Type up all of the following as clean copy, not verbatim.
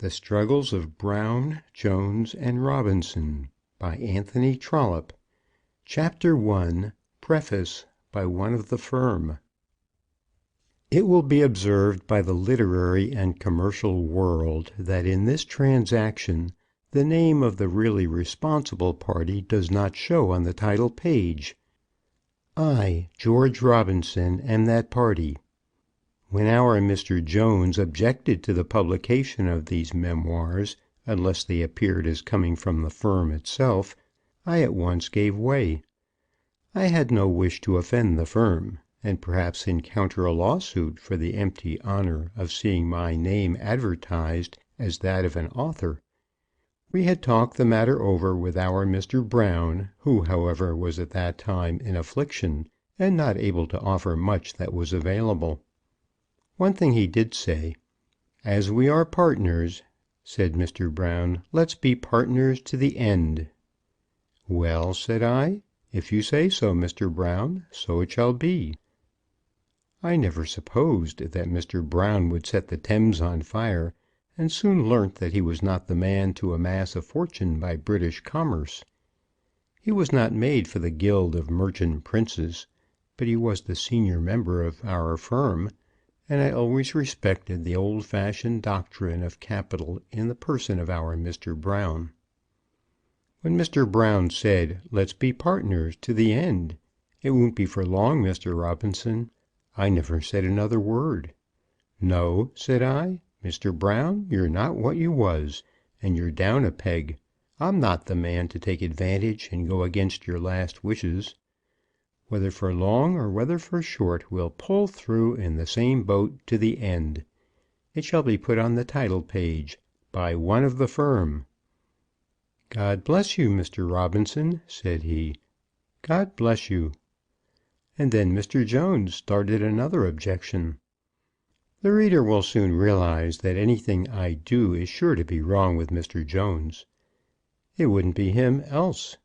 The Struggles of Brown, Jones, and Robinson, by Anthony Trollope. Chapter I. Preface by one of the firm. It will be observed by the literary and commercial world that in this transaction the name of the really responsible party does not show on the title page. I, George Robinson, am that party. When our Mr. Jones objected to the publication of these memoirs, unless they appeared as coming from the firm itself, I at once gave way. I had no wish to offend the firm, and perhaps encounter a lawsuit for the empty honor of seeing my name advertised as that of an author. We had talked the matter over with our Mr. Brown, who, however, was at that time in affliction, and not able to offer much that was available. One thing he did say. "As we are partners," said Mr. Brown, "let's be partners to the end." "Well," said I, "if you say so, Mr. Brown, so it shall be." I never supposed that Mr. Brown would set the Thames on fire, and soon learnt that he was not the man to amass a fortune by British commerce. He was not made for the guild of merchant princes, but he was the senior member of our firm, and I always respected the old-fashioned doctrine of capital in the person of our Mr. Brown. When Mr. Brown said, "Let's be partners to the end. It won't be for long, Mr. Robinson," I never said another word. "No," said I, "Mr. Brown, you're not what you was, and you're down a peg. I'm not the man to take advantage and go against your last wishes. Whether for long or whether for short, we'll pull through in the same boat to the end. It shall be put on the title page, 'By one of the firm.'" "God bless you, Mr. Robinson," said he. "God bless you." And then Mr. Jones started another objection. The reader will soon realize that anything I do is sure to be wrong with Mr. Jones. It wouldn't be him else.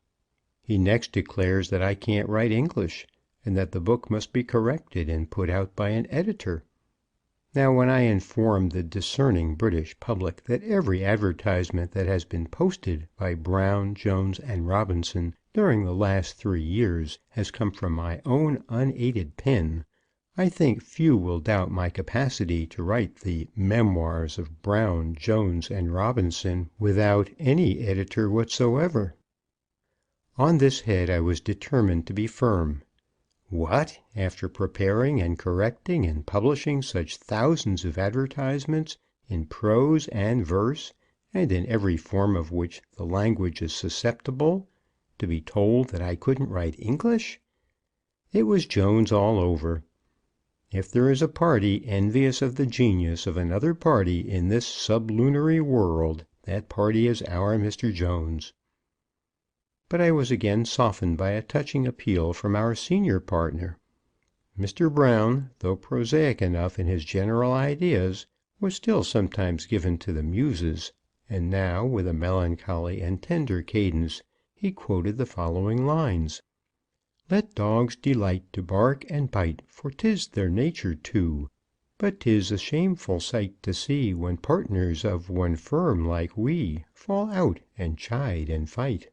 He next declares that I can't write English, and that the book must be corrected and put out by an editor. Now, when I inform the discerning British public that every advertisement that has been posted by Brown, Jones, and Robinson during the last 3 years has come from my own unaided pen, I think few will doubt my capacity to write the Memoirs of Brown, Jones, and Robinson without any editor whatsoever. On this head I was determined to be firm. What! After preparing and correcting and publishing such thousands of advertisements, in prose and verse, and in every form of which the language is susceptible, to be told that I couldn't write English? It was Jones all over. If there is a party envious of the genius of another party in this sublunary world, that party is our Mr. Jones. But I was again softened by a touching appeal from our senior partner. Mr. Brown, though prosaic enough in his general ideas, was still sometimes given to the muses, and now, with a melancholy and tender cadence, he quoted the following lines: "Let dogs delight to bark and bite, for 'tis their nature to. But 'tis a shameful sight to see, when partners of one firm like we fall out and chide and fight."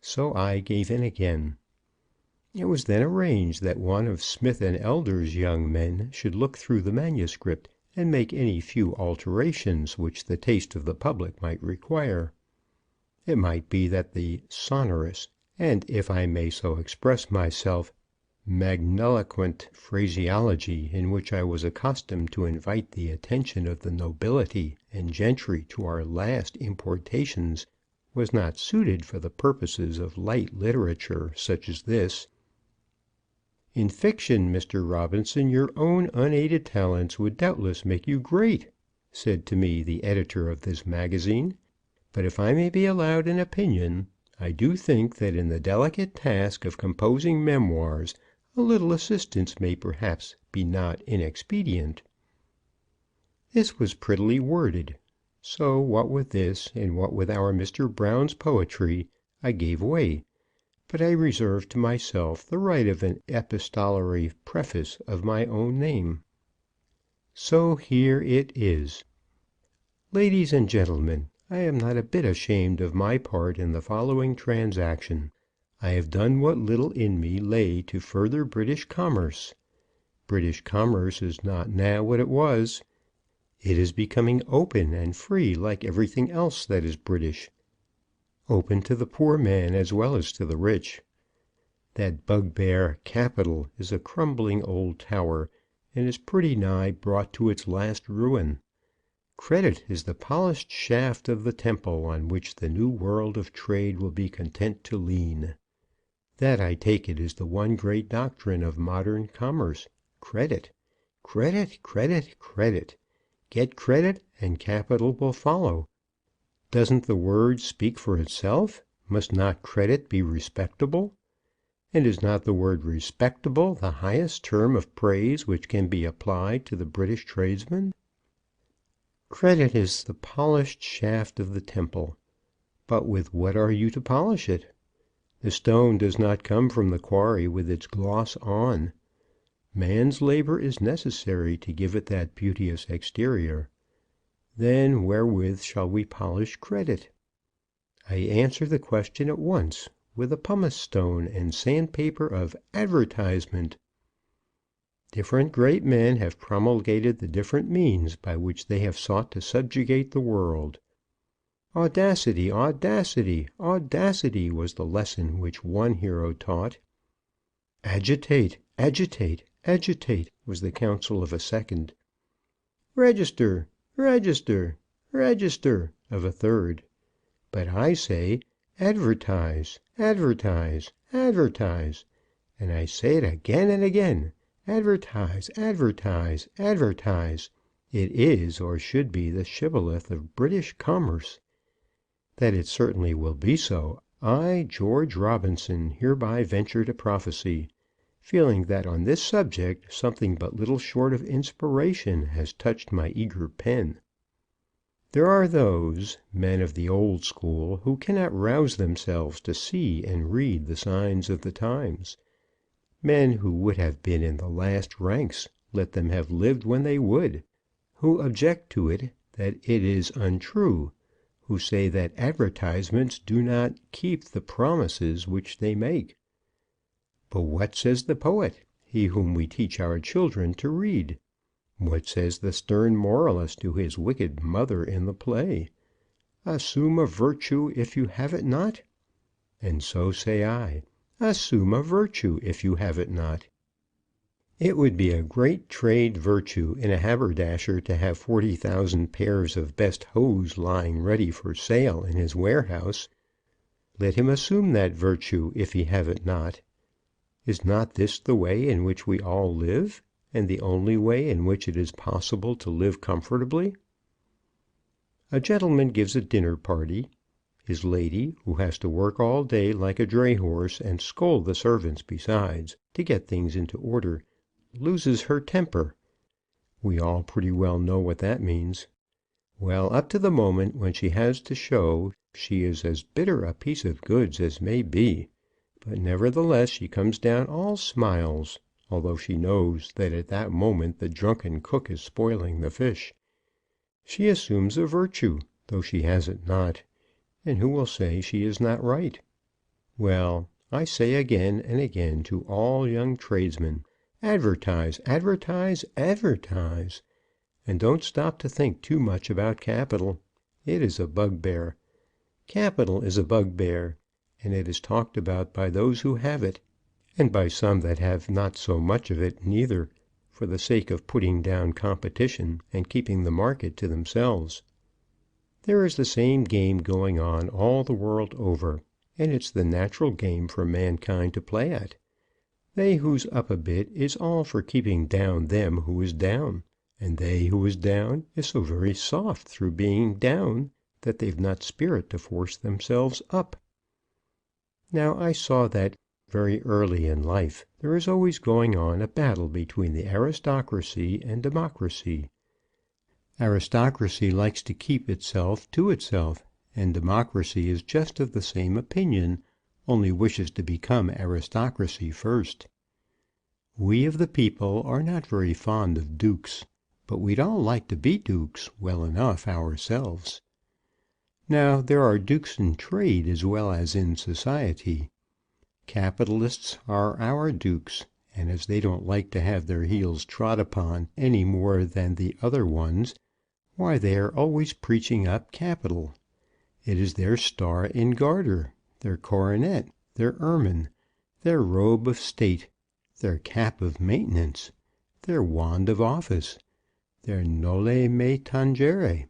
So I gave in again. It was then arranged that one of Smith & Elder's young men should look through the manuscript and make any few alterations which the taste of the public might require. It might be that the sonorous, and, if I may so express myself, magniloquent phraseology in which I was accustomed to invite the attention of the nobility and gentry to our last importations was not suited for the purposes of light literature such as this. "In fiction, Mr. Robinson, your own unaided talents would doubtless make you great," said to me the editor of this magazine. "But if I may be allowed an opinion, I do think that in the delicate task of composing memoirs a little assistance may perhaps be not inexpedient." This was prettily worded. So, what with this, and what with our Mr. Brown's poetry, I gave way, but I reserved to myself the right of an epistolary preface of my own name. So here it is. Ladies and gentlemen, I am not a bit ashamed of my part in the following transaction. I have done what little in me lay to further British commerce. British commerce is not now what it was. It is becoming open and free like everything else that is British. Open to the poor man as well as to the rich. That bugbear capital is a crumbling old tower, and is pretty nigh brought to its last ruin. Credit is the polished shaft of the temple on which the new world of trade will be content to lean. That, I take it, is the one great doctrine of modern commerce. Credit. Credit, credit, credit. Get credit, and capital will follow. Doesn't the word speak for itself? Must not credit be respectable? And is not the word respectable the highest term of praise which can be applied to the British tradesman? Credit is the polished shaft of the temple. But with what are you to polish it? The stone does not come from the quarry with its gloss on. Man's labor is necessary to give it that beauteous exterior. Then wherewith shall we polish credit? I answer the question at once, with a pumice stone and sandpaper of advertisement. Different great men have promulgated the different means by which they have sought to subjugate the world. Audacity, audacity, audacity was the lesson which one hero taught. Agitate, agitate, agitate was the counsel of a second. Register, register, register of a third. But I say, advertise, advertise, advertise. And I say it again and again. Advertise, advertise, advertise. It is, or should be, the shibboleth of British commerce. That it certainly will be so, I, George Robinson, hereby venture to prophesy, feeling that on this subject something but little short of inspiration has touched my eager pen. There are those, men of the old school, who cannot rouse themselves to see and read the signs of the times. Men who would have been in the last ranks, let them have lived when they would, who object to it, that it is untrue, who say that advertisements do not keep the promises which they make. But what says the poet, he whom we teach our children to read? What says the stern moralist to his wicked mother in the play? Assume a virtue if you have it not. And so say I, assume a virtue if you have it not. It would be a great trade virtue in a haberdasher to have 40,000 pairs of best hose lying ready for sale in his warehouse. Let him assume that virtue if he have it not. Is not this the way in which we all live, and the only way in which it is possible to live comfortably? A gentleman gives a dinner party. His lady, who has to work all day like a dray horse, and scold the servants besides, to get things into order, loses her temper. We all pretty well know what that means. Well, up to the moment when she has to show, she is as bitter a piece of goods as may be, but nevertheless she comes down all smiles, although she knows that at that moment the drunken cook is spoiling the fish. She assumes a virtue, though she has it not, and who will say she is not right? Well, I say again and again to all young tradesmen, advertise, advertise, advertise. And don't stop to think too much about capital. It is a bugbear. Capital is a bugbear, and it is talked about by those who have it, and by some that have not so much of it neither, for the sake of putting down competition and keeping the market to themselves. There is the same game going on all the world over, and it's the natural game for mankind to play at. They who's up a bit is all for keeping down them who is down, and they who is down is so very soft through being down that they've not spirit to force themselves up. Now I saw that very early in life there is always going on a battle between the aristocracy and democracy. Aristocracy likes to keep itself to itself, and democracy is just of the same opinion, only wishes to become aristocracy first. We of the people are not very fond of dukes, but we don't like to be dukes well enough ourselves. Now, there are dukes in trade as well as in society. Capitalists are our dukes, and as they don't like to have their heels trod upon any more than the other ones, why, they are always preaching up capital. It is their star and garter, their coronet, their ermine, their robe of state, their cap of maintenance, their wand of office, their noli me tangere.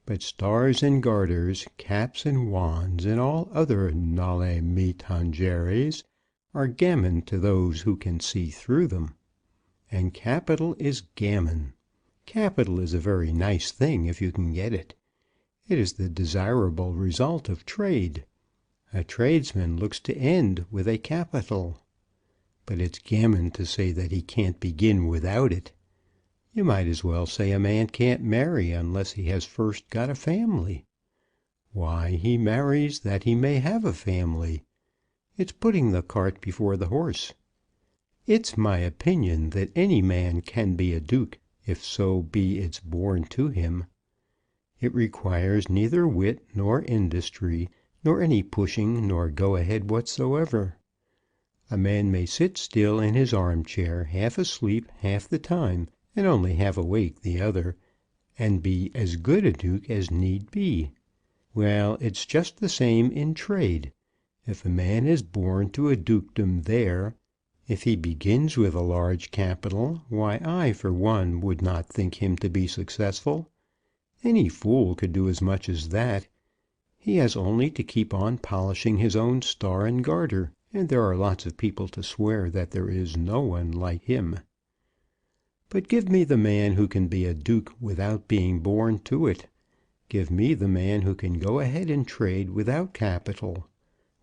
But stars and garters, caps and wands, and all other noli me tangeres are gammon to those who can see through them. And capital is gammon. Capital is a very nice thing if you can get it. It is the desirable result of trade. A tradesman looks to end with a capital. But it's gammon to say that he can't begin without it. You might as well say a man can't marry unless he has first got a family. Why, he marries that he may have a family. It's putting the cart before the horse. It's my opinion that any man can be a duke, if so be it's born to him. It requires neither wit nor industry, nor any pushing nor go-ahead whatsoever. A man may sit still in his arm-chair, half asleep half the time, and only half awake the other, and be as good a duke as need be. Well, it's just the same in trade. If a man is born to a dukedom there, if he begins with a large capital, why, I, for one, would not think him to be successful. Any fool could do as much as that. He has only to keep on polishing his own star and garter, and there are lots of people to swear that there is no one like him. But give me the man who can be a duke without being born to it. Give me the man who can go ahead in trade without capital,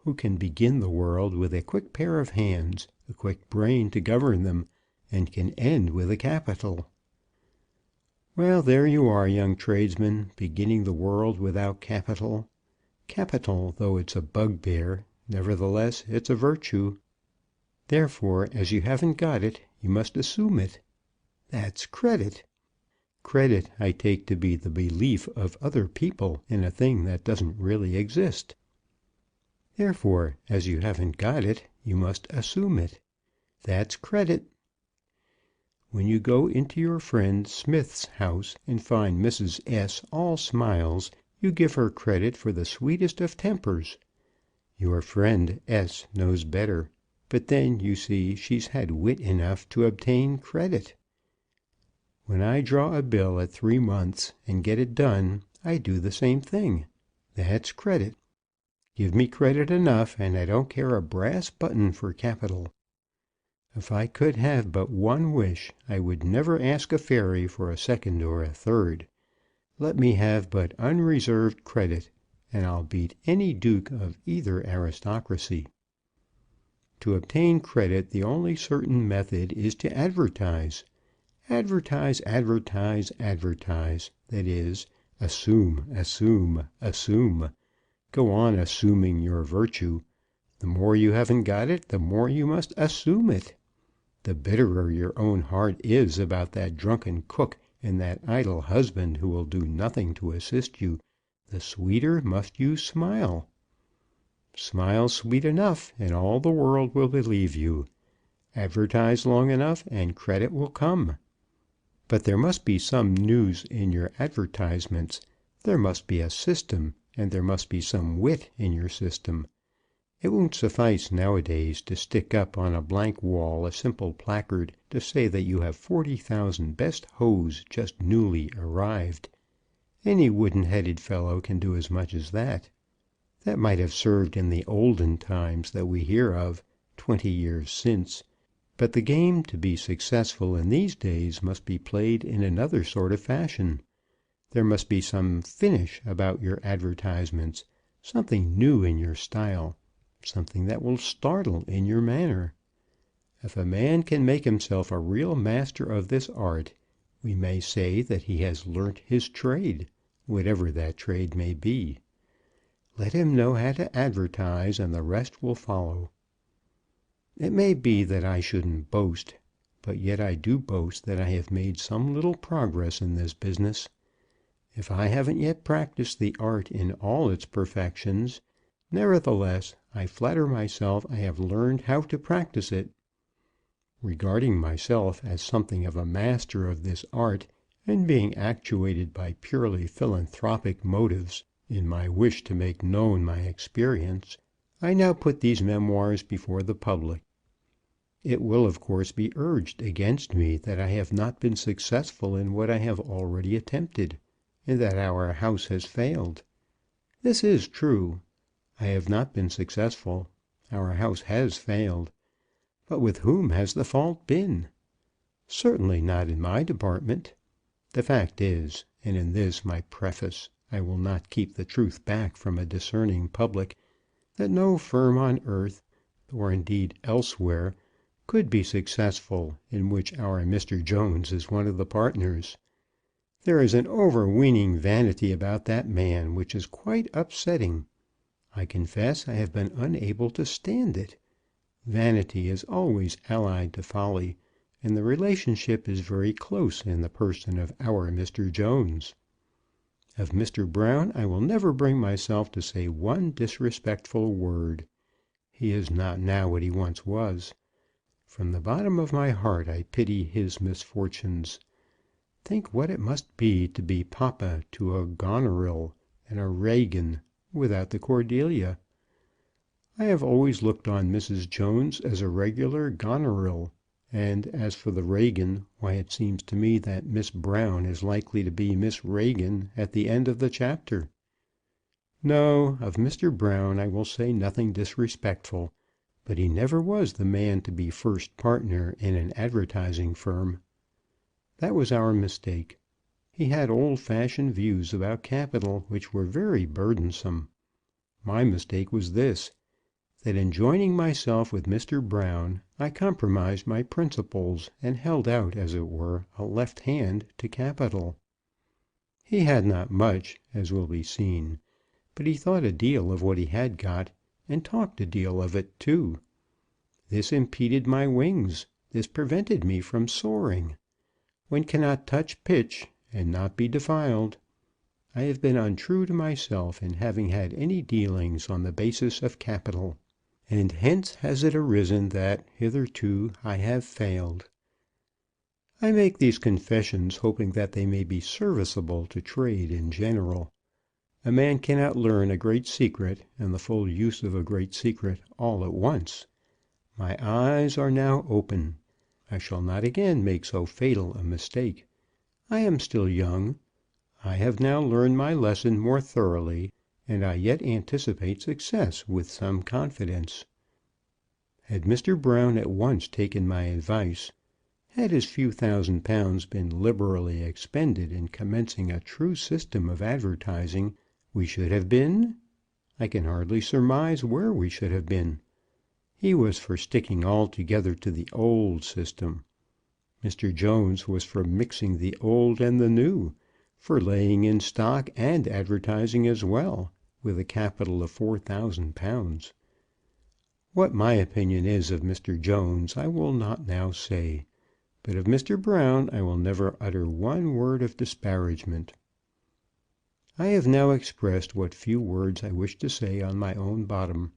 who can begin the world with a quick pair of hands, a quick brain to govern them, and can end with a capital. Well, there you are, young tradesmen, beginning the world without capital. Capital, though it's a bugbear, nevertheless it's a virtue. Therefore, as you haven't got it, you must assume it. That's credit. Credit I take to be the belief of other people in a thing that doesn't really exist. Therefore, as you haven't got it, you must assume it. That's credit. When you go into your friend Smith's house and find Mrs. S. all smiles, you give her credit for the sweetest of tempers. Your friend S. knows better, but then, you see, she's had wit enough to obtain credit. When I draw a bill at 3 months and get it done, I do the same thing. That's credit. Give me credit enough, and I don't care a brass button for capital. If I could have but one wish, I would never ask a fairy for a second or a third. Let me have but unreserved credit, and I'll beat any duke of either aristocracy. To obtain credit, the only certain method is to advertise. Advertise, advertise, advertise. That is, assume, assume, assume. Go on assuming your virtue. The more you haven't got it, the more you must assume it. The bitterer your own heart is about that drunken cook and that idle husband who will do nothing to assist you, the sweeter must you smile. Smile sweet enough, and all the world will believe you. Advertise long enough, and credit will come. But there must be some news in your advertisements. There must be a system, and there must be some wit in your system. It won't suffice nowadays to stick up on a blank wall a simple placard to say that you have 40,000 best hose just newly arrived. Any wooden-headed fellow can do as much as that. That might have served in the olden times that we hear of, 20 years since. But the game to be successful in these days must be played in another sort of fashion. There must be some finish about your advertisements, something new in your style, something that will startle in your manner. If a man can make himself a real master of this art, we may say that he has learnt his trade, whatever that trade may be. Let him know how to advertise, and the rest will follow. It may be that I shouldn't boast, but yet I do boast that I have made some little progress in this business. If I haven't yet practiced the art in all its perfections, nevertheless, I flatter myself I have learned how to practice it. Regarding myself as something of a master of this art, and being actuated by purely philanthropic motives in my wish to make known my experience, I now put these memoirs before the public. It will, of course, be urged against me that I have not been successful in what I have already attempted, and that our house has failed. This is true. I have not been successful. Our house has failed. But with whom has the fault been? Certainly not in my department. The fact is, and in this, my preface, I will not keep the truth back from a discerning public, that no firm on earth, or indeed elsewhere, could be successful in which our Mr. Jones is one of the partners. There is an overweening vanity about that man which is quite upsetting. I confess I have been unable to stand it. Vanity is always allied to folly, and the relationship is very close in the person of our Mr. Jones. Of Mr. Brown I will never bring myself to say one disrespectful word. He is not now what he once was. From the bottom of my heart I pity his misfortunes. Think what it must be to be papa to a Goneril and a Regan without the Cordelia. I have always looked on Mrs. Jones as a regular Goneril, and as for the Regan, why it seems to me that Miss Brown is likely to be Miss Regan at the end of the chapter. No, of Mr. Brown I will say nothing disrespectful, but he never was the man to be first partner in an advertising firm. That was our mistake. He had old-fashioned views about capital which were very burdensome. My mistake was this, that in joining myself with Mr. Brown, I compromised my principles and held out, as it were, a left hand to capital. He had not much, as will be seen, but he thought a deal of what he had got, and talked a deal of it, too. This impeded my wings. This prevented me from soaring. One cannot touch pitch and not be defiled. I have been untrue to myself in having had any dealings on the basis of capital, and hence has it arisen that, hitherto, I have failed. I make these confessions hoping that they may be serviceable to trade in general. A man cannot learn a great secret and the full use of a great secret all at once. My eyes are now open. I shall not again make so fatal a mistake. I am still young. I have now learned my lesson more thoroughly, and I yet anticipate success with some confidence. Had Mr. Brown at once taken my advice, had his few £1,000s been liberally expended in commencing a true system of advertising, we should have been, I can hardly surmise where we should have been. He was for sticking altogether to the old system. Mr. Jones was for mixing the old and the new, for laying in stock and advertising as well, with a capital of £4,000. What my opinion is of Mr. Jones I will not now say, but of Mr. Brown I will never utter one word of disparagement. I have now expressed what few words I wish to say on my own bottom.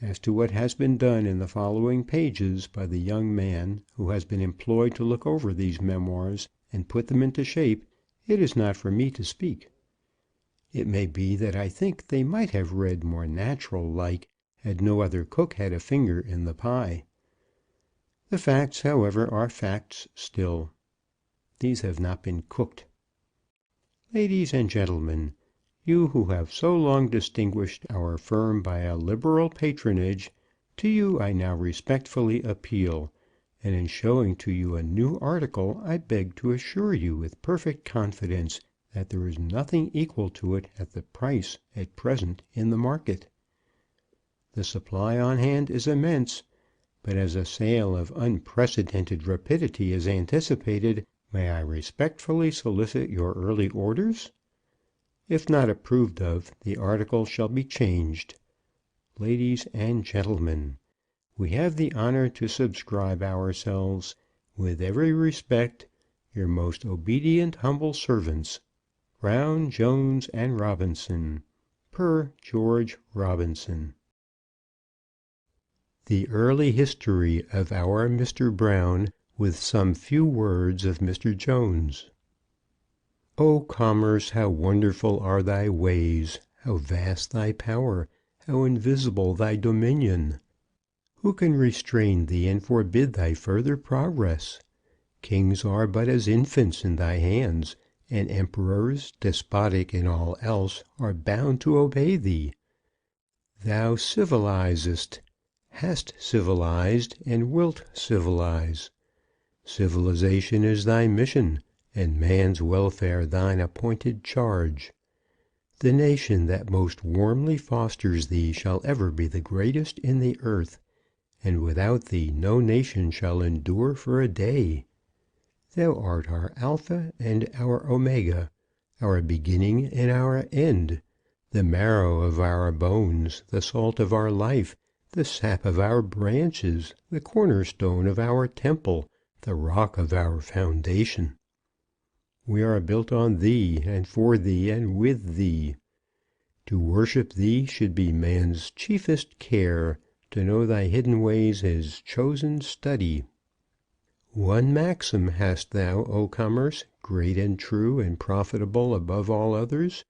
As to what has been done in the following pages by the young man who has been employed to look over these memoirs and put them into shape, it is not for me to speak. It may be that I think they might have read more natural like had no other cook had a finger in the pie. The facts, however, are facts still. These have not been cooked. Ladies and gentlemen, you who have so long distinguished our firm by a liberal patronage, to you I now respectfully appeal, and in showing to you a new article I beg to assure you with perfect confidence that there is nothing equal to it at the price at present in the market. The supply on hand is immense, but as a sale of unprecedented rapidity is anticipated, may I respectfully solicit your early orders? If not approved of, the article shall be changed. Ladies and gentlemen, we have the honor to subscribe ourselves, With every respect, your most obedient humble servants, Brown, Jones, and Robinson. Per George Robinson. The early history of our Mr. Brown, with some few words of Mr. Jones. O commerce, how wonderful are thy ways! How vast thy power! How invisible thy dominion! Who can restrain thee and forbid thy further progress? Kings are but as infants in thy hands, and emperors, despotic in all else, are bound to obey thee. Thou civilizest, hast civilized, and wilt civilize. Civilization is thy mission, and man's welfare thine appointed charge. The nation that most warmly fosters thee shall ever be the greatest in the earth, and without thee no nation shall endure for a day. Thou art our Alpha and our Omega, our beginning and our end, the marrow of our bones, the salt of our life, the sap of our branches, the cornerstone of our temple, the rock of our foundation. We are built on thee, and for thee, and with thee. To worship thee should be man's chiefest care, to know thy hidden ways his chosen study. One maxim hast thou, O commerce, great and true and profitable above all others,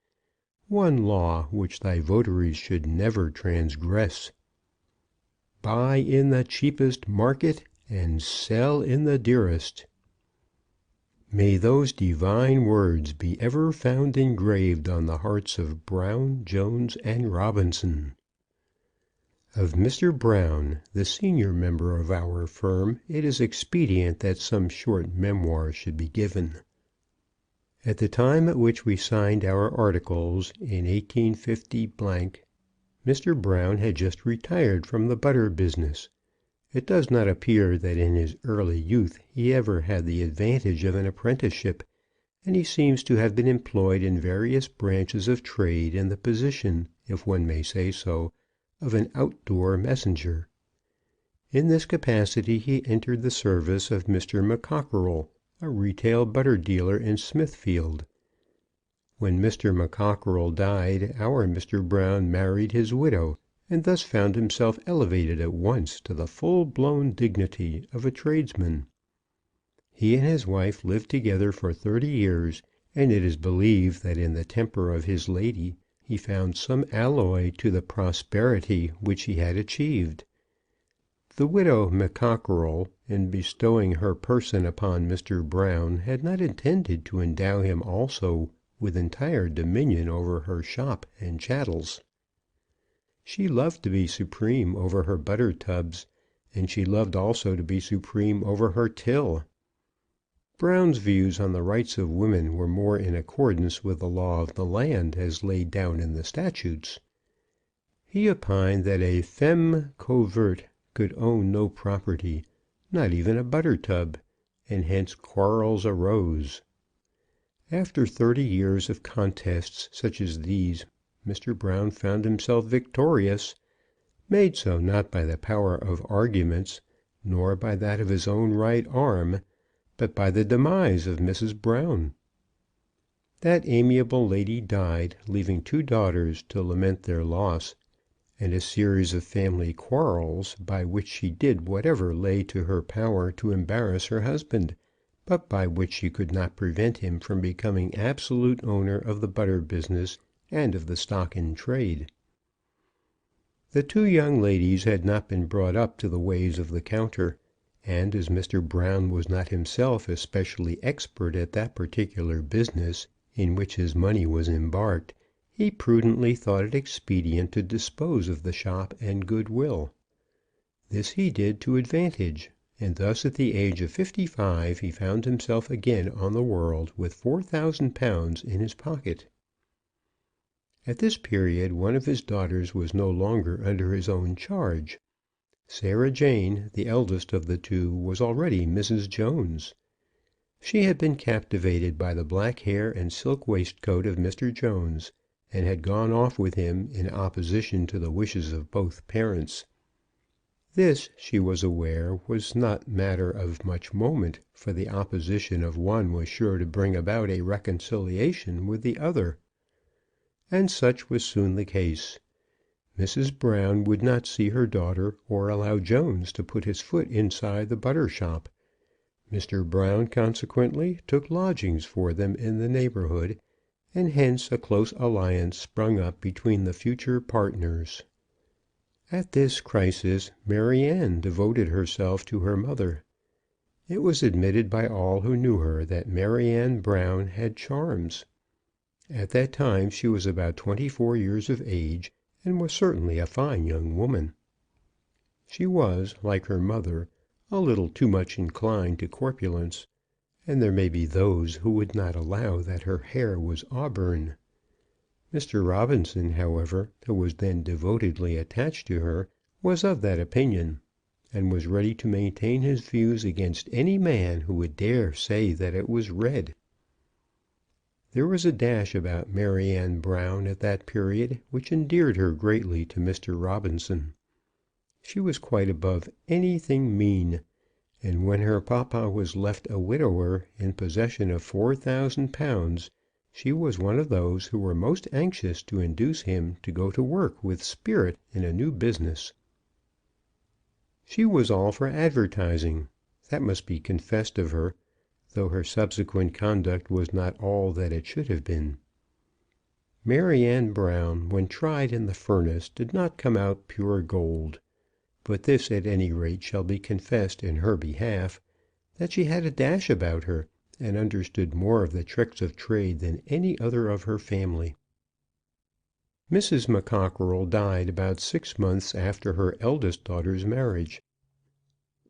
one law which thy votaries should never transgress. Buy in the cheapest market, and sell in the dearest. May those divine words be ever found engraved on the hearts of Brown, Jones, and Robinson. Of Mr. Brown, the senior member of our firm, it is expedient that some short memoir should be given. At the time at which we signed our articles in 185 , Mr. Brown had just retired from the butter business. It does not appear that in his early youth he ever had the advantage of an apprenticeship, and he seems to have been employed in various branches of trade in the position, if one may say so, of an outdoor messenger. In this capacity he entered the service of Mr. McCockerell, a retail butter dealer in Smithfield. When Mr. McCockerell died, our Mr. Brown married his widow, and thus found himself elevated at once to the full-blown dignity of a tradesman. He and his wife lived together for 30 years, and it is believed that in the temper of his lady he found some alloy to the prosperity which he had achieved. The widow McCockerell, in bestowing her person upon Mr. Brown, had not intended to endow him also with entire dominion over her shop and chattels. She loved to be supreme over her butter tubs, and she loved also to be supreme over her till. Brown's views on the rights of women were more in accordance with the law of the land as laid down in the statutes. He opined that a femme covert could own no property, not even a butter tub, and hence quarrels arose. After 30 years of contests such as these, Mr. Brown found himself victorious, made so not by the power of arguments, nor by that of his own right arm, but by the demise of Mrs. Brown. That amiable lady died, leaving 2 daughters to lament their loss, and a series of family quarrels, by which she did whatever lay to her power to embarrass her husband, but by which she could not prevent him from becoming absolute owner of the butter business and of the stock in trade. The 2 young ladies had not been brought up to the ways of the counter, and as Mr. Brown was not himself especially expert at that particular business in which his money was embarked, he prudently thought it expedient to dispose of the shop and good will. This he did to advantage, and thus at the age of 55 he found himself again on the world with £4,000 in his pocket. At this period one of his daughters was no longer under his own charge. Sarah Jane, the eldest of the 2, was already Mrs. Jones. She had been captivated by the black hair and silk waistcoat of Mr. Jones, and had gone off with him in opposition to the wishes of both parents. This, she was aware, was not matter of much moment, for the opposition of one was sure to bring about a reconciliation with the other. And such was soon the case. Mrs. Brown would not see her daughter, or allow Jones to put his foot inside the butter shop. Mr. Brown consequently took lodgings for them in the neighbourhood, and hence a close alliance sprung up between the future partners. At this crisis Maryanne devoted herself to her mother. It was admitted by all who knew her that Maryanne Brown had charms. At that time she was about 24 years of age, and was certainly a fine young woman. She was, like her mother, a little too much inclined to corpulence, and there may be those who would not allow that her hair was auburn. Mr. Robinson, however, who was then devotedly attached to her, was of that opinion, and was ready to maintain his views against any man who would dare say that it was red. There was a dash about Maryanne Brown at that period which endeared her greatly to Mr. Robinson. She was quite above anything mean, and when her papa was left a widower in possession of £4,000, she was one of those who were most anxious to induce him to go to work with spirit in a new business. She was all for advertising. That must be confessed of her, though her subsequent conduct was not all that it should have been. Maryanne Brown, when tried in the furnace, did not come out pure gold. But this at any rate shall be confessed in her behalf, that she had a dash about her, and understood more of the tricks of trade than any other of her family. Mrs. McCockerell died about 6 months after her eldest daughter's marriage.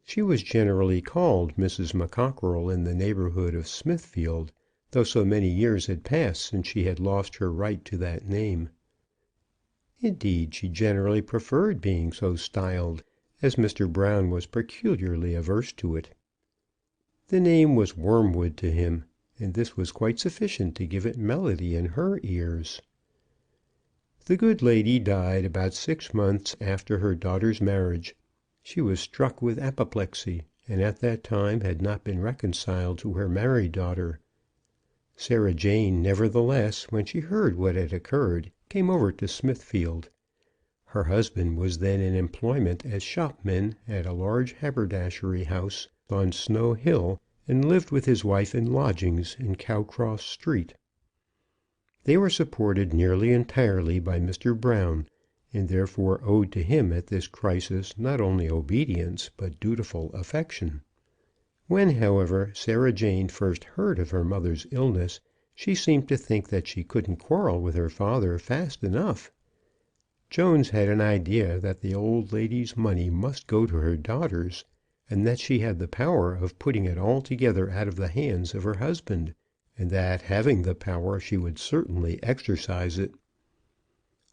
She was generally called Mrs. McCockerell in the neighbourhood of Smithfield, though so many years had passed since she had lost her right to that name. Indeed, she generally preferred being so styled, as Mr. Brown was peculiarly averse to it. The name was wormwood to him, and this was quite sufficient to give it melody in her ears. The good lady died about 6 months after her daughter's marriage. She was struck with apoplexy, and at that time had not been reconciled to her married daughter. Sarah Jane, nevertheless, when she heard what had occurred, came over to Smithfield. Her husband was then in employment as shopman at a large haberdashery house on Snow Hill, and lived with his wife in lodgings in Cowcross Street. They were supported nearly entirely by Mr. Brown, and therefore owed to him at this crisis not only obedience but dutiful affection. When, however, Sarah Jane first heard of her mother's illness, she seemed to think that she couldn't quarrel with her father fast enough. Jones had an idea that the old lady's money must go to her daughters, and that she had the power of putting it altogether out of the hands of her husband, and that, having the power, she would certainly exercise it.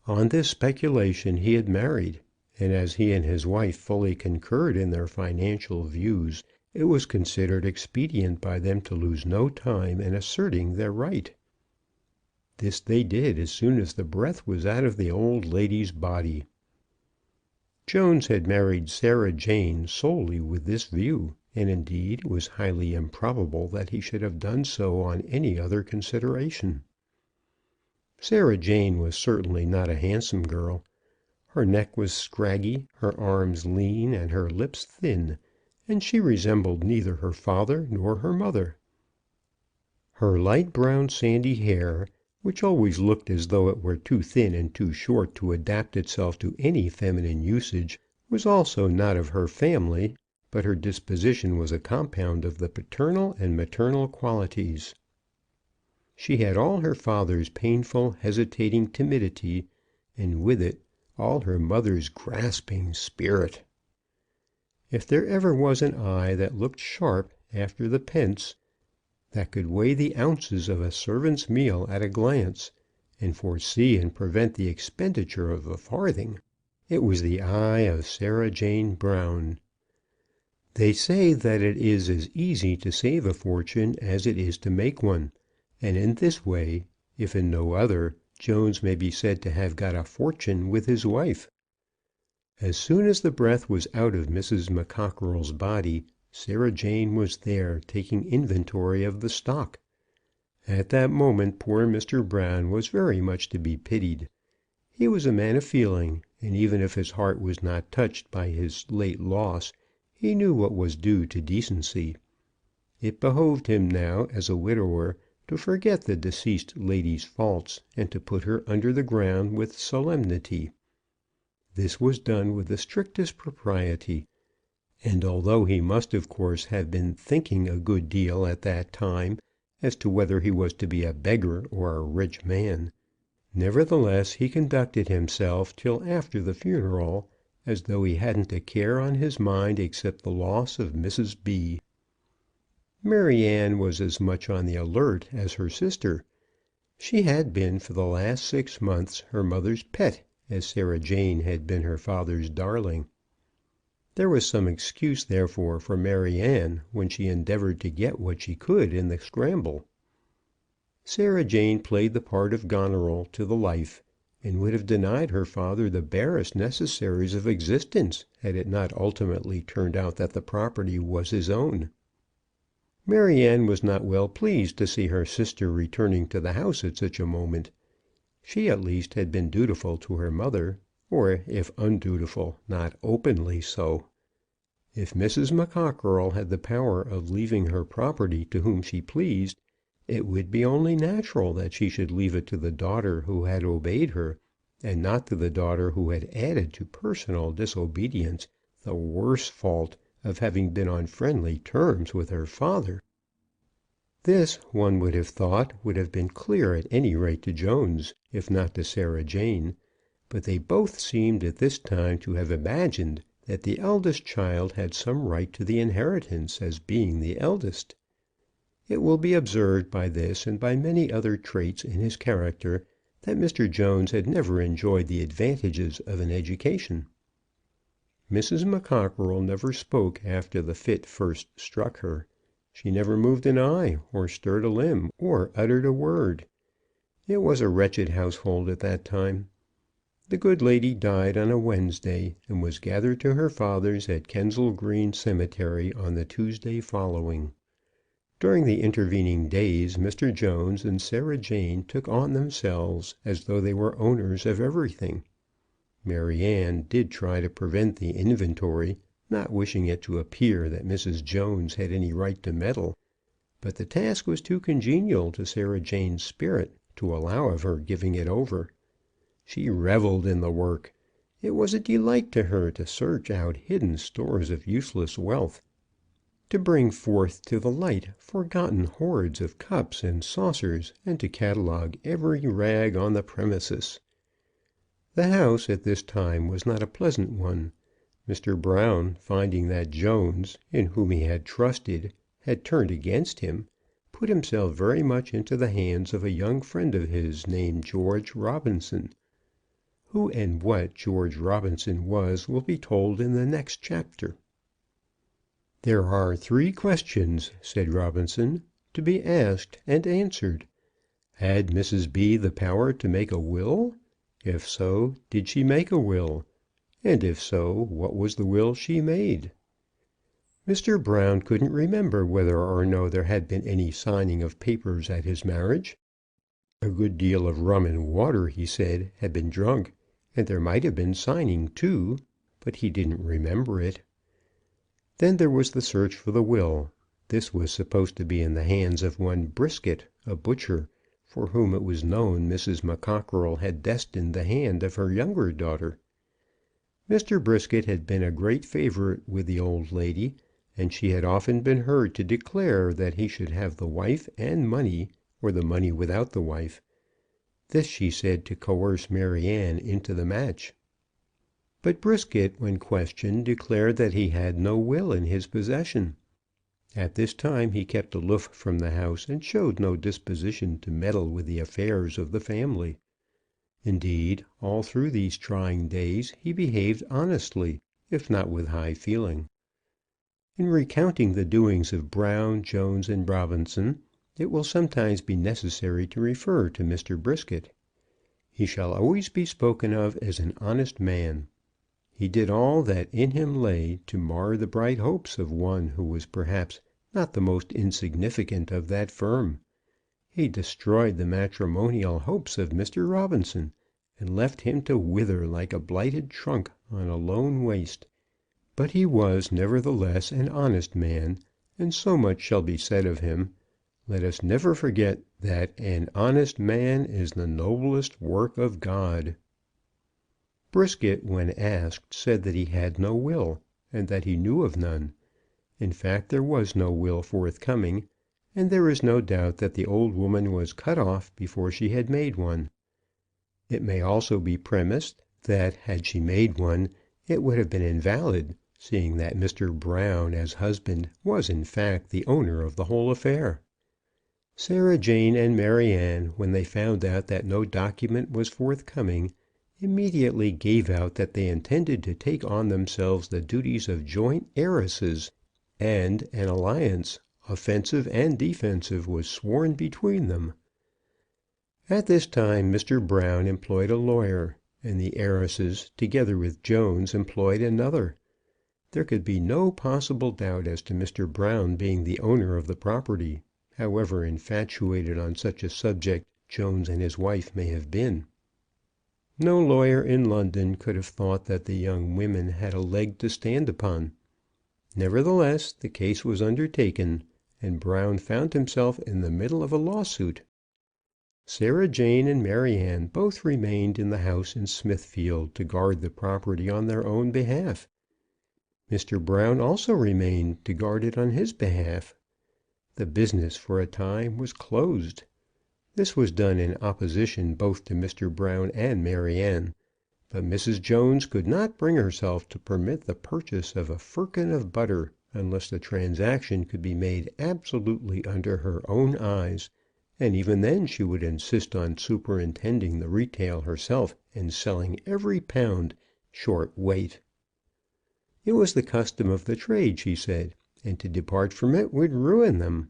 On this speculation he had married, and as he and his wife fully concurred in their financial views, it was considered expedient by them to lose no time in asserting their right. This they did as soon as the breath was out of the old lady's body. Jones had married Sarah Jane solely with this view, and indeed it was highly improbable that he should have done so on any other consideration. Sarah Jane was certainly not a handsome girl. Her neck was scraggy, her arms lean, and her lips thin, and she resembled neither her father nor her mother. Her light brown sandy hair, which always looked as though it were too thin and too short to adapt itself to any feminine usage, was also not of her family, but her disposition was a compound of the paternal and maternal qualities. She had all her father's painful, hesitating timidity, and with it all her mother's grasping spirit. If there ever was an eye that looked sharp after the pence, that could weigh the ounces of a servant's meal at a glance, and foresee and prevent the expenditure of a farthing, it was the eye of Sarah Jane Brown. They say that it is as easy to save a fortune as it is to make one, and in this way, if in no other, Jones may be said to have got a fortune with his wife. As soon as the breath was out of Mrs. McCockerell's body, Sarah Jane was there, taking inventory of the stock. At that moment poor Mr. Brown was very much to be pitied. He was a man of feeling, and even if his heart was not touched by his late loss, he knew what was due to decency. It behoved him now, as a widower, to forget the deceased lady's faults, and to put her under the ground with solemnity. This was done with the strictest propriety, and although he must of course have been thinking a good deal at that time as to whether he was to be a beggar or a rich man, nevertheless he conducted himself till after the funeral as though he hadn't a care on his mind except the loss of Mrs. B. Maryanne was as much on the alert as her sister. She had been for the last 6 months her mother's pet, as Sarah Jane had been her father's darling. There was some excuse, therefore, for Maryanne when she endeavoured to get what she could in the scramble. Sarah Jane played the part of Goneril to the life, and would have denied her father the barest necessaries of existence had it not ultimately turned out that the property was his own. Maryanne was not well pleased to see her sister returning to the house at such a moment. She at least had been dutiful to her mother, or if undutiful, not openly so. If Mrs. McCockerell had the power of leaving her property to whom she pleased, it would be only natural that she should leave it to the daughter who had obeyed her, and not to the daughter who had added to personal disobedience the worse fault of having been on friendly terms with her father. This, one would have thought, would have been clear at any rate to Jones, if not to Sarah Jane, but they both seemed at this time to have imagined that the eldest child had some right to the inheritance as being the eldest. It will be observed by this and by many other traits in his character that Mr. Jones had never enjoyed the advantages of an education. Mrs. McCockerell never spoke after the fit first struck her. She never moved an eye, or stirred a limb, or uttered a word. It was a wretched household at that time. The good lady died on a Wednesday, and was gathered to her fathers at Kensal Green Cemetery on the Tuesday following. During the intervening days Mr. Jones and Sarah Jane took on themselves as though they were owners of everything. Maryanne did try to prevent the inventory, not wishing it to appear that Mrs. Jones had any right to meddle, but the task was too congenial to Sarah Jane's spirit to allow of her giving it over. She revelled in the work. It was a delight to her to search out hidden stores of useless wealth, to bring forth to the light forgotten hoards of cups and saucers, and to catalogue every rag on the premises. The house at this time was not a pleasant one. Mr. Brown, finding that Jones, in whom he had trusted, had turned against him, put himself very much into the hands of a young friend of his named George Robinson. Who and what George Robinson was will be told in the next chapter. "There are 3 questions," said Robinson, "to be asked and answered. Had Mrs. B. the power to make a will? If so, did she make a will? And if so, what was the will she made?" Mr. Brown couldn't remember whether or no there had been any signing of papers at his marriage. A good deal of rum and water, he said, had been drunk, and there might have been signing too, but he didn't remember it. Then there was the search for the will. This was supposed to be in the hands of one Brisket, a butcher, for whom it was known Mrs. McCockerell had destined the hand of her younger daughter. Mr. Brisket had been a great favourite with the old lady, and she had often been heard to declare that he should have the wife and money, or the money without the wife. This she said to coerce Maryanne into the match. But Brisket, when questioned, declared that he had no will in his possession. At this time he kept aloof from the house, and showed no disposition to meddle with the affairs of the family. Indeed, all through these trying days he behaved honestly, if not with high feeling. In recounting the doings of Brown, Jones, and Robinson, it will sometimes be necessary to refer to Mr. Brisket. He shall always be spoken of as an honest man. He did all that in him lay to mar the bright hopes of one who was perhaps not the most insignificant of that firm. He destroyed the matrimonial hopes of Mr. Robinson, and left him to wither like a blighted trunk on a lone waste. But he was, nevertheless, an honest man, and so much shall be said of him. Let us never forget that an honest man is the noblest work of God. Brisket, when asked, said that he had no will, and that he knew of none. In fact, there was no will forthcoming, and there is no doubt that the old woman was cut off before she had made one. It may also be premised that had she made one, it would have been invalid, seeing that Mr. Brown, as husband, was in fact the owner of the whole affair. Sarah Jane and Maryanne, when they found out that no document was forthcoming, immediately gave out that they intended to take on themselves the duties of joint heiresses, and an alliance, offensive and defensive, was sworn between them. At this time Mr. Brown employed a lawyer, and the heiresses, together with Jones, employed another. There could be no possible doubt as to Mr. Brown being the owner of the property, however infatuated on such a subject Jones and his wife may have been. No lawyer in London could have thought that the young women had a leg to stand upon. Nevertheless, the case was undertaken, and Brown found himself in the middle of a lawsuit. Sarah Jane and Maryanne both remained in the house in Smithfield to guard the property on their own behalf. Mr. Brown also remained to guard it on his behalf. The business for a time was closed. This was done in opposition both to Mr. Brown and Maryanne, but Mrs. Jones could not bring herself to permit the purchase of a firkin of butter unless the transaction could be made absolutely under her own eyes, and even then she would insist on superintending the retail herself and selling every pound short weight. It was the custom of the trade, she said, and to depart from it would ruin them.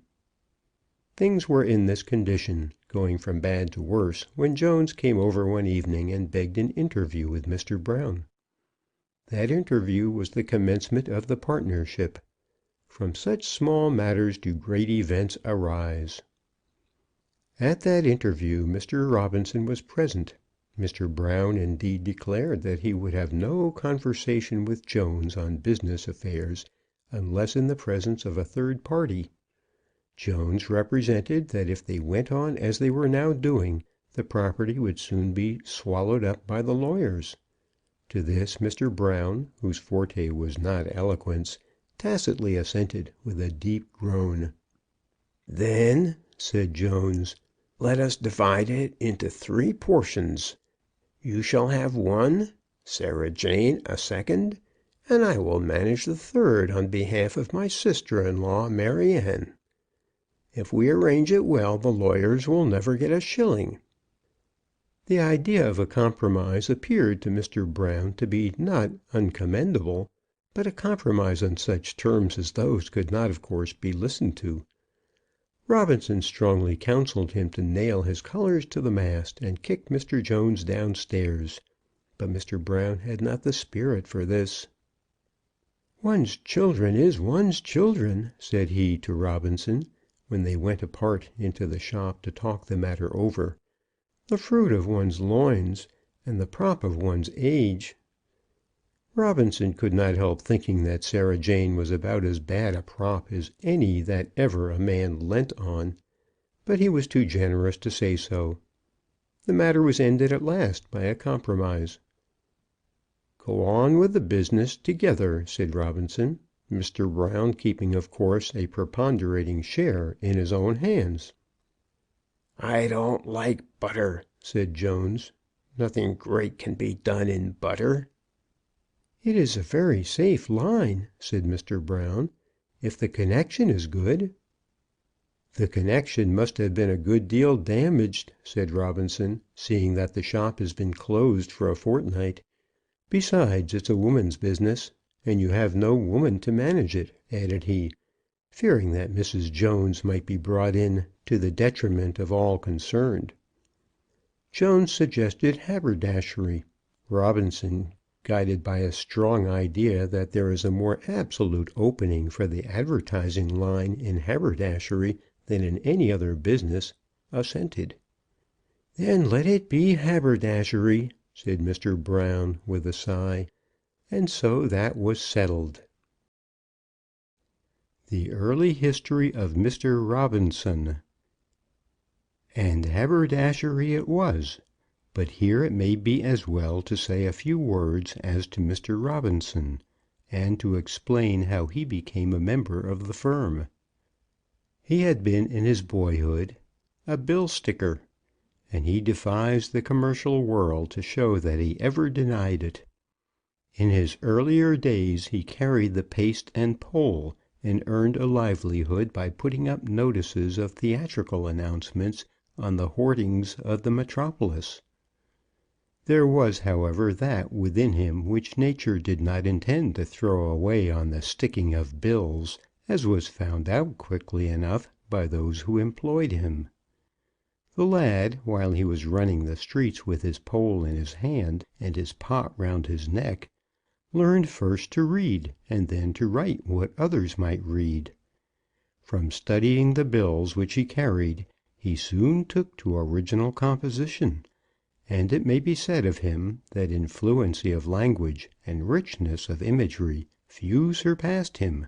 Things were in this condition, going from bad to worse, when Jones came over one evening and begged an interview with Mr. Brown. That interview was the commencement of the partnership. From such small matters do great events arise. At that interview Mr. Robinson was present. Mr. Brown indeed declared that he would have no conversation with Jones on business affairs unless in the presence of a third party. Jones represented that if they went on as they were now doing, the property would soon be swallowed up by the lawyers. To this Mr. Brown, whose forte was not eloquence, tacitly assented with a deep groan. "Then," said Jones, "let us divide it into 3 portions. You shall have one, Sarah Jane a second, and I will manage the third on behalf of my sister-in-law, Maryanne. If we arrange it well, the lawyers will never get a shilling." The idea of a compromise appeared to Mr. Brown to be not uncommendable, but a compromise on such terms as those could not, of course, be listened to. Robinson strongly counselled him to nail his colours to the mast and kick Mr. Jones downstairs, but Mr. Brown had not the spirit for this. "One's children is one's children," said he to Robinson, when they went apart into the shop to talk the matter over. "The fruit of one's loins, and the prop of one's age." Robinson could not help thinking that Sarah Jane was about as bad a prop as any that ever a man leant on, but he was too generous to say so. The matter was ended at last by a compromise. "Go on with the business together," said Robinson, Mr. Brown keeping, of course, a preponderating share in his own hands. "I don't like butter," said Jones. "Nothing great can be done in butter." "It is a very safe line," said Mr. Brown, "if the connection is good." "The connection must have been a good deal damaged," said Robinson, "seeing that the shop has been closed for a fortnight. Besides, it's a woman's business, and you have no woman to manage it," added he, fearing that Mrs. Jones might be brought in to the detriment of all concerned. Jones suggested haberdashery. Robinson guided by a strong idea that there is a more absolute opening for the advertising line in haberdashery than in any other business, assented. "Then let it be haberdashery," said Mr. Brown, with a sigh. And so that was settled. The early history of Mr. Robinson. And haberdashery it was. But here it may be as well to say a few words as to Mr. Robinson, and to explain how he became a member of the firm. He had been in his boyhood a bill sticker, and he defies the commercial world to show that he ever denied it. In his earlier days he carried the paste and pole, and earned a livelihood by putting up notices of theatrical announcements on the hoardings of the metropolis. There was, however, that within him which nature did not intend to throw away on the sticking of bills, as was found out quickly enough by those who employed him. The lad, while he was running the streets with his pole in his hand and his pot round his neck, learned first to read and then to write what others might read. From studying the bills which he carried, he soon took to original composition, and it may be said of him that in fluency of language and richness of imagery few surpassed him.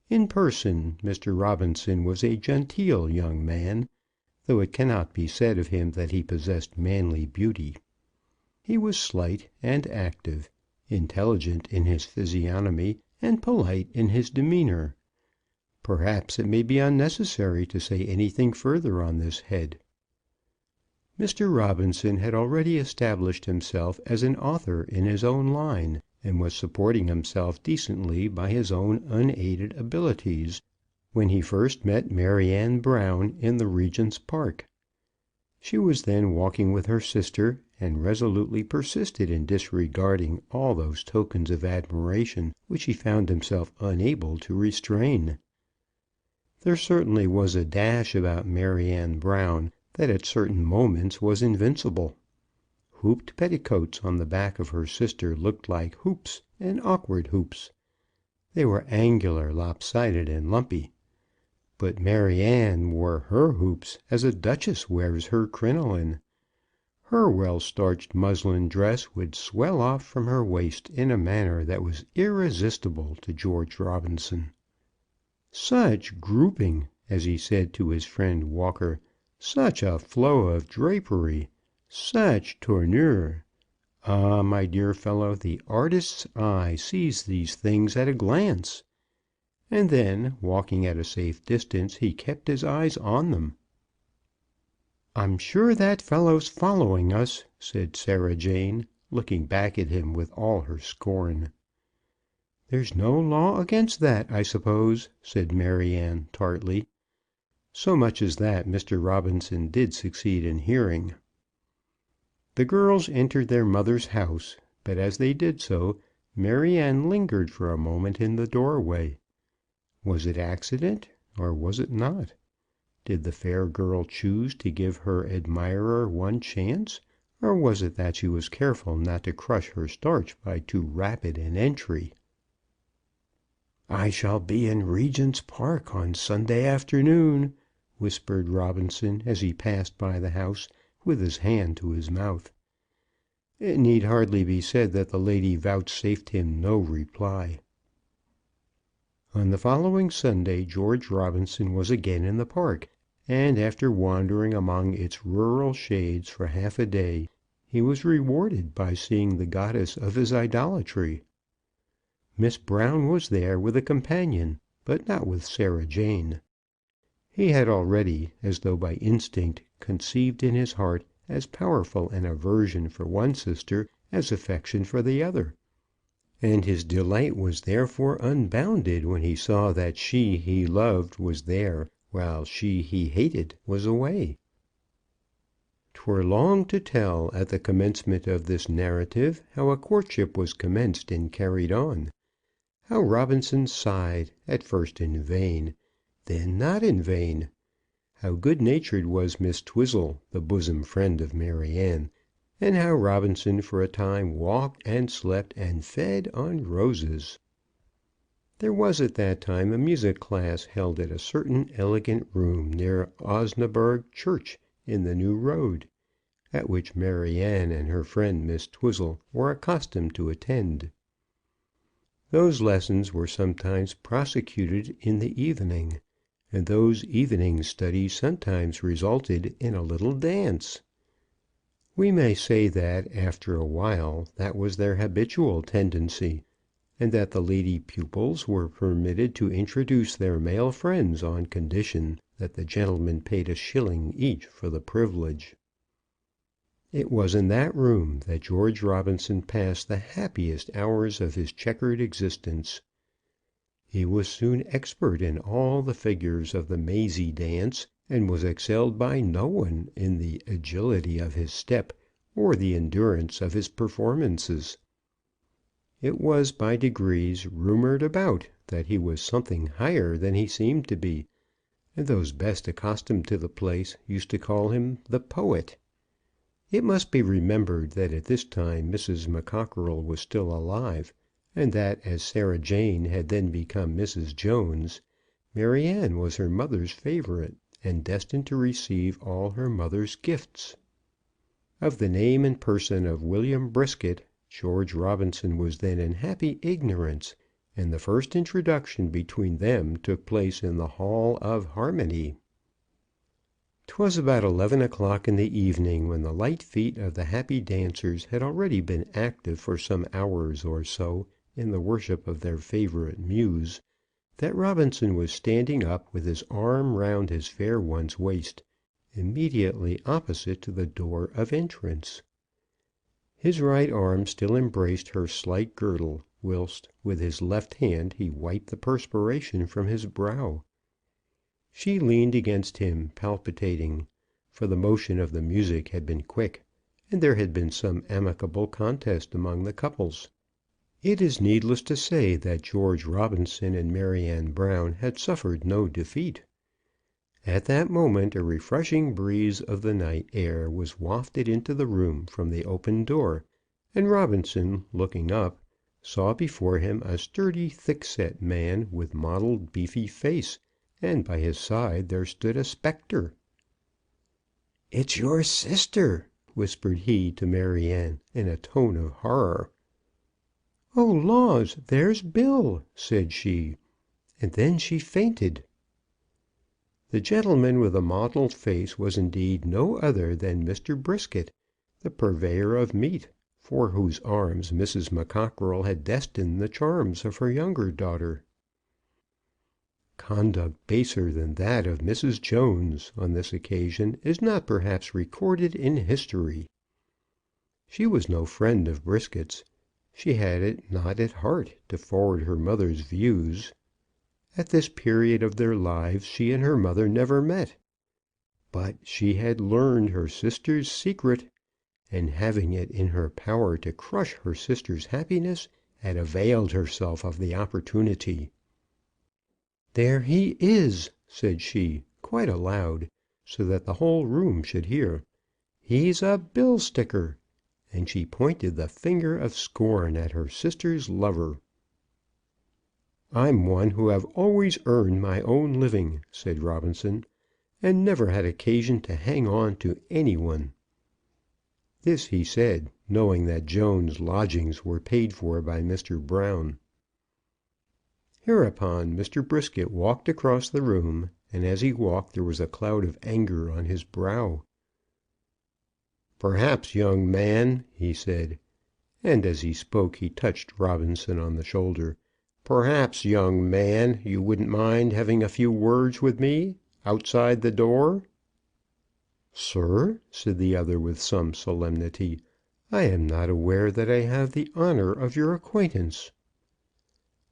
In person, Mr. Robinson was a genteel young man, though it cannot be said of him that he possessed manly beauty. He was slight and active, intelligent in his physiognomy, and polite in his demeanour. Perhaps it may be unnecessary to say anything further on this head. Mr. Robinson had already established himself as an author in his own line, and was supporting himself decently by his own unaided abilities, when he first met Maryanne Brown in the Regent's Park. She was then walking with her sister, and resolutely persisted in disregarding all those tokens of admiration which he found himself unable to restrain. There certainly was a dash about Maryanne Brown that at certain moments was invincible. Hooped petticoats on the back of her sister looked like hoops, and awkward hoops. They were angular, lopsided, and lumpy. But Maryanne wore her hoops as a duchess wears her crinoline. Her well-starched muslin dress would swell off from her waist in a manner that was irresistible to George Robinson. "Such grouping," as he said to his friend Walker, "such a flow of drapery, such tournure! Ah, my dear fellow, the artist's eye sees these things at a glance." And then, walking at a safe distance, he kept his eyes on them. "I'm sure that fellow's following us," said Sarah Jane, looking back at him with all her scorn. "There's no law against that, I suppose," said Maryanne tartly. So much as that Mr. Robinson did succeed in hearing. The girls entered their mother's house, but as they did so, Maryanne lingered for a moment in the doorway. Was it accident, or was it not? Did the fair girl choose to give her admirer one chance, or was it that she was careful not to crush her starch by too rapid an entry? "I shall be in Regent's Park on Sunday afternoon," whispered Robinson as he passed by the house, with his hand to his mouth. It need hardly be said that the lady vouchsafed him no reply. On the following Sunday George Robinson was again in the park, and after wandering among its rural shades for half a day, he was rewarded by seeing the goddess of his idolatry. Miss Brown was there with a companion, but not with Sarah Jane. He had already, as though by instinct, conceived in his heart as powerful an aversion for one sister as affection for the other, and his delight was therefore unbounded when he saw that she he loved was there, while she he hated was away. 'Twere long to tell at the commencement of this narrative how a courtship was commenced and carried on, how Robinson sighed, at first in vain, then not in vain, how good-natured was Miss Twizzle, the bosom friend of Maryanne, and how Robinson for a time walked and slept and fed on roses. There was at that time a music class held at a certain elegant room near Osnaburgh Church in the New Road, at which Maryanne and her friend Miss Twizzle were accustomed to attend. Those lessons were sometimes prosecuted in the evening, and those evening studies sometimes resulted in a little dance. We may say that, after a while, that was their habitual tendency, and that the lady pupils were permitted to introduce their male friends on condition that the gentlemen paid a shilling each for the privilege. It was in that room that George Robinson passed the happiest hours of his checkered existence. He was soon expert in all the figures of the mazy dance, and was excelled by no one in the agility of his step or the endurance of his performances. It was by degrees rumoured about that he was something higher than he seemed to be, and those best accustomed to the place used to call him the poet. It must be remembered that at this time Mrs. McCockerell was still alive, and that as Sarah Jane had then become Mrs. Jones, Maryanne was her mother's favourite, and destined to receive all her mother's gifts. Of the name and person of William Brisket, George Robinson was then in happy ignorance, and the first introduction between them took place in the Hall of Harmony. 'Twas about 11 o'clock in the evening, when the light feet of the happy dancers had already been active for some hours or so in the worship of their favourite muse, that Robinson was standing up with his arm round his fair one's waist, immediately opposite to the door of entrance. His right arm still embraced her slight girdle, whilst with his left hand he wiped the perspiration from his brow. She leaned against him, palpitating, for the motion of the music had been quick, and there had been some amicable contest among the couples. It is needless to say that George Robinson and Maryanne Brown had suffered no defeat. At that moment a refreshing breeze of the night air was wafted into the room from the open door, and Robinson, looking up, saw before him a sturdy, thick-set man with mottled, beefy face, and by his side there stood a spectre. "It's your sister," whispered he to Maryanne in a tone of horror. "Oh, laws, there's Bill," said she, and then she fainted. The gentleman with the mottled face was indeed no other than Mr. Brisket, the purveyor of meat, for whose arms Mrs. McCockerell had destined the charms of her younger daughter. Conduct baser than that of Mrs. Jones on this occasion is not perhaps recorded in history. She was no friend of Brisket's. She had it not at heart to forward her mother's views. At this period of their lives she and her mother never met. But she had learned her sister's secret, and having it in her power to crush her sister's happiness, had availed herself of the opportunity. "There he is," said she, quite aloud, so that the whole room should hear. "He's a bill sticker," and she pointed the finger of scorn at her sister's lover. "I'm one who have always earned my own living," said Robinson, "and never had occasion to hang on to any one." This he said, knowing that Jones's lodgings were paid for by Mr. Brown. Hereupon Mr. Brisket walked across the room, and as he walked there was a cloud of anger on his brow. "Perhaps, young man," he said, and as he spoke he touched Robinson on the shoulder, "perhaps, young man, you wouldn't mind having a few words with me outside the door?" "Sir," said the other with some solemnity, "I am not aware that I have the honour of your acquaintance."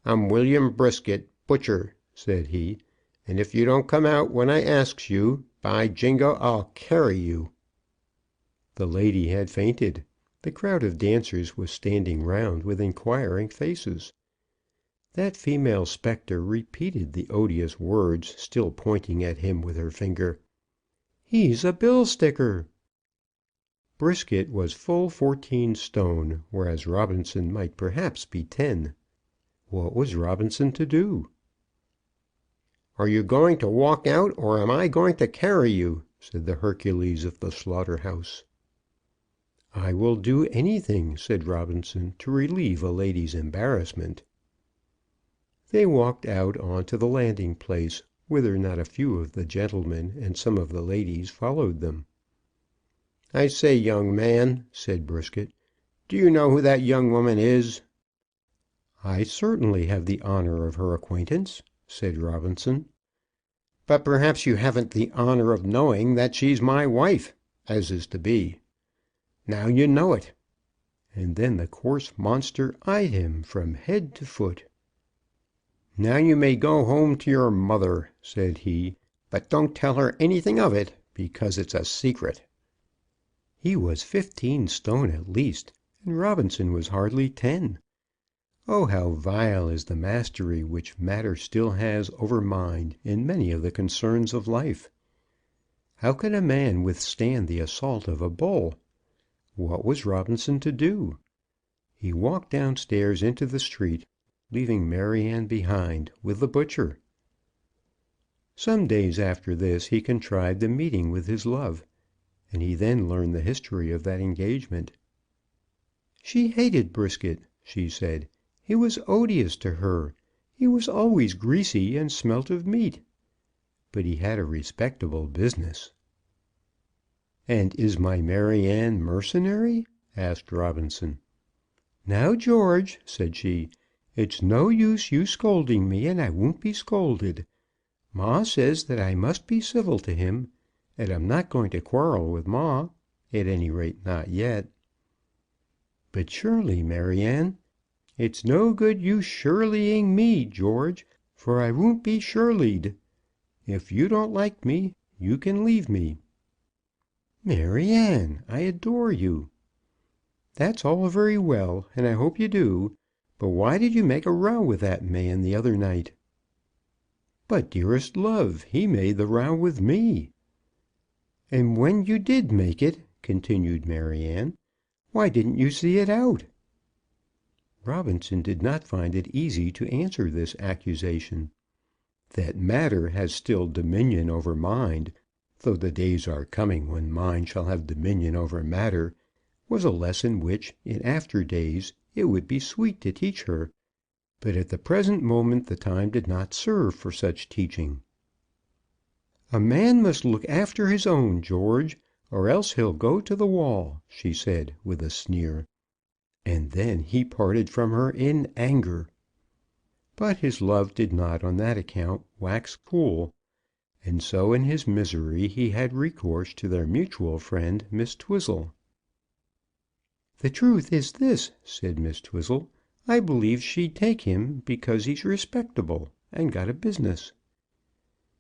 "I'm William Brisket, butcher," said he, "and if you don't come out when I asks you, by jingo, I'll carry you." The lady had fainted. The crowd of dancers was standing round with inquiring faces. That female spectre repeated the odious words, still pointing at him with her finger. "He's a bill sticker." Brisket was full 14 stone, whereas Robinson might perhaps be 10. What was Robinson to do? "Are you going to walk out, or am I going to carry you?" said the Hercules of the slaughter-house. "I will do anything," said Robinson, "to relieve a lady's embarrassment." They walked out on to the landing place, whither not a few of the gentlemen and some of the ladies followed them. "I say, young man," said Brisket, "do you know who that young woman is?" "I certainly have the honour of her acquaintance," said Robinson. "But perhaps you haven't the honour of knowing that she's my wife, as is to be. Now you know it." And then the coarse monster eyed him from head to foot. "Now you may go home to your mother," said he, "but don't tell her anything of it, because it's a secret." He was 15 stone at least, and Robinson was hardly 10. Oh, how vile is the mastery which matter still has over mind in many of the concerns of life! How could a man withstand the assault of a bull? What was Robinson to do? He walked downstairs into the street, leaving Maryanne behind with the butcher. Some days after this he contrived a meeting with his love, and he then learned the history of that engagement. She hated Brisket, she said. He was odious to her. He was always greasy and smelt of meat. But he had a respectable business. "And is my Maryanne mercenary?" asked Robinson. "Now, George," said she, "it's no use you scolding me, and I won't be scolded. Ma says that I must be civil to him, and I'm not going to quarrel with ma, at any rate not yet." "But surely, Maryanne—" "It's no good you Shirleying me, George, for I won't be Shirleyed. If you don't like me, you can leave me." "Maryanne, I adore you." "That's all very well, and I hope you do. But why did you make a row with that man the other night?" "But, dearest love, he made the row with me." "And when you did make it," continued Maryanne, "why didn't you see it out?" Robinson did not find it easy to answer this accusation. That matter has still dominion over mind, though the days are coming when mind shall have dominion over matter, was a lesson which, in after days, it would be sweet to teach her. But at the present moment the time did not serve for such teaching. "A man must look after his own, George, or else he'll go to the wall," she said, with a sneer. And then he parted from her in anger. But his love did not on that account wax cool, and so in his misery he had recourse to their mutual friend, Miss Twizzle. "The truth is this," said Miss Twizzle. "I believe she'd take him because he's respectable and got a business."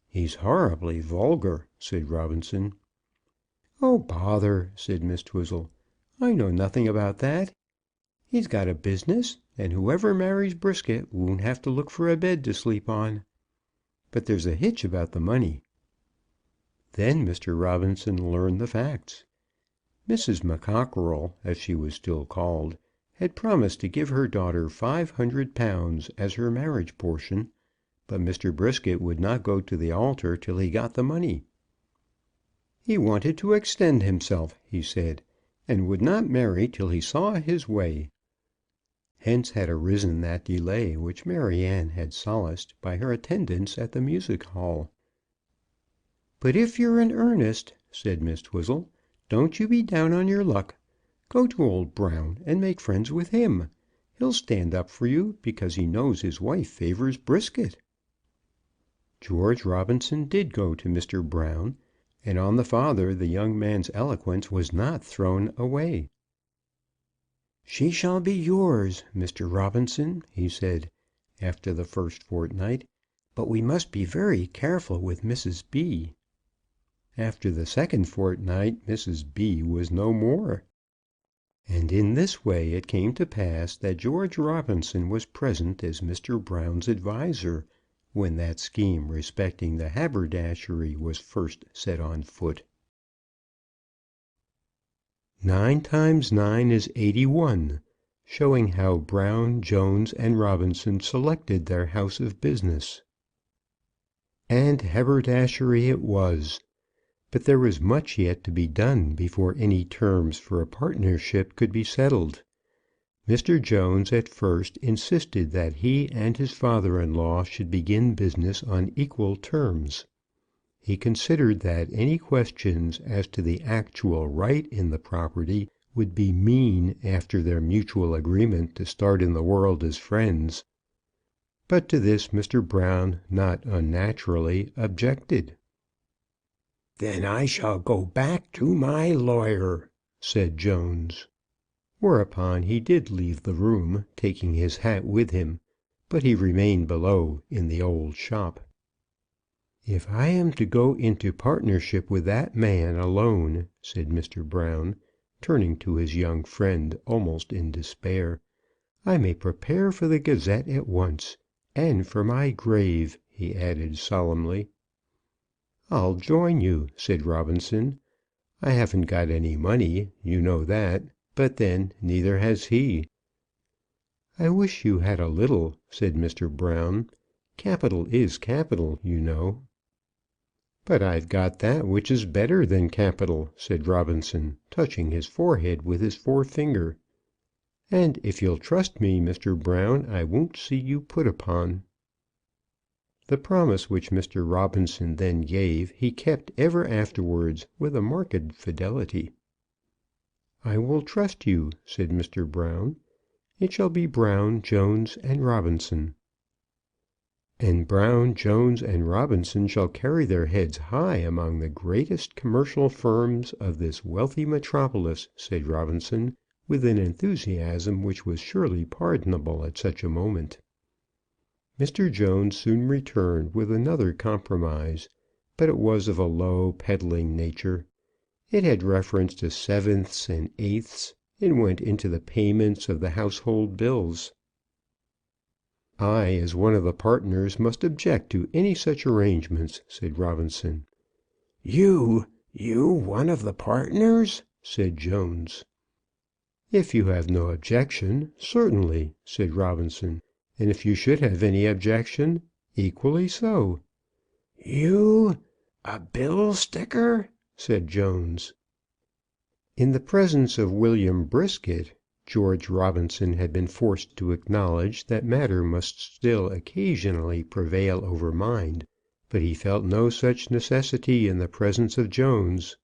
"He's horribly vulgar," said Robinson. "Oh, bother," said Miss Twizzle. "I know nothing about that. He's got a business, and whoever marries Brisket won't have to look for a bed to sleep on. But there's a hitch about the money." Then Mr. Robinson learned the facts. Mrs. McCockerell, as she was still called, had promised to give her daughter £500 as her marriage portion, but Mr. Brisket would not go to the altar till he got the money. He wanted to extend himself, he said, and would not marry till he saw his way. Hence had arisen that delay which Maryanne had solaced by her attendance at the music hall. "But if you're in earnest," said Miss Twizzle, "don't you be down on your luck. Go to old Brown and make friends with him. He'll stand up for you because he knows his wife favours Brisket." George Robinson did go to Mr. Brown, and on the father the young man's eloquence was not thrown away. "She shall be yours, Mr. Robinson," he said, after the first fortnight, "but we must be very careful with Mrs. B." After the second fortnight Mrs. B. was no more. And in this way it came to pass that George Robinson was present as Mr. Brown's adviser when that scheme respecting the haberdashery was first set on foot. 9 times 9 is 81, showing how Brown, Jones, and Robinson selected their house of business. And haberdashery it was. But there was much yet to be done before any terms for a partnership could be settled. Mr. Jones at first insisted that he and his father-in-law should begin business on equal terms. He considered that any questions as to the actual right in the property would be mean after their mutual agreement to start in the world as friends. But to this Mr. Brown not unnaturally objected. "Then I shall go back to my lawyer," said Jones. Whereupon he did leave the room, taking his hat with him, but he remained below in the old shop. "If I am to go into partnership with that man alone," said Mr. Brown, turning to his young friend almost in despair, "I may prepare for the Gazette at once, and for my grave," he added solemnly. "I'll join you," said Robinson. "I haven't got any money, you know that, but then neither has he." "I wish you had a little," said Mr. Brown. "Capital is capital, you know." "But I've got that which is better than capital," said Robinson, touching his forehead with his forefinger. "And if you'll trust me, Mr. Brown, I won't see you put upon." The promise which Mr. Robinson then gave he kept ever afterwards with a marked fidelity. "I will trust you," said Mr. Brown. "It shall be Brown, Jones, and Robinson." "And Brown, Jones, and Robinson shall carry their heads high among the greatest commercial firms of this wealthy metropolis," said Robinson, with an enthusiasm which was surely pardonable at such a moment. Mr. Jones soon returned with another compromise, but it was of a low, peddling nature. It had reference to sevenths and eighths, and went into the payments of the household bills. "I, as one of the partners, must object to any such arrangements," said Robinson. You one of the partners?" said Jones. "If you have no objection, certainly," said Robinson. "And if you should have any objection, equally so." "You a bill sticker?" said Jones. In the presence of William Brisket, George Robinson had been forced to acknowledge that matter must still occasionally prevail over mind, but he felt no such necessity in the presence of Jones.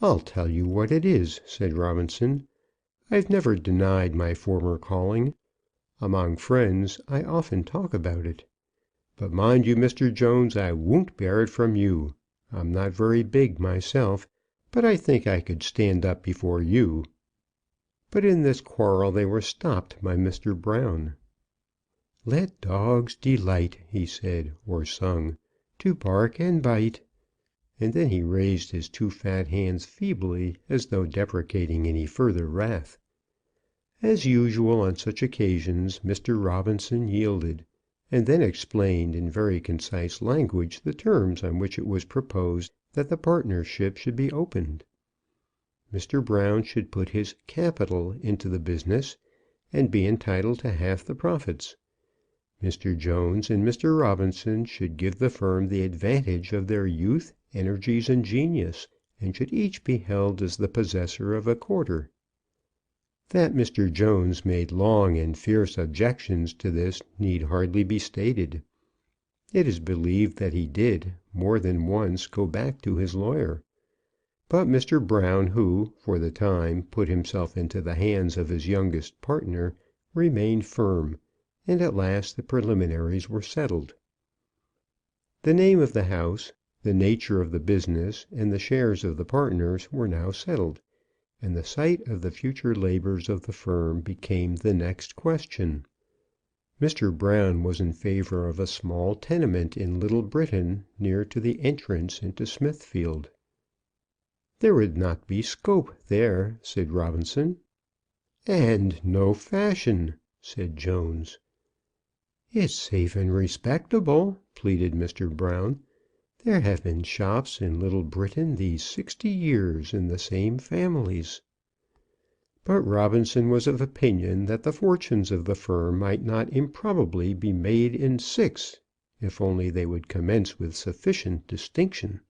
"I'll tell you what it is," said Robinson. "I've never denied my former calling. Among friends I often talk about it. But mind you, Mr. Jones, I won't bear it from you. I'm not very big myself, but I think I could stand up before you." But in this quarrel they were stopped by Mr. Brown. "Let dogs delight," he said, or sung, "to bark and bite." And then he raised his two fat hands feebly, as though deprecating any further wrath. As usual on such occasions, Mr. Robinson yielded, and then explained in very concise language the terms on which it was proposed that the partnership should be opened. Mr. Brown should put his capital into the business, and be entitled to half the profits. Mr. Jones and Mr. Robinson should give the firm the advantage of their youth, energies, and genius, and should each be held as the possessor of a quarter. That Mr. Jones made long and fierce objections to this need hardly be stated. It is believed that he did, more than once, go back to his lawyer. But Mr. Brown, who, for the time, put himself into the hands of his youngest partner, remained firm, and at last the preliminaries were settled. The name of the house, the nature of the business, and the shares of the partners were now settled, and the site of the future labours of the firm became the next question. Mr. Brown was in favour of a small tenement in Little Britain, near to the entrance into Smithfield. "There would not be scope there," said Robinson. "And no fashion," said Jones. "It's safe and respectable," pleaded Mr. Brown. "There have been shops in Little Britain these 60 years in the same families." But Robinson was of opinion that the fortunes of the firm might not improbably be made in 6, if only they would commence with sufficient distinction.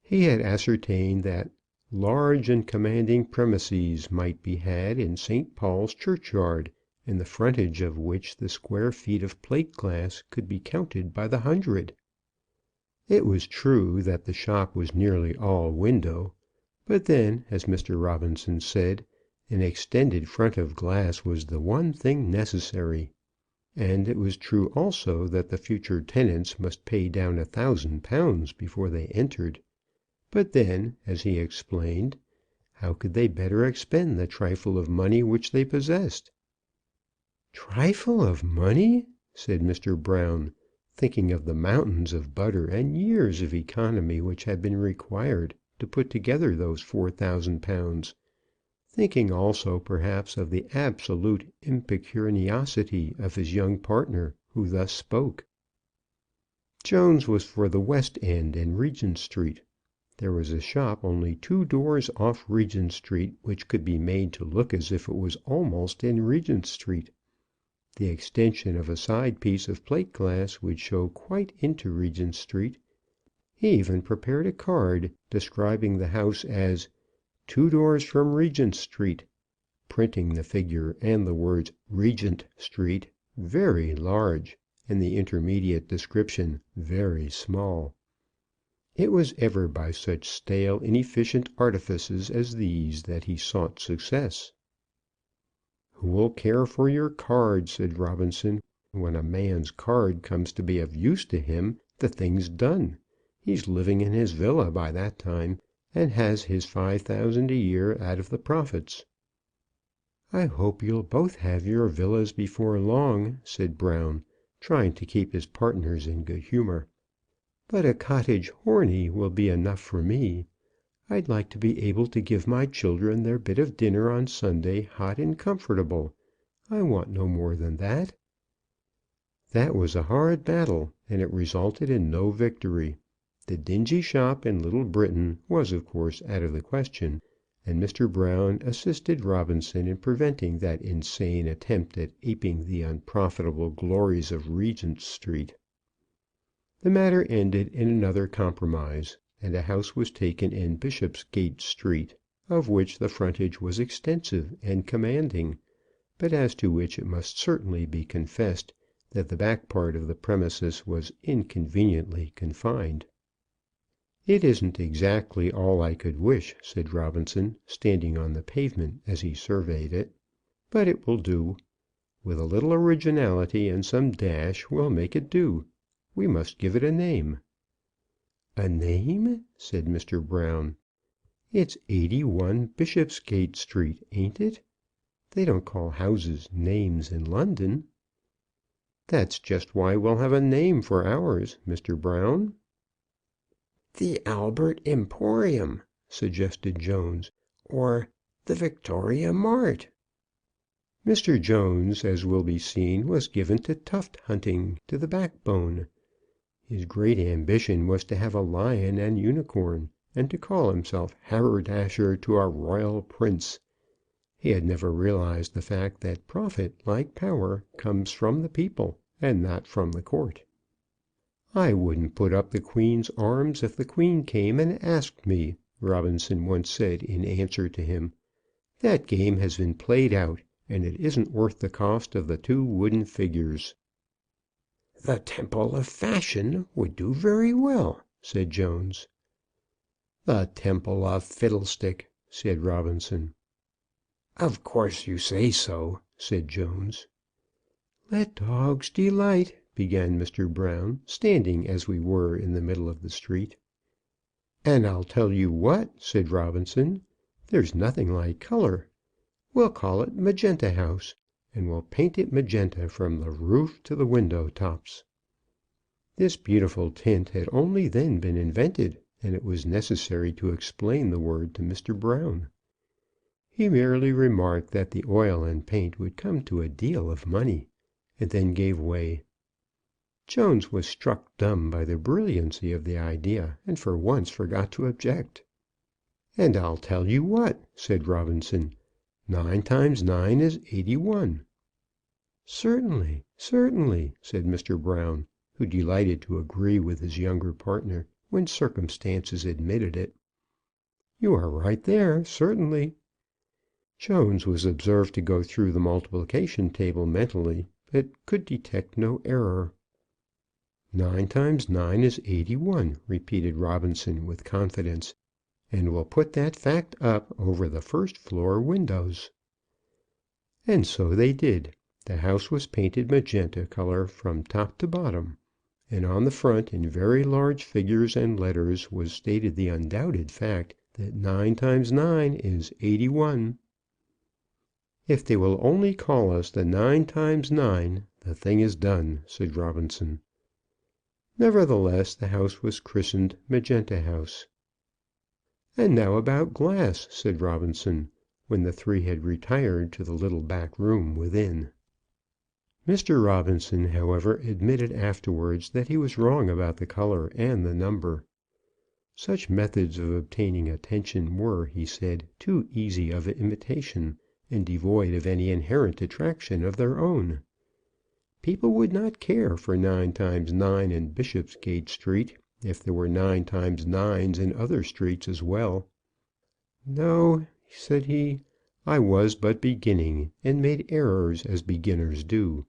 He had ascertained that large and commanding premises might be had in St. Paul's Churchyard, in the frontage of which the square feet of plate glass could be counted by the hundred. It was true that the shop was nearly all window, but then, as Mr. Robinson said, an extended front of glass was the one thing necessary. And it was true also that the future tenants must pay down £1,000 before they entered. But then, as he explained, how could they better expend the trifle of money which they possessed? "Trifle of money!" said Mr. Brown, thinking of the mountains of butter and years of economy which had been required to put together those £4,000, thinking also perhaps of the absolute impecuniosity of his young partner who thus spoke. Jones was for the West End and Regent Street. There was a shop only 2 doors off Regent Street which could be made to look as if it was almost in Regent Street. The extension of a side piece of plate glass would show quite into Regent Street. He even prepared a card describing the house as 2 doors from Regent Street, printing the figure and the words Regent Street very large, and the intermediate description very small. It was ever by such stale, inefficient artifices as these that he sought success. "Who will care for your card?" said Robinson. "When a man's card comes to be of use to him, the thing's done. He's living in his villa by that time, and has his £5,000 a year out of the profits." "I hope you'll both have your villas before long," said Brown, trying to keep his partners in good humour. "But a cottage horney will be enough for me. I'd like to be able to give my children their bit of dinner on Sunday hot and comfortable. I want no more than that." That was a hard battle, and it resulted in no victory. The dingy shop in Little Britain was of course out of the question, and Mr. Brown assisted Robinson in preventing that insane attempt at aping the unprofitable glories of Regent Street. The matter ended in another compromise, and a house was taken in Bishopsgate Street, of which the frontage was extensive and commanding, but as to which it must certainly be confessed that the back part of the premises was inconveniently confined. "It isn't exactly all I could wish," said Robinson, standing on the pavement as he surveyed it, "but it will do. With a little originality and some dash we'll make it do. We must give it a name." "A name?" said Mr. Brown. "It's 81 Bishopsgate Street, ain't it? They don't call houses names in London." "That's just why we'll have a name for ours, Mr. Brown." "The Albert Emporium," suggested Jones, "or the Victoria Mart." Mr. Jones, as will be seen, was given to tuft hunting to the backbone. His great ambition was to have a lion and unicorn, and to call himself haberdasher to a royal prince. He had never realized the fact that profit, like power, comes from the people and not from the court. "I wouldn't put up the Queen's arms if the Queen came and asked me," Robinson once said in answer to him. "That game has been played out, and it isn't worth the cost of the 2 wooden figures." "The Temple of Fashion would do very well," said Jones. "The Temple of Fiddlestick," said Robinson. "Of course you say so," said Jones. "Let dogs delight," began Mr. Brown, standing as we were in the middle of the street. "And I'll tell you what," said Robinson, "there's nothing like colour. We'll call it Magenta House, and we'll paint it magenta from the roof to the window tops." This beautiful tint had only then been invented, and it was necessary to explain the word to Mr. Brown. He merely remarked that the oil and paint would come to a deal of money, and then gave way. Jones was struck dumb by the brilliancy of the idea, and for once forgot to object. "And I'll tell you what," said Robinson, 9 times 9 is 81. Certainly, certainly, said Mr. Brown, who delighted to agree with his younger partner when circumstances admitted it. You are right there, certainly. Jones was observed to go through the multiplication table mentally, but could detect no error. 9 times 9 is 81, repeated Robinson with confidence, and we'll put that fact up over the first floor windows. And so they did. The house was painted magenta color from top to bottom, and on the front in very large figures and letters was stated the undoubted fact that 9 times 9 is 81. If they will only call us the 9 times 9, the thing is done, said Robinson. Nevertheless, the house was christened Magenta House. And now about glass, said Robinson, when the three had retired to the little back room within. Mr. Robinson, however, admitted afterwards that he was wrong about the color and the number. Such methods of obtaining attention were, he said, too easy of imitation, and devoid of any inherent attraction of their own. People would not care for 9 times 9 in Bishopsgate Street if there were 9 times 9s in other streets as well. No, said he, I was but beginning, and made errors as beginners do.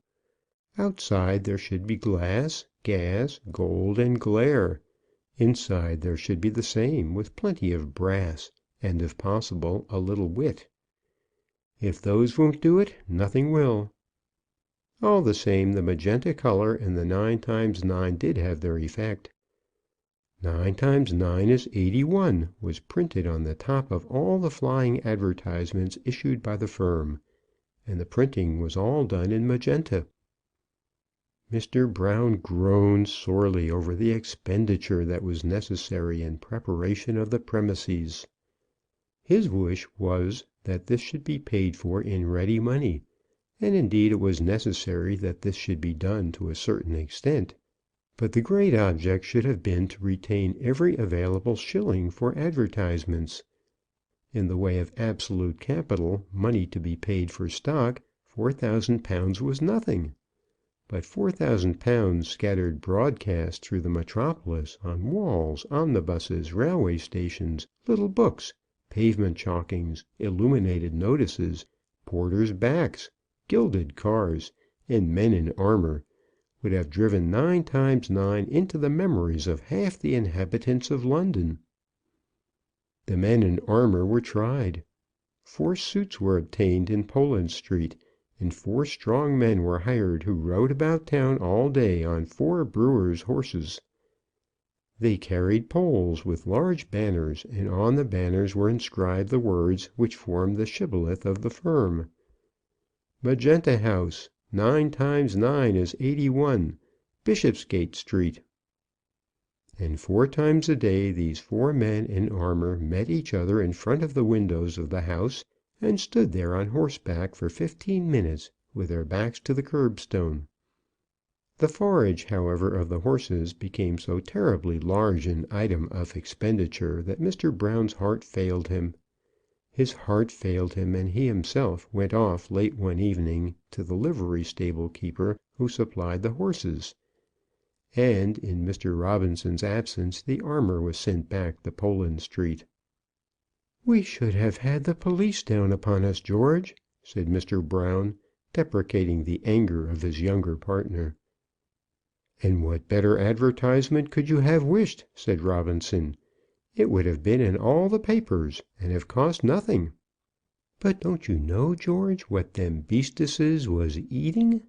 Outside there should be glass, gas, gold, and glare. Inside there should be the same, with plenty of brass, and, if possible, a little wit. If those won't do it, nothing will. All the same, the magenta color and the 9 times 9 did have their effect. 9 times 9 is 81 was printed on the top of all the flying advertisements issued by the firm, and the printing was all done in magenta. Mr. Brown groaned sorely over the expenditure that was necessary in preparation of the premises. His wish was that this should be paid for in ready money, and indeed it was necessary that this should be done to a certain extent. But the great object should have been to retain every available shilling for advertisements. In the way of absolute capital, money to be paid for stock, £4,000 was nothing. But £4,000 scattered broadcast through the metropolis on walls, omnibuses, railway stations, little books, pavement chalkings, illuminated notices, porters' backs, gilded cars, and men in armour, would have driven 9 times 9 into the memories of half the inhabitants of London. The men in armour were tried. 4 suits were obtained in Poland Street, and 4 strong men were hired who rode about town all day on 4 brewers' horses. They carried poles with large banners, and on the banners were inscribed the words which formed the shibboleth of the firm. Magenta House, 9 times 9 is 81, Bishopsgate Street. And 4 times a day these 4 men in armour met each other in front of the windows of the house, and stood there on horseback for 15 minutes with their backs to the curbstone. The forage, however, of the horses became so terribly large an item of expenditure that Mr. Brown's heart failed him. His heart failed him, and he himself went off late one evening to the livery stable keeper who supplied the horses. And in Mr. Robinson's absence the armour was sent back to Poland Street. "We should have had the police down upon us, George," said Mr. Brown, deprecating the anger of his younger partner. "And what better advertisement could you have wished?" said Robinson. "It would have been in all the papers, and have cost nothing." "But don't you know, George, what them beastesses was eating?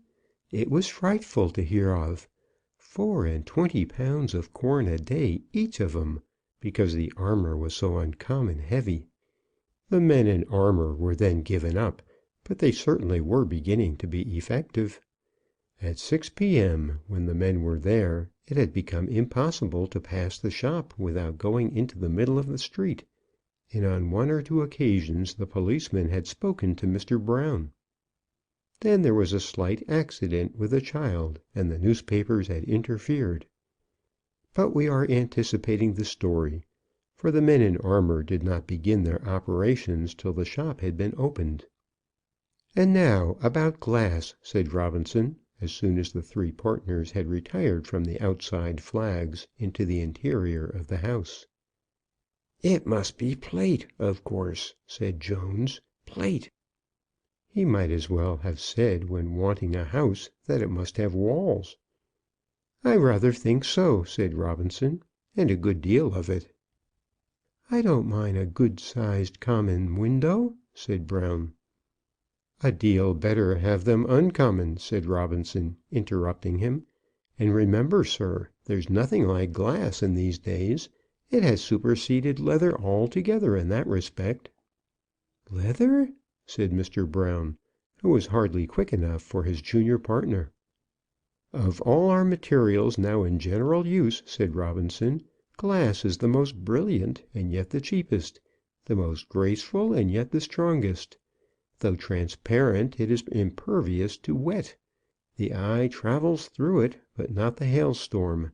It was frightful to hear of. 24 pounds of corn a day, each of 'em, because the armour was so uncommon heavy. The men in armour were then given up, but they certainly were beginning to be effective. At 6 p.m., when the men were there, it had become impossible to pass the shop without going into the middle of the street, and on 1 or 2 occasions the policeman had spoken to Mr. Brown. Then there was a slight accident with a child, and the newspapers had interfered. But we are anticipating the story, for the men in armour did not begin their operations till the shop had been opened. "And now about glass," said Robinson, as soon as the three partners had retired from the outside flags into the interior of the house. "It must be plate, of course," said Jones. "Plate." He might as well have said, when wanting a house, that it must have walls. "I rather think so," said Robinson, "and a good deal of it." "I don't mind a good sized common window," said Brown. "A deal better have them uncommon," said Robinson, interrupting him. "And remember, sir, there's nothing like glass in these days. It has superseded leather altogether in that respect." "Leather?" said Mr. Brown, who was hardly quick enough for his junior partner. "Of all our materials now in general use," said Robinson, "glass is the most brilliant and yet the cheapest, the most graceful and yet the strongest. Though transparent, it is impervious to wet. The eye travels through it, but not the hailstorm.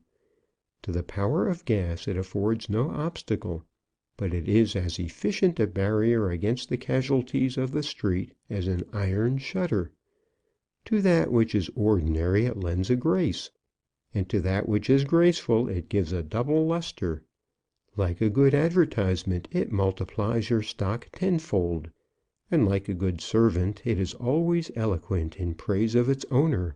To the power of gas it affords no obstacle, but it is as efficient a barrier against the casualties of the street as an iron shutter. To that which is ordinary it lends a grace, and to that which is graceful it gives a double lustre. Like a good advertisement, it multiplies your stock tenfold, and like a good servant, it is always eloquent in praise of its owner.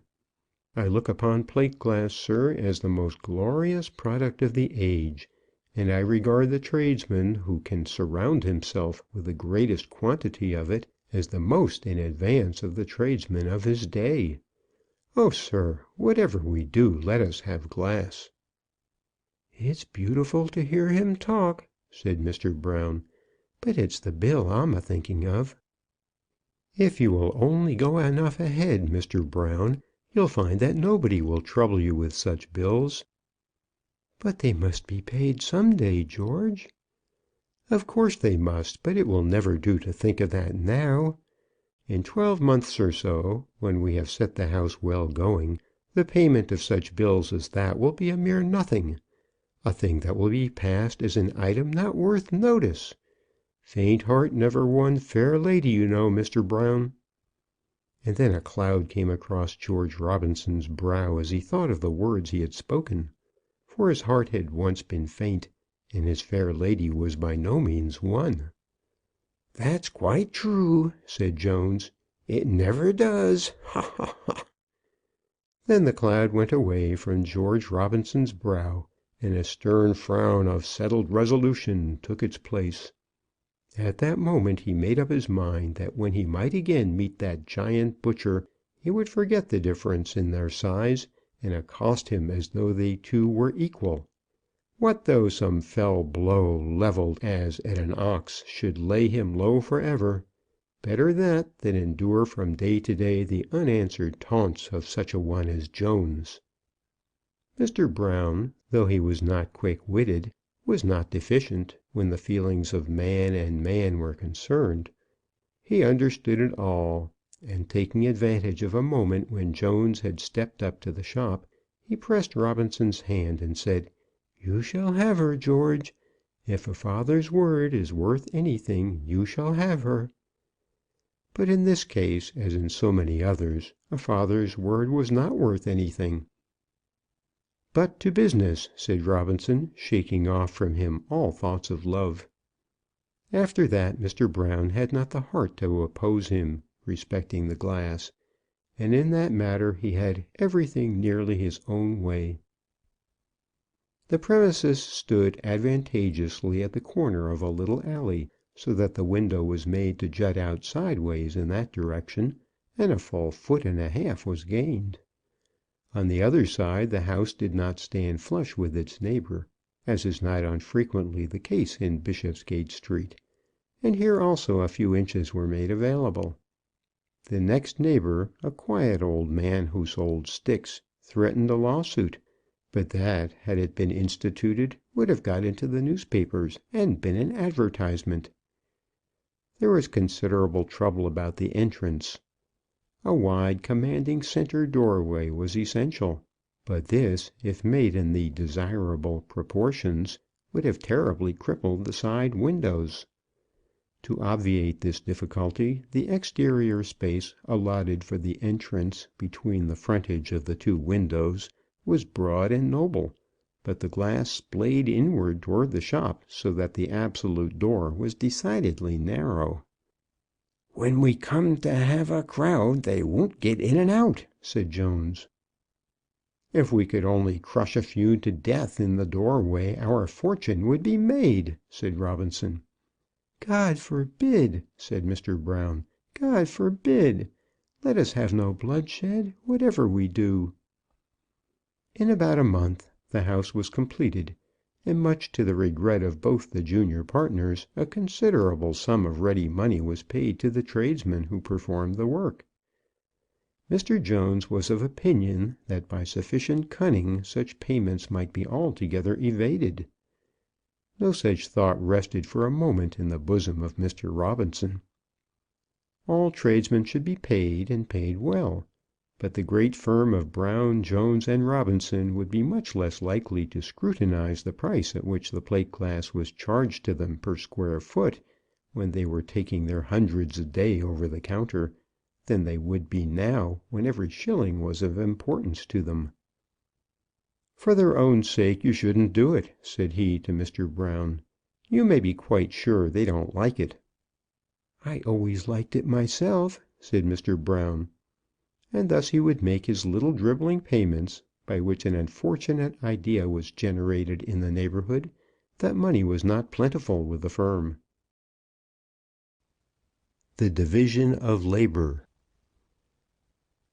I look upon plate glass, sir, as the most glorious product of the age, and I regard the tradesman who can surround himself with the greatest quantity of it as the most in advance of the tradesman of his day. Oh, sir, whatever we do, let us have glass." "It's beautiful to hear him talk," said Mr. Brown, "but it's the bill I'm a thinking of." "If you will only go enough ahead, Mr. Brown, you'll find that nobody will trouble you with such bills." "But they must be paid some day, George." "Of course they must, but it will never do to think of that now. In 12 months or so, when we have set the house well going, the payment of such bills as that will be a mere nothing, a thing that will be passed as an item not worth notice. Faint heart never won fair lady, you know, Mr. Brown." And then a cloud came across George Robinson's brow as he thought of the words he had spoken. For his heart had once been faint, and his fair lady was by no means won. "That's quite true," said Jones. "It never does. Ha, ha, ha!" Then the cloud went away from George Robinson's brow, and a stern frown of settled resolution took its place. At that moment he made up his mind that when he might again meet that giant butcher, he would forget the difference in their size, and accost him as though they two were equal. What though some fell blow levelled as at an ox should lay him low for ever? Better that than endure from day to day the unanswered taunts of such a one as Jones. Mr. Brown, though he was not quick-witted, was not deficient when the feelings of man and man were concerned. He understood it all, and taking advantage of a moment when Jones had stepped up to the shop, he pressed Robinson's hand and said, "You shall have her, George. If a father's word is worth anything, you shall have her." But in this case, as in so many others, a father's word was not worth anything. "But to business," said Robinson, shaking off from him all thoughts of love. After that Mr. Brown had not the heart to oppose him respecting the glass, and in that matter he had everything nearly his own way. The premises stood advantageously at the corner of a little alley, so that the window was made to jut out sideways in that direction, and a full foot and a half was gained. On the other side the house did not stand flush with its neighbour, as is not unfrequently the case in Bishopsgate Street, and here also a few inches were made available. The next neighbour, a quiet old man who sold sticks, threatened a lawsuit, but that, had it been instituted, would have got into the newspapers and been an advertisement. There was considerable trouble about the entrance. A wide, commanding centre doorway was essential, but this, if made in the desirable proportions, would have terribly crippled the side windows. To obviate this difficulty, the exterior space allotted for the entrance between the frontage of the two windows was broad and noble, but the glass splayed inward toward the shop, so that the absolute door was decidedly narrow. "When we come to have a crowd, they won't get in and out," said Jones. "If we could only crush a few to death in the doorway, our fortune would be made," said Robinson. "God forbid!" said Mr. Brown. "God forbid! Let us have no bloodshed, whatever we do." In about a month the house was completed, and much to the regret of both the junior partners, a considerable sum of ready money was paid to the tradesmen who performed the work. Mr. Jones was of opinion that by sufficient cunning such payments might be altogether evaded. No such thought rested for a moment in the bosom of Mr. Robinson. All tradesmen should be paid, and paid well; but the great firm of Brown, Jones, and Robinson would be much less likely to scrutinize the price at which the plate glass was charged to them per square foot when they were taking their hundreds a day over the counter, than they would be now, when every shilling was of importance to them. "For their own sake you shouldn't do it," said he to Mr. Brown. "You may be quite sure they don't like it." "I always liked it myself," said Mr. Brown. And thus he would make his little dribbling payments, by which an unfortunate idea was generated in the neighbourhood that money was not plentiful with the firm. The division of labour.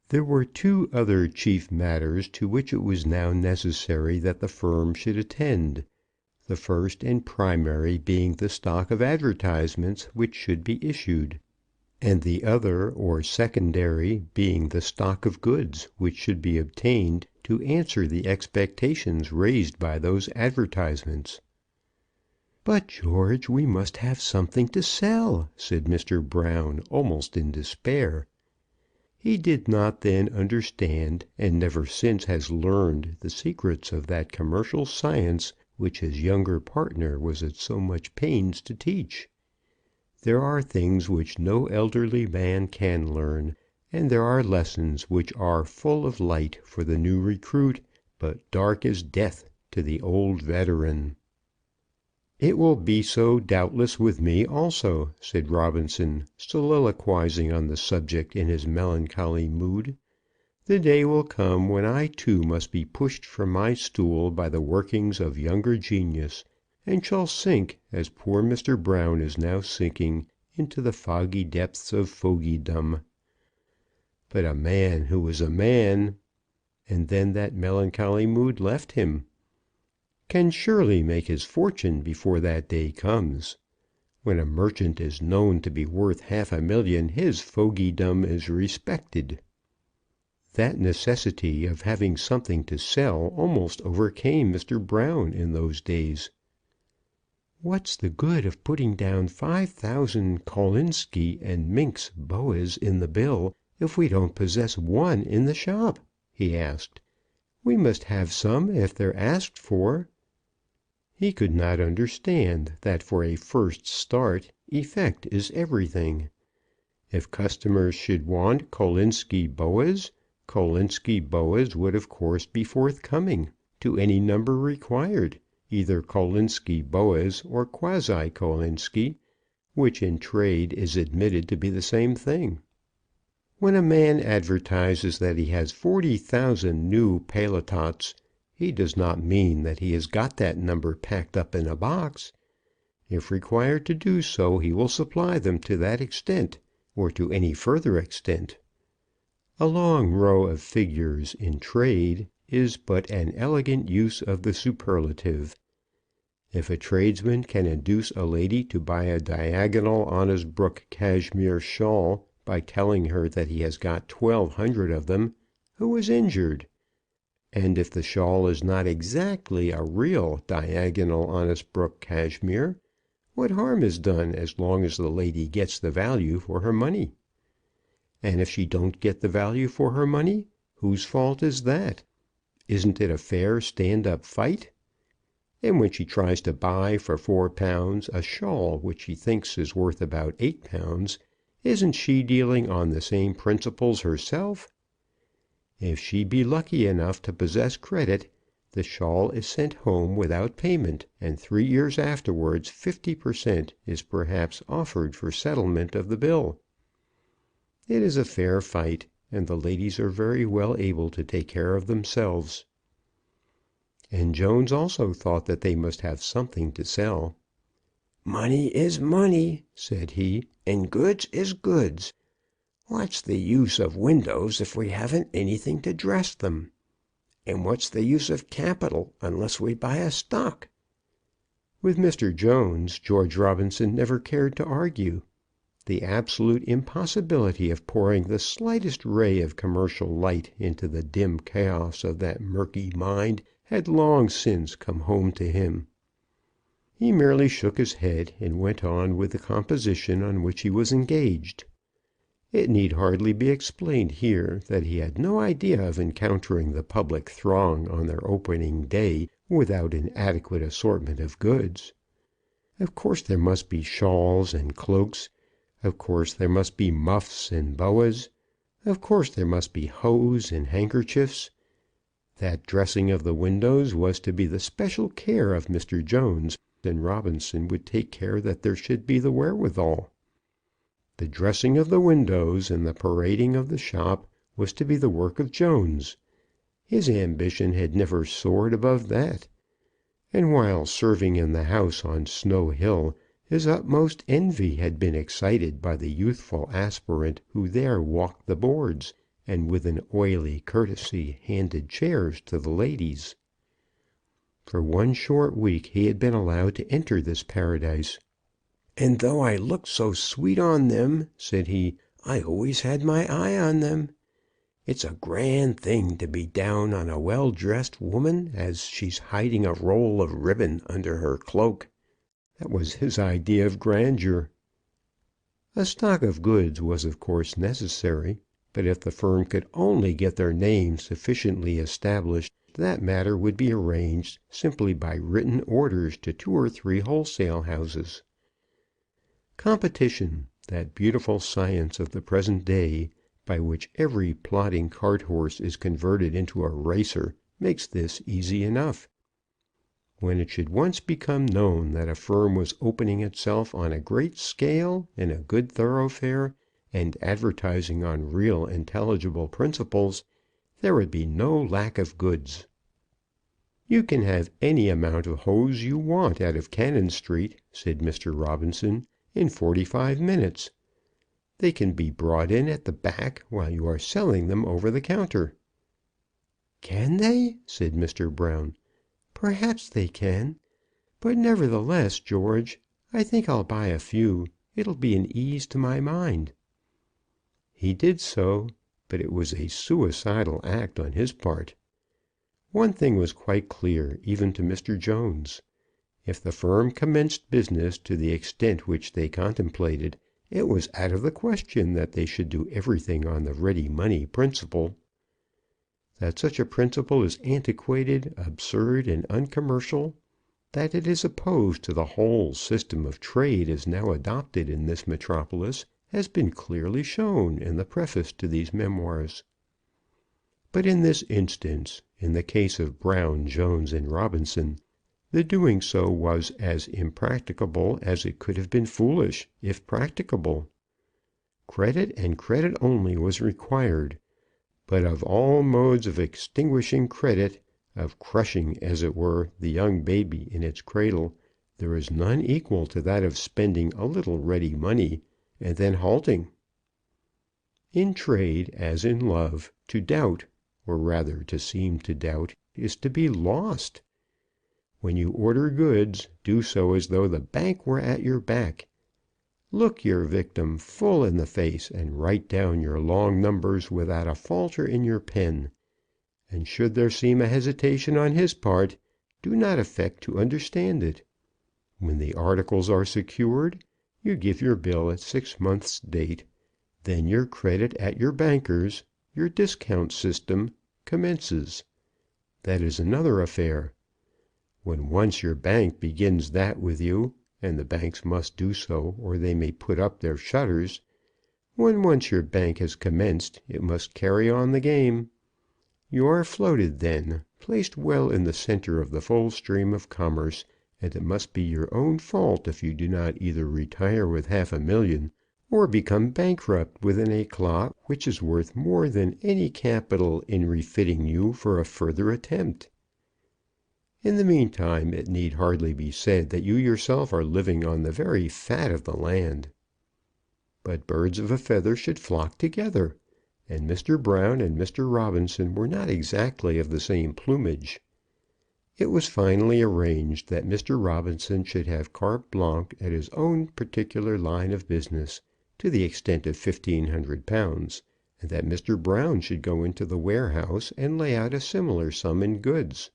There were two other chief matters to which it was now necessary that the firm should attend, the first and primary being the stock of advertisements which should be issued, and the other or secondary being the stock of goods which should be obtained to answer the expectations raised by those advertisements. "But, George, we must have something to sell," said Mr. Brown, almost in despair. He did not then understand, and never since has learned, the secrets of that commercial science which his younger partner was at so much pains to teach. There are things which no elderly man can learn, and there are lessons which are full of light for the new recruit, but dark as death to the old veteran. "It will be so doubtless with me also," said Robinson, soliloquizing on the subject in his melancholy mood. "The day will come when I too must be pushed from my stool by the workings of younger genius, and shall sink, as poor Mr. Brown is now sinking, into the foggy depths of fogeydom. But a man who is a man," and then that melancholy mood left him, "can surely make his fortune before that day comes. When a merchant is known to be worth $500,000, his fogeydom is respected." That necessity of having something to sell almost overcame Mr. Brown in those days. "What's the good of putting down 5,000 Kolinski and Minx boas in the bill if we don't possess one in the shop?" he asked. "We must have some if they're asked for." He could not understand that for a first start effect is everything. If customers should want Kolinski boas, Kolinski boas would of course be forthcoming, to any number required, either Kolinski boas or quasi Kolinski, which in trade is admitted to be the same thing. When a man advertises that he has 40,000 new paletots, he does not mean that he has got that number packed up in a box. If required to do so, he will supply them to that extent, or to any further extent. A long row of figures in trade is but an elegant use of the superlative. If a tradesman can induce a lady to buy a diagonal Osnabruck cashmere shawl by telling her that he has got 1,200 of them, who is injured? And if the shawl is not exactly a real diagonal Osnabruck cashmere, what harm is done as long as the lady gets the value for her money? And if she don't get the value for her money, whose fault is that? Isn't it a fair stand-up fight? and when she tries to buy for £4 a shawl which she thinks is worth about £8, isn't she dealing on the same principles herself? If she be lucky enough to possess credit, the shawl is sent home without payment, and 3 years afterwards 50 per cent. Is perhaps offered for settlement of the bill. It is a fair fight, and the ladies are very well able to take care of themselves. And Jones also thought that they must have something to sell. "Money is money," said he, "and goods is goods. What's the use of windows if we haven't anything to dress them? And what's the use of capital unless we buy a stock?" With Mr. Jones, George Robinson never cared to argue. The absolute impossibility of pouring the slightest ray of commercial light into the dim chaos of that murky mind had long since come home to him. He merely shook his head and went on with the composition on which he was engaged. It need hardly be explained here that he had no idea of encountering the public throng on their opening day without an adequate assortment of goods. Of course there must be shawls and cloaks. Of course there must be muffs and boas. Of course there must be hose and handkerchiefs. That dressing of the windows was to be the special care of Mr. Jones, and Robinson would take care that there should be the wherewithal. The dressing of the windows and the parading of the shop was to be the work of Jones. His ambition had never soared above that. And while serving in the house on Snow Hill, his utmost envy had been excited by the youthful aspirant who there walked the boards, and with an oily courtesy handed chairs to the ladies. For 1 short week he had been allowed to enter this paradise. "And though I looked so sweet on them," said he, "I always had my eye on them. It's a grand thing to be down on a well-dressed woman as she's hiding a roll of ribbon under her cloak." That was his idea of grandeur. A stock of goods was of course necessary, but if the firm could only get their name sufficiently established, that matter would be arranged simply by written orders to 2 or 3 wholesale houses. Competition, that beautiful science of the present day, by which every plodding cart horse is converted into a racer, makes this easy enough. When it should once become known that a firm was opening itself on a great scale in a good thoroughfare, and advertising on real intelligible principles, there would be no lack of goods. "You can have any amount of hose you want out of Cannon Street," said Mr. Robinson, "in 45 minutes. They can be brought in at the back while you are selling them over the counter." "Can they?" said Mr. Brown. "Perhaps they can. But nevertheless, George, I think I'll buy a few. It'll be an ease to my mind." He did so, but it was a suicidal act on his part. One thing was quite clear even to Mr. Jones. If the firm commenced business to the extent which they contemplated, it was out of the question that they should do everything on the ready money principle. That such a principle is antiquated, absurd, and uncommercial, that it is opposed to the whole system of trade as now adopted in this metropolis, has been clearly shown in the preface to these memoirs. But in this instance, in the case of Brown, Jones, and Robinson, the doing so was as impracticable as it could have been foolish, if practicable. Credit, and credit only, was required. But of all modes of extinguishing credit, of crushing, as it were, the young baby in its cradle, there is none equal to that of spending a little ready money, and then halting. In trade, as in love, to doubt, or rather to seem to doubt, is to be lost. When you order goods, do so as though the bank were at your back. Look your victim full in the face, and write down your long numbers without a falter in your pen. And should there seem a hesitation on his part, do not affect to understand it. When the articles are secured, you give your bill at 6 months' date. Then your credit at your bankers, your discount system, commences. That is another affair. When once your bank begins that with you, and the banks must do so, or they may put up their shutters, when once your bank has commenced, it must carry on the game. You are floated then, placed well in the centre of the full stream of commerce, and it must be your own fault if you do not either retire with £500,000, or become bankrupt with an éclat which is worth more than any capital in refitting you for a further attempt. In the meantime, it need hardly be said that you yourself are living on the very fat of the land. But birds of a feather should flock together, and Mr. Brown and Mr. Robinson were not exactly of the same plumage. It was finally arranged that Mr. Robinson should have carte blanche at his own particular line of business, to the extent of £1,500, and that Mr. Brown should go into the warehouse and lay out a similar sum in goods.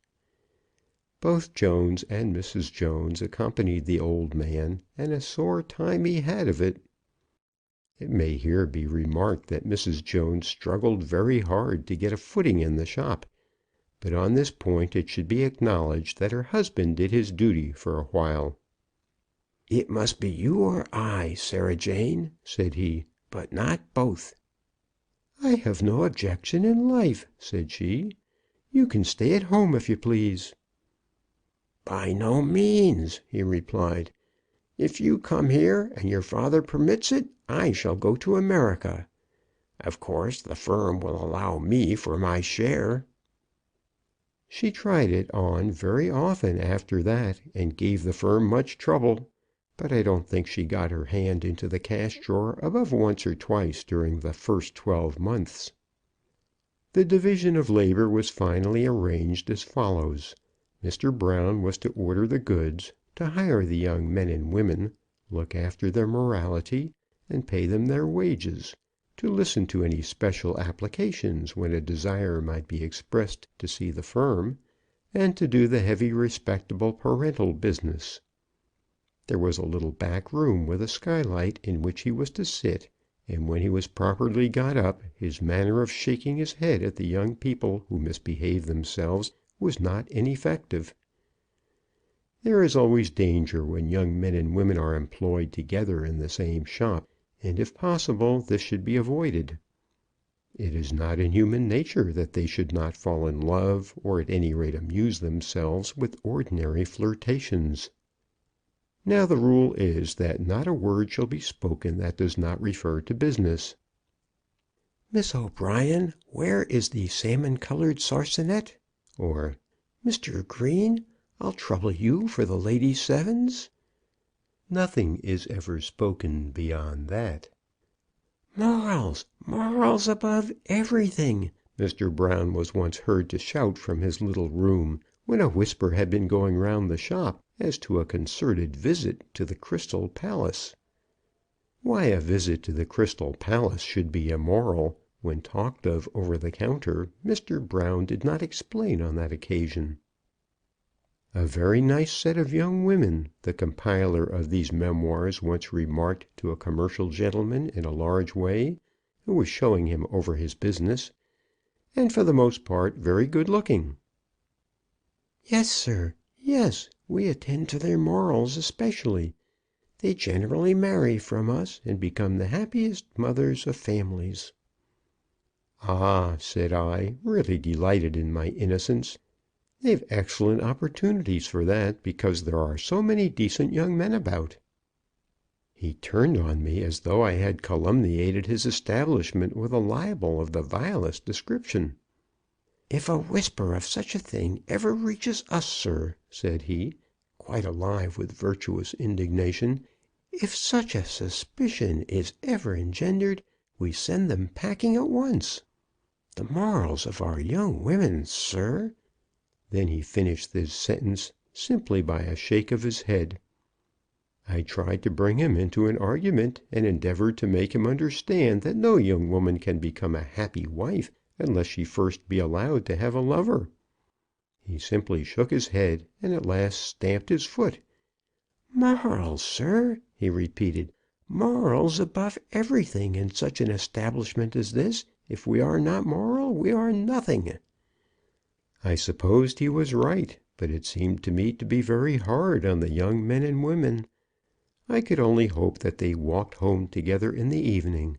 Both Jones and Mrs. Jones accompanied the old man, and a sore time he had of it. It may here be remarked that Mrs. Jones struggled very hard to get a footing in the shop, but on this point it should be acknowledged that her husband did his duty for a while. "It must be you or I, Sarah Jane," said he, "but not both." "I have no objection in life," said she. "You can stay at home if you please." "By no means," he replied. "If you come here, and your father permits it, I shall go to America. Of course the firm will allow me for my share." She tried it on very often after that, and gave the firm much trouble, but I don't think she got her hand into the cash drawer above once or twice during the first 12 months. The division of labour was finally arranged as follows. Mr. Brown was to order the goods, to hire the young men and women, look after their morality, and pay them their wages, to listen to any special applications when a desire might be expressed to see the firm, and to do the heavy respectable parental business. There was a little back room with a skylight in which he was to sit, and when he was properly got up, his manner of shaking his head at the young people who misbehaved themselves was not ineffective. There is always danger when young men and women are employed together in the same shop, and if possible this should be avoided. It is not in human nature that they should not fall in love, or at any rate amuse themselves with ordinary flirtations. Now the rule is that not a word shall be spoken that does not refer to business. "Miss O'Brien, where is the salmon-coloured sarcenet?" Or, "Mr. Green, I'll trouble you for the ladies' sevens." Nothing is ever spoken beyond that. "Morals, morals above everything," Mr. Brown was once heard to shout from his little room, when a whisper had been going round the shop as to a concerted visit to the Crystal Palace. Why a visit to the Crystal Palace should be immoral when talked of over the counter, Mr. Brown did not explain on that occasion. A very nice set of young women, the compiler of these memoirs once remarked to a commercial gentleman in a large way, who was showing him over his business, and for the most part very good looking. "Yes, sir, yes, we attend to their morals especially. They generally marry from us, and become the happiest mothers of families." "Ah," said I, really delighted in my innocence, "they've excellent opportunities for that, because there are so many decent young men about." He turned on me as though I had calumniated his establishment with a libel of the vilest description. "If a whisper of such a thing ever reaches us, sir," said he, quite alive with virtuous indignation, "if such a suspicion is ever engendered, we send them packing at once. The morals of our young women, sir." Then he finished his sentence simply by a shake of his head. I tried to bring him into an argument, and endeavored to make him understand that no young woman can become a happy wife unless she first be allowed to have a lover. He simply shook his head, and at last stamped his foot. "Morals, sir," he repeated, "morals above everything in such an establishment as this. If we are not moral, we are nothing." I supposed he was right, but it seemed to me to be very hard on the young men and women. I could only hope that they walked home together in the evening.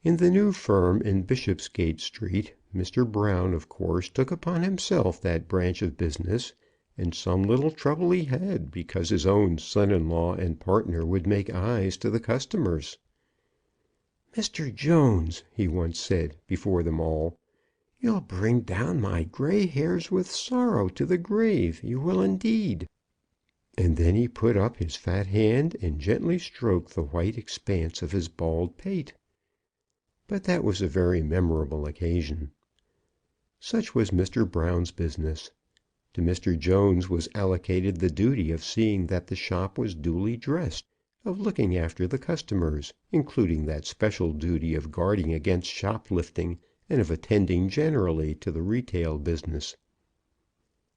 In the new firm in Bishopsgate Street, Mr. Brown, of course, took upon himself that branch of business, and some little trouble he had because his own son-in-law and partner would make eyes to the customers. "Mr. Jones," he once said before them all, "you'll bring down my gray hairs with sorrow to the grave, you will indeed." And then he put up his fat hand and gently stroked the white expanse of his bald pate. But that was a very memorable occasion. Such was Mr. Brown's business. To Mr. Jones was allocated the duty of seeing that the shop was duly dressed, of looking after the customers, including that special duty of guarding against shoplifting, and of attending generally to the retail business.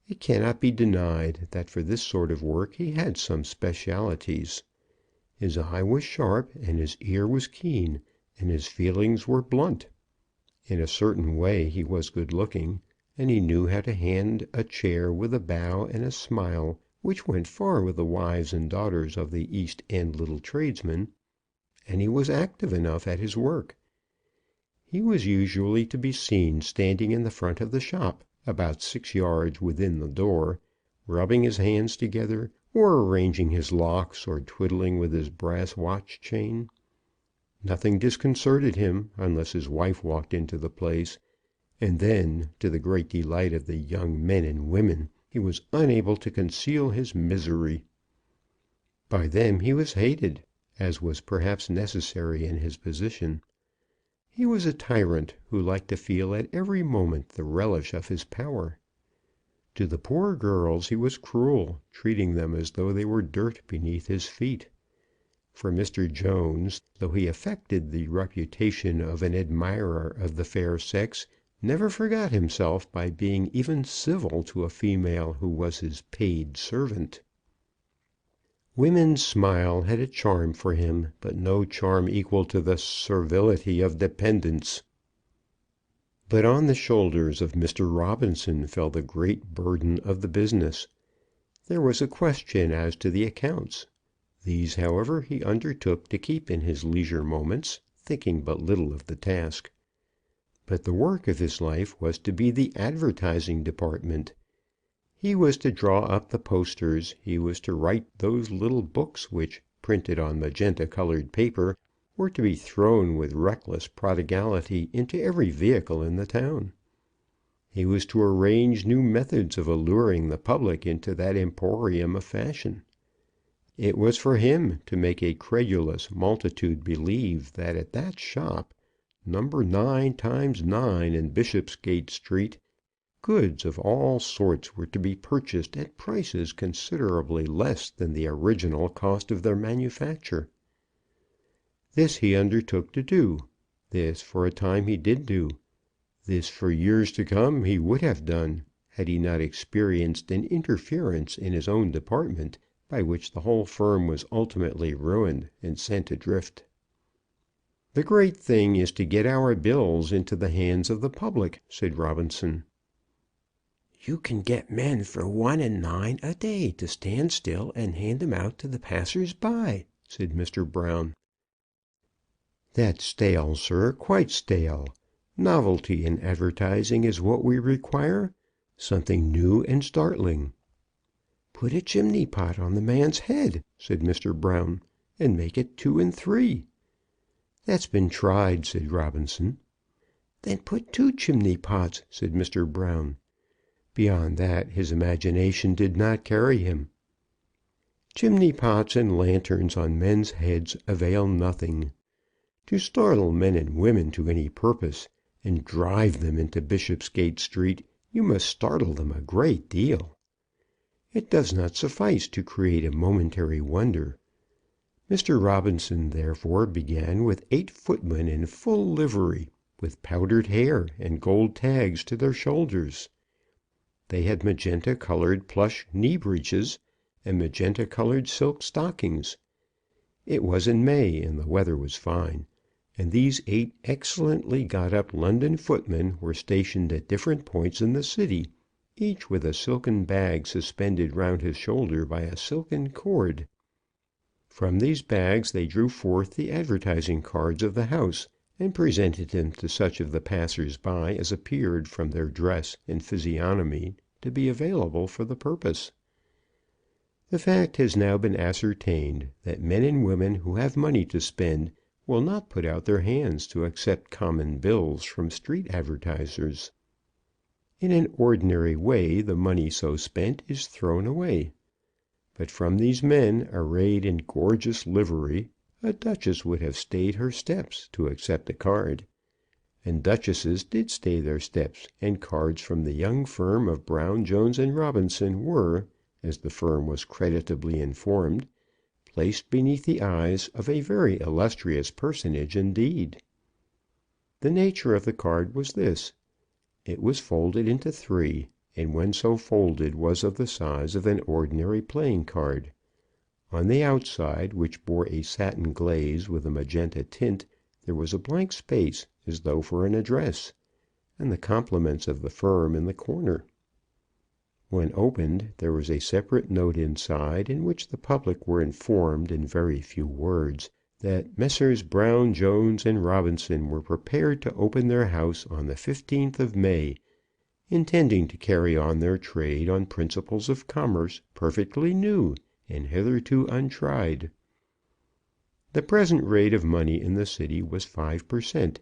It cannot be denied that for this sort of work he had some specialities. His eye was sharp, and his ear was keen, and his feelings were blunt. In a certain way he was good looking, and he knew how to hand a chair with a bow and a smile which went far with the wives and daughters of the East End little tradesmen, and he was active enough at his work. He was usually to be seen standing in the front of the shop, about 6 yards within the door, rubbing his hands together, or arranging his locks, or twiddling with his brass watch chain. Nothing disconcerted him unless his wife walked into the place, and then, to the great delight of the young men and women, he was unable to conceal his misery. By them he was hated, as was perhaps necessary in his position. He was a tyrant who liked to feel at every moment the relish of his power. To the poor girls he was cruel, treating them as though they were dirt beneath his feet. For Mr. Jones, though he affected the reputation of an admirer of the fair sex, never forgot himself by being even civil to a female who was his paid servant. Women's smile had a charm for him, but no charm equal to the servility of dependents. But on the shoulders of Mr. Robinson fell the great burden of the business. There was a question as to the accounts. These, however, he undertook to keep in his leisure moments, thinking but little of the task. But the work of his life was to be the advertising department. He was to draw up the posters. He was to write those little books which, printed on magenta-coloured paper, were to be thrown with reckless prodigality into every vehicle in the town. He was to arrange new methods of alluring the public into that emporium of fashion. It was for him to make a credulous multitude believe that at that shop, number 9 times 9 in Bishopsgate Street, goods of all sorts were to be purchased at prices considerably less than the original cost of their manufacture. This he undertook to do. This for a time he did do. This for years to come he would have done, had he not experienced an interference in his own department, by which the whole firm was ultimately ruined and sent adrift. "The great thing is to get our bills into the hands of the public," said Robinson. "You can get men for 1 9 a day to stand still and hand 'em out to the passers-by," said Mr. Brown. "That's stale, sir, quite stale. Novelty in advertising is what we require, something new and startling." "Put a chimney pot on the man's head," said Mr. Brown, "and make it 2 and 3." "That's been tried," said Robinson. "Then put 2 chimney pots," said Mr. Brown. Beyond that his imagination did not carry him. Chimney pots and lanterns on men's heads avail nothing. To startle men and women to any purpose, and drive them into Bishopsgate Street, you must startle them a great deal. It does not suffice to create a momentary wonder. Mr. Robinson therefore began with 8 footmen in full livery, with powdered hair and gold tags to their shoulders. They had magenta-coloured plush knee-breeches and magenta-coloured silk stockings. It was in May, and the weather was fine, and these 8 excellently got-up London footmen were stationed at different points in the city, each with a silken bag suspended round his shoulder by a silken cord. From these bags they drew forth the advertising cards of the house, and presented them to such of the passers-by as appeared from their dress and physiognomy to be available for the purpose. The fact has now been ascertained that men and women who have money to spend will not put out their hands to accept common bills from street advertisers. In an ordinary way the money so spent is thrown away. But from these men, arrayed in gorgeous livery, a duchess would have stayed her steps to accept a card. And duchesses did stay their steps, and cards from the young firm of Brown, Jones, and Robinson were, as the firm was creditably informed, placed beneath the eyes of a very illustrious personage indeed. The nature of the card was this. It was folded into three, and when so folded was of the size of an ordinary playing card. On the outside, which bore a satin glaze with a magenta tint, there was a blank space, as though for an address, and the compliments of the firm in the corner. When opened, there was a separate note inside, in which the public were informed in very few words that Messrs. Brown, Jones, and Robinson were prepared to open their house on the 15th of May, intending to carry on their trade on principles of commerce perfectly new and hitherto untried. The present rate of money in the city was 5 per cent.,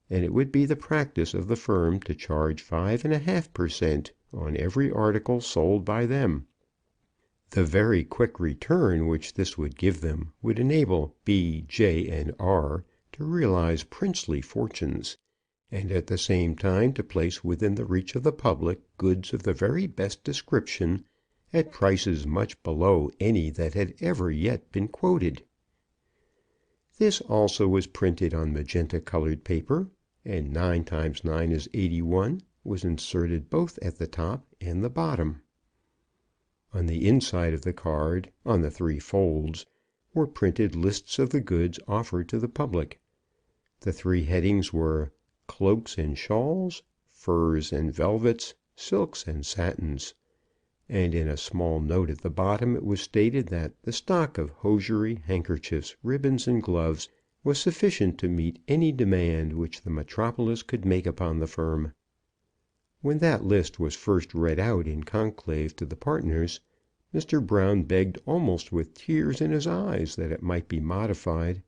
and it would be the practice of the firm to charge 5½ per cent. On every article sold by them. The very quick return which this would give them would enable B, J, and R to realize princely fortunes, and at the same time to place within the reach of the public goods of the very best description at prices much below any that had ever yet been quoted. This also was printed on magenta-colored paper, and 9 times 9 is 81 was inserted both at the top and the bottom. On the inside of the card, on the 3 folds, were printed lists of the goods offered to the public. The 3 headings were cloaks and shawls, furs and velvets, silks and satins, and in a small note at the bottom it was stated that the stock of hosiery, handkerchiefs, ribbons, and gloves was sufficient to meet any demand which the metropolis could make upon the firm. When that list was first read out in conclave to the partners, Mr. Brown begged almost with tears in his eyes that it might be modified.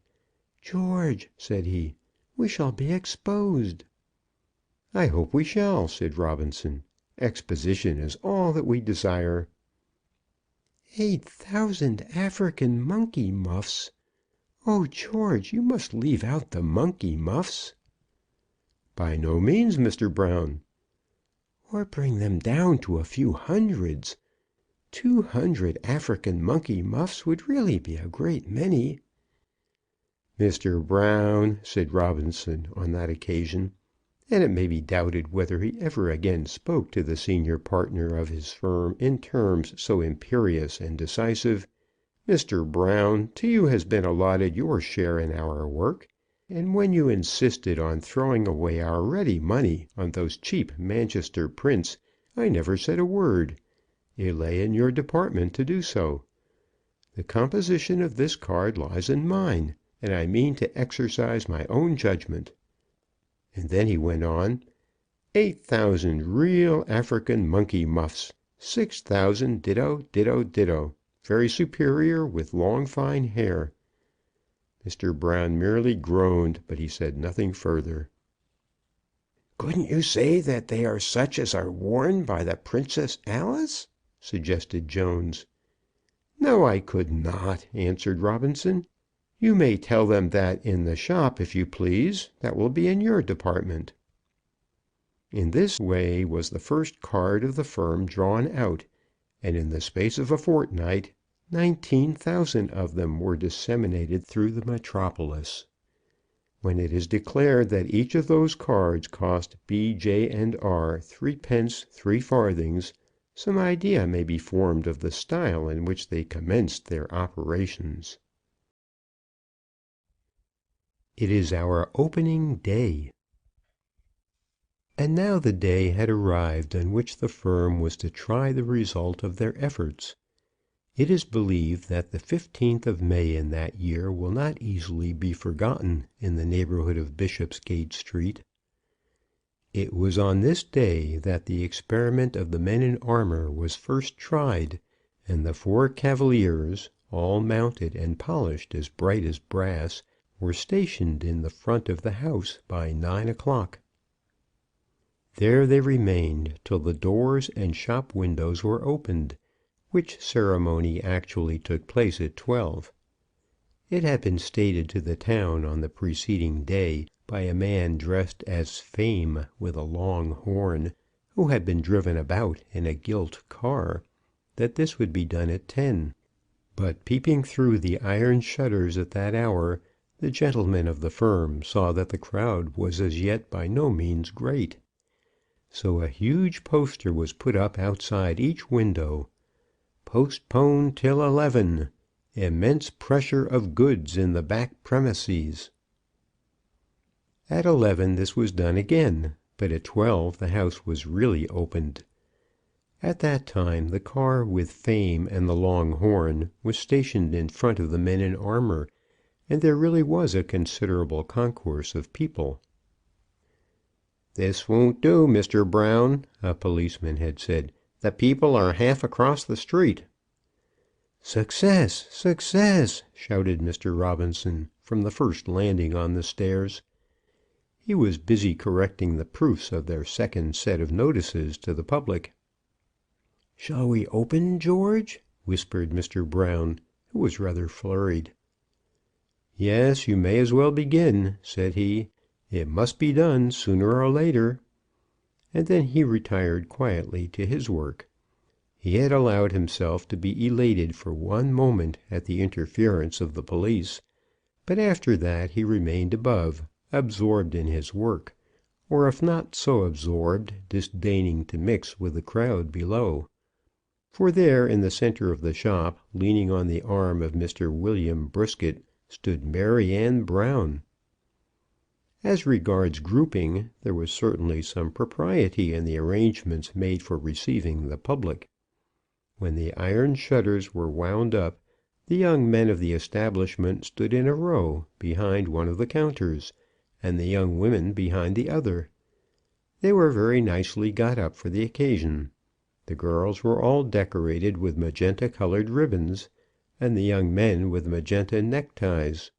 "George," said he, "we shall be exposed." "I hope we shall," said Robinson. "Exposition is all that we desire." 8,000 African monkey muffs! Oh, George, you must leave out the monkey muffs." "By no means, Mr. Brown." "Or bring them down to a few hundreds. 200 African monkey muffs would really be a great many." "Mr. Brown," said Robinson on that occasion, and it may be doubted whether he ever again spoke to the senior partner of his firm in terms so imperious and decisive, "Mr. Brown, to you has been allotted your share in our work, and when you insisted on throwing away our ready money on those cheap Manchester prints, I never said a word. It lay in your department to do so. The composition of this card lies in mine, and I mean to exercise my own judgment." And then he went on, 8,000 real African monkey muffs, 6,000 ditto, ditto, ditto, very superior, with long fine hair. Mr. Brown merely groaned, but he said nothing further. "Couldn't you say that they are such as are worn by the Princess Alice?" suggested Jones. "No, I could not," answered Robinson. "You may tell them that in the shop, if you please. That will be in your department." In this way was the first card of the firm drawn out, and in the space of a fortnight 19,000 of them were disseminated through the metropolis. When it is declared that each of those cards cost B, J, and R 3d. 3 farthings, some idea may be formed of the style in which they commenced their operations. It is our opening day. And now the day had arrived on which the firm was to try the result of their efforts. It is believed that the 15th of May in that year will not easily be forgotten in the neighborhood of Bishopsgate Street. It was on this day that the experiment of the men in armour was first tried, and the 4 cavaliers, all mounted and polished as bright as brass, were stationed in the front of the house by 9 o'clock. There they remained till the doors and shop windows were opened, which ceremony actually took place at 12. It had been stated to the town on the preceding day by a man dressed as Fame with a long horn, who had been driven about in a gilt car, that this would be done at 10. But peeping through the iron shutters at that hour, the gentlemen of the firm saw that the crowd was as yet by no means great. So a huge poster was put up outside each window: "Postponed till 11. Immense pressure of goods in the back premises." At 11 this was done again, but at 12 the house was really opened. At that time the car with Fame and the long horn was stationed in front of the men in armour, and there really was a considerable concourse of people. "This won't do, Mr. Brown," a policeman had said. "The people are half across the street." "Success! Success!" shouted Mr. Robinson from the first landing on the stairs. He was busy correcting the proofs of their second set of notices to the public. "Shall we open, George?" whispered Mr. Brown, who was rather flurried. "Yes, you may as well begin," said he. "It must be done sooner or later." And then he retired quietly to his work. He had allowed himself to be elated for one moment at the interference of the police, but after that he remained above, absorbed in his work, or if not so absorbed, disdaining to mix with the crowd below. For there in the centre of the shop, leaning on the arm of Mr. William Brisket, stood Maryanne Brown. As regards grouping, there was certainly some propriety in the arrangements made for receiving the public. When the iron shutters were wound up, the young men of the establishment stood in a row behind one of the counters, and the young women behind the other. They were very nicely got up for the occasion. The girls were all decorated with magenta-coloured ribbons, and the young men with magenta neckties.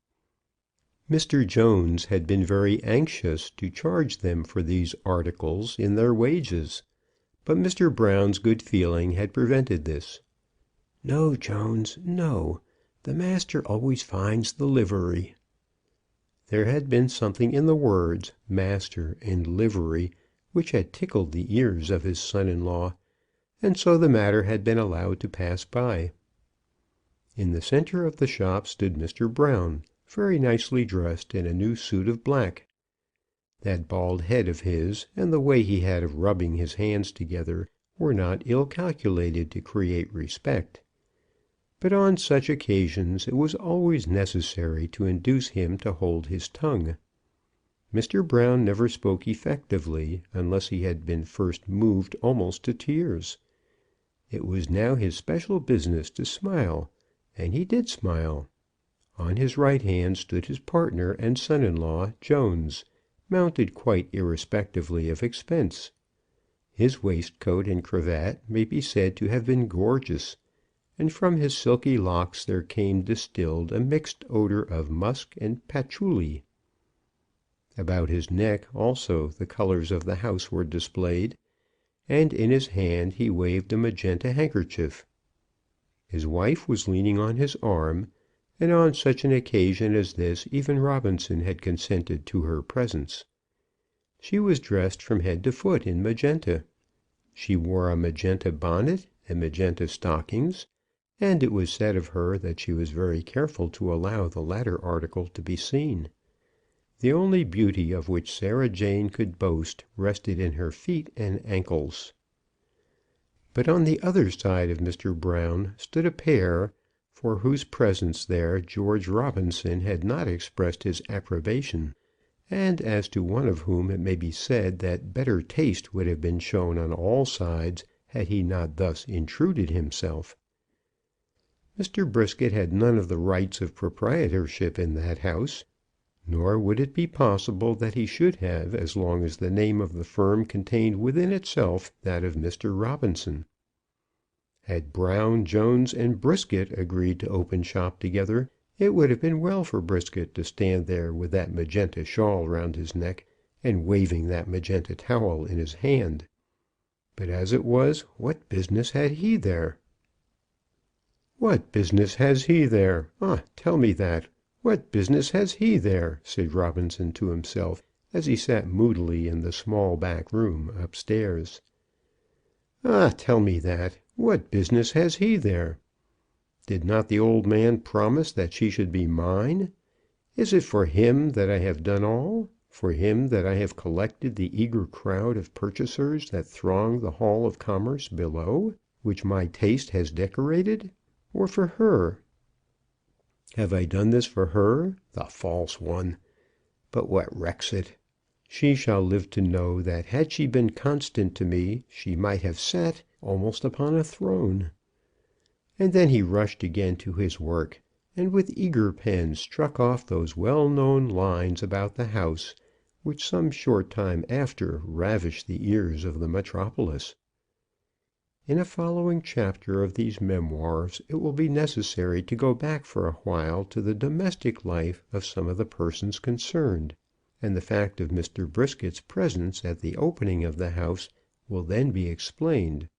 Mr. Jones had been very anxious to charge them for these articles in their wages, but Mr. Brown's good feeling had prevented this. "No, Jones, no. The master always finds the livery." There had been something in the words master and livery which had tickled the ears of his son-in-law, and so the matter had been allowed to pass by. In the centre of the shop stood Mr. Brown, very nicely dressed in a new suit of black. That bald head of his, and the way he had of rubbing his hands together, were not ill calculated to create respect. But on such occasions it was always necessary to induce him to hold his tongue. Mr. Brown never spoke effectively unless he had been first moved almost to tears. It was now his special business to smile, and he did smile. On his right hand stood his partner and son-in-law, Jones, mounted quite irrespectively of expense. His waistcoat and cravat may be said to have been gorgeous, and from his silky locks there came distilled a mixed odour of musk and patchouli. About his neck also the colours of the house were displayed, and in his hand he waved a magenta handkerchief. His wife was leaning on his arm, and on such an occasion as this even Robinson had consented to her presence. She was dressed from head to foot in magenta. She wore a magenta bonnet and magenta stockings, and it was said of her that she was very careful to allow the latter article to be seen. The only beauty of which Sarah Jane could boast rested in her feet and ankles. But on the other side of Mr. Brown stood a pair for whose presence there George Robinson had not expressed his approbation, and as to one of whom it may be said that better taste would have been shown on all sides had he not thus intruded himself. Mr. Brisket had none of the rights of proprietorship in that house, nor would it be possible that he should have as long as the name of the firm contained within itself that of Mr. Robinson. Had Brown, Jones, and Brisket agreed to open shop together, it would have been well for Brisket to stand there with that magenta shawl round his neck, and waving that magenta towel in his hand. But as it was, what business had he there? "What business has he there? Ah, tell me that. What business has he there?" said Robinson to himself, as he sat moodily in the small back room upstairs. "Ah, tell me that. What business has he there? Did not the old man promise that she should be mine? Is it for him that I have done all? For him that I have collected the eager crowd of purchasers that throng the hall of commerce below, which my taste has decorated? Or for her? Have I done this for her? The false one! But what recks it? She shall live to know that had she been constant to me she might have sat almost upon a throne." And then he rushed again to his work, and with eager pen struck off those well-known lines about the house, which some short time after ravished the ears of the metropolis. In a following chapter of these memoirs it will be necessary to go back for a while to the domestic life of some of the persons concerned, and the fact of Mr. Brisket's presence at the opening of the house will then be explained.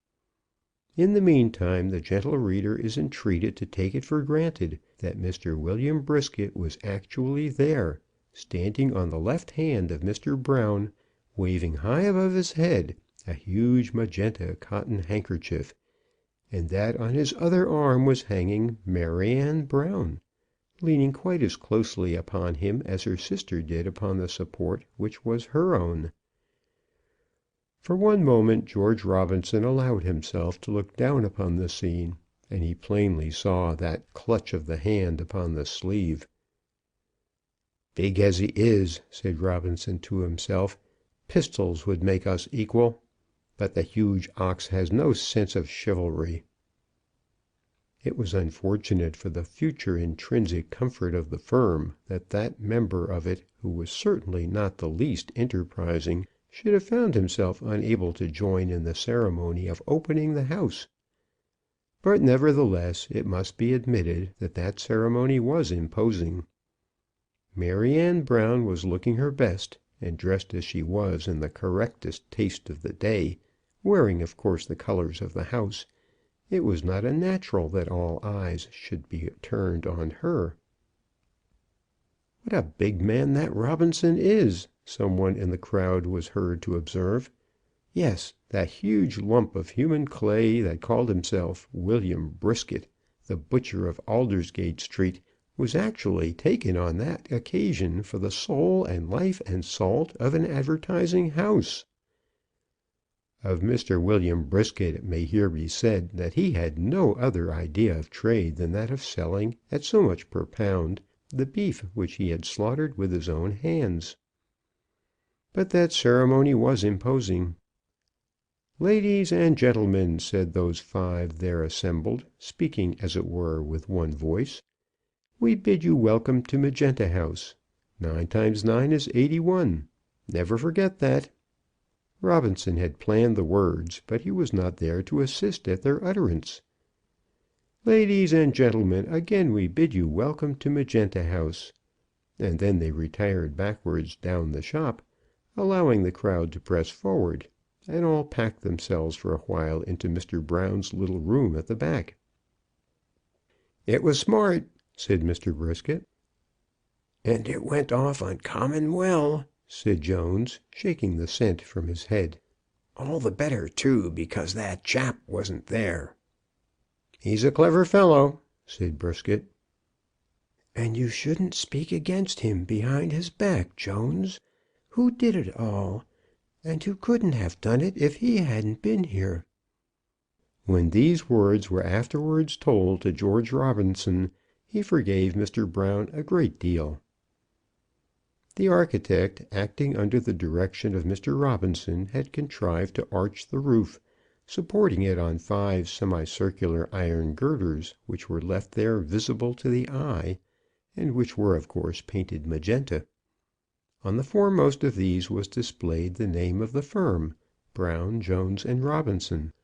In the meantime the gentle reader is entreated to take it for granted that Mr. William Brisket was actually there, standing on the left hand of Mr. Brown, waving high above his head a huge magenta cotton handkerchief, and that on his other arm was hanging Maryanne Brown, leaning quite as closely upon him as her sister did upon the support which was her own. For one moment George Robinson allowed himself to look down upon the scene, and he plainly saw that clutch of the hand upon the sleeve. "Big as he is," said Robinson to himself, "pistols would make us equal. But the huge ox has no sense of chivalry." It was unfortunate for the future intrinsic comfort of the firm that that member of it who was certainly not the least enterprising should have found himself unable to join in the ceremony of opening the house. But nevertheless it must be admitted that that ceremony was imposing. Maryanne Brown was looking her best, and dressed as she was in the correctest taste of the day, wearing of course the colours of the house. It was not unnatural that all eyes should be turned on her. "What a big man that Robinson is!" some one in the crowd was heard to observe. Yes, that huge lump of human clay that called himself William Brisket, the butcher of Aldersgate Street, was actually taken on that occasion for the soul and life and salt of an advertising house. Of Mr. William Brisket it may here be said that he had no other idea of trade than that of selling, at so much per pound, the beef which he had slaughtered with his own hands. But that ceremony was imposing. "Ladies and gentlemen," said those five there assembled, speaking as it were with one voice, "we bid you welcome to Magenta House. 9 times 9 is 81. Never forget that." Robinson had planned the words, but he was not there to assist at their utterance. "Ladies and gentlemen, again we bid you welcome to Magenta House." And then they retired backwards down the shop, allowing the crowd to press forward, and all packed themselves for a while into Mr. Brown's little room at the back. "It was smart," said Mr. Brisket. "And it went off uncommon well," said Jones, shaking the scent from his head. "All the better, too, because that chap wasn't there." "He's a clever fellow," said Brisket. "And you shouldn't speak against him behind his back, Jones. Who did it all? And who couldn't have done it if he hadn't been here?" When these words were afterwards told to George Robinson, he forgave Mr. Brown a great deal. The architect, acting under the direction of Mr. Robinson, had contrived to arch the roof, supporting it on 5 semicircular iron girders, which were left there visible to the eye, and which were of course painted magenta. On the foremost of these was displayed the name of the firm, Brown, Jones, and Robinson.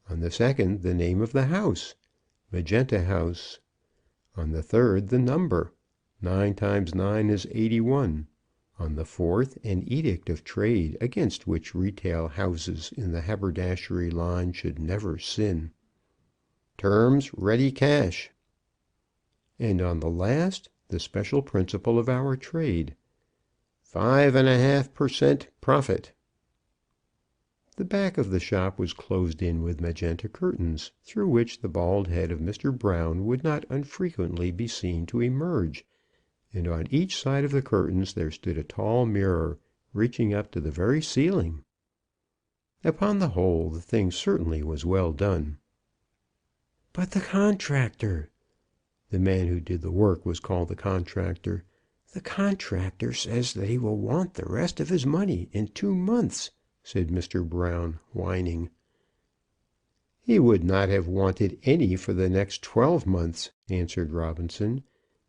On the second the name of the house, Magenta House. On the third the number, 9 times 9 is 81. On the fourth an edict of trade against which retail houses in the haberdashery line should never sin. Terms ready cash. And on the last the special principle of our trade, 5½ per cent. Profit. The back of the shop was closed in with magenta curtains, through which the bald head of Mr. Brown would not unfrequently be seen to emerge, and on each side of the curtains there stood a tall mirror, reaching up to the very ceiling. Upon the whole, the thing certainly was well done. "But the contractor," the man who did the work was called the contractor, "the contractor says that he will want the rest of his money in 2 months," said Mr. Brown, whining. "He would not have wanted any for the next 12 months," answered Robinson,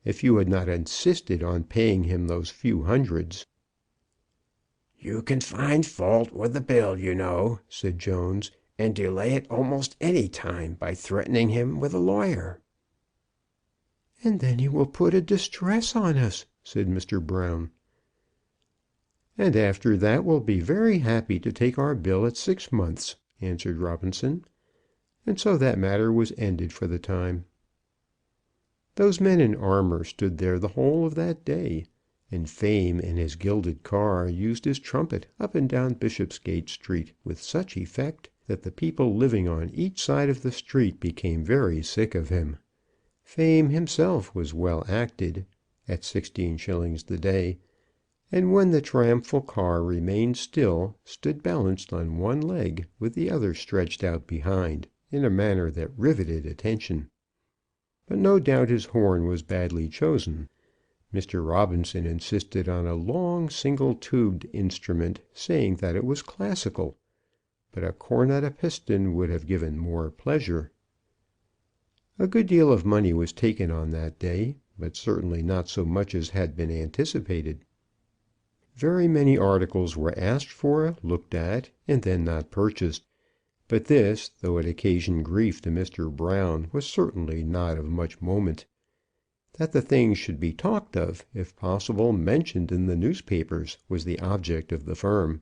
"if you had not insisted on paying him those few hundreds." "You can find fault with the bill, you know," said Jones, "and delay it almost any time by threatening him with a lawyer." "And then he will put a distress on us," said Mr. Brown. "And after that we'll be very happy to take our bill at 6 months," answered Robinson. And so that matter was ended for the time. Those men in armour stood there the whole of that day, and Fame in his gilded car used his trumpet up and down Bishopsgate Street with such effect that the people living on each side of the street became very sick of him. Fame himself was well acted, at 16 shillings the day, and when the triumphal car remained still, stood balanced on one leg, with the other stretched out behind, in a manner that riveted attention. But no doubt his horn was badly chosen. Mr. Robinson insisted on a long single-tubed instrument, saying that it was classical, but a cornet a piston would have given more pleasure. A good deal of money was taken on that day, but certainly not so much as had been anticipated. Very many articles were asked for, looked at, and then not purchased. But this, though it occasioned grief to Mr. Brown, was certainly not of much moment. That the thing should be talked of, if possible mentioned in the newspapers, was the object of the firm.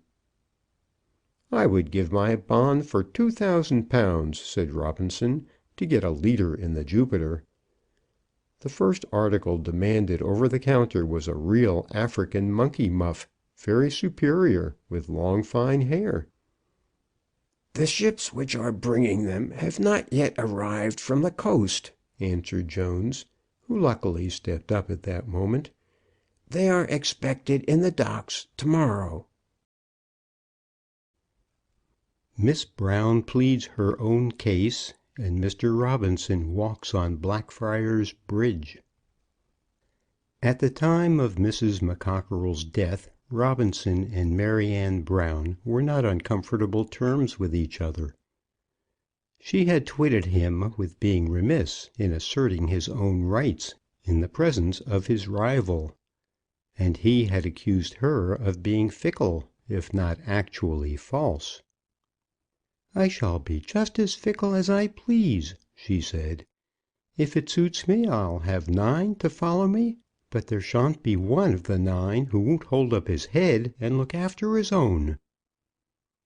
"I would give my bond for £2,000, said Robinson, "to get a leader in the Jupiter." The first article demanded over the counter was a real African monkey muff, very superior, with long fine hair. "The ships which are bringing them have not yet arrived from the coast," answered Jones, who luckily stepped up at that moment. "They are expected in the docks to morrow." Miss Brown pleads her own case, and Mr. Robinson walks on Blackfriars Bridge. At the time of Mrs. McCockerell's death, Robinson and Maryanne Brown were not on comfortable terms with each other. She had twitted him with being remiss in asserting his own rights in the presence of his rival, and he had accused her of being fickle, if not actually false. "I shall be just as fickle as I please," she said. "If it suits me, I'll have 9 to follow me, but there shan't be one of the 9 who won't hold up his head and look after his own.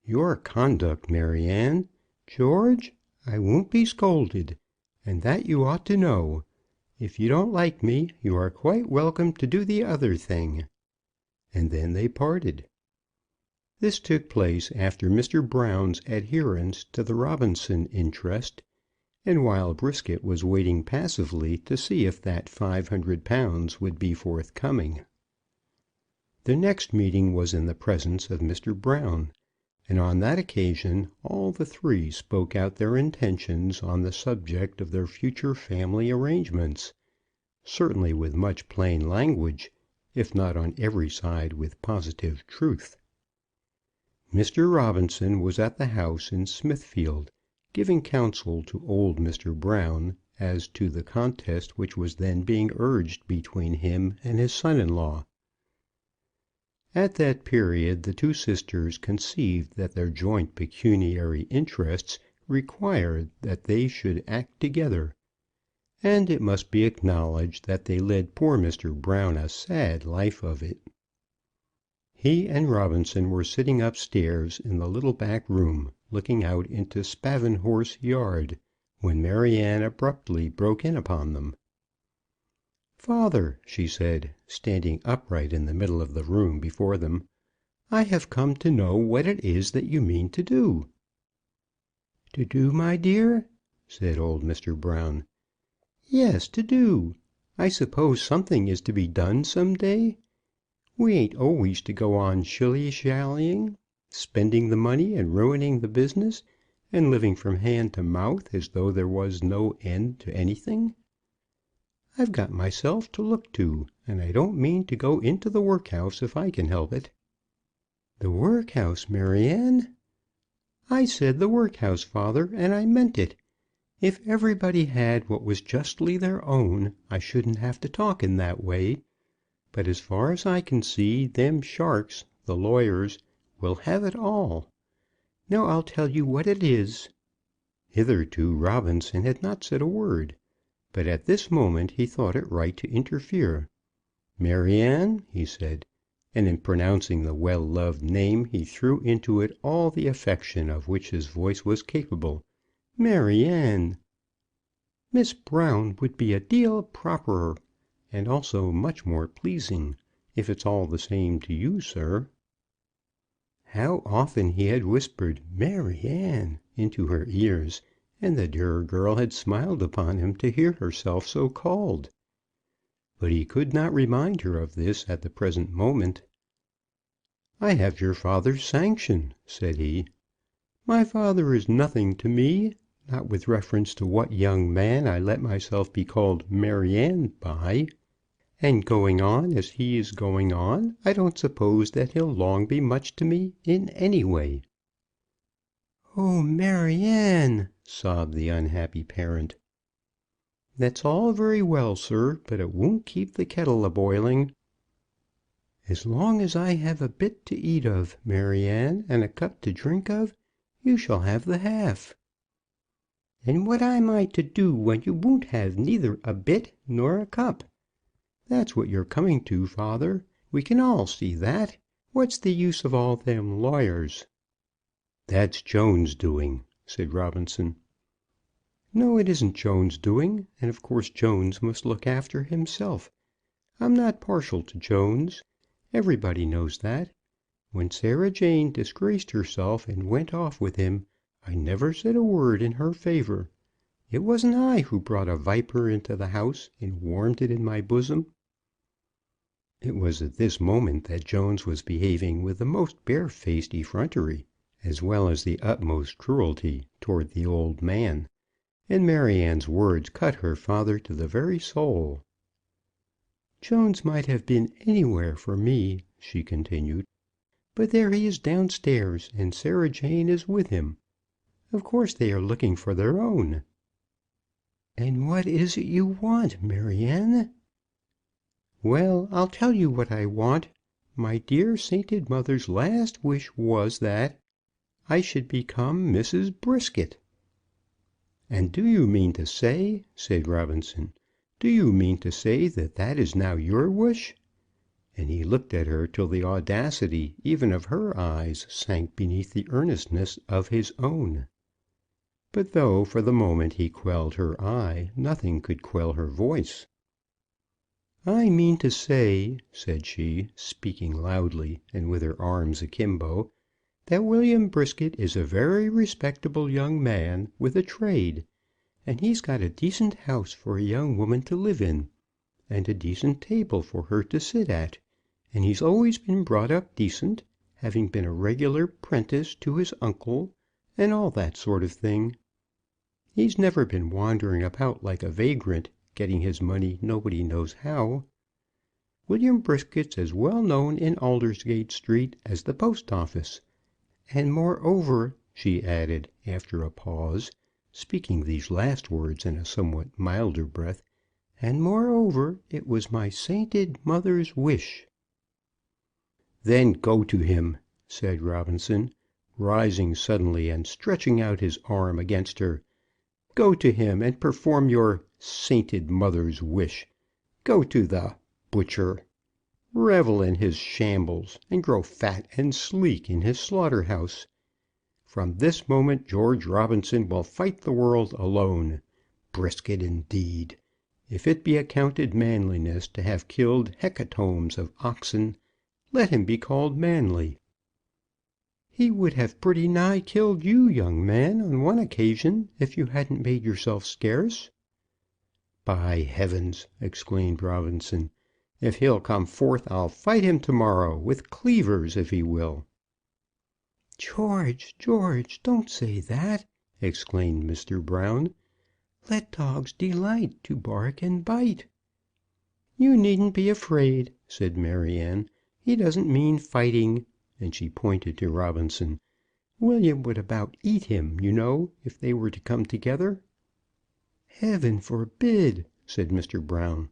Your conduct, Maryanne! George, I won't be scolded, and that you ought to know. If you don't like me, you are quite welcome to do the other thing." And then they parted. This took place after Mr. Brown's adherence to the Robinson interest, and while Brisket was waiting passively to see if that £500 would be forthcoming. The next meeting was in the presence of Mr. Brown, and on that occasion all the three spoke out their intentions on the subject of their future family arrangements, certainly with much plain language, if not on every side with positive truth. Mr. Robinson was at the house in Smithfield, giving counsel to old Mr. Brown as to the contest which was then being urged between him and his son-in-law. At that period the two sisters conceived that their joint pecuniary interests required that they should act together, and it must be acknowledged that they led poor Mr. Brown a sad life of it. He and Robinson were sitting upstairs in the little back room, looking out into Spavinhorse Yard, when Maryanne abruptly broke in upon them. "Father," she said, standing upright in the middle of the room before them, "I have come to know what it is that you mean to do." "To do, my dear?" said old Mr. Brown. "Yes, to do. I suppose something is to be done some day. We ain't always to go on shilly-shallying, spending the money and ruining the business, and living from hand to mouth as though there was no end to anything. I've got myself to look to, and I don't mean to go into the workhouse if I can help it." "The workhouse, Maryanne?" "I said the workhouse, father, and I meant it. If everybody had what was justly their own, I shouldn't have to talk in that way. But as far as I can see, them sharks, the lawyers, will have it all. Now I'll tell you what it is." Hitherto Robinson had not said a word, but at this moment he thought it right to interfere. "Maryanne," he said, and in pronouncing the well-loved name he threw into it all the affection of which his voice was capable. "Maryanne!" "Miss Brown would be a deal properer, and also much more pleasing, if it's all the same to you, sir." How often he had whispered "Maryanne" into her ears, and the dear girl had smiled upon him to hear herself so called. But he could not remind her of this at the present moment. "I have your father's sanction," said he. "My father is nothing to me, not with reference to what young man I let myself be called Maryanne by. And going on as he is going on, I don't suppose that he'll long be much to me in any way." "Oh, Maryanne!" sobbed the unhappy parent. "That's all very well, sir, but it won't keep the kettle a-boiling. As long as I have a bit to eat of, Maryanne, and a cup to drink of, you shall have the half." "And what am I to do when you won't have neither a bit nor a cup? That's what you're coming to, father. We can all see that. What's the use of all them lawyers?" "That's Jones's doing," said Robinson. "No, it isn't Jones's doing, and of course Jones must look after himself. I'm not partial to Jones. Everybody knows that. When Sarah Jane disgraced herself and went off with him, I never said a word in her favour. It wasn't I who brought a viper into the house and warmed it in my bosom." It was at this moment that Jones was behaving with the most barefaced effrontery, as well as the utmost cruelty, toward the old man, and Maryanne's words cut her father to the very soul. "Jones might have been anywhere for me," she continued, "but there he is downstairs, and Sarah Jane is with him. Of course they are looking for their own." "And what is it you want, Maryanne?" "Well, I'll tell you what I want. My dear sainted mother's last wish was that I should become Mrs. Brisket." "And do you mean to say," said Robinson, "do you mean to say that that is now your wish?" And he looked at her till the audacity even of her eyes sank beneath the earnestness of his own. But though for the moment he quelled her eye, nothing could quell her voice. "I mean to say," said she, speaking loudly and with her arms akimbo, "that William Brisket is a very respectable young man, with a trade, and he's got a decent house for a young woman to live in, and a decent table for her to sit at, and he's always been brought up decent, having been a regular 'prentice to his uncle, and all that sort of thing. He's never been wandering about like a vagrant, getting his money nobody knows how. William Brisket's as well known in Aldersgate Street as the Post Office. And moreover," she added, after a pause, speaking these last words in a somewhat milder breath, "and moreover, it was my sainted mother's wish." "Then go to him," said Robinson, rising suddenly and stretching out his arm against her. "Go to him and perform your sainted mother's wish. Go to the butcher. Revel in his shambles, and grow fat and sleek in his slaughter-house. From this moment George Robinson will fight the world alone. Brisket, indeed! If it be accounted manliness to have killed hecatombs of oxen, let him be called manly." "He would have pretty nigh killed you, young man, on one occasion, if you hadn't made yourself scarce." "By heavens!" exclaimed Robinson, "if he'll come forth, I'll fight him to morrow, with cleavers if he will." "George, George, don't say that!" exclaimed Mr. Brown. "Let dogs delight to bark and bite." "You needn't be afraid," said Maryanne. "He doesn't mean fighting," and she pointed to Robinson. "William would about eat him, you know, if they were to come together." "Heaven forbid!" said Mr. Brown.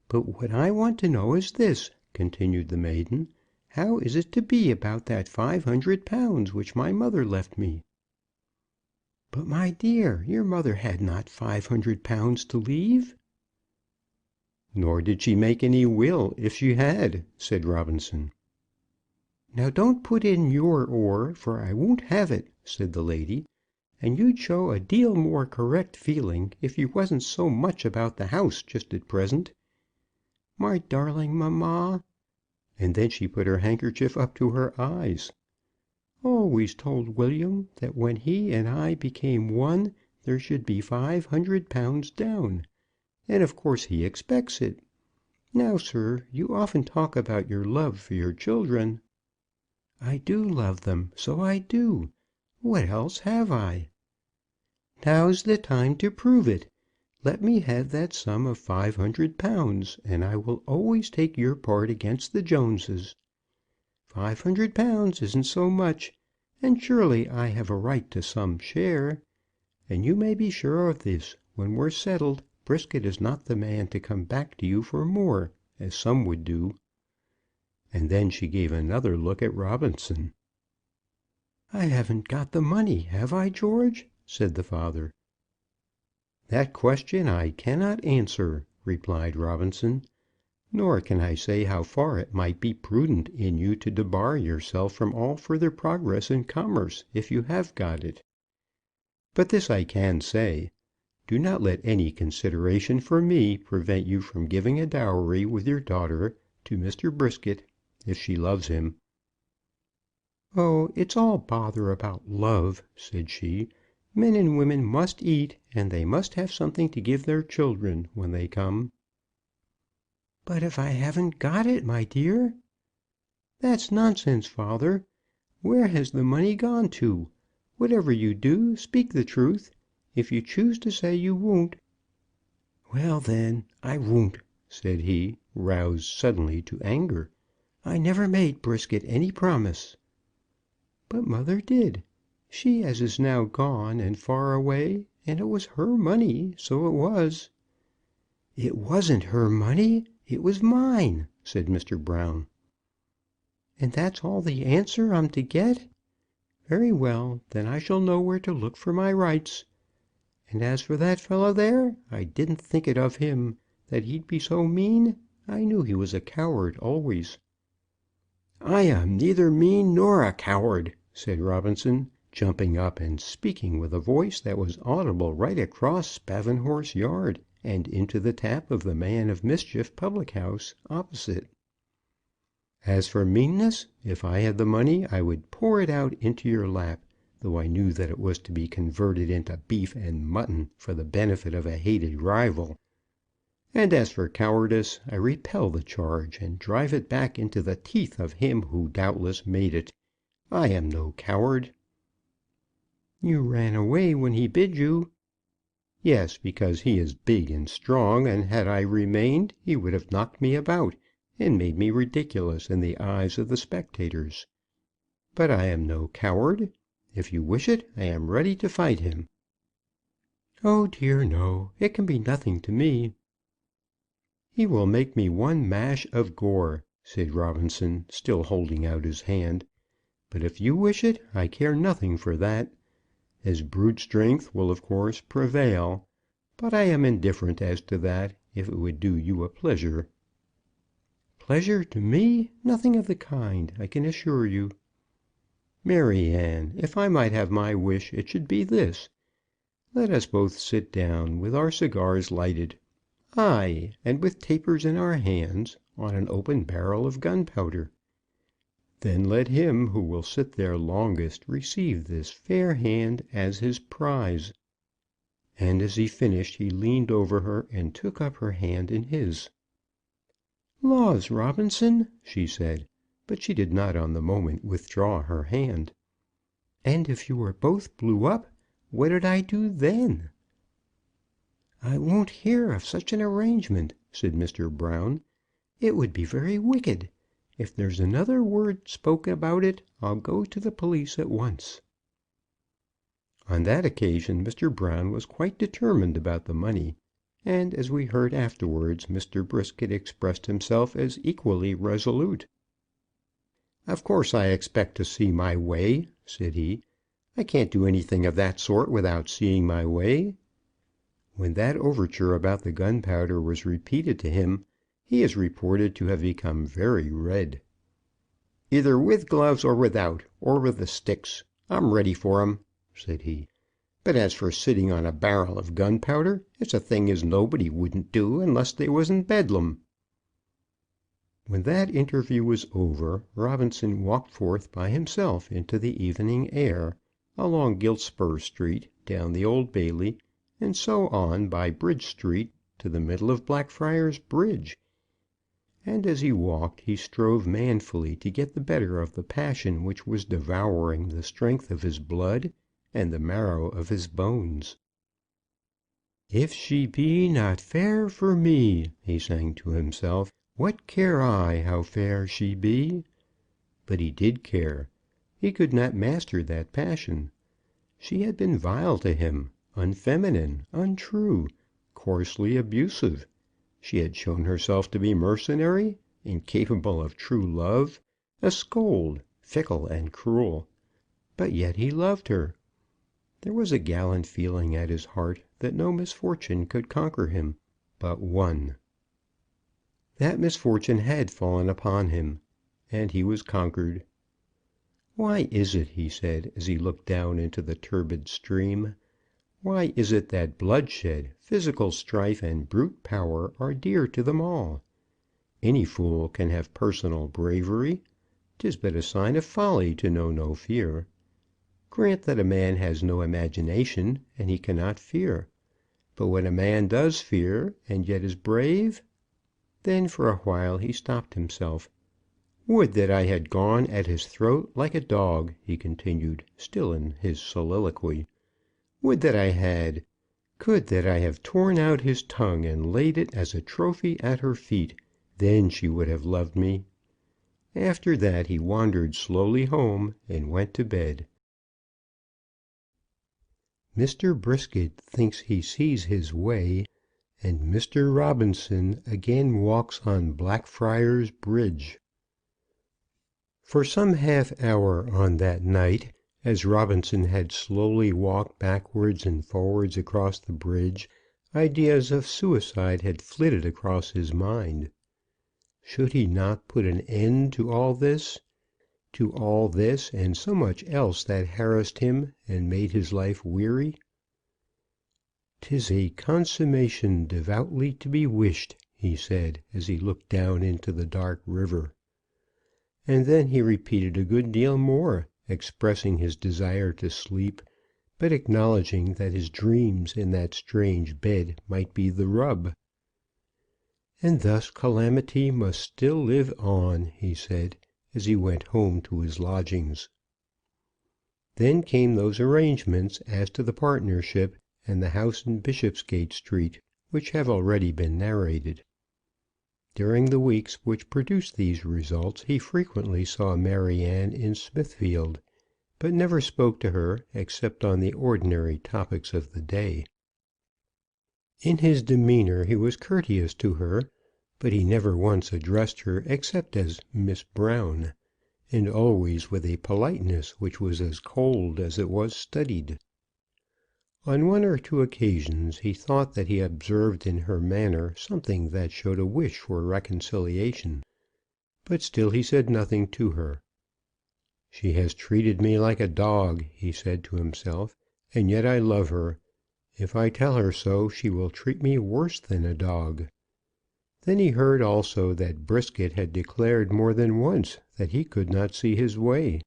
"But what I want to know is this," continued the maiden. "How is it to be about that £500 which my mother left me?" "But, my dear, your mother had not £500 to leave." "Nor did she make any will if she had," said Robinson. "Now don't put in your or, for I won't have it," said the lady. "And you'd show a deal more correct feeling if you wasn't so much about the house just at present. My darling mamma," and then she put her handkerchief up to her eyes, "always told William that when he and I became one there should be £500 down, and of course he expects it. Now, sir, you often talk about your love for your children." "I do love them, so I do. What else have I?" "Now's the time to prove it. Let me have that sum of £500, and I will always take your part against the Joneses. £500 isn't so much, and surely I have a right to some share. And you may be sure of this, when we're settled, Brisket is not the man to come back to you for more, as some would do." And then she gave another look at Robinson. "I haven't got the money, have I, George?" said the father. "That question I cannot answer," replied Robinson. "Nor can I say how far it might be prudent in you to debar yourself from all further progress in commerce if you have got it. But this I can say. Do not let any consideration for me prevent you from giving a dowry with your daughter to Mr. Brisket, if she loves him." "Oh, it's all bother about love," said she. "Men and women must eat, and they must have something to give their children when they come." "But if I haven't got it, my dear?" "That's nonsense, father. Where has the money gone to? Whatever you do, speak the truth. If you choose to say you won't—" "Well, then, I won't," said he, roused suddenly to anger. "I never made Brisket any promise." "But mother did. She as is now gone and far away, and it was her money, so it was." "It wasn't her money. It was mine," said Mr. Brown. "And that's all the answer I'm to get? Very well, then I shall know where to look for my rights. And as for that fellow there, I didn't think it of him, that he'd be so mean. I knew he was a coward always." "I am neither mean nor a coward," said Robinson, jumping up and speaking with a voice that was audible right across Spavinhorse Yard and into the tap of the Man of Mischief public house opposite. "As for meanness, if I had the money I would pour it out into your lap, though I knew that it was to be converted into beef and mutton for the benefit of a hated rival. And as for cowardice, I repel the charge, and drive it back into the teeth of him who doubtless made it. I am no coward." "You ran away when he bid you." Yes, because he is big and strong, and had I remained he would have knocked me about, and made me ridiculous in the eyes of the spectators. But I am no coward. If you wish it, I am ready to fight him." "Oh dear no. It can be nothing to me." "He will make me one mash of gore," said Robinson, still holding out his hand. "But if you wish it, I care nothing for that. His brute strength will of course prevail, but I am indifferent as to that, if it would do you a pleasure." "Pleasure to me! Nothing of the kind, I can assure you." "Maryanne, if I might have my wish, it should be this. Let us both sit down, with our cigars lighted, aye, and with tapers in our hands, on an open barrel of gunpowder. Then let him who will sit there longest receive this fair hand as his prize." And as he finished he leaned over her and took up her hand in his. "Laws, Robinson!" she said, but she did not on the moment withdraw her hand. "And if you were both blew up, what did I do then?" "I won't hear of such an arrangement," said Mr. Brown. "It would be very wicked. If there's another word spoken about it, I'll go to the police at once." On that occasion Mr. Brown was quite determined about the money, and, as we heard afterwards, Mr. Brisket expressed himself as equally resolute. "Of course I expect to see my way," said he. "I can't do anything of that sort without seeing my way." When that overture about the gunpowder was repeated to him, he is reported to have become very red. "Either with gloves or without, or with the sticks, I'm ready for 'em," said he. "But as for sitting on a barrel of gunpowder, it's a thing as nobody wouldn't do unless they was in Bedlam." When that interview was over, Robinson walked forth by himself into the evening air, along Giltspur Street, down the Old Bailey, and so on by Bridge Street to the middle of Blackfriars Bridge. And as he walked he strove manfully to get the better of the passion which was devouring the strength of his blood and the marrow of his bones. "If she be not fair for me," he sang to himself, "what care I how fair she be?" But he did care. He could not master that passion. She had been vile to him, unfeminine, untrue, coarsely abusive. She had shown herself to be mercenary, incapable of true love, a scold, fickle and cruel. But yet he loved her. There was a gallant feeling at his heart that no misfortune could conquer him but one. That misfortune had fallen upon him, and he was conquered. "Why is it," he said, as he looked down into the turbid stream, "why is it that bloodshed, physical strife, and brute power are dear to them all? Any fool can have personal bravery. 'Tis but a sign of folly to know no fear. Grant that a man has no imagination, and he cannot fear. But when a man does fear, and yet is brave—" Then for a while he stopped himself. "Would that I had gone at his throat like a dog," he continued, still in his soliloquy. "Would that I had! Could that I have torn out his tongue and laid it as a trophy at her feet, then she would have loved me." After that he wandered slowly home and went to bed. Mr. Brisket thinks he sees his way, and Mr. Robinson again walks on Blackfriars Bridge. For some half hour on that night, as Robinson had slowly walked backwards and forwards across the bridge, ideas of suicide had flitted across his mind. Should he not put an end to all this? To all this and so much else that harassed him and made his life weary? "'Tis a consummation devoutly to be wished," he said, as he looked down into the dark river. And then he repeated a good deal more, expressing his desire to sleep, but acknowledging that his dreams in that strange bed might be the rub. "And thus calamity must still live on," he said, as he went home to his lodgings. Then came those arrangements as to the partnership, and the house in Bishopsgate Street, which have already been narrated. During the weeks which produced these results he frequently saw Maryanne in Smithfield, but never spoke to her except on the ordinary topics of the day. In his demeanour he was courteous to her, but he never once addressed her except as Miss Brown, and always with a politeness which was as cold as it was studied. On one or two occasions he thought that he observed in her manner something that showed a wish for reconciliation, but still he said nothing to her. "She has treated me like a dog," he said to himself, "and yet I love her. If I tell her so, she will treat me worse than a dog." Then he heard also that Brisket had declared more than once that he could not see his way.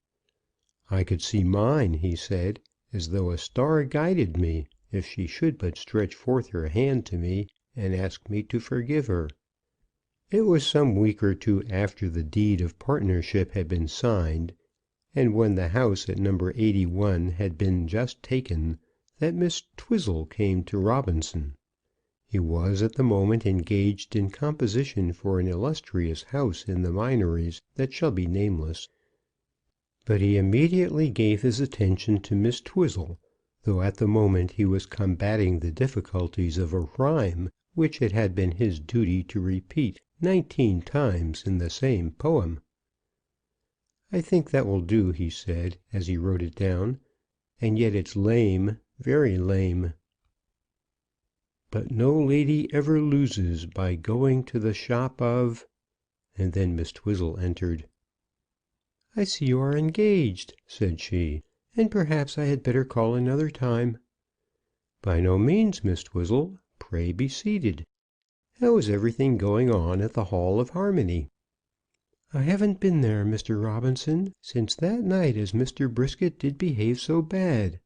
"I could see mine," he said, "as though a star guided me, if she should but stretch forth her hand to me and ask me to forgive her." It was some week or two after the deed of partnership had been signed, and when the house at No. 81 had been just taken, that Miss Twizzle came to Robinson. He was at the moment engaged in composition for an illustrious house in the Minories that shall be nameless, but he immediately gave his attention to Miss Twizzle, though at the moment he was combating the difficulties of a rhyme which it had been his duty to repeat 19 times in the same poem. "I think that will do," he said, as he wrote it down, "and yet it's lame, very lame. But no lady ever loses by going to the shop of—" and then Miss Twizzle entered. "I see you are engaged," said she, "and perhaps I had better call another time." "By no means, Miss Twizzle. Pray be seated. How is everything going on at the Hall of Harmony?" "I haven't been there, Mr. Robinson, since that night as Mr. Brisket did behave so bad.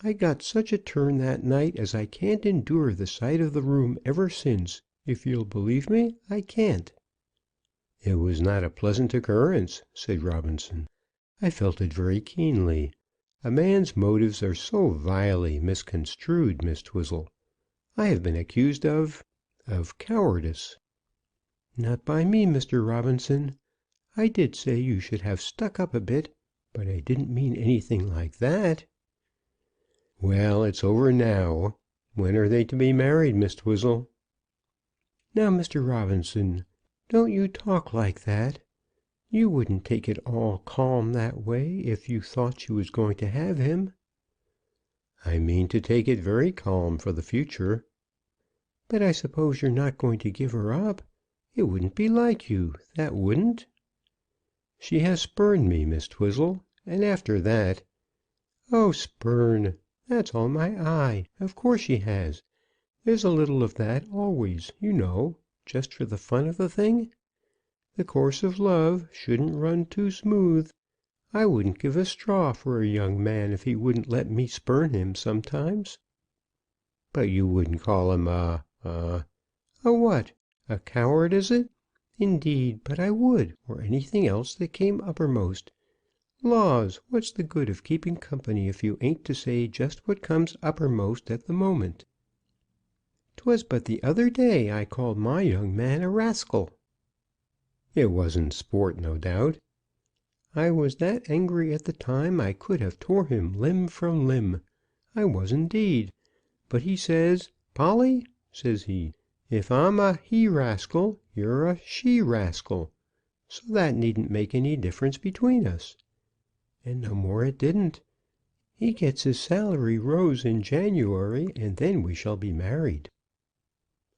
I got such a turn that night as I can't endure the sight of the room ever since. If you'll believe me, I can't." "It was not a pleasant occurrence," said Robinson. "I felt it very keenly. A man's motives are so vilely misconstrued, Miss Twizzle. I have been accused of cowardice." "Not by me, Mr. Robinson. I did say you should have stuck up a bit, but I didn't mean anything like that." "Well, it's over now. When are they to be married, Miss Twizzle?" "Now, Mr. Robinson, don't you talk like that. You wouldn't take it all calm that way if you thought she was going to have him." "I mean to take it very calm for the future." "But I suppose you're not going to give her up. It wouldn't be like you, that wouldn't." "She has spurned me, Miss Twizzle, and after that—" "Oh, spurn! That's all my eye. Of course she has. There's a little of that always, you know, just for the fun of the thing. The course of love shouldn't run too smooth. I wouldn't give a straw for a young man if he wouldn't let me spurn him sometimes." "But you wouldn't call him a what? A coward, is it? Indeed, but I would, or anything else that came uppermost. Laws, what's the good of keeping company if you ain't to say just what comes uppermost at the moment? 'Twas but the other day I called my young man a rascal." "It wasn't sport, no doubt." "I was that angry at the time I could have tore him limb from limb. I was indeed. But he says, 'Polly,' says he, 'if I'm a he rascal, you're a she rascal, so that needn't make any difference between us.' And no more it didn't. He gets his salary rose in January, and then we shall be married."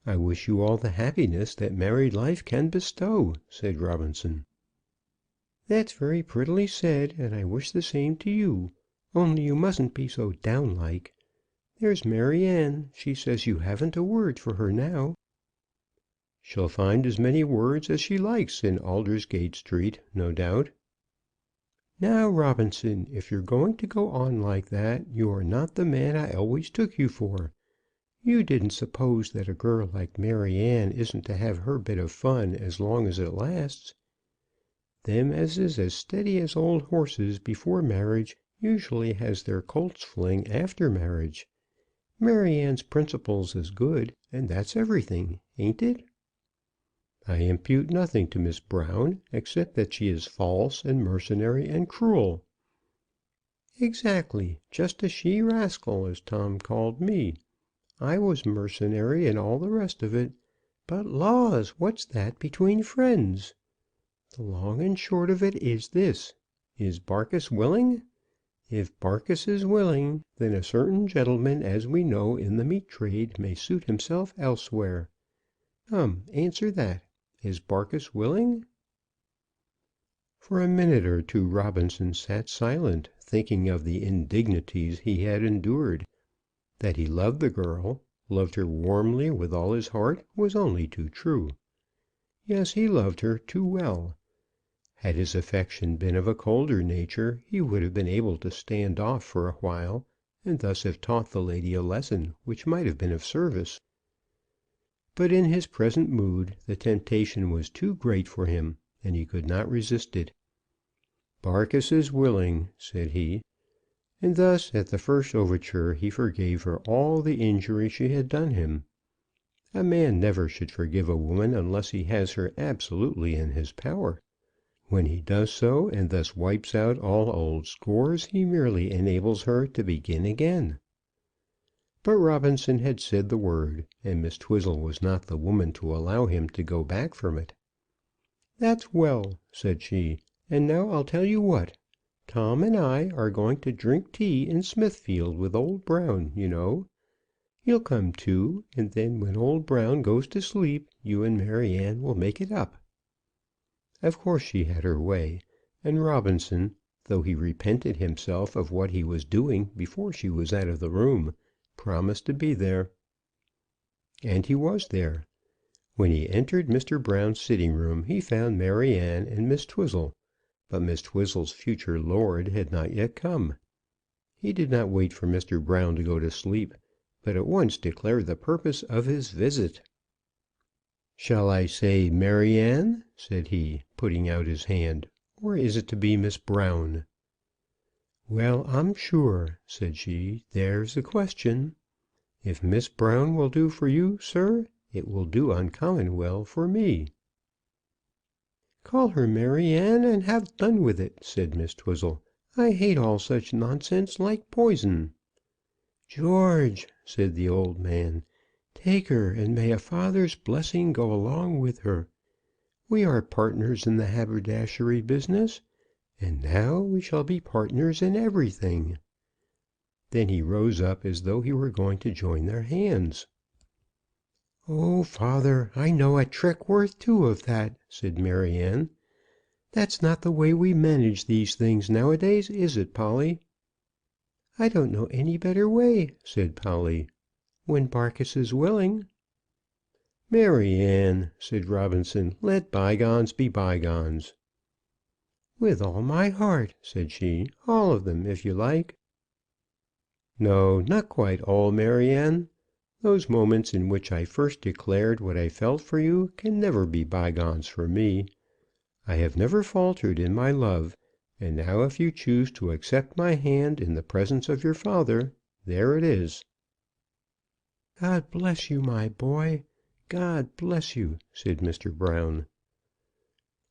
"I wish you all the happiness that married life can bestow," said Robinson. "That's very prettily said, and I wish the same to you. Only you mustn't be so down like. There's Maryanne. She says you haven't a word for her now." "She'll find as many words as she likes in Aldersgate Street, no doubt." "Now, Robinson, if you're going to go on like that, you are not the man I always took you for. You didn't suppose that a girl like Maryanne isn't to have her bit of fun as long as it lasts. Them as is as steady as old horses before marriage usually has their colt's fling after marriage. Maryanne's principles is good, and that's everything, ain't it?" "I impute nothing to Miss Brown, except that she is false and mercenary and cruel." "Exactly, just a she rascal, as Tom called me. I was mercenary and all the rest of it. But, laws, what's that between friends? The long and short of it is this. Is Barkis willing? If Barkis is willing, then a certain gentleman as we know in the meat trade may suit himself elsewhere. Come, answer that. Is Barkis willing?" For a minute or two Robinson sat silent, thinking of the indignities he had endured. That he loved the girl, loved her warmly with all his heart, was only too true. Yes, he loved her too well. Had his affection been of a colder nature, he would have been able to stand off for a while, and thus have taught the lady a lesson which might have been of service. But in his present mood the temptation was too great for him, and he could not resist it. "Barkis is willing," said he. And thus, at the first overture, he forgave her all the injury she had done him. A man never should forgive a woman unless he has her absolutely in his power. When he does so, and thus wipes out all old scores, he merely enables her to begin again. But Robinson had said the word, and Miss Twizzle was not the woman to allow him to go back from it. "That's well," said she. "And now I'll tell you what. Tom and I are going to drink tea in Smithfield with old Brown, you know. You'll come too, and then when old Brown goes to sleep, you and Maryanne will make it up." Of course she had her way, and Robinson, though he repented himself of what he was doing before she was out of the room, promised to be there. And he was there. When he entered Mr. Brown's sitting room he found Maryanne and Miss Twizzle, but Miss Twizzle's future lord had not yet come. He did not wait for Mr. Brown to go to sleep, but at once declared the purpose of his visit. "Shall I say Maryanne?" said he, putting out his hand, "or is it to be Miss Brown?" "Well, I'm sure," said she, "there's a question. If Miss Brown will do for you, sir, it will do uncommon well for me." "Call her Maryanne, and have done with it," said Miss Twizzle. "I hate all such nonsense like poison." "George," said the old man, "take her, and may a father's blessing go along with her. We are partners in the haberdashery business, and now we shall be partners in everything." Then he rose up as though he were going to join their hands. "Oh, father, I know a trick worth two of that," said Maryanne. "That's not the way we manage these things nowadays, is it, Polly?" "I don't know any better way," said Polly, "when Barkis is willing." "Maryanne," said Robinson, "let bygones be bygones." "With all my heart," said she; "all of them, if you like." "No, not quite all, Maryanne. Those moments in which I first declared what I felt for you can never be bygones for me. I have never faltered in my love, and now if you choose to accept my hand in the presence of your father, there it is." "God bless you, my boy. God bless you," said Mr. Brown.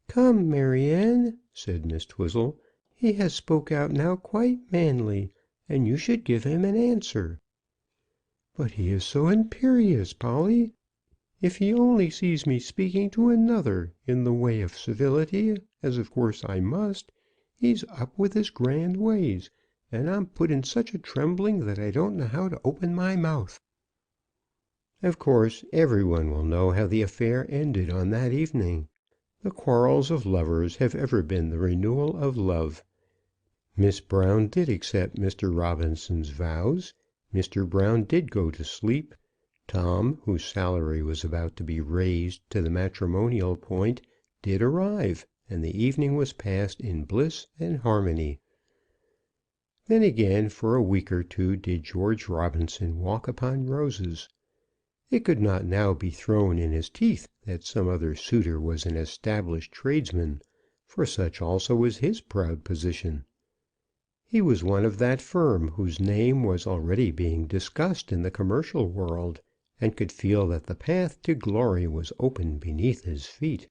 "Come, Maryanne," said Miss Twizzle. "He has spoke out now quite manly, and you should give him an answer." "But he is so imperious, Polly. If he only sees me speaking to another, in the way of civility, as of course I must, he's up with his grand ways, and I'm put in such a trembling that I don't know how to open my mouth." Of course every one will know how the affair ended on that evening. The quarrels of lovers have ever been the renewal of love. Miss Brown did accept Mr. Robinson's vows. Mr. Brown did go to sleep. Tom, whose salary was about to be raised to the matrimonial point, did arrive, and the evening was passed in bliss and harmony. Then again for a week or two did George Robinson walk upon roses. It could not now be thrown in his teeth that some other suitor was an established tradesman, for such also was his proud position. He was one of that firm whose name was already being discussed in the commercial world, and could feel that the path to glory was open beneath his feet.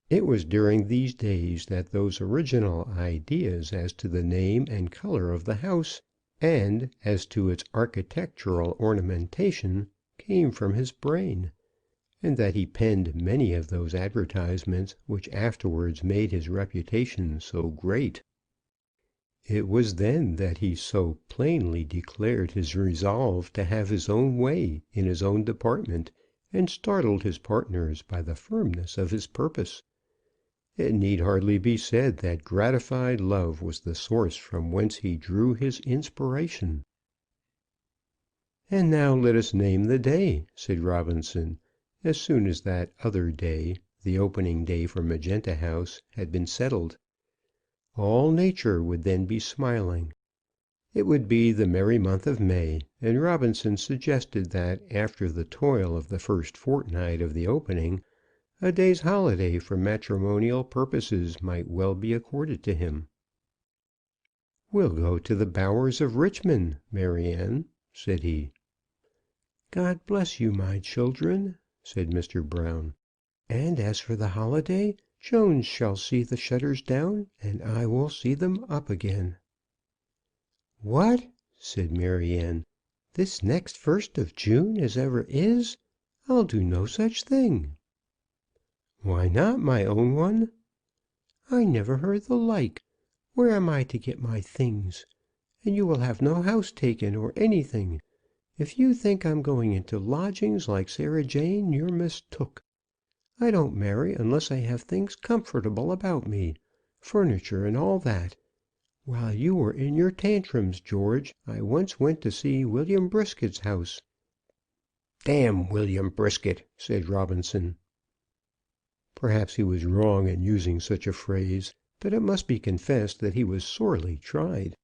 It was during these days that those original ideas as to the name and colour of the house, and as to its architectural ornamentation, came from his brain, and that he penned many of those advertisements which afterwards made his reputation so great. It was then that he so plainly declared his resolve to have his own way in his own department, and startled his partners by the firmness of his purpose. It need hardly be said that gratified love was the source from whence he drew his inspiration. "And now let us name the day," said Robinson, as soon as that other day, the opening day for Magenta House, had been settled. All nature would then be smiling. It would be the merry month of May, and Robinson suggested that after the toil of the first fortnight of the opening, a day's holiday for matrimonial purposes might well be accorded to him. "We'll go to the Bowers of Richmond, Maryanne," said he. "God bless you, my children," said Mr. Brown. "And as for the holiday, Jones shall see the shutters down, and I will see them up again." "What!" said Maryanne. "This next 1st of June as ever is? I'll do no such thing." "Why not, my own one?" "I never heard the like. Where am I to get my things? And you will have no house taken, or anything. If you think I'm going into lodgings like Sarah Jane, you're mistook. I don't marry unless I have things comfortable about me, furniture and all that. While you were in your tantrums, George, I once went to see William Brisket's house." "Damn William Brisket," said Robinson. Perhaps he was wrong in using such a phrase, but it must be confessed that he was sorely tried.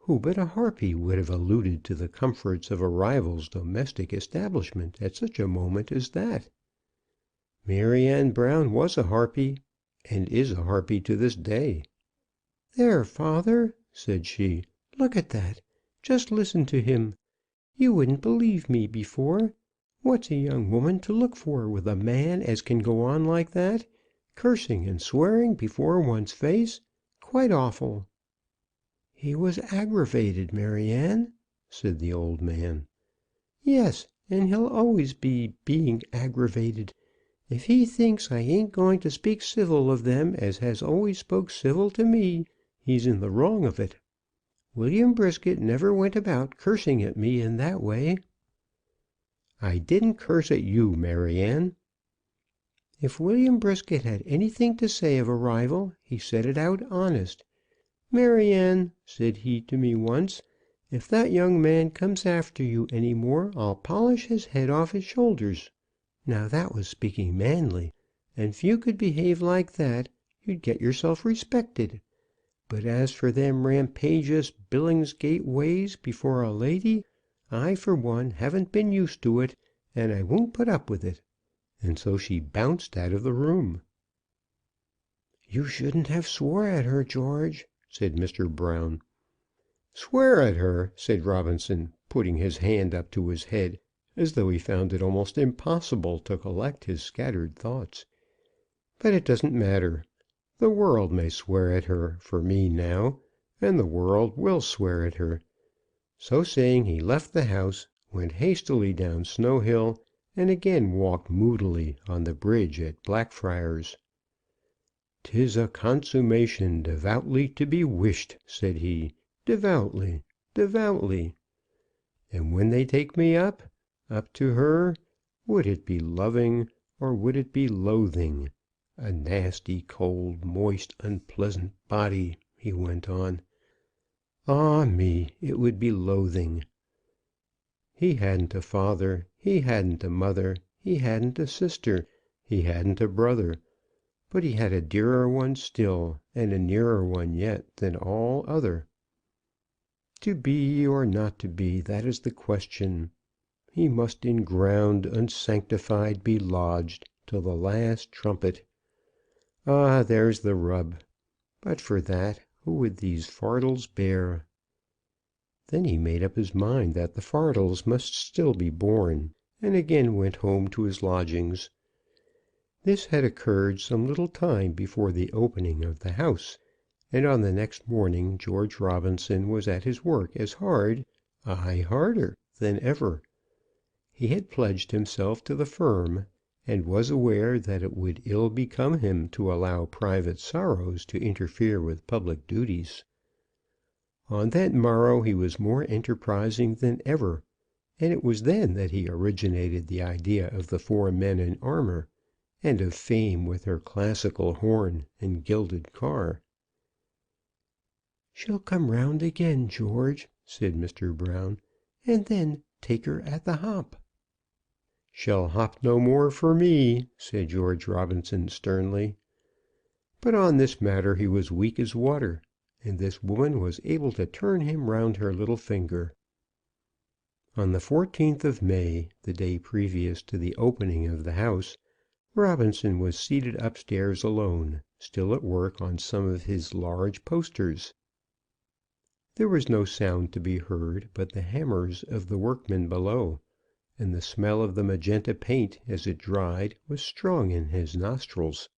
Who but a harpy would have alluded to the comforts of a rival's domestic establishment at such a moment as that? Maryanne Brown was a harpy, and is a harpy to this day. "There, father," said she, "look at that. Just listen to him. You wouldn't believe me before. What's a young woman to look for with a man as can go on like that, cursing and swearing before one's face? Quite awful." "He was aggravated, Maryanne," said the old man. "Yes, and he'll always be being aggravated. If he thinks I ain't going to speak civil of them as has always spoke civil to me, he's in the wrong of it. William Brisket never went about cursing at me in that way." "I didn't curse at you, Maryanne." "If William Brisket had anything to say of a rival, he said it out honest. 'Maryanne,' said he to me once, 'if that young man comes after you any more, I'll polish his head off his shoulders.' Now that was speaking manly, and if you could behave like that, you'd get yourself respected. But as for them rampagious Billingsgate ways before a lady, I, for one, haven't been used to it, and I won't put up with it." And so she bounced out of the room. "You shouldn't have swore at her, George," said Mr. Brown. "Swear at her!" said Robinson, putting his hand up to his head, as though he found it almost impossible to collect his scattered thoughts. "But it doesn't matter. The world may swear at her for me now, and the world will swear at her." So saying, he left the house, went hastily down Snow Hill, and again walked moodily on the bridge at Blackfriars. "'Tis a consummation devoutly to be wished," said he, "devoutly, devoutly. And when they take me up to her, would it be loving, or would it be loathing? A nasty, cold, moist, unpleasant body," he went on. "Ah me, it would be loathing." He hadn't a father, he hadn't a mother, he hadn't a sister, he hadn't a brother, but he had a dearer one still, and a nearer one yet than all other. To be or not to be, that is the question. He must in ground unsanctified be lodged till the last trumpet. Ah, there's the rub. But for that, who would these fardels bear? Then he made up his mind that the fardels must still be borne, and again went home to his lodgings. This had occurred some little time before the opening of the house, and on the next morning George Robinson was at his work as hard, aye, harder than ever. He had pledged himself to the firm, and was aware that it would ill become him to allow private sorrows to interfere with public duties. On that morrow he was more enterprising than ever, and it was then that he originated the idea of the 4 men in armour, and of Fame with her classical horn and gilded car. "She'll come round again, George," said Mr. Brown, "and then take her at the hop." "She'll hop no more for me," said George Robinson sternly. But on this matter he was weak as water, and this woman was able to turn him round her little finger. On the 14th of May, the day previous to the opening of the house, Robinson was seated upstairs alone, still at work on some of his large posters. There was no sound to be heard but the hammers of the workmen below, and the smell of the magenta paint as it dried was strong in his nostrils.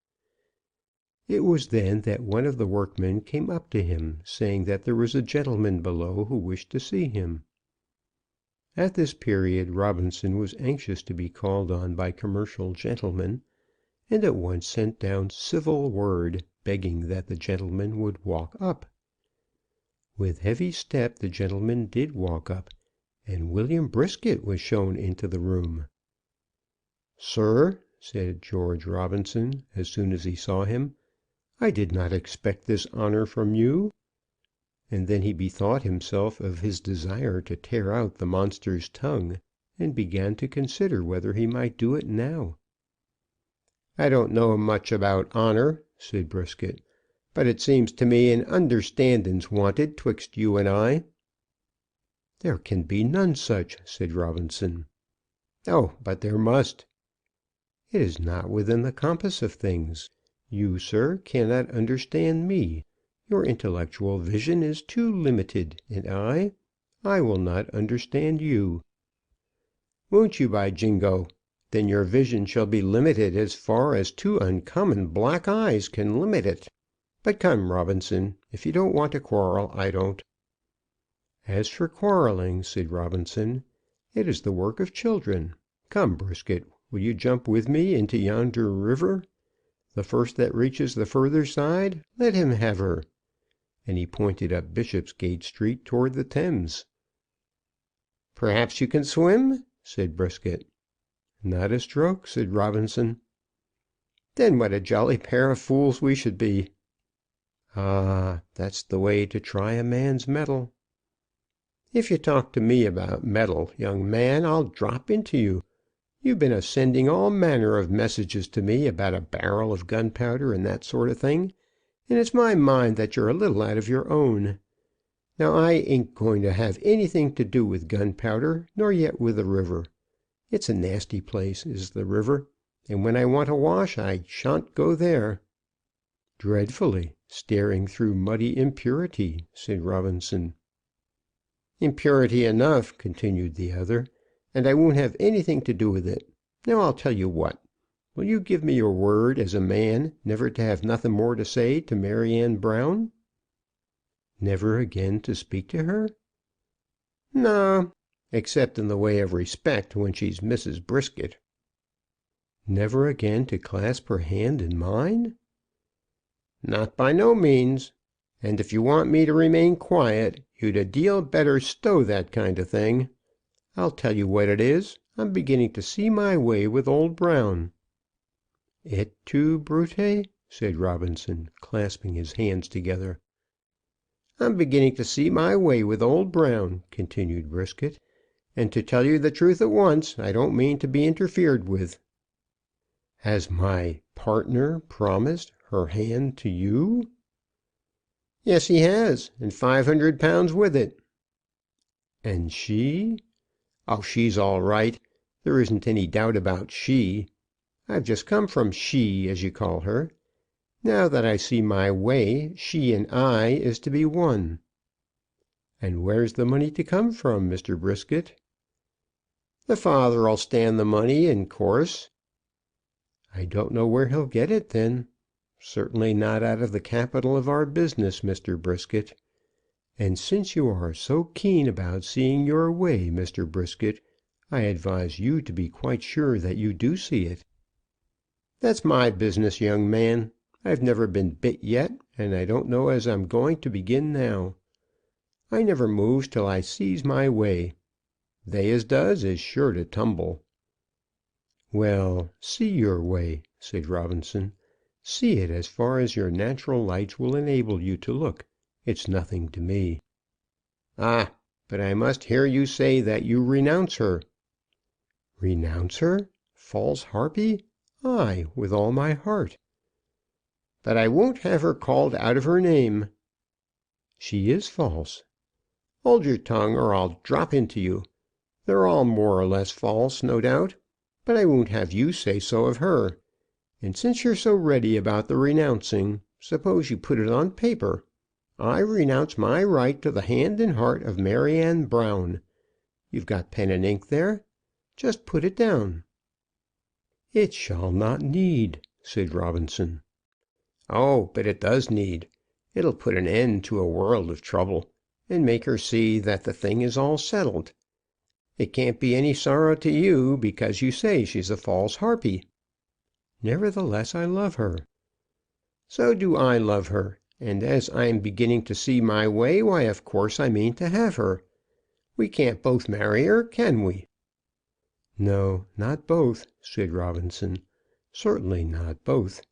It was then that one of the workmen came up to him, saying that there was a gentleman below who wished to see him. At this period Robinson was anxious to be called on by commercial gentlemen, and at once sent down civil word, begging that the gentleman would walk up. With heavy step the gentleman did walk up, and William Brisket was shown into the room. "Sir," said George Robinson, as soon as he saw him, "I did not expect this honour from you." And then he bethought himself of his desire to tear out the monster's tongue, and began to consider whether he might do it now. "I don't know much about honour," said Brisket, "but it seems to me an understanding's wanted 'twixt you and I." "There can be none such," said Robinson. "Oh, but there must." "It is not within the compass of things. You, sir, cannot understand me. Your intellectual vision is too limited, and I will not understand you." "Won't you, by jingo? Then your vision shall be limited as far as 2 uncommon black eyes can limit it. But come, Robinson, if you don't want to quarrel, I don't." "As for quarrelling," said Robinson, "it is the work of children. Come, Brisket, will you jump with me into yonder river? The first that reaches the further side, let him have her." And he pointed up Bishopsgate Street toward the Thames. "Perhaps you can swim?" said Brisket. "Not a stroke," said Robinson. "Then what a jolly pair of fools we should be." "Ah, that's the way to try a man's mettle." "If you talk to me about mettle, young man, I'll drop into you. You've been a sending all manner of messages to me about a barrel of gunpowder and that sort of thing, and it's my mind that you're a little out of your own. Now I ain't going to have anything to do with gunpowder, nor yet with the river. It's a nasty place, is the river, and when I want to wash I shan't go there." "Dreadfully, staring through muddy impurity," said Robinson. "Impurity enough," continued the other, "and I won't have anything to do with it. Now I'll tell you what. Will you give me your word as a man never to have nothing more to say to Maryanne Brown?" "Never again to speak to her?" "No, except in the way of respect when she's Mrs. Brisket." "Never again to clasp her hand in mine?" "Not by no means. And if you want me to remain quiet, you'd a deal better stow that kind of thing. I'll tell you what it is. I'm beginning to see my way with old Brown." "Et tu, Brute?" said Robinson, clasping his hands together. "I'm beginning to see my way with old Brown," continued Brisket, "and to tell you the truth at once, I don't mean to be interfered with." "Has my partner promised her hand to you?" "Yes, he has, and £500 with it." "And she?" "Oh, she's all right. There isn't any doubt about she. I've just come from she, as you call her. Now that I see my way, she and I is to be one." "And where's the money to come from, Mr. Brisket?" "The father'll stand the money, in course." "I don't know where he'll get it, then. Certainly not out of the capital of our business, Mr. Brisket. And since you are so keen about seeing your way, Mr. Brisket, I advise you to be quite sure that you do see it." "That's my business, young man. I've never been bit yet, and I don't know as I'm going to begin now. I never moves till I sees my way. They as does is sure to tumble." "Well, see your way," said Robinson. "See it as far as your natural lights will enable you to look. It's nothing to me." "Ah, but I must hear you say that you renounce her." "Renounce her? False harpy! Aye, with all my heart." "But I won't have her called out of her name." "She is false." "Hold your tongue, or I'll drop into you. They're all more or less false, no doubt. But I won't have you say so of her. And since you're so ready about the renouncing, suppose you put it on paper. I renounce my right to the hand and heart of Maryanne Brown. You've got pen and ink there. Just put it down." "It shall not need," said Robinson. "Oh, but it does need. It'll put an end to a world of trouble, and make her see that the thing is all settled. It can't be any sorrow to you, because you say she's a false harpy." "Nevertheless, I love her." "So do I love her, and as I'm beginning to see my way, why, of course, I mean to have her. We can't both marry her, can we?" "No, not both," said Robinson. "Certainly not both."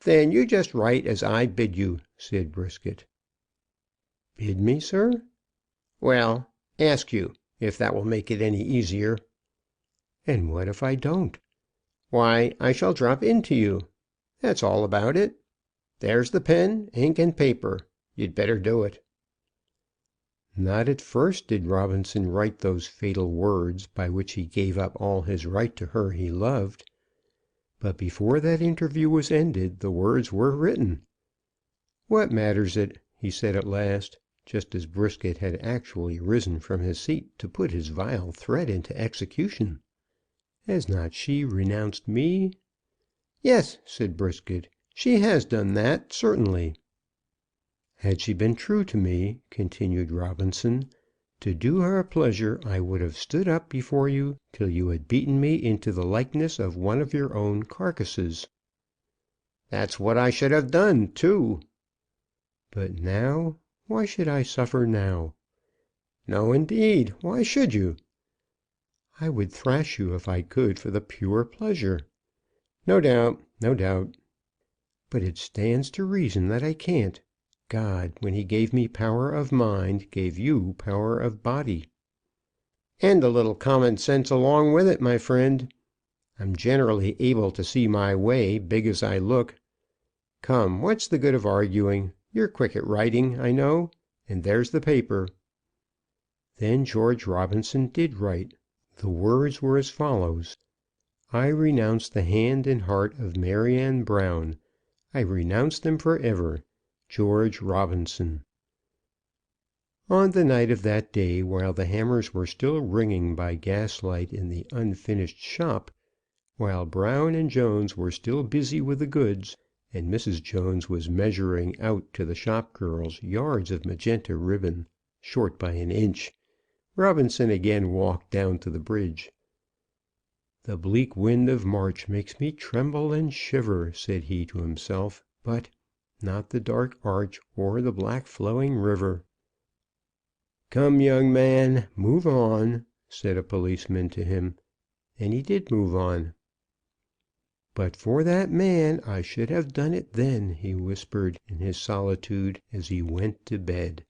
"Then you just write as I bid you," said Brisket. "Bid me, sir?" "Well, ask you, if that will make it any easier." "And what if I don't?" "Why, I shall drop into you. That's all about it. There's the pen, ink, and paper. You'd better do it." Not at first did Robinson write those fatal words by which he gave up all his right to her he loved. But before that interview was ended the words were written. "What matters it?" he said at last, just as Brisket had actually risen from his seat to put his vile threat into execution. "Has not she renounced me?" "Yes," said Brisket, "she has done that, certainly." "Had she been true to me," continued Robinson, "to do her a pleasure I would have stood up before you till you had beaten me into the likeness of one of your own carcasses." "That's what I should have done, too." "But now, why should I suffer now?" "No, indeed. Why should you?" "I would thrash you if I could for the pure pleasure." "No doubt, no doubt." "But it stands to reason that I can't. God, when he gave me power of mind, gave you power of body." "And a little common sense along with it, my friend. I'm generally able to see my way, big as I look. Come, what's the good of arguing? You're quick at writing, I know, and there's the paper." Then George Robinson did write. The words were as follows: "I renounce the hand and heart of Maryanne Brown. I renounce them for ever. George Robinson." On the night of that day, while the hammers were still ringing by gaslight in the unfinished shop, while Brown and Jones were still busy with the goods, and Mrs. Jones was measuring out to the shop girls yards of magenta ribbon, short by an inch, Robinson again walked down to the bridge. "The bleak wind of March makes me tremble and shiver," said he to himself, "but not the dark arch or the black flowing river." "Come, young man, move on," said a policeman to him, and he did move on. "But for that man I should have done it then," he whispered in his solitude as he went to bed.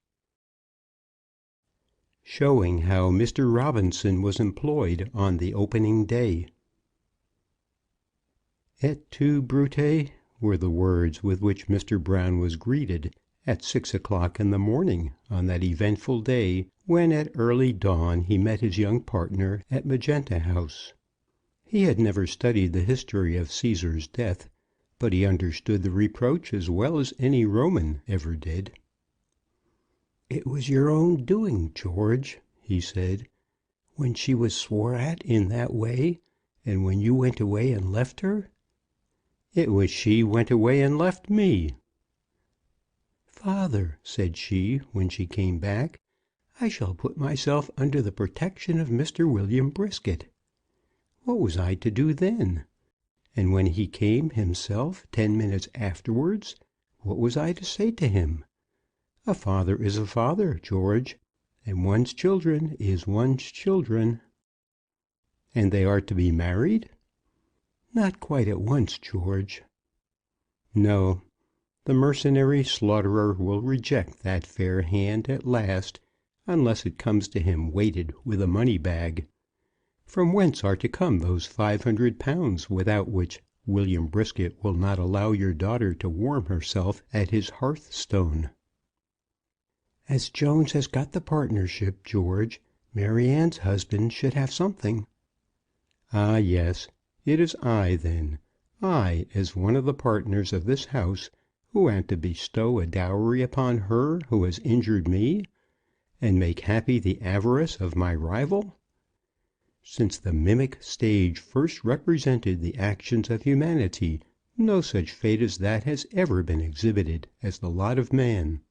Showing how Mr. Robinson was employed on the opening day. "Et tu, Brute," were the words with which Mr. Brown was greeted at 6 o'clock in the morning on that eventful day when at early dawn he met his young partner at Magenta House. He had never studied the history of Cæsar's death, but he understood the reproach as well as any Roman ever did. "It was your own doing, George," he said, "when she was swore at in that way, and when you went away and left her." "It was she went away and left me." "Father," said she, when she came back, "I shall put myself under the protection of Mr. William Brisket." What was I to do then? And when he came himself 10 minutes afterwards, what was I to say to him? A father is a father, George, and one's children is one's children. "And they are to be married?" "Not quite at once, George." No. The mercenary slaughterer will reject that fair hand at last, unless it comes to him weighted with a money bag. From whence are to come those £500 without which William Brisket will not allow your daughter to warm herself at his hearthstone? "As Jones has got the partnership, George, Maryanne's husband should have something." "Ah, yes. It is I, then, I, as one of the partners of this house, who am to bestow a dowry upon her who has injured me, and make happy the avarice of my rival? Since the mimic stage first represented the actions of humanity, no such fate as that has ever been exhibited as the lot of man.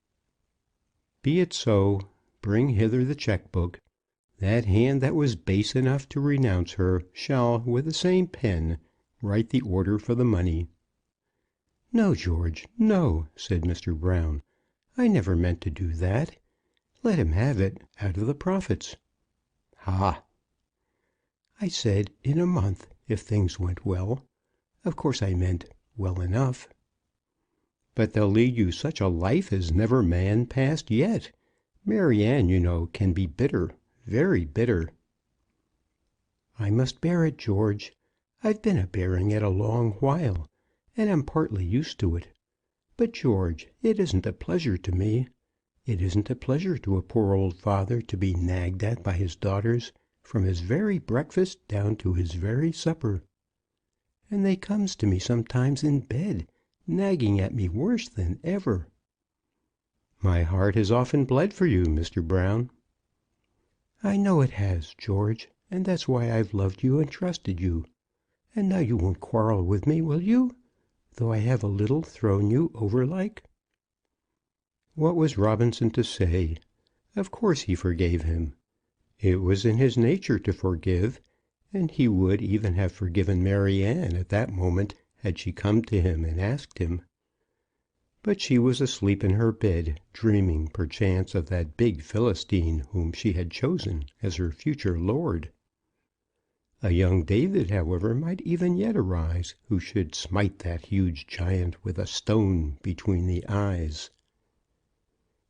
Be it so. Bring hither the cheque book. That hand that was base enough to renounce her shall, with the same pen, write the order for the money." "No, George, no," said Mr. Brown. "I never meant to do that. Let him have it out of the profits." "Ha!" "I said in a month, if things went well. Of course I meant well enough." "But they'll lead you such a life as never man passed yet. Maryanne, you know, can be bitter, very bitter." "I must bear it, George. I've been a bearing it a long while, and I'm partly used to it. But, George, it isn't a pleasure to me. It isn't a pleasure to a poor old father to be nagged at by his daughters from his very breakfast down to his very supper. And they comes to me sometimes in bed, nagging at me worse than ever." "My heart has often bled for you, Mr. Brown." "I know it has, George, and that's why I've loved you and trusted you. And now you won't quarrel with me, will you? Though I have a little thrown you over like." What was Robinson to say? Of course he forgave him. It was in his nature to forgive, and he would even have forgiven Maryanne at that moment had she come to him and asked him. But she was asleep in her bed, dreaming perchance of that big Philistine whom she had chosen as her future lord. A young David, however, might even yet arise, who should smite that huge giant with a stone between the eyes.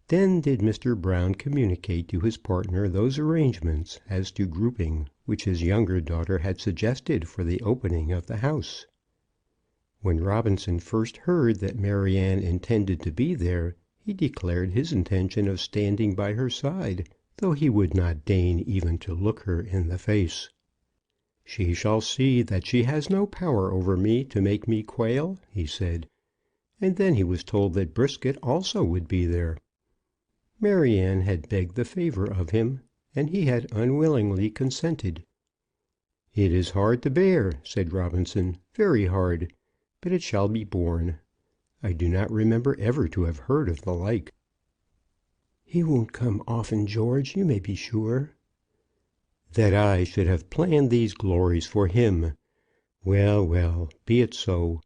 Then did Mr. Brown communicate to his partner those arrangements as to grouping which his younger daughter had suggested for the opening of the house. When Robinson first heard that Maryanne intended to be there, he declared his intention of standing by her side, though he would not deign even to look her in the face. "She shall see that she has no power over me to make me quail," he said, and then he was told that Brisket also would be there. Maryanne had begged the favour of him, and he had unwillingly consented. "It is hard to bear," said Robinson, "very hard, but it shall be borne. I do not remember ever to have heard of the like." "He won't come often, George, you may be sure." "That I should have planned these glories for him! Well, well, be it so.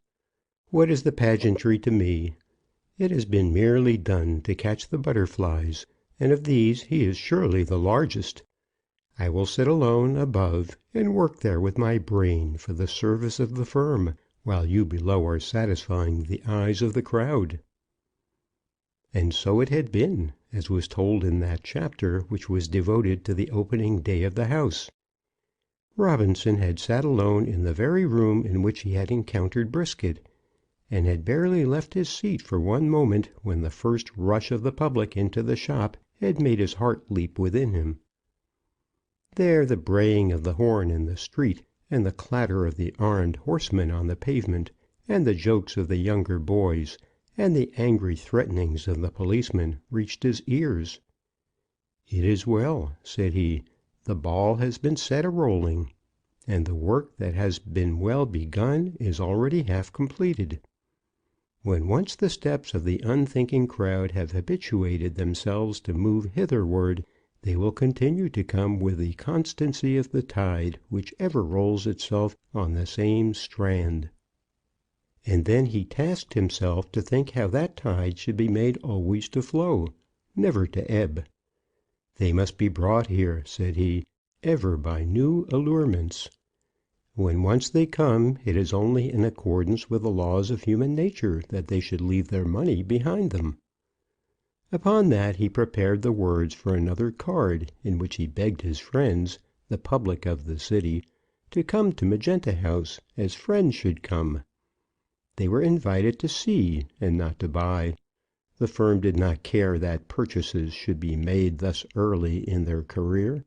What is the pageantry to me? It has been merely done to catch the butterflies, and of these he is surely the largest. I will sit alone above, and work there with my brain for the service of the firm, while you below are satisfying the eyes of the crowd." And so it had been, as was told in that chapter which was devoted to the opening day of the house. Robinson had sat alone in the very room in which he had encountered Brisket, and had barely left his seat for one moment when the first rush of the public into the shop had made his heart leap within him. There the braying of the horn in the street, and the clatter of the armed horsemen on the pavement, and the jokes of the younger boys, and the angry threatenings of the policeman reached his ears. "It is well," said he. "The ball has been set a-rolling, and the work that has been well begun is already half completed. When once the steps of the unthinking crowd have habituated themselves to move hitherward, they will continue to come with the constancy of the tide which ever rolls itself on the same strand." And then he tasked himself to think how that tide should be made always to flow, never to ebb. "They must be brought here," said he, "ever by new allurements. When once they come, it is only in accordance with the laws of human nature that they should leave their money behind them." Upon that he prepared the words for another card, in which he begged his friends, the public of the city, to come to Magenta House, as friends should come. They were invited to see, and not to buy. The firm did not care that purchases should be made thus early in their career.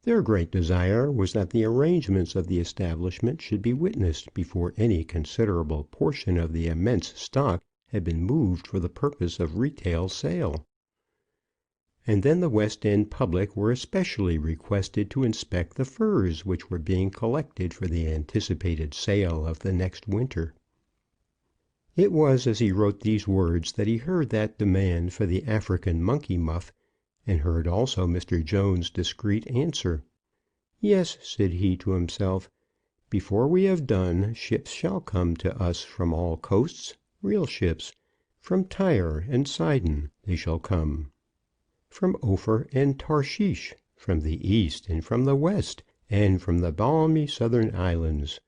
Their great desire was that the arrangements of the establishment should be witnessed before any considerable portion of the immense stock had been moved for the purpose of retail sale. And then the West End public were especially requested to inspect the furs which were being collected for the anticipated sale of the next winter. It was as he wrote these words that he heard that demand for the African monkey muff, and heard also Mr. Jones's discreet answer. "Yes," said he to himself, "before we have done, ships shall come to us from all coasts, real ships. From Tyre and Sidon they shall come, from Ophir and Tarshish, from the east and from the west, and from the balmy southern islands.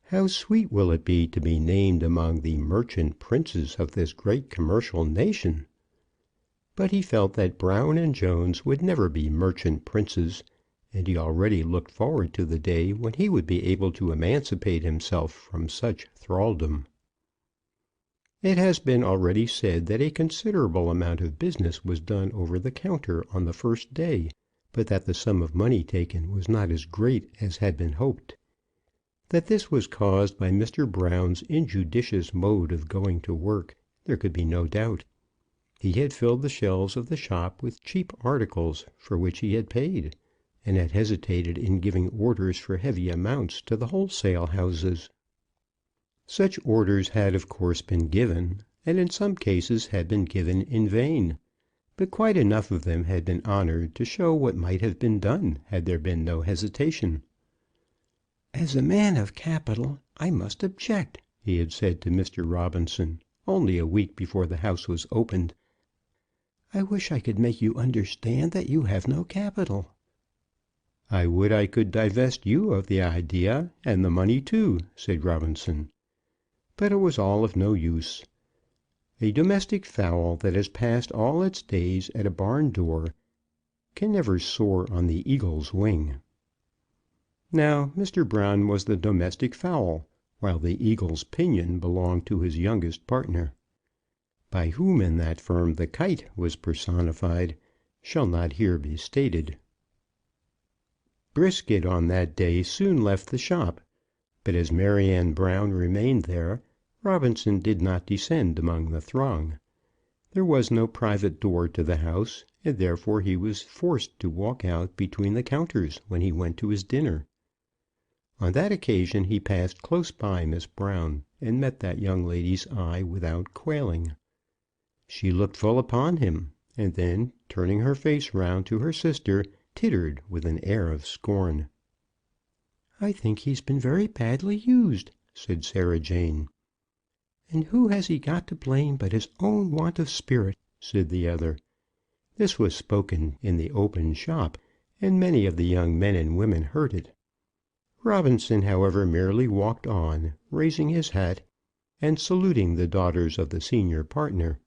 How sweet will it be to be named among the merchant princes of this great commercial nation!" But he felt that Brown and Jones would never be merchant princes, and he already looked forward to the day when he would be able to emancipate himself from such thraldom. It has been already said that a considerable amount of business was done over the counter on the first day, but that the sum of money taken was not as great as had been hoped. That this was caused by Mr. Brown's injudicious mode of going to work, there could be no doubt. He had filled the shelves of the shop with cheap articles for which he had paid, and had hesitated in giving orders for heavy amounts to the wholesale houses. Such orders had of course been given, and in some cases had been given in vain, but quite enough of them had been honoured to show what might have been done had there been no hesitation. "As a man of capital, I must object," he had said to Mr. Robinson, only a week before the house was opened. "I wish I could make you understand that you have no capital." "I would I could divest you of the idea, and the money too," said Robinson. But it was all of no use. A domestic fowl that has passed all its days at a barn door can never soar on the eagle's wing. Now Mr. Brown was the domestic fowl, while the eagle's pinion belonged to his youngest partner. By whom in that firm the kite was personified shall not here be stated. Brisket on that day soon left the shop, but as Maryanne Brown remained there, Robinson did not descend among the throng. There was no private door to the house, and therefore he was forced to walk out between the counters when he went to his dinner. On that occasion he passed close by Miss Brown, and met that young lady's eye without quailing. She looked full upon him, and then, turning her face round to her sister, tittered with an air of scorn. "I think he's been very badly used," said Sarah Jane. "And who has he got to blame but his own want of spirit?" said the other. This was spoken in the open shop, and many of the young men and women heard it. Robinson, however, merely walked on, raising his hat, and saluting the daughters of the senior partner.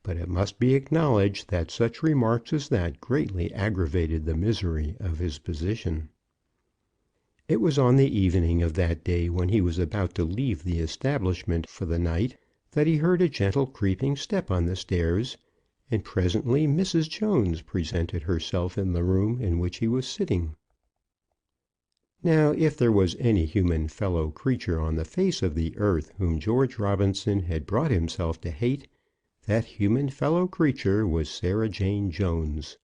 But it must be acknowledged that such remarks as that greatly aggravated the misery of his position. It was on the evening of that day when he was about to leave the establishment for the night that he heard a gentle creeping step on the stairs, and presently Mrs. Jones presented herself in the room in which he was sitting. Now, if there was any human fellow creature on the face of the earth whom George Robinson had brought himself to hate, that human fellow creature was Sarah Jane Jones.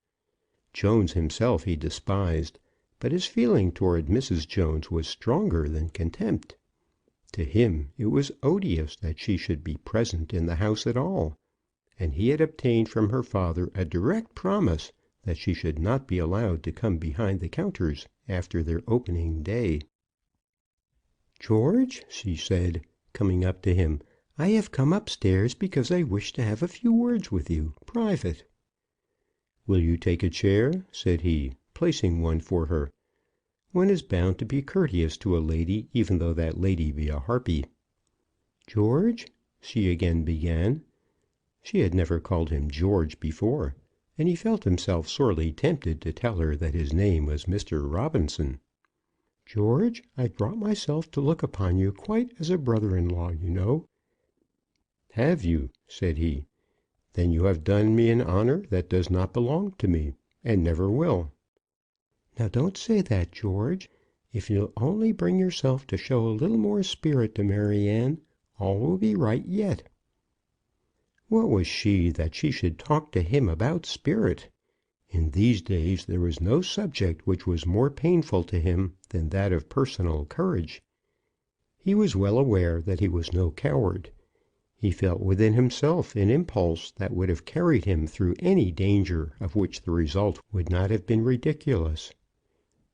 Jones himself he despised, but his feeling toward Mrs. Jones was stronger than contempt. To him it was odious that she should be present in the house at all, and he had obtained from her father a direct promise that she should not be allowed to come behind the counters after their opening day. "George," she said, coming up to him, "I have come upstairs because I wish to have a few words with you, private." "Will you take a chair?" said he, placing one for her. One is bound to be courteous to a lady, even though that lady be a harpy. "George," she again began. She had never called him George before, and he felt himself sorely tempted to tell her that his name was Mr. Robinson. "George, I've brought myself to look upon you quite as a brother-in-law, you know." "Have you?" said he. "Then you have done me an honour that does not belong to me, and never will." "Now don't say that, George. If you'll only bring yourself to show a little more spirit to Maryanne, all will be right yet." What was she that she should talk to him about spirit? In these days there was no subject which was more painful to him than that of personal courage. He was well aware that he was no coward. He felt within himself an impulse that would have carried him through any danger of which the result would not have been ridiculous.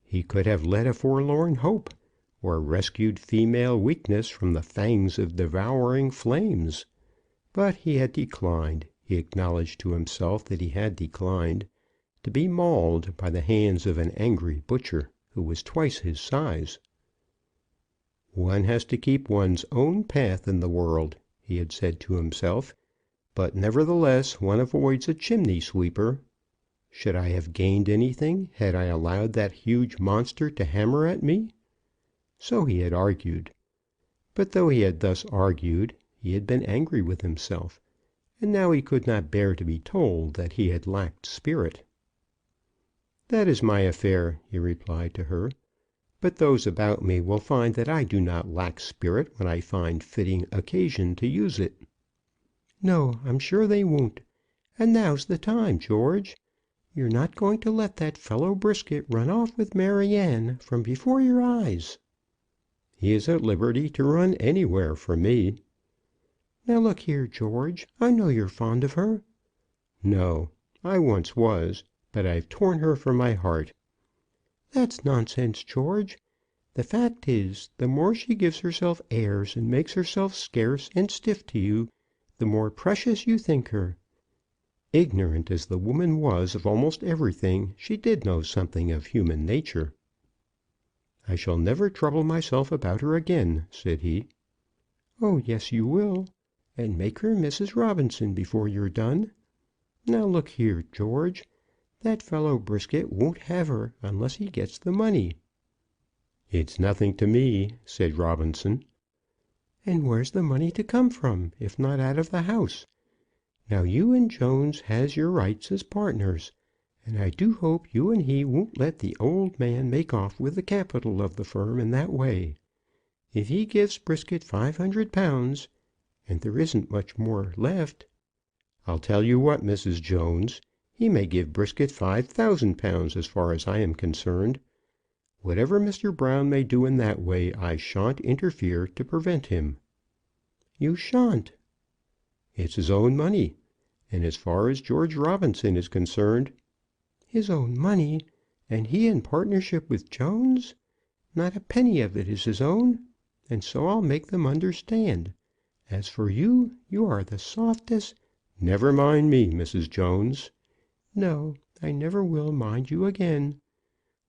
He could have led a forlorn hope, or rescued female weakness from the fangs of devouring flames. But he had declined, he acknowledged to himself that he had declined, to be mauled by the hands of an angry butcher who was twice his size. "One has to keep one's own path in the world," he had said to himself, "but nevertheless one avoids a chimney sweeper. Should I have gained anything had I allowed that huge monster to hammer at me?" So he had argued. But though he had thus argued, he had been angry with himself, and now he could not bear to be told that he had lacked spirit. "That is my affair," he replied to her. "But those about me will find that I do not lack spirit when I find fitting occasion to use it." "No, I'm sure they won't. And now's the time, George. You're not going to let that fellow Brisket run off with Maryanne from before your eyes." "He is at liberty to run anywhere for me." "Now look here, George. I know you're fond of her." "No. I once was, but I've torn her from my heart." "That's nonsense, George. The fact is, the more she gives herself airs and makes herself scarce and stiff to you, the more precious you think her." Ignorant as the woman was of almost everything, she did know something of human nature. "I shall never trouble myself about her again," said he. "Oh yes, you will, and make her Mrs. Robinson before you're done. Now look here, George. That fellow Brisket won't have her unless he gets the money." "It's nothing to me," said Robinson. "And where's the money to come from, if not out of the house? Now you and Jones has your rights as partners, and I do hope you and he won't let the old man make off with the capital of the firm in that way. If he gives Brisket £500, and there isn't much more left—" "I'll tell you what, Mrs. Jones, he may give Brisket £5,000 as far as I am concerned. Whatever Mr. Brown may do in that way, I shan't interfere to prevent him." "You shan't." "It's his own money, and as far as George Robinson is concerned—" "His own money, and he in partnership with Jones! Not a penny of it is his own, and so I'll make them understand. As for you, you are the softest—" "Never mind me, Mrs. Jones." "No, I never will mind you again.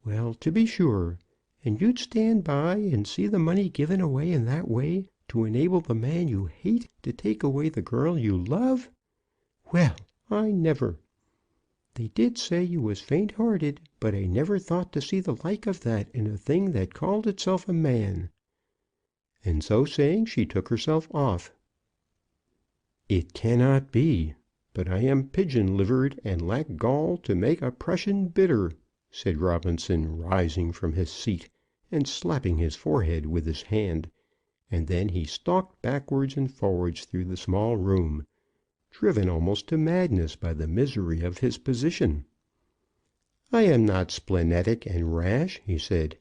Well, to be sure. And you'd stand by and see the money given away in that way to enable the man you hate to take away the girl you love? Well, I never. They did say you was faint-hearted, but I never thought to see the like of that in a thing that called itself a man." And so saying, she took herself off. "It cannot be. But I am pigeon-livered, and lack gall to make oppression bitter," said Robinson, rising from his seat, and slapping his forehead with his hand, and then he stalked backwards and forwards through the small room, driven almost to madness by the misery of his position. "I am not splenetic and rash," he said,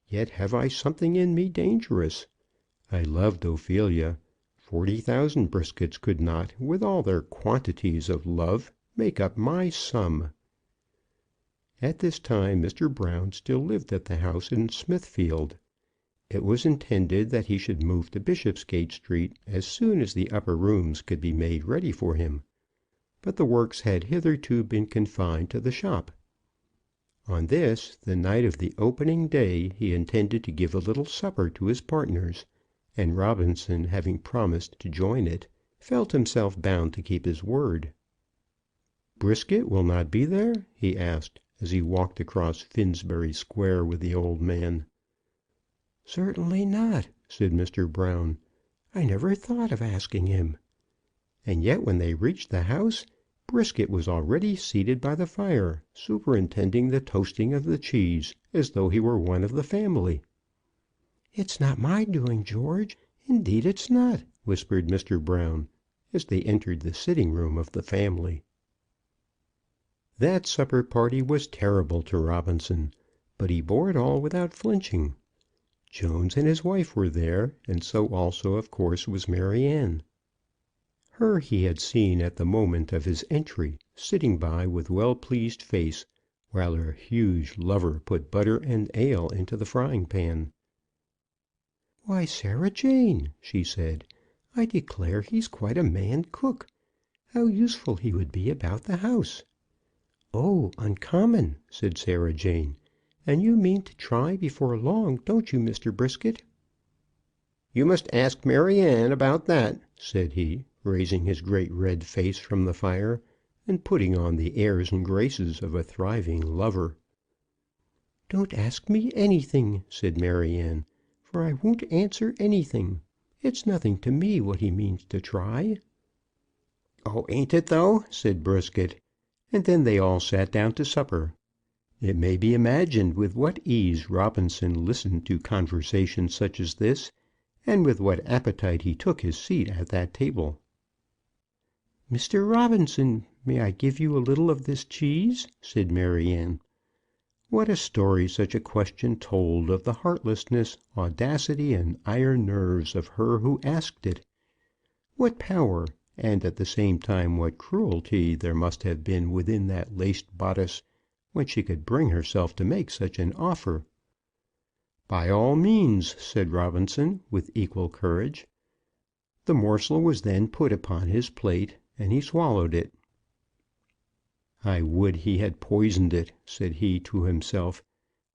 "yet have I something in me dangerous. I loved Ophelia. 40,000 Briskets could not, with all their quantities of love, make up my sum." At this time Mr. Brown still lived at the house in Smithfield. It was intended that he should move to Bishopsgate Street as soon as the upper rooms could be made ready for him, but the works had hitherto been confined to the shop. On this, the night of the opening day, he intended to give a little supper to his partners, and Robinson, having promised to join it, felt himself bound to keep his word. "Brisket will not be there?" he asked, as he walked across Finsbury Square with the old man. "Certainly not," said Mr. Brown. "I never thought of asking him." And yet when they reached the house, Brisket was already seated by the fire, superintending the toasting of the cheese, as though he were one of the family. "It's not my doing, George; indeed it's not," whispered Mr. Brown, as they entered the sitting room of the family. That supper party was terrible to Robinson, but he bore it all without flinching. Jones and his wife were there, and so also, of course, was Maryanne. Her he had seen at the moment of his entry, sitting by with well-pleased face, while her huge lover put butter and ale into the frying pan. "Why, Sarah Jane," she said, "I declare he's quite a man cook. How useful he would be about the house!" "Oh, uncommon," said Sarah Jane. "And you mean to try before long, don't you, Mr. Brisket?" "You must ask Maryanne about that," said he, raising his great red face from the fire, and putting on the airs and graces of a thriving lover. "Don't ask me anything," said Maryanne, "for I won't answer anything. It's nothing to me what he means to try." "Oh, ain't it though?" said Brisket. And then they all sat down to supper. It may be imagined with what ease Robinson listened to conversation such as this, and with what appetite he took his seat at that table. "Mr. Robinson, may I give you a little of this cheese?" said Maryanne. What a story such a question told of the heartlessness, audacity, and iron nerves of her who asked it! What power, and at the same time what cruelty, there must have been within that laced bodice when she could bring herself to make such an offer! "By all means," said Robinson, with equal courage. The morsel was then put upon his plate, and he swallowed it. "I would he had poisoned it," said he to himself.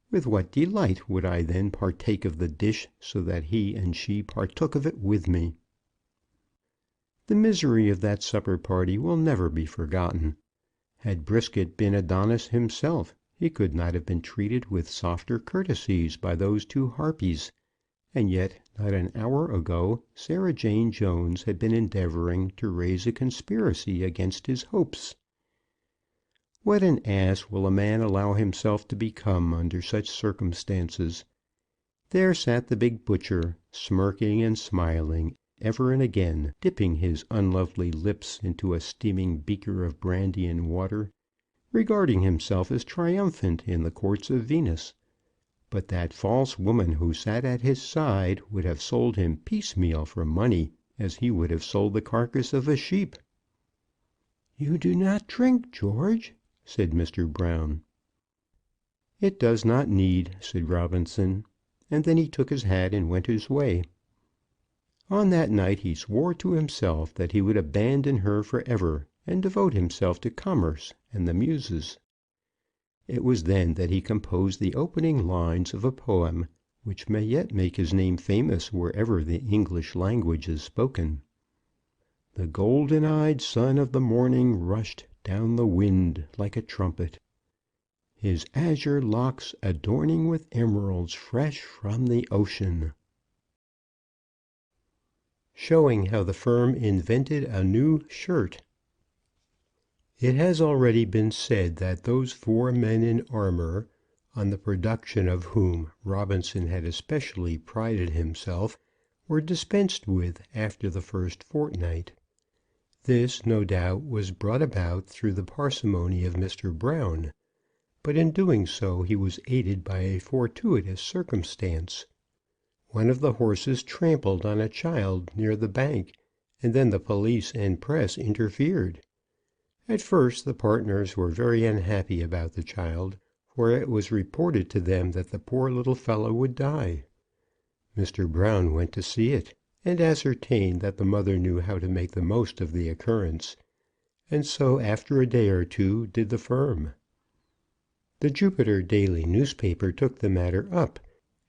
"With what delight would I then partake of the dish, so that he and she partook of it with me!" The misery of that supper party will never be forgotten. Had Brisket been Adonis himself, he could not have been treated with softer courtesies by those two harpies. And yet, not an hour ago, Sarah Jane Jones had been endeavouring to raise a conspiracy against his hopes. What an ass will a man allow himself to become under such circumstances! There sat the big butcher, smirking and smiling, ever and again dipping his unlovely lips into a steaming beaker of brandy and water, regarding himself as triumphant in the courts of Venus. But that false woman who sat at his side would have sold him piecemeal for money, as he would have sold the carcass of a sheep. "You do not drink, George," said Mr. Brown. "It does not need," said Robinson, and then he took his hat and went his way. On that night he swore to himself that he would abandon her for ever, and devote himself to commerce and the muses. It was then that he composed the opening lines of a poem which may yet make his name famous wherever the English language is spoken. The golden-eyed son of the morning rushed down the wind like a trumpet, his azure locks adorning with emeralds fresh from the ocean. Showing how the firm invented a new shirt. It has already been said that those 4 men in armour, on the production of whom Robinson had especially prided himself, were dispensed with after the first fortnight. This, no doubt, was brought about through the parsimony of Mr. Brown, but in doing so he was aided by a fortuitous circumstance. One of the horses trampled on a child near the bank, and then the police and press interfered. At first the partners were very unhappy about the child, for it was reported to them that the poor little fellow would die. Mr. Brown went to see it, and ascertained that the mother knew how to make the most of the occurrence, and so after a day or two did the firm. The Jupiter daily newspaper took the matter up,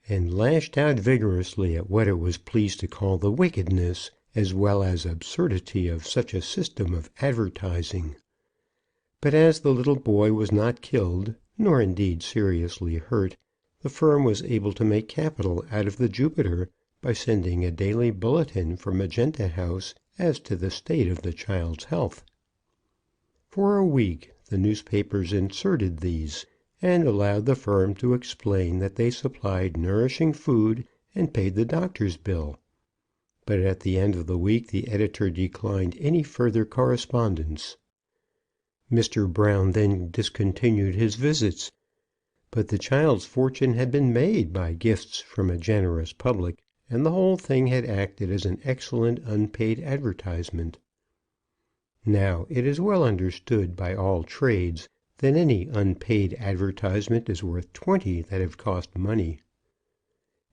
and lashed out vigorously at what it was pleased to call the wickedness as well as absurdity of such a system of advertising. But as the little boy was not killed, nor indeed seriously hurt, the firm was able to make capital out of the Jupiter by sending a daily bulletin from Magenta House as to the state of the child's health. For a week the newspapers inserted these, and allowed the firm to explain that they supplied nourishing food and paid the doctor's bill. But at the end of the week the editor declined any further correspondence. Mr. Brown then discontinued his visits, but the child's fortune had been made by gifts from a generous public, and the whole thing had acted as an excellent unpaid advertisement. Now it is well understood by all trades that any unpaid advertisement is worth 20 that have cost money.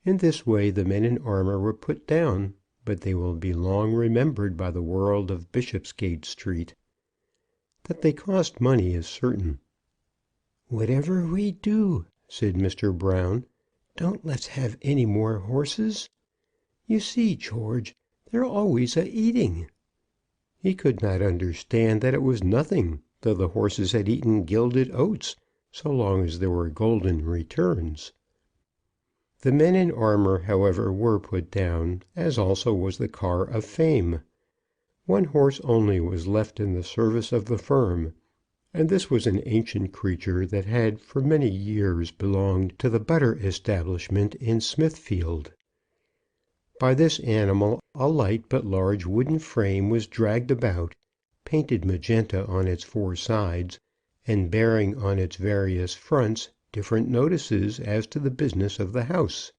In this way the men in armour were put down, but they will be long remembered by the world of Bishopsgate Street. That they cost money is certain. "Whatever we do," said Mr. Brown, "don't let's have any more horses. You see, George, they're always a-eating." He could not understand that it was nothing, though the horses had eaten gilded oats, so long as there were golden returns. The men in armour, however, were put down, as also was the car of fame. One horse only was left in the service of the firm, and this was an ancient creature that had for many years belonged to the butter establishment in Smithfield. By this animal a light but large wooden frame was dragged about, painted magenta on its four sides, and bearing on its various fronts different notices as to the business of the house.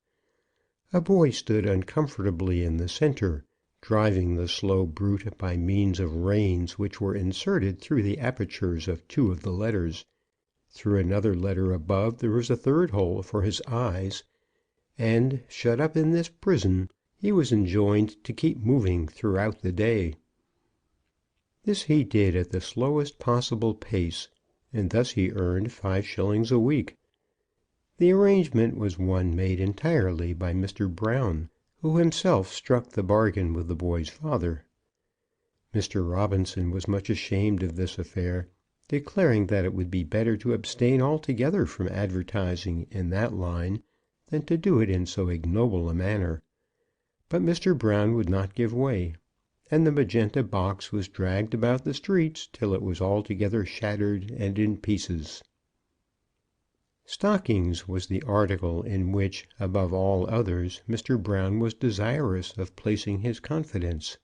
A boy stood uncomfortably in the centre, driving the slow brute by means of reins which were inserted through the apertures of two of the letters. Through another letter above there was a third hole for his eyes, and, shut up in this prison, he was enjoined to keep moving throughout the day. This he did at the slowest possible pace, and thus he earned 5 shillings a week. The arrangement was one made entirely by Mr. Brown, who himself struck the bargain with the boy's father. Mr. Robinson was much ashamed of this affair, declaring that it would be better to abstain altogether from advertising in that line than to do it in so ignoble a manner. But Mr. Brown would not give way, and the magenta box was dragged about the streets till it was altogether shattered and in pieces. Stockings was the article in which, above all others, Mr. Brown was desirous of placing his confidence.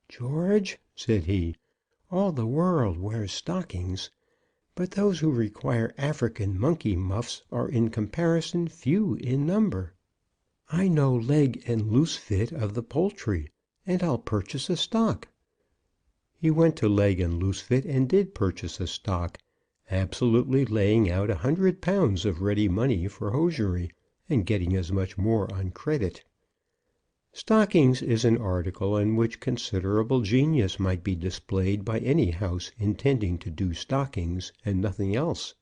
"George," said he, "all the world wears stockings, but those who require African monkey muffs are in comparison few in number. I know Leg and Loose Fit of the Poultry, and I'll purchase a stock." He went to Leg and Loose Fit and did purchase a stock, absolutely laying out £100 of ready money for hosiery, and getting as much more on credit. Stockings is an article in which considerable genius might be displayed by any house intending to do stockings and nothing else.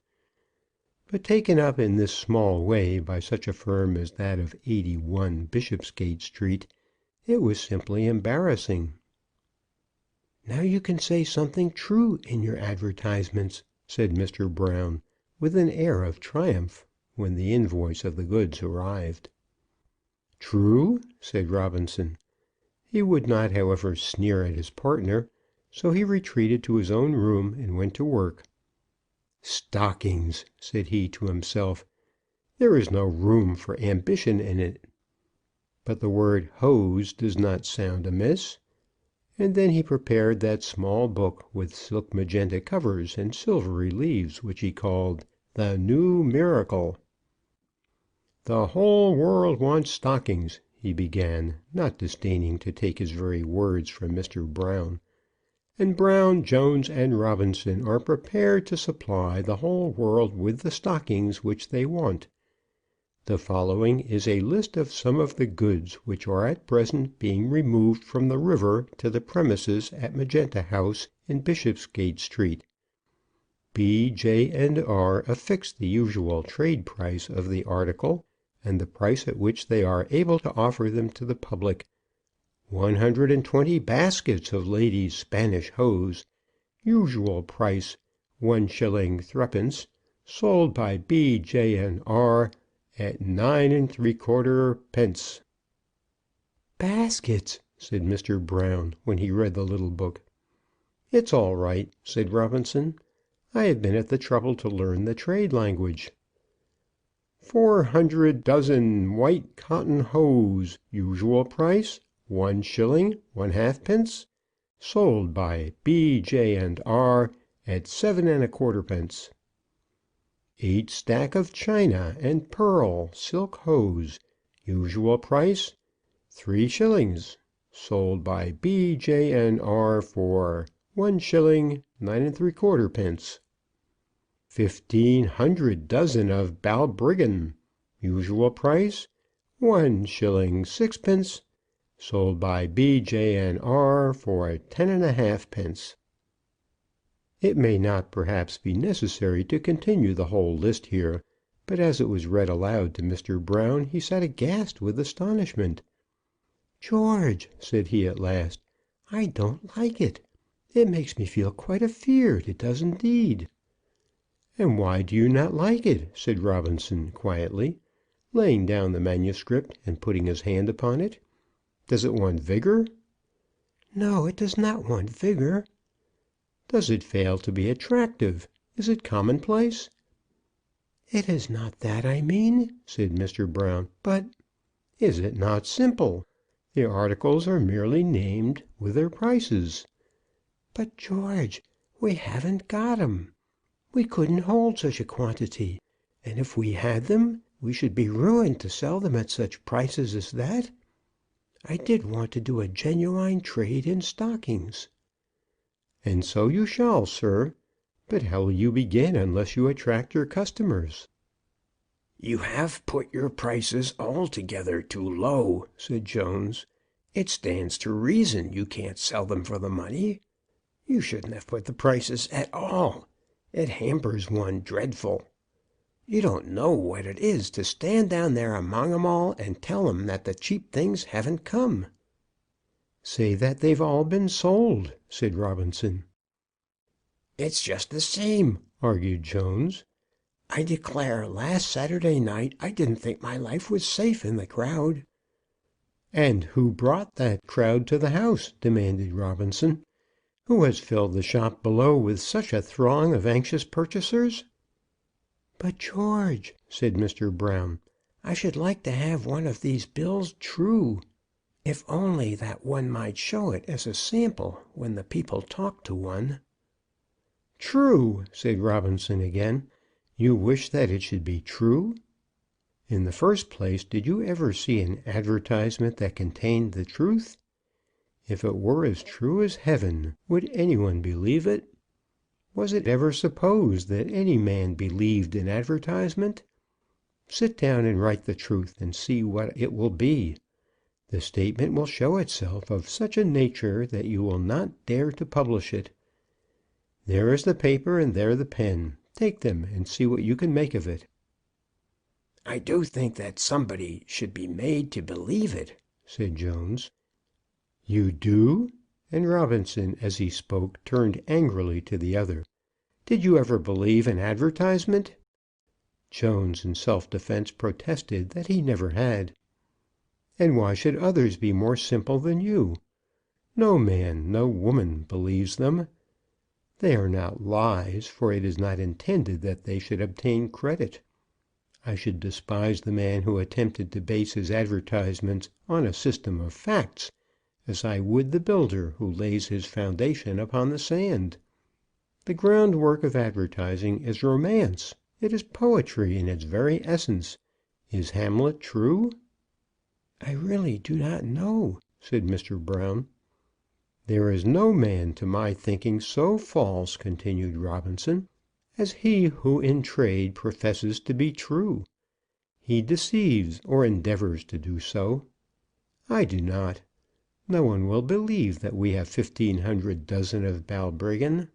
But taken up in this small way by such a firm as that of 81 Bishopsgate Street, it was simply embarrassing. "Now you can say something true in your advertisements," said Mr. Brown, with an air of triumph, when the invoice of the goods arrived. "True?" said Robinson. He would not, however, sneer at his partner, so he retreated to his own room and went to work. "Stockings!" said he to himself. There is no room for ambition in it. But the word hose does not sound amiss." And then he prepared that small book with silk magenta covers and silvery leaves, which he called The New Miracle. "The whole world wants stockings," he began, not disdaining to take his very words from Mr. Brown. "And Brown, Jones, and Robinson are prepared to supply the whole world with the stockings which they want. The following is a list of some of the goods which are at present being removed from the river to the premises at Magenta House in Bishopsgate Street. B, J, and R affix the usual trade price of the article and the price at which they are able to offer them to the public. 120 baskets of ladies' Spanish hose, usual price 1 shilling 3d, sold by B, J, and R at 9 3/4d." "Baskets!" said Mr. Brown, when he read the little book. "It's all right," said Robinson. "I have been at the trouble to learn the trade language. 400 dozen white cotton hose, usual price 1 shilling 1/2d, sold by B, J, and R at 7 1/4d. 8 stack of china and pearl silk hose, usual price 3 shillings, sold by B, J, and R for 1 shilling 9 3/4d. 1,500 dozen of balbriggan, usual price 1 shilling 6d, sold by B, J, and R for 10 1/2d." It may not perhaps be necessary to continue the whole list here, but as it was read aloud to Mr. Brown, he sat aghast with astonishment. "George," said he at last, "I don't like it. It makes me feel quite afeard, it does indeed." "And why do you not like it?" said Robinson, quietly, laying down the manuscript and putting his hand upon it. "Does it want vigour?" "No, it does not want vigour." "Does it fail to be attractive? Is it commonplace?" "It is not that I mean," said Mr. Brown, "but—" "Is it not simple? The articles are merely named, with their prices." "But, George, we haven't got 'em. We couldn't hold such a quantity, and if we had them, we should be ruined to sell them at such prices as that. I did want to do a genuine trade in stockings." "And so you shall, sir. But how will you begin unless you attract your customers?" "You have put your prices altogether too low," said Jones. "It stands to reason you can't sell them for the money. You shouldn't have put the prices at all. It hampers one dreadful. You don't know what it is to stand down there among 'em all and tell 'em that the cheap things haven't come." "Say that they've all been sold," said Robinson. "It's just the same," argued Jones. "I declare last Saturday night I didn't think my life was safe in the crowd." "And who brought that crowd to the house?" demanded Robinson. "Who has filled the shop below with such a throng of anxious purchasers?" "But, George," said Mr. Brown, "I should like to have one of these bills true, if only that one might show it as a sample when the people talk to one." "True!" said Robinson again. "You wish that it should be true? In the first place, did you ever see an advertisement that contained the truth? If it were as true as heaven, would any one believe it? Was it ever supposed that any man believed an advertisement? Sit down and write the truth, and see what it will be. The statement will show itself of such a nature that you will not dare to publish it. There is the paper and there the pen. Take them and see what you can make of it." "I do think that somebody should be made to believe it," said Jones. "You do?" And Robinson, as he spoke, turned angrily to the other. "Did you ever believe an advertisement?" Jones, in self-defence, protested that he never had. "And why should others be more simple than you? No man, no woman believes them. They are not lies, for it is not intended that they should obtain credit. I should despise the man who attempted to base his advertisements on a system of facts, as I would the builder who lays his foundation upon the sand. The groundwork of advertising is romance. It is poetry in its very essence. Is Hamlet true?" "I really do not know," said Mr. Brown. "There is no man to my thinking so false," continued Robinson, "as he who in trade professes to be true. He deceives, or endeavours to do so. I do not. No one will believe that we have 1,500 dozen of Balbriggan."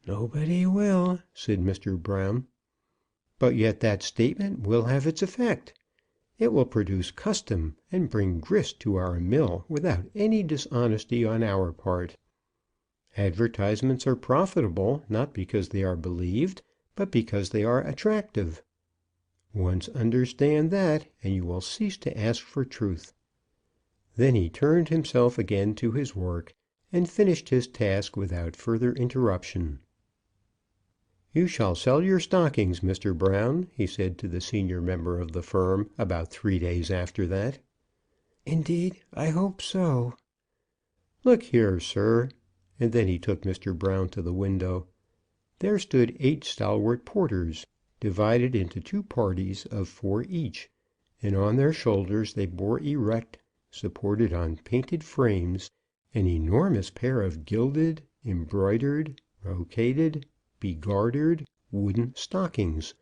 "Nobody will," said Mr. Brown. "But yet that statement will have its effect. It will produce custom, and bring grist to our mill without any dishonesty on our part. Advertisements are profitable, not because they are believed, but because they are attractive. Once understand that, and you will cease to ask for truth." Then he turned himself again to his work, and finished his task without further interruption. "You shall sell your stockings, Mr. Brown," he said to the senior member of the firm, about 3 days after that. "Indeed, I hope so." "Look here, sir," and then he took Mr. Brown to the window. There stood 8 stalwart porters, divided into 2 parties of 4 each, and on their shoulders they bore erect, supported on painted frames, an enormous pair of gilded, embroidered, brocaded, begartered wooden stockings.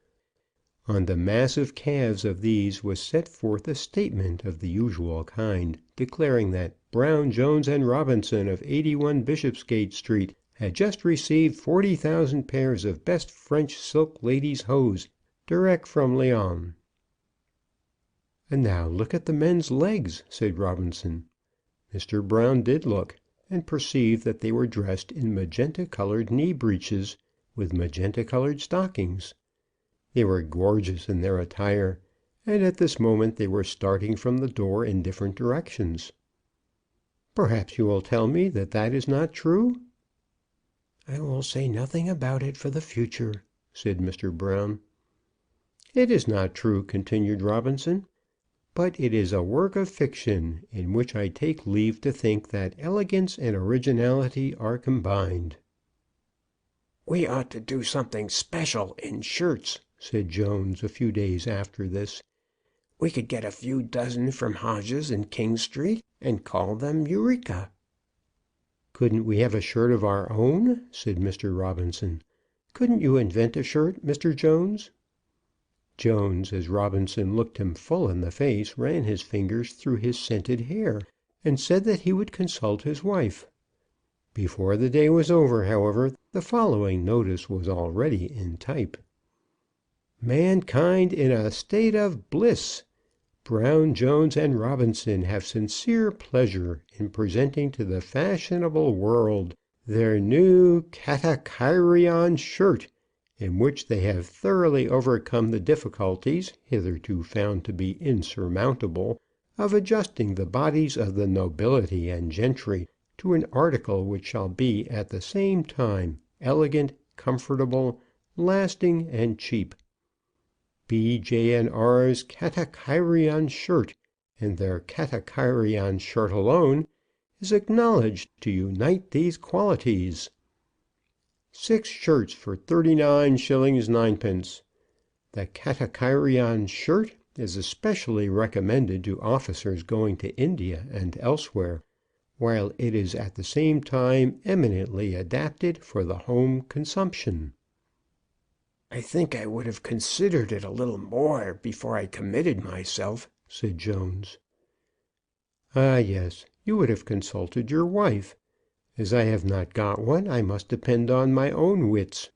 On the massive calves of these was set forth a statement of the usual kind, declaring that Brown, Jones, and Robinson of 81 Bishopsgate Street had just received 40,000 pairs of best French silk ladies' hose, direct from Lyons. "And now look at the men's legs," said Robinson. Mr. Brown did look, and perceived that they were dressed in magenta-coloured knee breeches, with magenta-coloured stockings. They were gorgeous in their attire, and at this moment they were starting from the door in different directions. "Perhaps you will tell me that that is not true?" "I will say nothing about it for the future," said Mr. Brown. "It is not true," continued Robinson, "but it is a work of fiction, in which I take leave to think that elegance and originality are combined." "We ought to do something special in shirts," said Jones, a few days after this. "We could get a few dozen from Hodges in King Street, and call them Eureka." "Couldn't we have a shirt of our own?" said Mr. Robinson. "Couldn't you invent a shirt, Mr. Jones?" Jones, as Robinson looked him full in the face, ran his fingers through his scented hair, and said that he would consult his wife. Before the day was over, however, the following notice was already in type: "Mankind in a state of bliss. Brown, Jones, and Robinson have sincere pleasure in presenting to the fashionable world their new Katakairion shirt, in which they have thoroughly overcome the difficulties, hitherto found to be insurmountable, of adjusting the bodies of the nobility and gentry to an article which shall be at the same time elegant, comfortable, lasting, and cheap. B.J.N.R.'s Katakairion shirt, and their Katakairion shirt alone, is acknowledged to unite these qualities. 6 shirts for 39 shillings 9d. The Katakairion shirt is especially recommended to officers going to India and elsewhere, while it is at the same time eminently adapted for the home consumption." "I think I would have considered it a little more before I committed myself," said Jones. "Ah, yes; you would have consulted your wife. As I have not got one, I must depend on my own wits."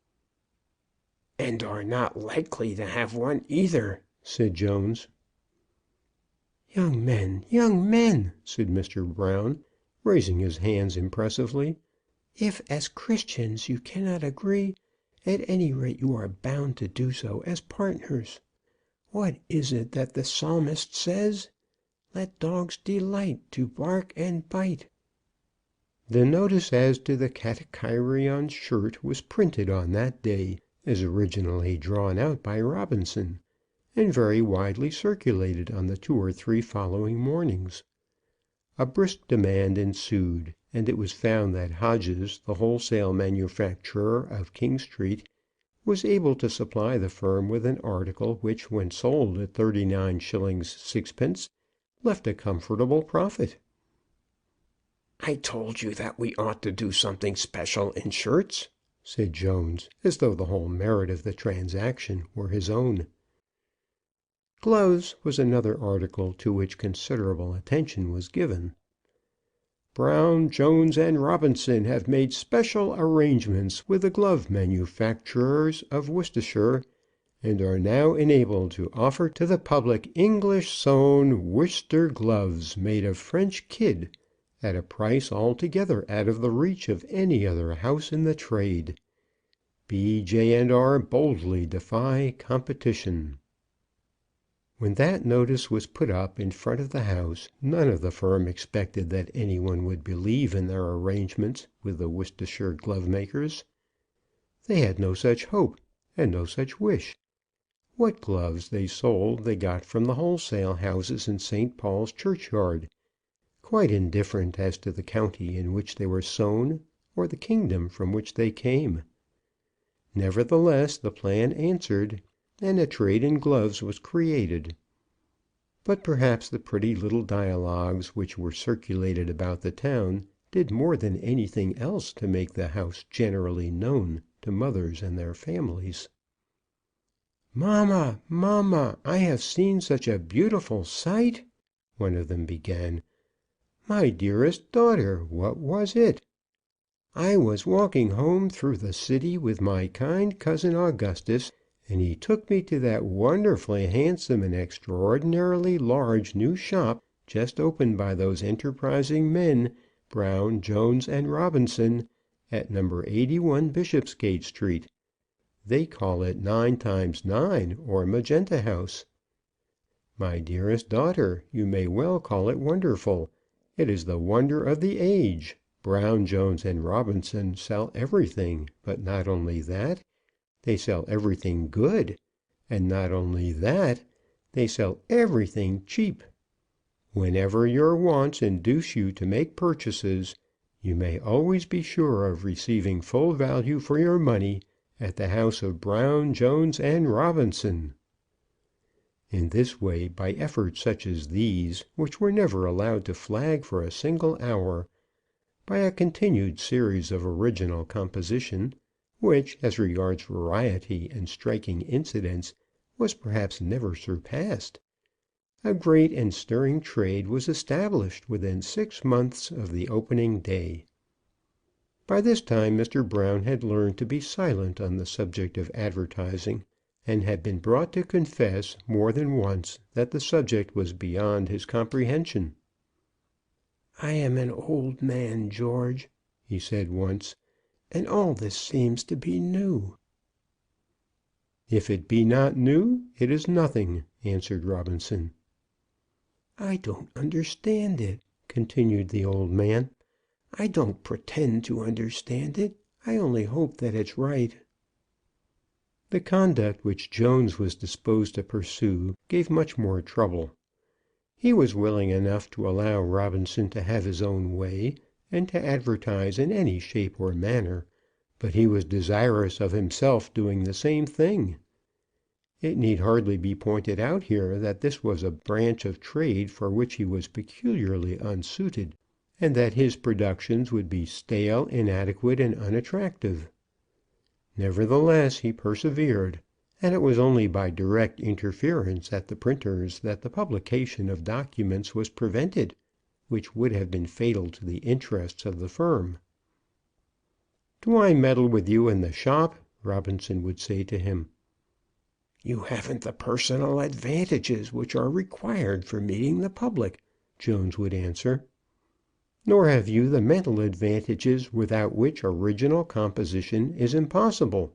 "And are not likely to have one either," said Jones. "Young men, young men," said Mr. Brown, raising his hands impressively, "if as Christians you cannot agree, at any rate you are bound to do so as partners. What is it that the psalmist says? 'Let dogs delight to bark and bite.'" The notice as to the Katakairion shirt was printed on that day, as originally drawn out by Robinson, and very widely circulated on the 2 or 3 following mornings. A brisk demand ensued, and it was found that Hodges, the wholesale manufacturer of King Street, was able to supply the firm with an article which, when sold at 39s. 6d., left a comfortable profit. "I told you that we ought to do something special in shirts," said Jones, as though the whole merit of the transaction were his own. Gloves was another article to which considerable attention was given. "Brown, Jones, and Robinson have made special arrangements with the glove manufacturers of Worcestershire, and are now enabled to offer to the public English-sewn Worcester gloves made of French kid, at a price altogether out of the reach of any other house in the trade. B. J.&R. boldly defy competition." When that notice was put up in front of the house, none of the firm expected that any one would believe in their arrangements with the Worcestershire glove makers. They had no such hope, and no such wish. What gloves they sold they got from the wholesale houses in St. Paul's Churchyard, quite indifferent as to the county in which they were sewn, or the kingdom from which they came. Nevertheless, the plan answered, and a trade in gloves was created. But perhaps the pretty little dialogues which were circulated about the town did more than anything else to make the house generally known to mothers and their families. "Mamma, mamma, I have seen such a beautiful sight," one of them began. "My dearest daughter, what was it?" "I was walking home through the city with my kind cousin Augustus, and he took me to that wonderfully handsome and extraordinarily large new shop just opened by those enterprising men, Brown, Jones, and Robinson, at No. 81 Bishopsgate Street. They call it 9 times 9, or Magenta House. My dearest daughter, you may well call it wonderful. It is the wonder of the age. Brown, Jones, and Robinson sell everything, but not only that, they sell everything good, and not only that, they sell everything cheap. Whenever your wants induce you to make purchases, you may always be sure of receiving full value for your money at the house of Brown, Jones, and Robinson." In this way, by efforts such as these, which were never allowed to flag for a single hour, by a continued series of original composition, which, as regards variety and striking incidents, was perhaps never surpassed, a great and stirring trade was established within 6 months of the opening day. By this time Mr. Brown had learned to be silent on the subject of advertising, and had been brought to confess more than once that the subject was beyond his comprehension. "I am an old man, George," he said once, "and all this seems to be new." "If it be not new, it is nothing," answered Robinson. "I don't understand it," continued the old man. "I don't pretend to understand it. I only hope that it's right." The conduct which Jones was disposed to pursue gave much more trouble. He was willing enough to allow Robinson to have his own way, and to advertise in any shape or manner, but he was desirous of himself doing the same thing. It need hardly be pointed out here that this was a branch of trade for which he was peculiarly unsuited, and that his productions would be stale, inadequate, and unattractive. Nevertheless, he persevered, and it was only by direct interference at the printers that the publication of documents was prevented, which would have been fatal to the interests of the firm. "Do I meddle with you in the shop?" Robinson would say to him. "You haven't the personal advantages which are required for meeting the public," Jones would answer. "Nor have you the mental advantages without which original composition is impossible."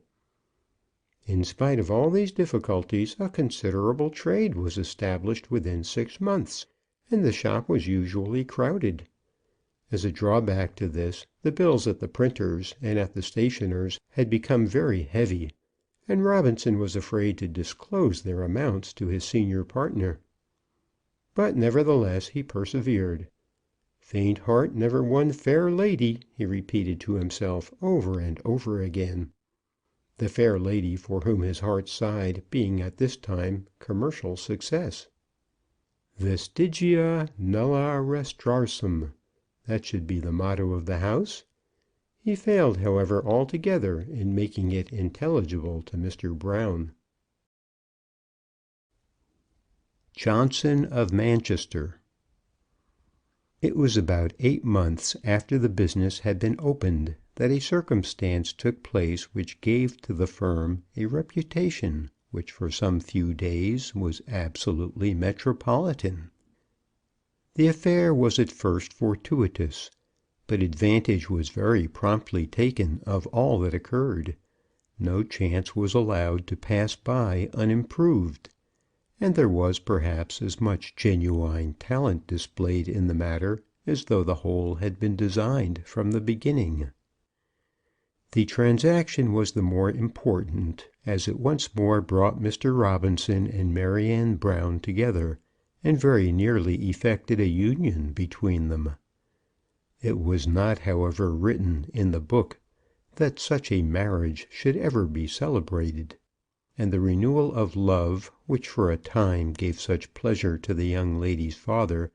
In spite of all these difficulties, a considerable trade was established within 6 months, and the shop was usually crowded. As a drawback to this, the bills at the printers and at the stationers had become very heavy, and Robinson was afraid to disclose their amounts to his senior partner. But nevertheless he persevered. Faint heart never won fair lady, he repeated to himself over and over again, the fair lady for whom his heart sighed being at this time commercial success. Vestigia nulla restrarsum. That should be the motto of the house. He failed, however, altogether in making it intelligible to Mr. Brown. Johnson of Manchester. It was about 8 months after the business had been opened that a circumstance took place which gave to the firm a reputation which for some few days was absolutely metropolitan. The affair was at first fortuitous, but advantage was very promptly taken of all that occurred. No chance was allowed to pass by unimproved, and there was perhaps as much genuine talent displayed in the matter as though the whole had been designed from the beginning. The transaction was the more important as it once more brought Mr. Robinson and Maryanne Brown together, and very nearly effected a union between them. It was not, however, written in the book that such a marriage should ever be celebrated, and the renewal of love, which for a time gave such pleasure to the young lady's father,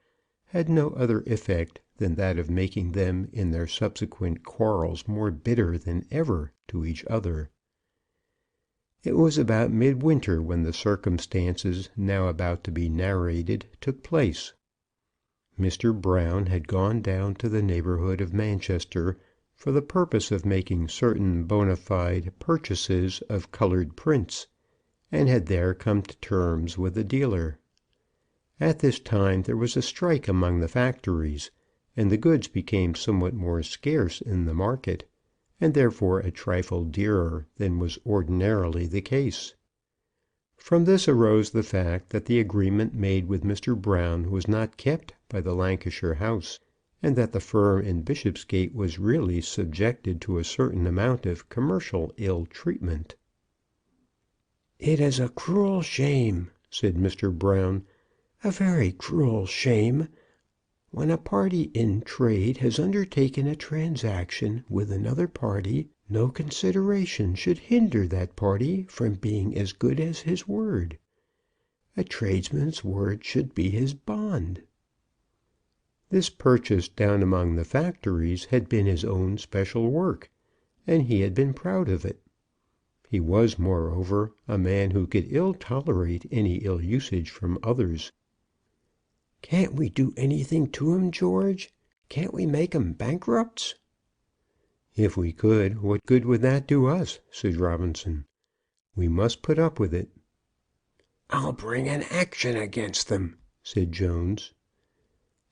had no other effect than that of making them in their subsequent quarrels more bitter than ever to each other. It was about midwinter when the circumstances now about to be narrated took place. Mr. Brown had gone down to the neighbourhood of Manchester for the purpose of making certain bona fide purchases of coloured prints, and had there come to terms with a dealer. At this time there was a strike among the factories, and the goods became somewhat more scarce in the market, and therefore a trifle dearer than was ordinarily the case. From this arose the fact that the agreement made with Mr. Brown was not kept by the Lancashire house, and that the firm in Bishopsgate was really subjected to a certain amount of commercial ill treatment. "It is a cruel shame," said Mr. Brown, "a very cruel shame, when a party in trade has undertaken a transaction with another party, no consideration should hinder that party from being as good as his word. A tradesman's word should be his bond." This purchase down among the factories had been his own special work, and he had been proud of it. He was, moreover, a man who could ill tolerate any ill usage from others. "Can't we do anything to 'em, George? Can't we make 'em bankrupts?" "If we could, what good would that do us?" said Robinson. "We must put up with it." "I'll bring an action against them," said Jones.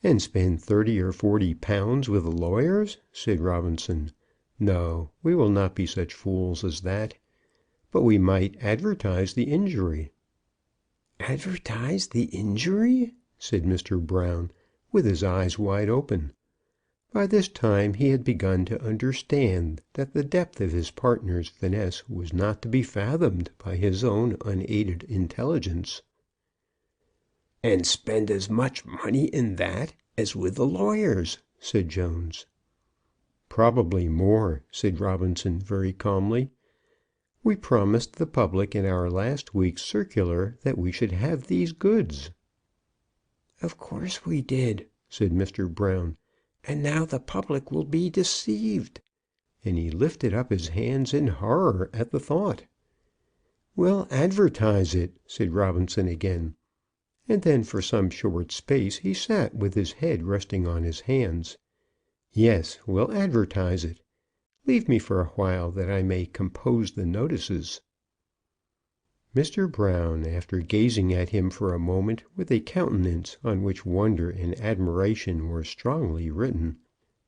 "And spend £30 or £40 with the lawyers?" said Robinson. "No, we will not be such fools as that. But we might advertise the injury." "Advertise the injury?" said Mr. Brown, with his eyes wide open. By this time he had begun to understand that the depth of his partner's finesse was not to be fathomed by his own unaided intelligence. "And spend as much money in that as with the lawyers," said Jones. "Probably more," said Robinson, very calmly. "We promised the public in our last week's circular that we should have these goods." "Of course we did," said Mr. Brown. "And now the public will be deceived." And he lifted up his hands in horror at the thought. "We'll advertise it," said Robinson again. And then for some short space he sat with his head resting on his hands. "Yes, we'll advertise it. Leave me for a while that I may compose the notices." Mr. Brown, after gazing at him for a moment with a countenance on which wonder and admiration were strongly written,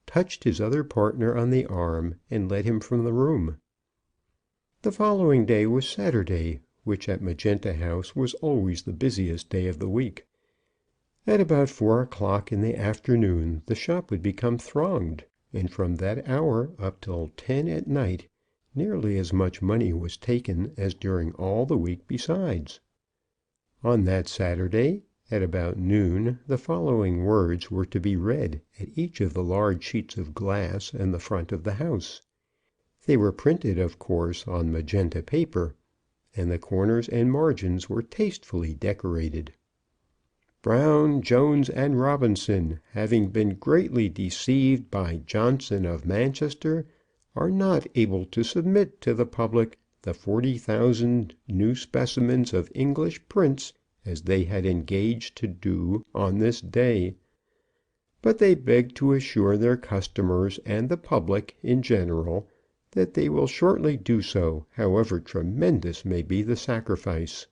touched his other partner on the arm and led him from the room. The following day was Saturday, which at Magenta House was always the busiest day of the week. At about 4 o'clock in the afternoon the shop would become thronged, and from that hour up till 10 at night nearly as much money was taken as during all the week besides. On that Saturday, at about noon, the following words were to be read at each of the large sheets of glass in the front of the house. They were printed, of course, on magenta paper, and the corners and margins were tastefully decorated. Brown, Jones, and Robinson, having been greatly deceived by Johnson of Manchester, are not able to submit to the public the 40,000 new specimens of English prints as they had engaged to do on this day, but they beg to assure their customers and the public in general that they will shortly do so, however tremendous may be the sacrifice.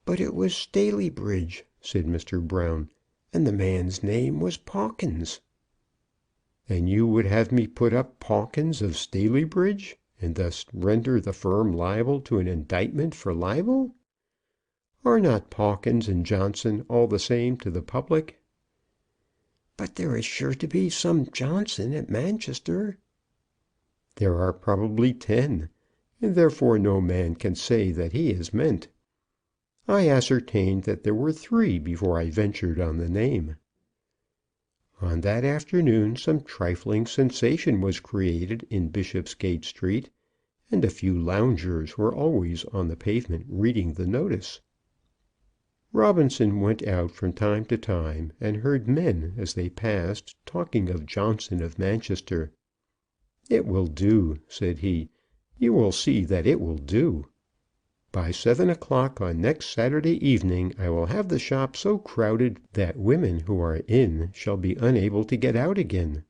"But it was Staleybridge," said Mr. Brown, "and the man's name was Pawkins." "And you would have me put up Pawkins of Staleybridge, and thus render the firm liable to an indictment for libel? Are not Pawkins and Johnson all the same to the public?" "But there is sure to be some Johnson at Manchester." "There are probably 10, and therefore no man can say that he is meant. I ascertained that there were 3 before I ventured on the name." On that afternoon some trifling sensation was created in Bishopsgate Street, and a few loungers were always on the pavement reading the notice. Robinson went out from time to time, and heard men, as they passed, talking of Johnson of Manchester. "It will do," said he. "You will see that it will do. By 7 o'clock on next Saturday evening I will have the shop so crowded that women who are in shall be unable to get out again."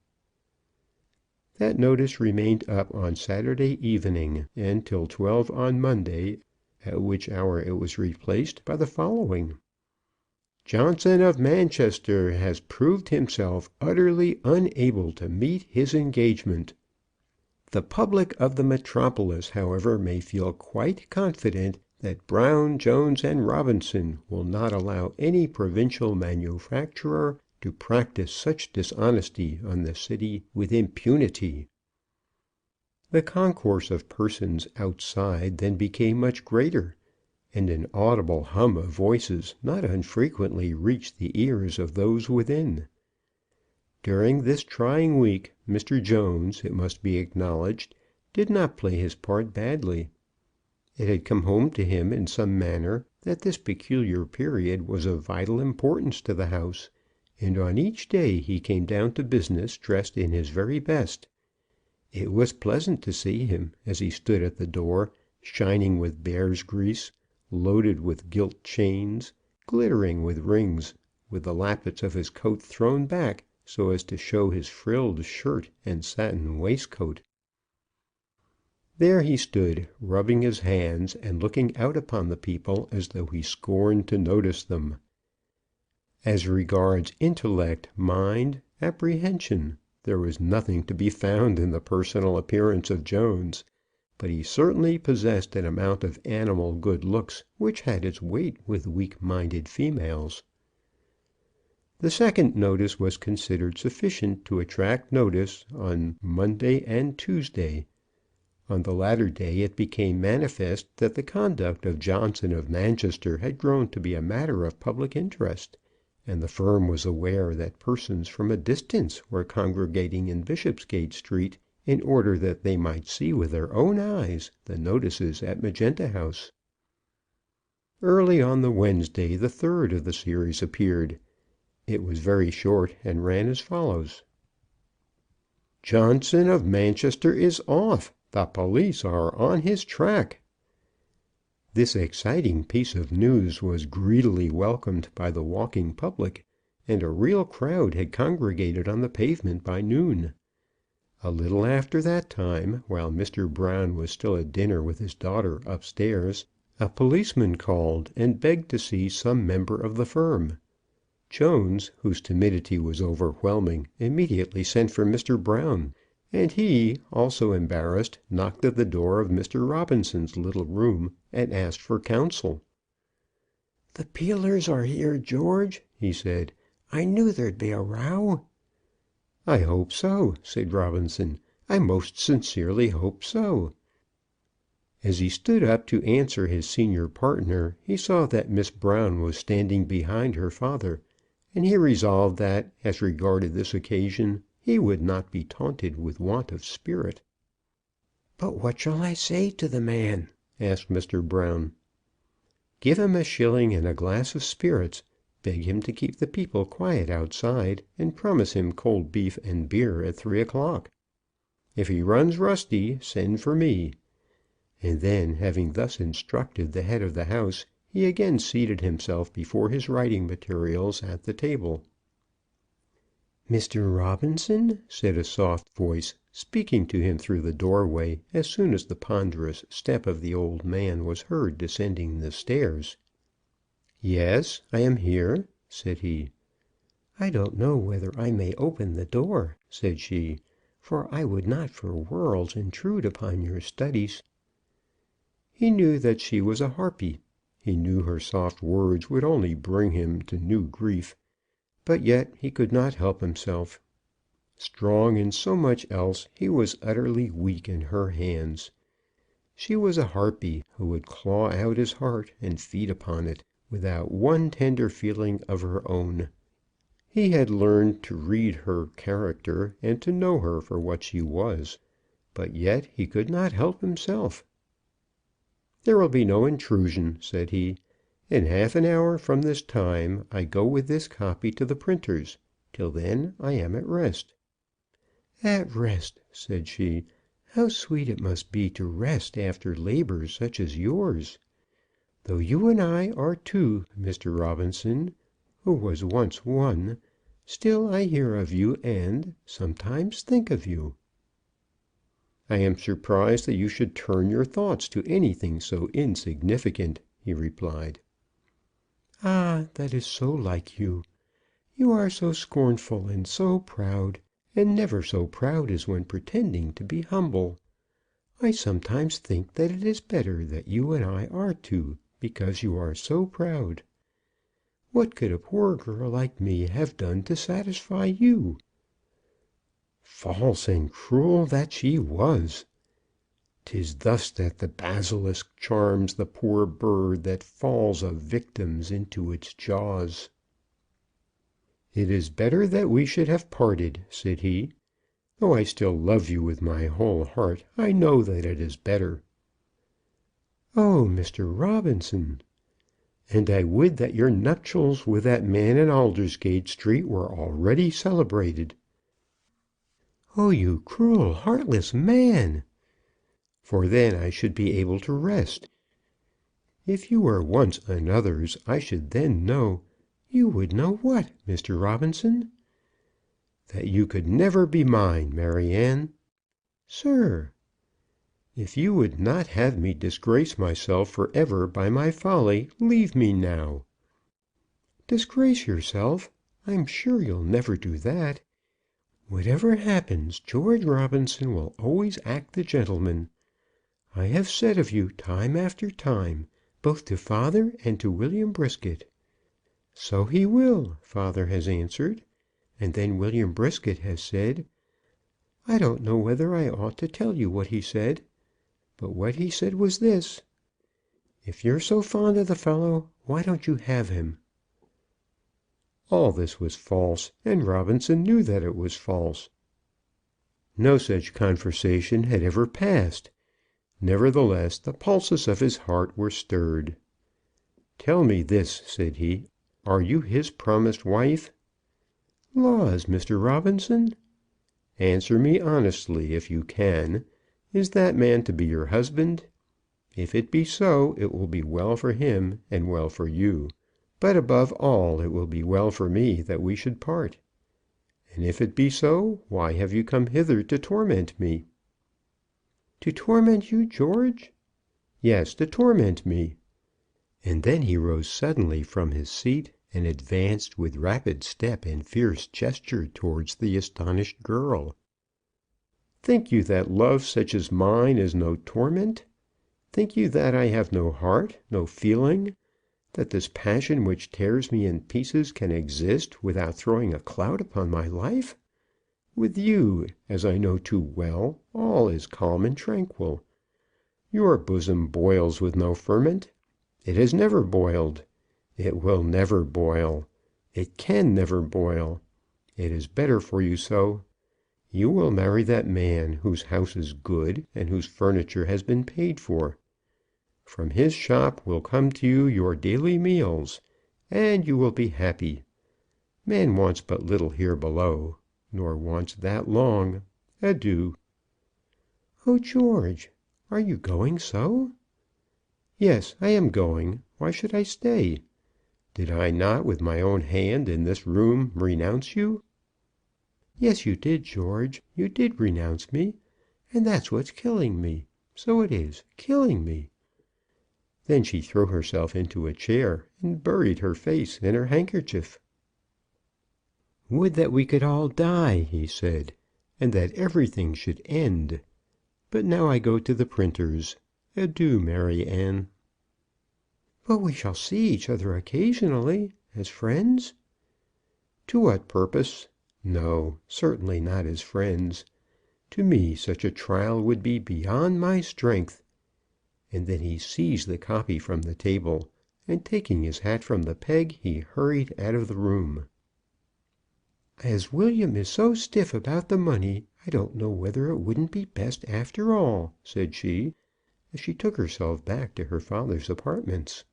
That notice remained up on Saturday evening, and till 12 on Monday, at which hour it was replaced by the following: "Johnson of Manchester has proved himself utterly unable to meet his engagement." The public of the metropolis, however, may feel quite confident that Brown, Jones, and Robinson will not allow any provincial manufacturer to practise such dishonesty on the city with impunity. The concourse of persons outside then became much greater, and an audible hum of voices not unfrequently reached the ears of those within. During this trying week, Mr. Jones, it must be acknowledged, did not play his part badly. It had come home to him in some manner that this peculiar period was of vital importance to the house, and on each day he came down to business dressed in his very best. It was pleasant to see him as he stood at the door, shining with bear's grease, loaded with gilt chains, glittering with rings, with the lappets of his coat thrown back so as to show his frilled shirt and satin waistcoat. There he stood, rubbing his hands and looking out upon the people as though he scorned to notice them. As regards intellect, mind, apprehension, there was nothing to be found in the personal appearance of Jones, but he certainly possessed an amount of animal good looks which had its weight with weak-minded females. The second notice was considered sufficient to attract notice on Monday and Tuesday. On the latter day it became manifest that the conduct of Johnson of Manchester had grown to be a matter of public interest, and the firm was aware that persons from a distance were congregating in Bishopsgate Street in order that they might see with their own eyes the notices at Magenta House. Early on the Wednesday the third of the series appeared. It was very short, and ran as follows: "Johnson of Manchester is off. The police are on his track." This exciting piece of news was greedily welcomed by the walking public, and a real crowd had congregated on the pavement by noon. A little after that time, while Mr. Brown was still at dinner with his daughter upstairs, a policeman called and begged to see some member of the firm. Jones, whose timidity was overwhelming, immediately sent for Mr. Brown, and he, also embarrassed, knocked at the door of Mr. Robinson's little room and asked for counsel. "The Peelers are here, George," he said. "I knew there'd be a row." "I hope so," said Robinson. I most sincerely hope so." As he stood up to answer his senior partner, he saw that Miss Brown was standing behind her father, and he resolved that, as regarded this occasion, he would not be taunted with want of spirit. "But what shall I say to the man?" asked Mr. Brown. "Give him a shilling and a glass of spirits, beg him to keep the people quiet outside, and promise him cold beef and beer at 3 o'clock. If he runs rusty, send for me." And then, having thus instructed the head of the house, he again seated himself before his writing materials at the table. "Mr. Robinson," said a soft voice, speaking to him through the doorway, as soon as the ponderous step of the old man was heard descending the stairs. "Yes, I am here," said he. "I don't know whether I may open the door," said she, "for I would not for worlds intrude upon your studies." He knew that she was a harpy. He knew her soft words would only bring him to new grief. But yet he could not help himself. Strong in so much else, he was utterly weak in her hands. She was a harpy who would claw out his heart and feed upon it, without one tender feeling of her own. He had learned to read her character, and to know her for what she was. But yet he could not help himself. "There will be no intrusion," said he. "In half an hour from this time I go with this copy to the printer's. Till then I am at rest." "At rest," said she. "How sweet it must be to rest after labours such as yours! Though you and I are two, Mr. Robinson, who was once one, still I hear of you and sometimes think of you." "I am surprised that you should turn your thoughts to anything so insignificant," he replied. "Ah, that is so like you. You are so scornful and so proud, and never so proud as when pretending to be humble. I sometimes think that it is better that you and I are two, because you are so proud. What could a poor girl like me have done to satisfy you?" False and cruel that she was! 'Tis thus that the basilisk charms the poor bird that falls of victims into its jaws. "It is better that we should have parted," said he. "Though I still love you with my whole heart, I know that it is better." "Oh, Mr. Robinson!" "And I would that your nuptials with that man in Aldersgate Street were already celebrated." "Oh, you cruel, heartless man!" "For then I should be able to rest. If you were once another's, I should then know—" "You would know what, Mr. Robinson?" "That you could never be mine, Maryanne." "Sir!" "If you would not have me disgrace myself for ever by my folly, leave me now." "Disgrace yourself! I'm sure you'll never do that. Whatever happens, George Robinson will always act the gentleman. I have said of you time after time, both to father and to William Brisket. 'So he will,' father has answered. And then William Brisket has said, I don't know whether I ought to tell you what he said, but what he said was this: 'If you're so fond of the fellow, why don't you have him?'" All this was false, and Robinson knew that it was false. No such conversation had ever passed. Nevertheless, the pulses of his heart were stirred. "Tell me this," said he. "Are you his promised wife?" "Laws, Mr. Robinson!" "Answer me honestly, if you can. Is that man to be your husband? If it be so, it will be well for him and well for you. But above all, it will be well for me that we should part. And if it be so, why have you come hither to torment me?" "To torment you, George?" "Yes, to torment me." And then he rose suddenly from his seat, and advanced with rapid step and fierce gesture towards the astonished girl. "Think you that love such as mine is no torment? Think you that I have no heart, no feeling, that this passion which tears me in pieces can exist without throwing a cloud upon my life? With you, as I know too well, all is calm and tranquil. Your bosom boils with no ferment. It has never boiled. It will never boil. It can never boil. It is better for you so. You will marry that man whose house is good and whose furniture has been paid for. From his shop will come to you your daily meals, and you will be happy. Man wants but little here below, nor wants that long. Adieu." "Oh, George, are you going so?" "Yes, I am going. Why should I stay? Did I not with my own hand in this room renounce you?" "Yes, you did, George. You did renounce me, and that's what's killing me. So it is, killing me." Then she threw herself into a chair and buried her face in her handkerchief. "Would that we could all die," he said, "and that everything should end. But now I go to the printer's. Adieu, Maryanne." "But we shall see each other occasionally, as friends?" "To what purpose? No, certainly not as friends. To me such a trial would be beyond my strength." And then he seized the copy from the table, and taking his hat from the peg, he hurried out of the room. "As William is so stiff about the money, I don't know whether it wouldn't be best after all," said she, as she took herself back to her father's apartments.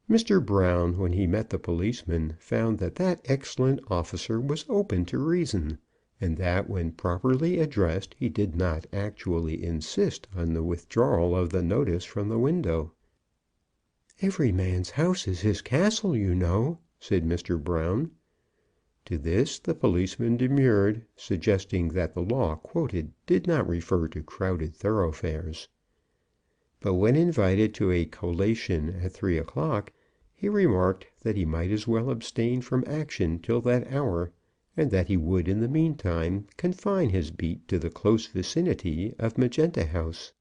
Mr. Brown, when he met the policeman, found that that excellent officer was open to reason, and that when properly addressed he did not actually insist on the withdrawal of the notice from the window. "Every man's house is his castle, you know," said Mr. Brown. To this the policeman demurred, suggesting that the law quoted did not refer to crowded thoroughfares. But when invited to a collation at 3 o'clock, he remarked that he might as well abstain from action till that hour, and that he would in the meantime confine his beat to the close vicinity of Magenta House.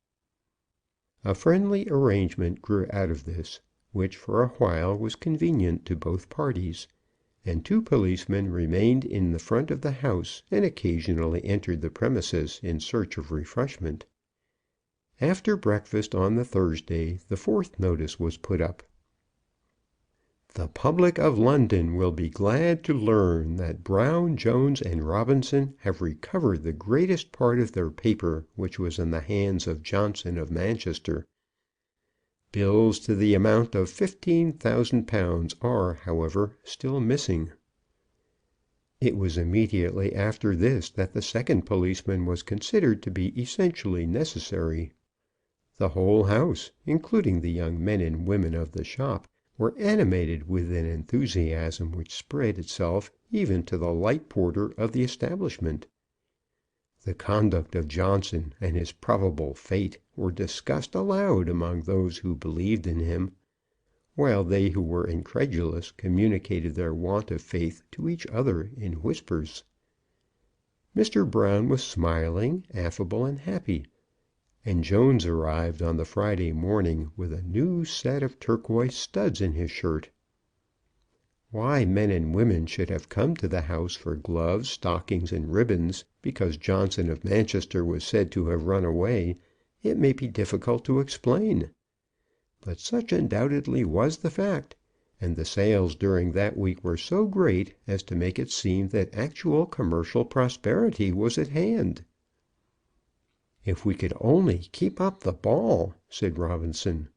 A friendly arrangement grew out of this, which for a while was convenient to both parties, and 2 policemen remained in the front of the house and occasionally entered the premises in search of refreshment. After breakfast on the Thursday the 4th notice was put up. "The public of London will be glad to learn that Brown, Jones, and Robinson have recovered the greatest part of their paper which was in the hands of Johnson of Manchester. Bills to the amount of £15,000 are, however, still missing." It was immediately after this that the 2nd policeman was considered to be essentially necessary. The whole house, including the young men and women of the shop, were animated with an enthusiasm which spread itself even to the light porter of the establishment. The conduct of Johnson and his probable fate were discussed aloud among those who believed in him, while they who were incredulous communicated their want of faith to each other in whispers. Mr. Brown was smiling, affable, and happy, and Jones arrived on the Friday morning with a new set of turquoise studs in his shirt. Why men and women should have come to the house for gloves, stockings, and ribbons, because Johnson of Manchester was said to have run away, it may be difficult to explain. But such undoubtedly was the fact, and the sales during that week were so great as to make it seem that actual commercial prosperity was at hand. "If we could only keep up the ball," said Robinson.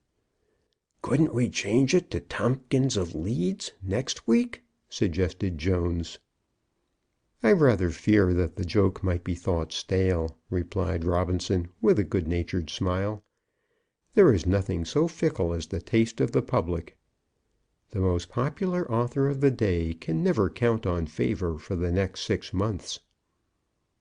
"Couldn't we change it to Tompkins of Leeds next week?" suggested Jones. "I rather fear that the joke might be thought stale," replied Robinson, with a good-natured smile. "There is nothing so fickle as the taste of the public. The most popular author of the day can never count on favour for the next 6 months."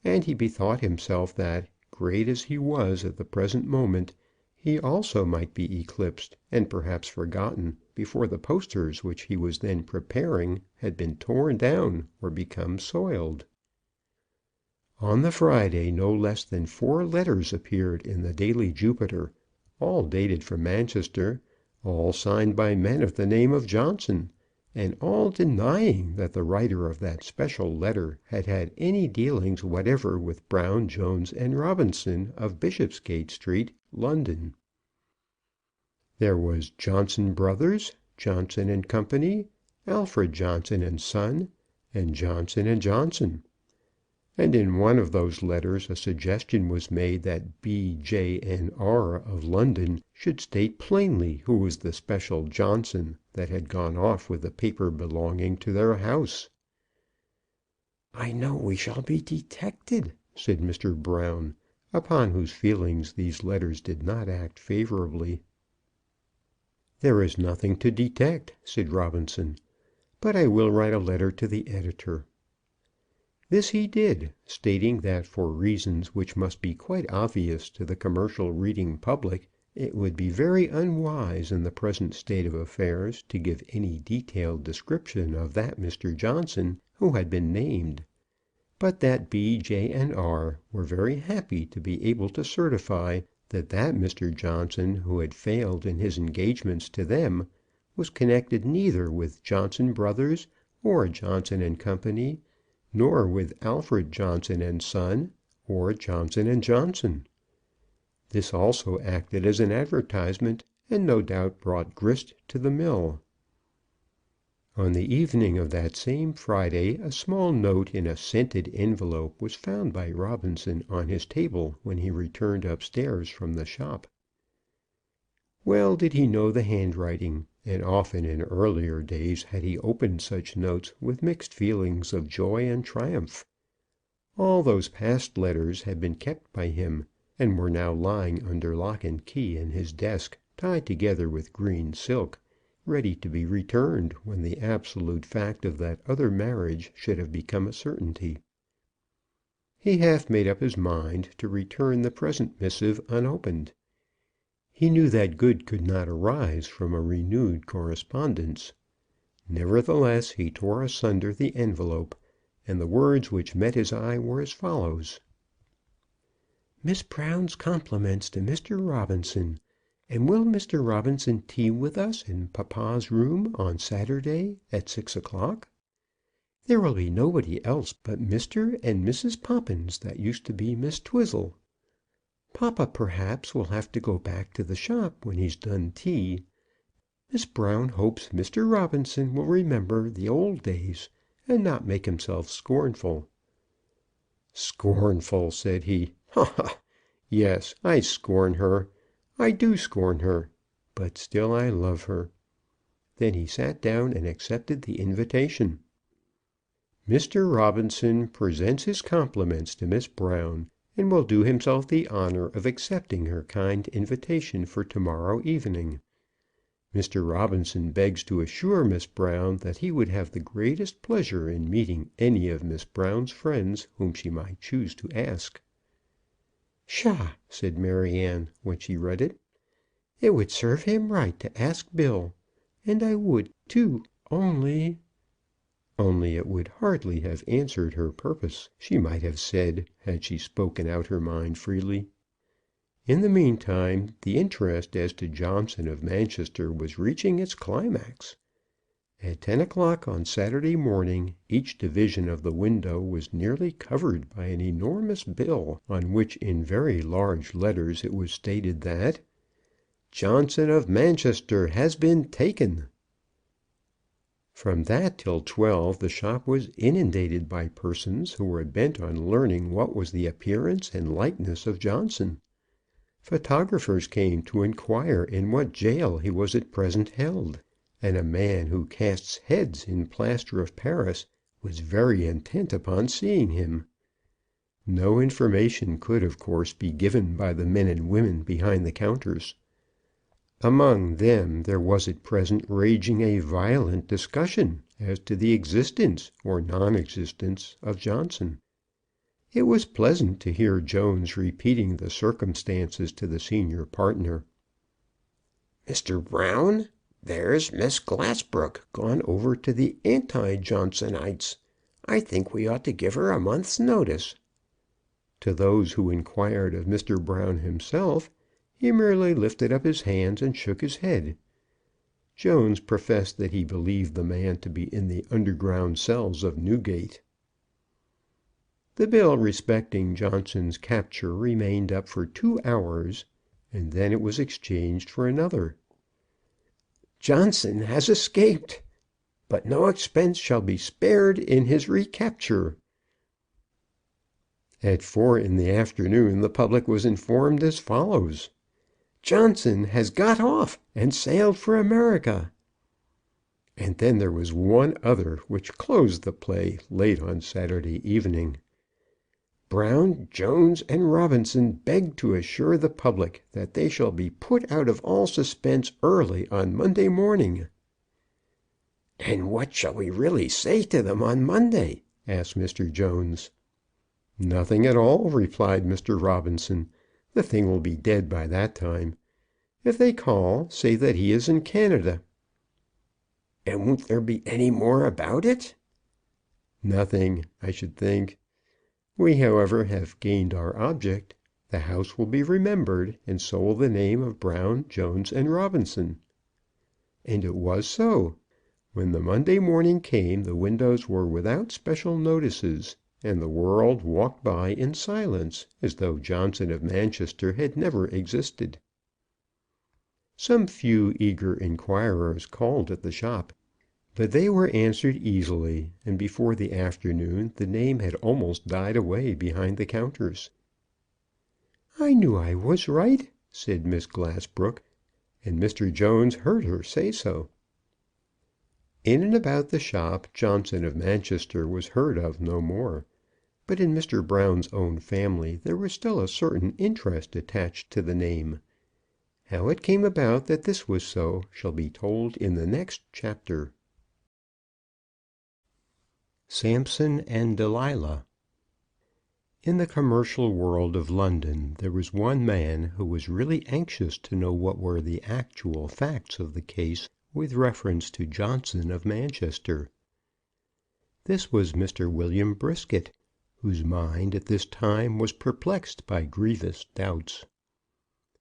And he bethought himself that, great as he was at the present moment, he also might be eclipsed and perhaps forgotten before the posters which he was then preparing had been torn down or become soiled. On the Friday no less than 4 letters appeared in the Daily Jupiter, all dated from Manchester, all signed by men of the name of Johnson, and all denying that the writer of that special letter had had any dealings whatever with Brown, Jones, and Robinson of Bishopsgate Street, London. There was Johnson Brothers, Johnson and Company, Alfred Johnson and Son, and Johnson and Johnson. And in one of those letters a suggestion was made that B. J. and R. of London should state plainly who was the special Johnson that had gone off with the paper belonging to their house. "I know we shall be detected," said Mr. Brown, upon whose feelings these letters did not act favourably. "There is nothing to detect," said Robinson, "but I will write a letter to the editor." This he did, stating that for reasons which must be quite obvious to the commercial reading public, it would be very unwise in the present state of affairs to give any detailed description of that Mr. Johnson who had been named, but that B., J., and R. were very happy to be able to certify that that Mr. Johnson who had failed in his engagements to them was connected neither with Johnson Brothers or Johnson and Company, nor with Alfred Johnson and Son, or Johnson and Johnson. This also acted as an advertisement, and no doubt brought grist to the mill. On the evening of that same Friday a small note in a scented envelope was found by Robinson on his table when he returned upstairs from the shop. Well did he know the handwriting, and often in earlier days had he opened such notes with mixed feelings of joy and triumph. All those past letters had been kept by him, and were now lying under lock and key in his desk, tied together with green silk, ready to be returned when the absolute fact of that other marriage should have become a certainty. He half made up his mind to return the present missive unopened. He knew that good could not arise from a renewed correspondence. Nevertheless, he tore asunder the envelope, and the words which met his eye were as follows: Miss Brown's compliments to Mr. Robinson, and will Mr. Robinson tea with us in papa's room on Saturday at 6 o'clock? There will be nobody else but Mr. and Mrs. Poppins that used to be Miss Twizzle. Papa, perhaps, will have to go back to the shop when he's done tea. Miss Brown hopes Mr. Robinson will remember the old days, and not make himself scornful. "Scornful!" said he. "Ha, ha! Yes, I scorn her. I do scorn her. But still I love her." Then he sat down and accepted the invitation. Mr. Robinson presents his compliments to Miss Brown, and will do himself the honour of accepting her kind invitation for to-morrow evening. Mr. Robinson begs to assure Miss Brown that he would have the greatest pleasure in meeting any of Miss Brown's friends whom she might choose to ask. "Psha!" said Maryanne, when she read it. "It would serve him right to ask Bill, and I would too, only it would hardly have answered her purpose, she might have said, had she spoken out her mind freely. In the meantime, the interest as to Johnson of Manchester was reaching its climax. At 10 o'clock on Saturday morning each division of the window was nearly covered by an enormous bill, on which in very large letters it was stated that Johnson of Manchester has been taken. From that till 12 the shop was inundated by persons who were bent on learning what was the appearance and likeness of Johnson. Photographers came to inquire in what gaol he was at present held, and a man who casts heads in plaster of Paris was very intent upon seeing him. No information could, of course, be given by the men and women behind the counters. Among them there was at present raging a violent discussion as to the existence or non-existence of Johnson. It was pleasant to hear Jones repeating the circumstances to the senior partner. "Mr. Brown, there's Miss Glassbrook gone over to the anti-Johnsonites. I think we ought to give her a month's notice." To those who inquired of Mr. Brown himself, he merely lifted up his hands and shook his head. Jones professed that he believed the man to be in the underground cells of Newgate. The bill respecting Johnson's capture remained up for 2 hours, and then it was exchanged for another. "Johnson has escaped, but no expense shall be spared in his recapture." At 4 in the afternoon the public was informed as follows: "Johnson has got off and sailed for America." And then there was one other which closed the play late on Saturday evening. "Brown, Jones, and Robinson beg to assure the public that they shall be put out of all suspense early on Monday morning." "And what shall we really say to them on Monday?" asked Mr. Jones. "Nothing at all," replied Mr. Robinson. "The thing will be dead by that time. If they call, say that he is in Canada." "And won't there be any more about it?" "Nothing, I should think. We, however, have gained our object. The house will be remembered, and so will the name of Brown, Jones, and Robinson." And it was so. When the Monday morning came, the windows were without special notices, and the world walked by in silence, as though Johnson of Manchester had never existed. Some few eager inquirers called at the shop, but they were answered easily, and before the afternoon the name had almost died away behind the counters. "I knew I was right," said Miss Glassbrook, and Mr. Jones heard her say so. In and about the shop Johnson of Manchester was heard of no more, but in Mr. Brown's own family there was still a certain interest attached to the name. How it came about that this was so shall be told in the next chapter. Samson and Delilah. In the commercial world of London there was one man who was really anxious to know what were the actual facts of the case with reference to Johnson of Manchester. This was Mr. William Brisket, whose mind at this time was perplexed by grievous doubts.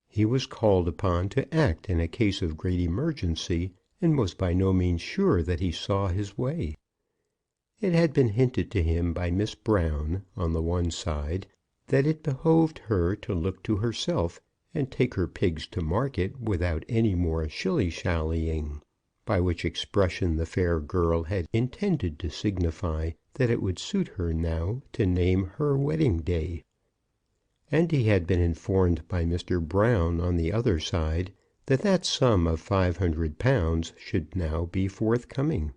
He was called upon to act in a case of great emergency, and was by no means sure that he saw his way. It had been hinted to him by Miss Brown, on the one side, that it behoved her to look to herself and take her pigs to market without any more shilly-shallying, by which expression the fair girl had intended to signify that it would suit her now to name her wedding day. And he had been informed by Mr. Brown, on the other side, that that sum of £500 should now be forthcoming,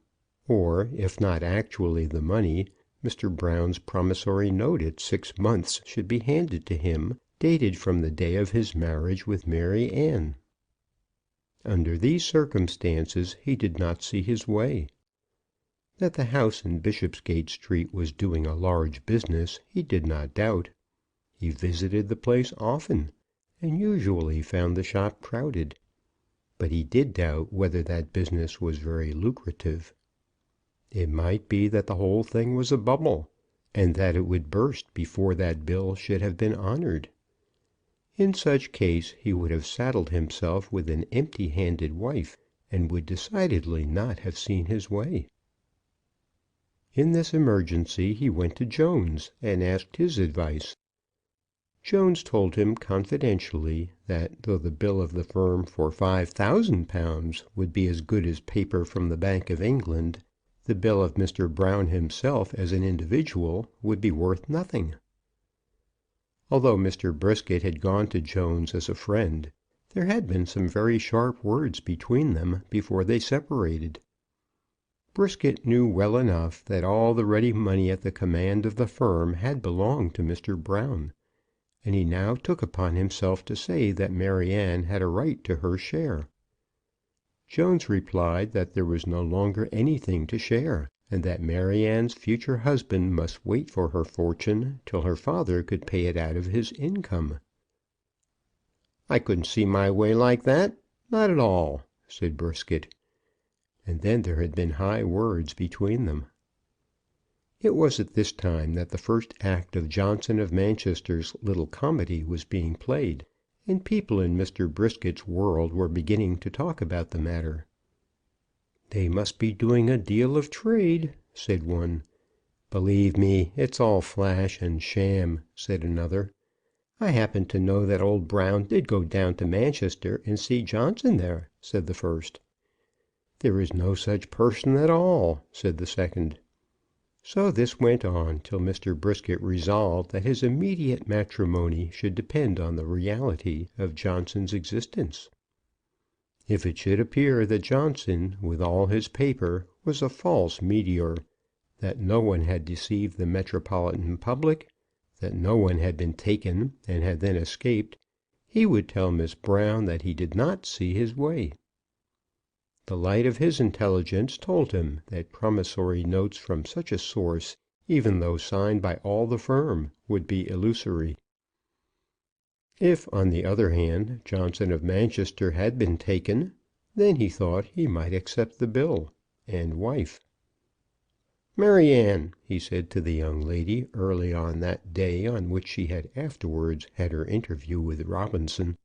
or, if not actually the money, Mr. Brown's promissory note at 6 months should be handed to him, dated from the day of his marriage with Mary Ann. Under these circumstances he did not see his way. That the house in Bishopsgate Street was doing a large business he did not doubt. He visited the place often, and usually found the shop crowded. But he did doubt whether that business was very lucrative. It might be that the whole thing was a bubble, and that it would burst before that bill should have been honoured. In such case he would have saddled himself with an empty-handed wife, and would decidedly not have seen his way. In this emergency he went to Jones and asked his advice. Jones told him confidentially that though the bill of the firm for £5,000 would be as good as paper from the Bank of England, the bill of Mr. Brown himself as an individual would be worth nothing. Although Mr. Brisket had gone to Jones as a friend, there had been some very sharp words between them before they separated. Brisket knew well enough that all the ready money at the command of the firm had belonged to Mr. Brown, and he now took upon himself to say that Maryanne had a right to her share. Jones replied that there was no longer anything to share, and that Maryanne's future husband must wait for her fortune till her father could pay it out of his income. "I couldn't see my way like that, not at all," said Brisket. And then there had been high words between them. It was at this time that the first act of Johnson of Manchester's little comedy was being played, and people in Mr. Brisket's world were beginning to talk about the matter. "They must be doing a deal of trade," said one. "Believe me, it's all flash and sham," said another. "I happen to know that old Brown did go down to Manchester and see Johnson there," said the first. "There is no such person at all," said the second. So this went on till Mr. Brisket resolved that his immediate matrimony should depend on the reality of Johnson's existence. If it should appear that Johnson, with all his paper, was a false meteor, that no one had deceived the metropolitan public, that no one had been taken and had then escaped, he would tell Miss Brown that he did not see his way. The light of his intelligence told him that promissory notes from such a source, even though signed by all the firm, would be illusory. If, on the other hand, Johnson of Manchester had been taken, then he thought he might accept the bill and wife. "Maryanne," he said to the young lady early on that day on which she had afterwards had her interview with Robinson,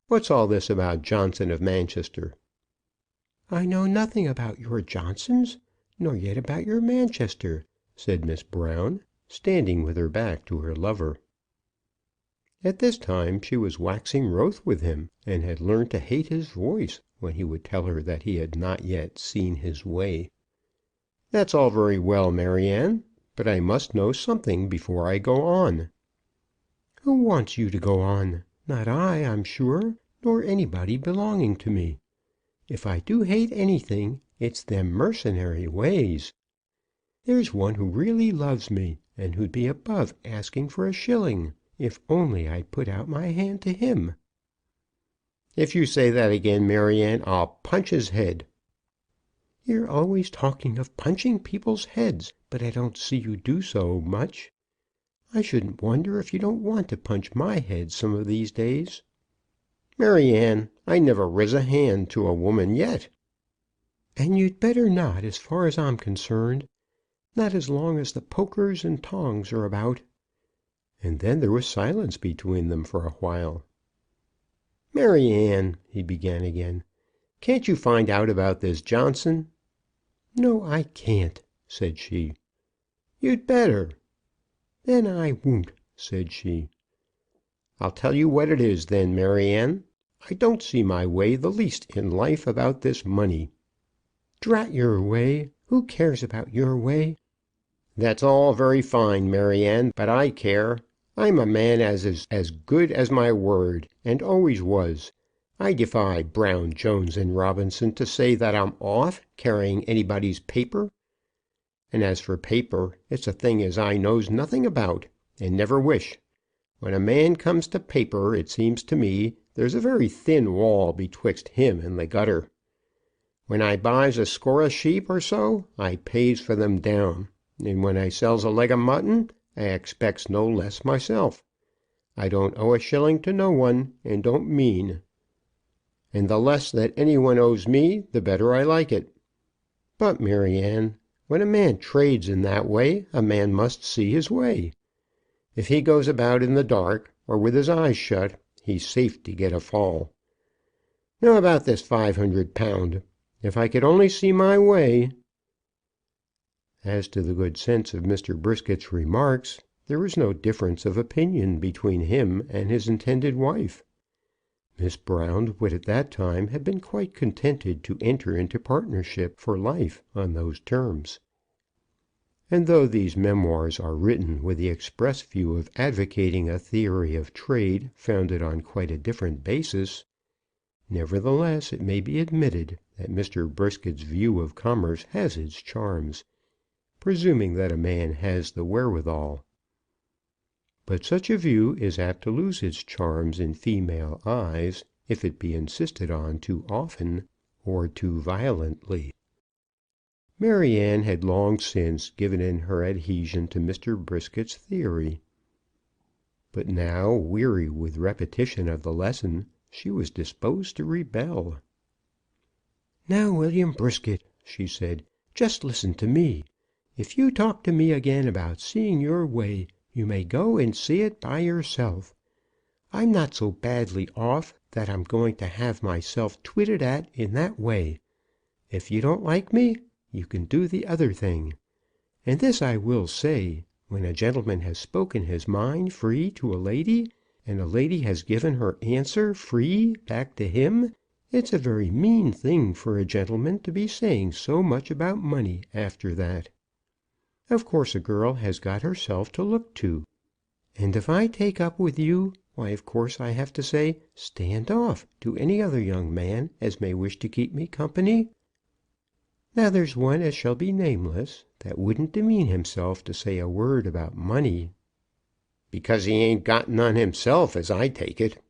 "what's all this about Johnson of Manchester?" "I know nothing about your Johnsons, nor yet about your Manchester," said Miss Brown, standing with her back to her lover. At this time she was waxing wroth with him, and had learned to hate his voice when he would tell her that he had not yet seen his way. "That's all very well, Maryanne, but I must know something before I go on." "Who wants you to go on? Not I, I'm sure, nor anybody belonging to me. If I do hate anything, it's them mercenary ways. There's one who really loves me, and who'd be above asking for a shilling, if only I'd put out my hand to him." "If you say that again, Maryanne, I'll punch his head." "You're always talking of punching people's heads, but I don't see you do so much. I shouldn't wonder if you don't want to punch my head some of these days." "Maryanne, I never riz a hand to a woman yet." "And you'd better not, as far as I'm concerned. Not as long as the pokers and tongs are about." And then there was silence between them for a while. "Maryanne," he began again, "can't you find out about this Johnson?" "No, I can't," said she. "You'd better." "Then I won't," said she. "I'll tell you what it is then, Maryanne. I don't see my way the least in life about this money." "Drat your way. Who cares about your way?" "That's all very fine, Maryanne, but I care. I'm a man as is as good as my word, and always was. I defy Brown, Jones, and Robinson to say that I'm off carrying anybody's paper. And as for paper, it's a thing as I knows nothing about, and never wish. When a man comes to paper, it seems to me there's a very thin wall betwixt him and the gutter. When I buys a score of sheep or so, I pays for them down, and when I sells a leg of mutton, I expects no less myself. I don't owe a shilling to no one, and don't mean. And the less that any one owes me, the better I like it. But, Maryanne, when a man trades in that way, a man must see his way. If he goes about in the dark, or with his eyes shut, he's safe to get a fall. Now about this £500. If I could only see my way." As to the good sense of Mr. Brisket's remarks, there was no difference of opinion between him and his intended wife. Miss Brown would at that time have been quite contented to enter into partnership for life on those terms. And though these memoirs are written with the express view of advocating a theory of trade founded on quite a different basis, nevertheless it may be admitted that Mr. Brisket's view of commerce has its charms, presuming that a man has the wherewithal. But such a view is apt to lose its charms in female eyes if it be insisted on too often or too violently. Maryanne had long since given in her adhesion to Mr. Brisket's theory. But now, weary with repetition of the lesson, she was disposed to rebel. "Now, William Brisket," she said, "just listen to me. If you talk to me again about seeing your way, you may go and see it by yourself. I'm not so badly off that I'm going to have myself twitted at in that way. If you don't like me, you can do the other thing. And this I will say, when a gentleman has spoken his mind free to a lady, and a lady has given her answer free back to him, it's a very mean thing for a gentleman to be saying so much about money after that. Of course a girl has got herself to look to. And if I take up with you, why, of course I have to say, stand off to any other young man as may wish to keep me company. Now there's one as shall be nameless, that wouldn't demean himself to say a word about money. Because he ain't got none himself, as I take it.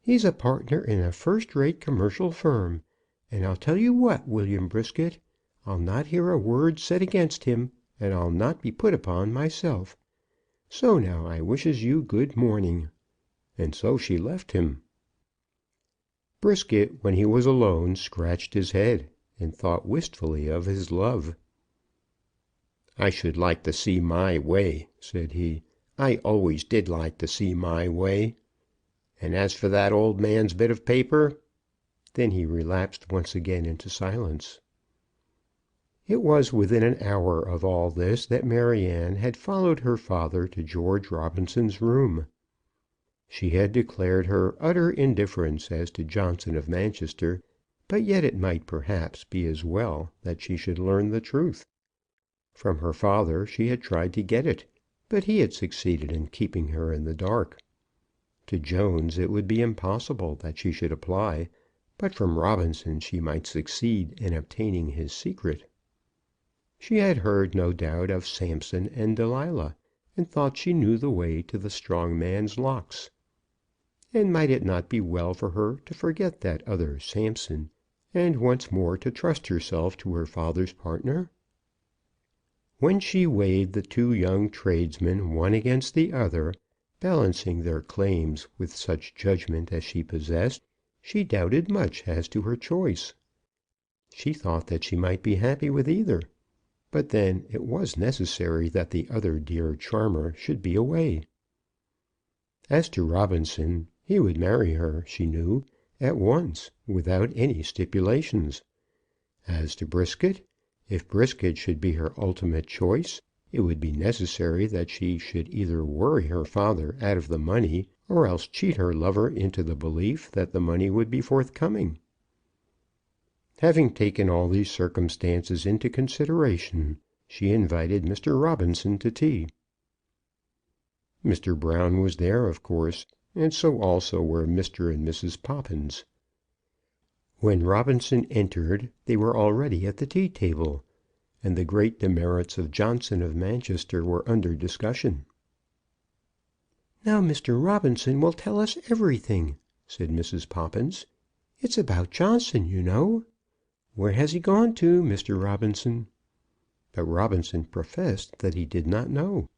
He's a partner in a first-rate commercial firm, and I'll tell you what, William Brisket, I'll not hear a word said against him, and I'll not be put upon myself. So now I wishes you good morning." And so she left him. Brisket, when he was alone, scratched his head, and thought wistfully of his love. "I should like to see my way," said he. "I always did like to see my way. And as for that old man's bit of paper." Then he relapsed once again into silence. It was within an hour of all this that Maryanne had followed her father to George Robinson's room. She had declared her utter indifference as to Johnson of Manchester, but yet it might perhaps be as well that she should learn the truth. From her father she had tried to get it, but he had succeeded in keeping her in the dark. To Jones it would be impossible that she should apply, but from Robinson she might succeed in obtaining his secret. She had heard, no doubt, of Samson and Delilah, and thought she knew the way to the strong man's locks. And might it not be well for her to forget that other Samson, and once more to trust herself to her father's partner? When she weighed the two young tradesmen one against the other, balancing their claims with such judgment as she possessed, she doubted much as to her choice. She thought that she might be happy with either. But then it was necessary that the other dear charmer should be away. As to Robinson, he would marry her, she knew, at once, without any stipulations. As to Brisket, if Brisket should be her ultimate choice, it would be necessary that she should either worry her father out of the money, or else cheat her lover into the belief that the money would be forthcoming. Having taken all these circumstances into consideration, she invited Mr. Robinson to tea. Mr. Brown was there, of course, and so also were Mr. and Mrs. Poppins. When Robinson entered, they were already at the tea table, and the great demerits of Johnson of Manchester were under discussion. "Now Mr. Robinson will tell us everything," said Mrs. Poppins. "It's about Johnson, you know. Where has he gone to, Mr. Robinson?" But Robinson professed that he did not know.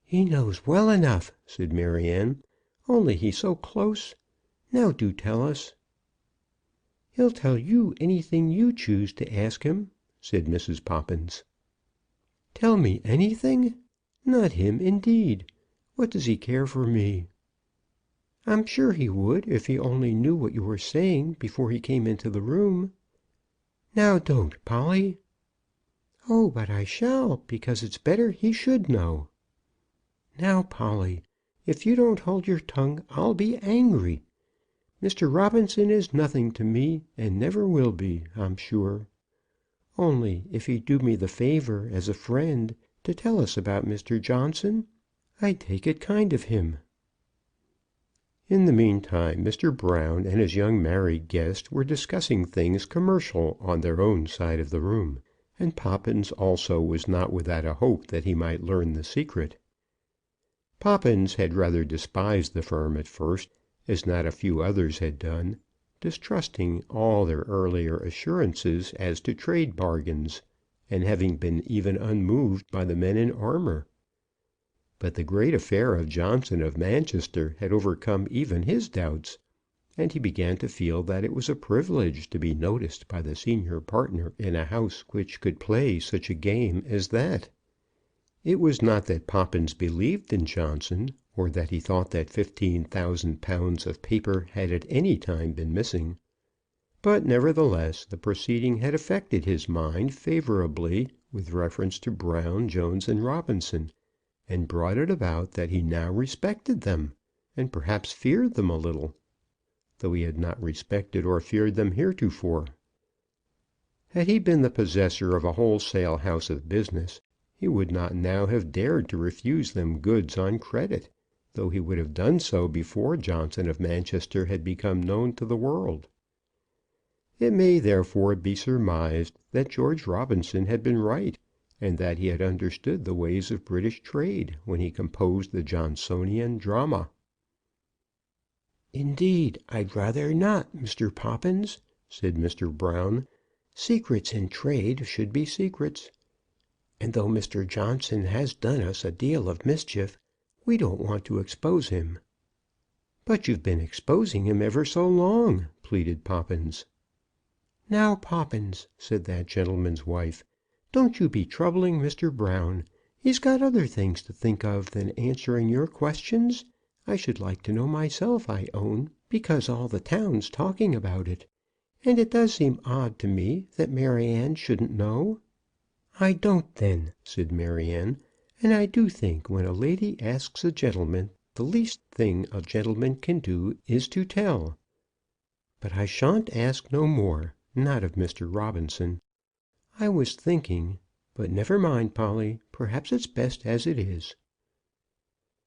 "He knows well enough," said Maryanne, "only he's so close. Now do tell us." "He'll tell you anything you choose to ask him," said Mrs. Poppins. "Tell me anything? Not him, indeed. What does he care for me?" "I'm sure he would if he only knew what you were saying before he came into the room." "Now don't, Polly." "Oh, but I shall, because it's better he should know." "Now, Polly, if you don't hold your tongue, I'll be angry. Mr. Robinson is nothing to me, and never will be, I'm sure. Only, if he'd do me the favour, as a friend, to tell us about Mr. Johnson, I'd take it kind of him." In the meantime, Mr. Brown and his young married guest were discussing things commercial on their own side of the room, and Poppins also was not without a hope that he might learn the secret. Poppins had rather despised the firm at first, as not a few others had done, distrusting all their earlier assurances as to trade bargains, and having been even unmoved by the men in armour. But the great affair of Johnson of Manchester had overcome even his doubts, and he began to feel that it was a privilege to be noticed by the senior partner in a house which could play such a game as that. It was not that Poppins believed in Johnson, or that he thought that £15,000 of paper had at any time been missing. But, nevertheless, the proceeding had affected his mind favourably with reference to Brown, Jones, and Robinson, and brought it about that he now respected them, and perhaps feared them a little, though he had not respected or feared them heretofore. Had he been the possessor of a wholesale house of business, he would not now have dared to refuse them goods on credit, though he would have done so before Johnson of Manchester had become known to the world. It may therefore be surmised that George Robinson had been right, and that he had understood the ways of British trade when he composed the Johnsonian drama. "Indeed, I'd rather not, Mr. Poppins," said Mr. Brown. "Secrets in trade should be secrets. And though Mr. Johnson has done us a deal of mischief, we don't want to expose him." "But you've been exposing him ever so long," pleaded Poppins. "Now, Poppins," said that gentleman's wife, "don't you be troubling Mr. Brown. He's got other things to think of than answering your questions. I should like to know myself, I own, because all the town's talking about it. And it does seem odd to me that Maryanne shouldn't know." "I don't, then," said Maryanne. "And I do think when a lady asks a gentleman, the least thing a gentleman can do is to tell. But I shan't ask no more, not of Mr. Robinson. I was thinking, but never mind, Polly, perhaps it's best as it is."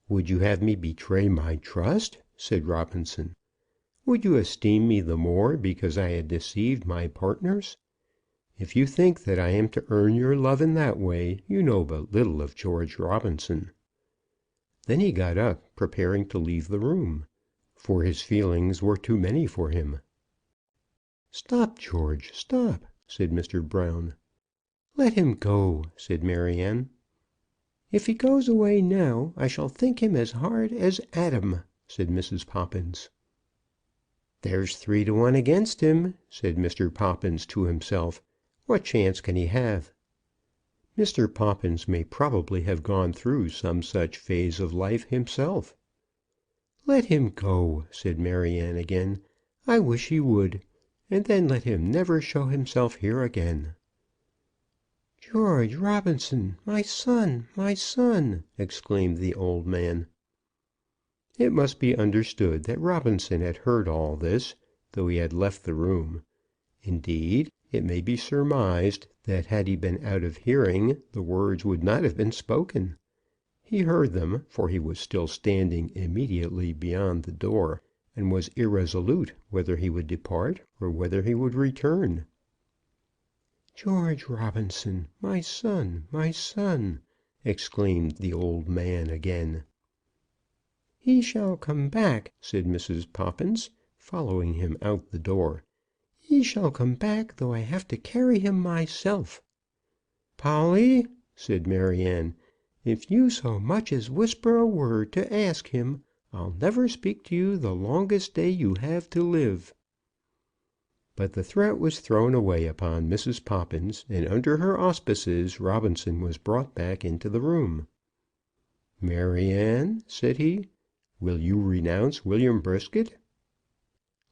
"Would you have me betray my trust?" said Robinson. "Would you esteem me the more because I had deceived my partners? If you think that I am to earn your love in that way, you know but little of George Robinson." Then he got up, preparing to leave the room, for his feelings were too many for him. "Stop, George, stop," said Mr. Brown. "Let him go," said Maryanne. "If he goes away now, I shall think him as hard as Adam," said Mrs. Poppins. "There's 3 to 1 against him," said Mr. Poppins to himself. "What chance can he have?" Mr. Poppins may probably have gone through some such phase of life himself. "Let him go," said Maryanne again. "I wish he would. And then let him never show himself here again." "George Robinson, my son, my son!" exclaimed the old man. It must be understood that Robinson had heard all this, though he had left the room. Indeed, it may be surmised that had he been out of hearing, the words would not have been spoken. He heard them, for he was still standing immediately beyond the door, and was irresolute whether he would depart or whether he would return. "George Robinson, my son, my son!" exclaimed the old man again. "He shall come back," said Mrs. Poppins, following him out the door. "He shall come back, though I have to carry him myself." "Polly," said Maryanne, "if you so much as whisper a word to ask him, I'll never speak to you the longest day you have to live." But the threat was thrown away upon Mrs. Poppins, and under her auspices Robinson was brought back into the room. "Maryanne," said he, "will you renounce William Brisket?"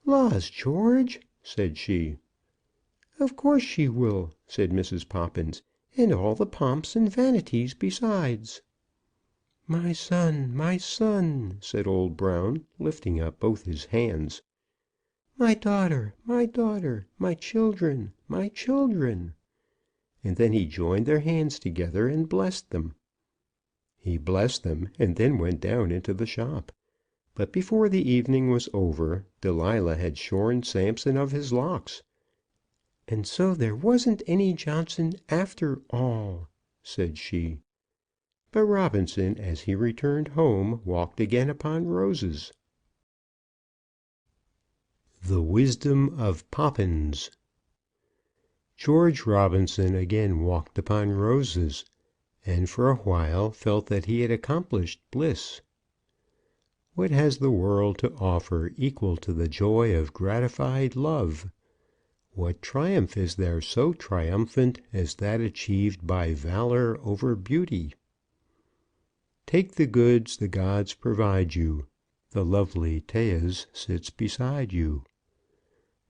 "Laws, George!" said she. "Of course she will," said Mrs. Poppins, "and all the pomps and vanities besides." "My son, my son!" said old Brown, lifting up both his hands. "My daughter, my daughter! My children, my children!" And then he joined their hands together and blessed them. He blessed them, and then went down into the shop. But before the evening was over, Delilah had shorn Samson of his locks. "And so there wasn't any Johnson after all," said she. But Robinson, as he returned home, walked again upon roses. The wisdom of Poppins. George Robinson again walked upon roses, and for a while felt that he had accomplished bliss. What has the world to offer equal to the joy of gratified love? What triumph is there so triumphant as that achieved by valour over beauty? Take the goods the gods provide you. The lovely Thais sits beside you.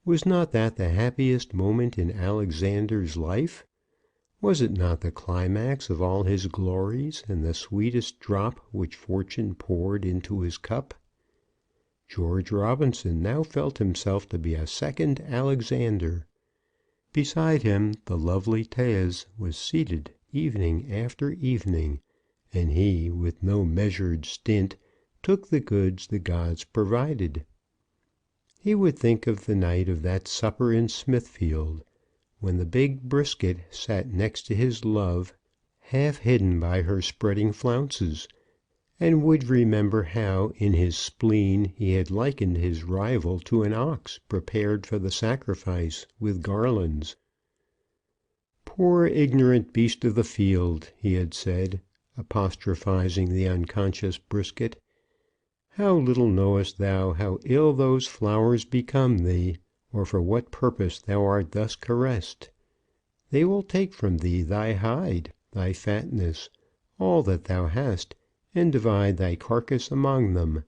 Was not that the happiest moment in Alexander's life? Was it not the climax of all his glories, and the sweetest drop which fortune poured into his cup? George Robinson now felt himself to be a second Alexander. Beside him the lovely Thais was seated evening after evening, and he, with no measured stint, took the goods the gods provided. He would think of the night of that supper in Smithfield, when the big Brisket sat next to his love, half hidden by her spreading flounces, and would remember how in his spleen he had likened his rival to an ox prepared for the sacrifice with garlands. "Poor ignorant beast of the field," he had said, apostrophizing the unconscious Brisket, "how little knowest thou how ill those flowers become thee, or for what purpose thou art thus caressed. They will take from thee thy hide, thy fatness, all that thou hast, and divide thy carcass among them.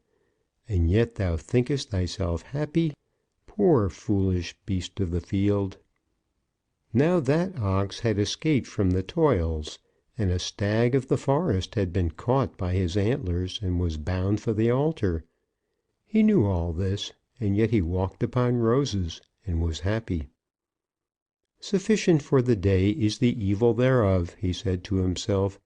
And yet thou thinkest thyself happy, poor foolish beast of the field." Now that ox had escaped from the toils, and a stag of the forest had been caught by his antlers and was bound for the altar. He knew all this, and yet he walked upon roses, and was happy. "Sufficient for the day is the evil thereof," he said to himself.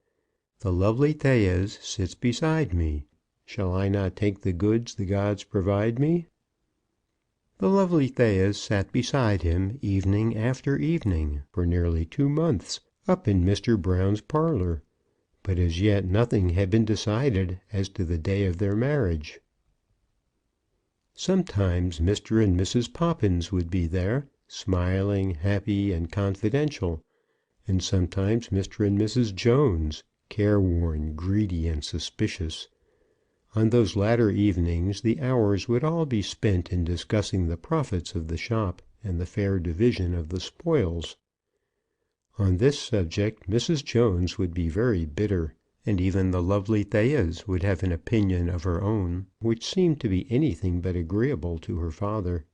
"The lovely Thais sits beside me. Shall I not take the goods the gods provide me?" The lovely Thais sat beside him evening after evening for nearly 2 months, up in Mr. Brown's parlour, but as yet nothing had been decided as to the day of their marriage. Sometimes Mr. and Mrs. Poppins would be there, smiling, happy, and confidential, and sometimes Mr. and Mrs. Jones, careworn, greedy, and suspicious. On those latter evenings the hours would all be spent in discussing the profits of the shop and the fair division of the spoils. On this subject Mrs. Jones would be very bitter, and even the lovely Thais would have an opinion of her own which seemed to be anything but agreeable to her father.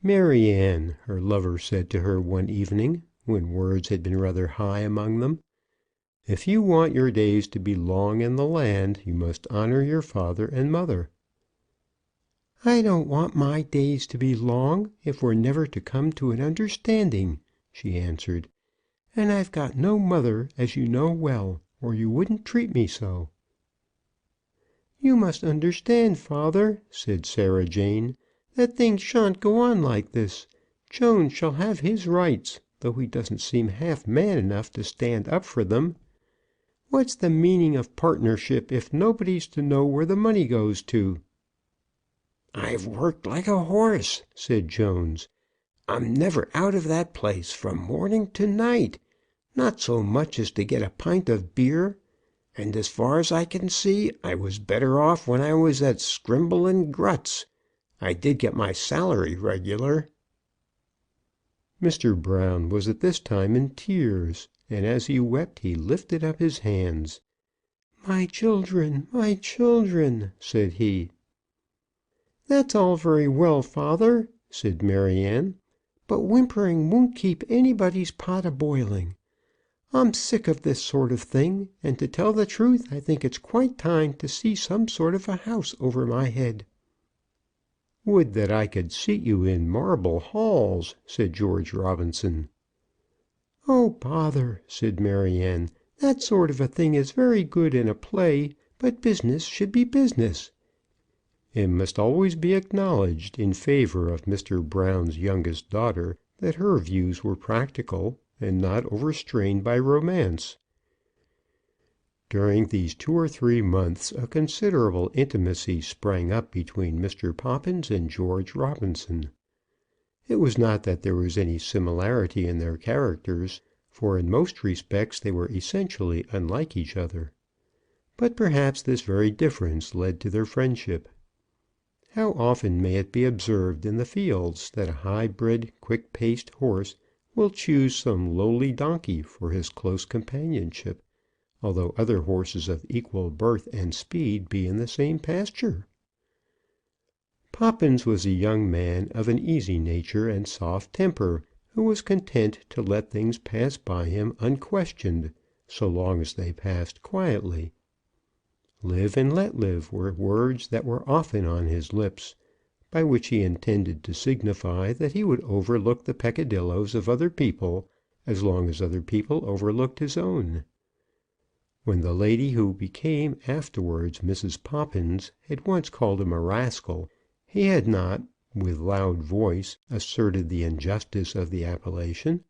"Maryanne," her lover said to her one evening, when words had been rather high among them, "if you want your days to be long in the land, you must honour your father and mother." "I don't want my days to be long if we're never to come to an understanding," she answered. "And I've got no mother, as you know well, or you wouldn't treat me so." "You must understand, father," said Sarah Jane, "that things shan't go on like this. Jones shall have his rights, though he doesn't seem half man enough to stand up for them. What's the meaning of partnership if nobody's to know where the money goes to?" "I've worked like a horse," said Jones. "I'm never out of that place from morning to night, not so much as to get a pint of beer, and as far as I can see, I was better off when I was at Scrimble and Grut's. I did get my salary regular." Mr. Brown was at this time in tears, and as he wept he lifted up his hands. "My children, my children!" said he. "That's all very well, father," said Maryanne, "but whimpering won't keep anybody's pot a-boiling. I'm sick of this sort of thing, and to tell the truth I think it's quite time to see some sort of a house over my head." "Would that I could seat you in marble halls," said George Robinson. "Oh, bother," said Maryanne. "That sort of a thing is very good in a play, but business should be business." It must always be acknowledged in favour of Mr. Brown's youngest daughter that her views were practical, and not overstrained by romance. During these 2 or 3 months a considerable intimacy sprang up between Mr. Poppins and George Robinson. It was not that there was any similarity in their characters, for in most respects they were essentially unlike each other. But perhaps this very difference led to their friendship. How often may it be observed in the fields that a high-bred, quick-paced horse will choose some lowly donkey for his close companionship, although other horses of equal birth and speed be in the same pasture? Poppins was a young man of an easy nature and soft temper, who was content to let things pass by him unquestioned, so long as they passed quietly. Live and let live were words that were often on his lips, by which he intended to signify that he would overlook the peccadilloes of other people as long as other people overlooked his own. When the lady who became afterwards Mrs. Poppins had once called him a rascal, he had not, with loud voice, asserted the injustice of the appellation,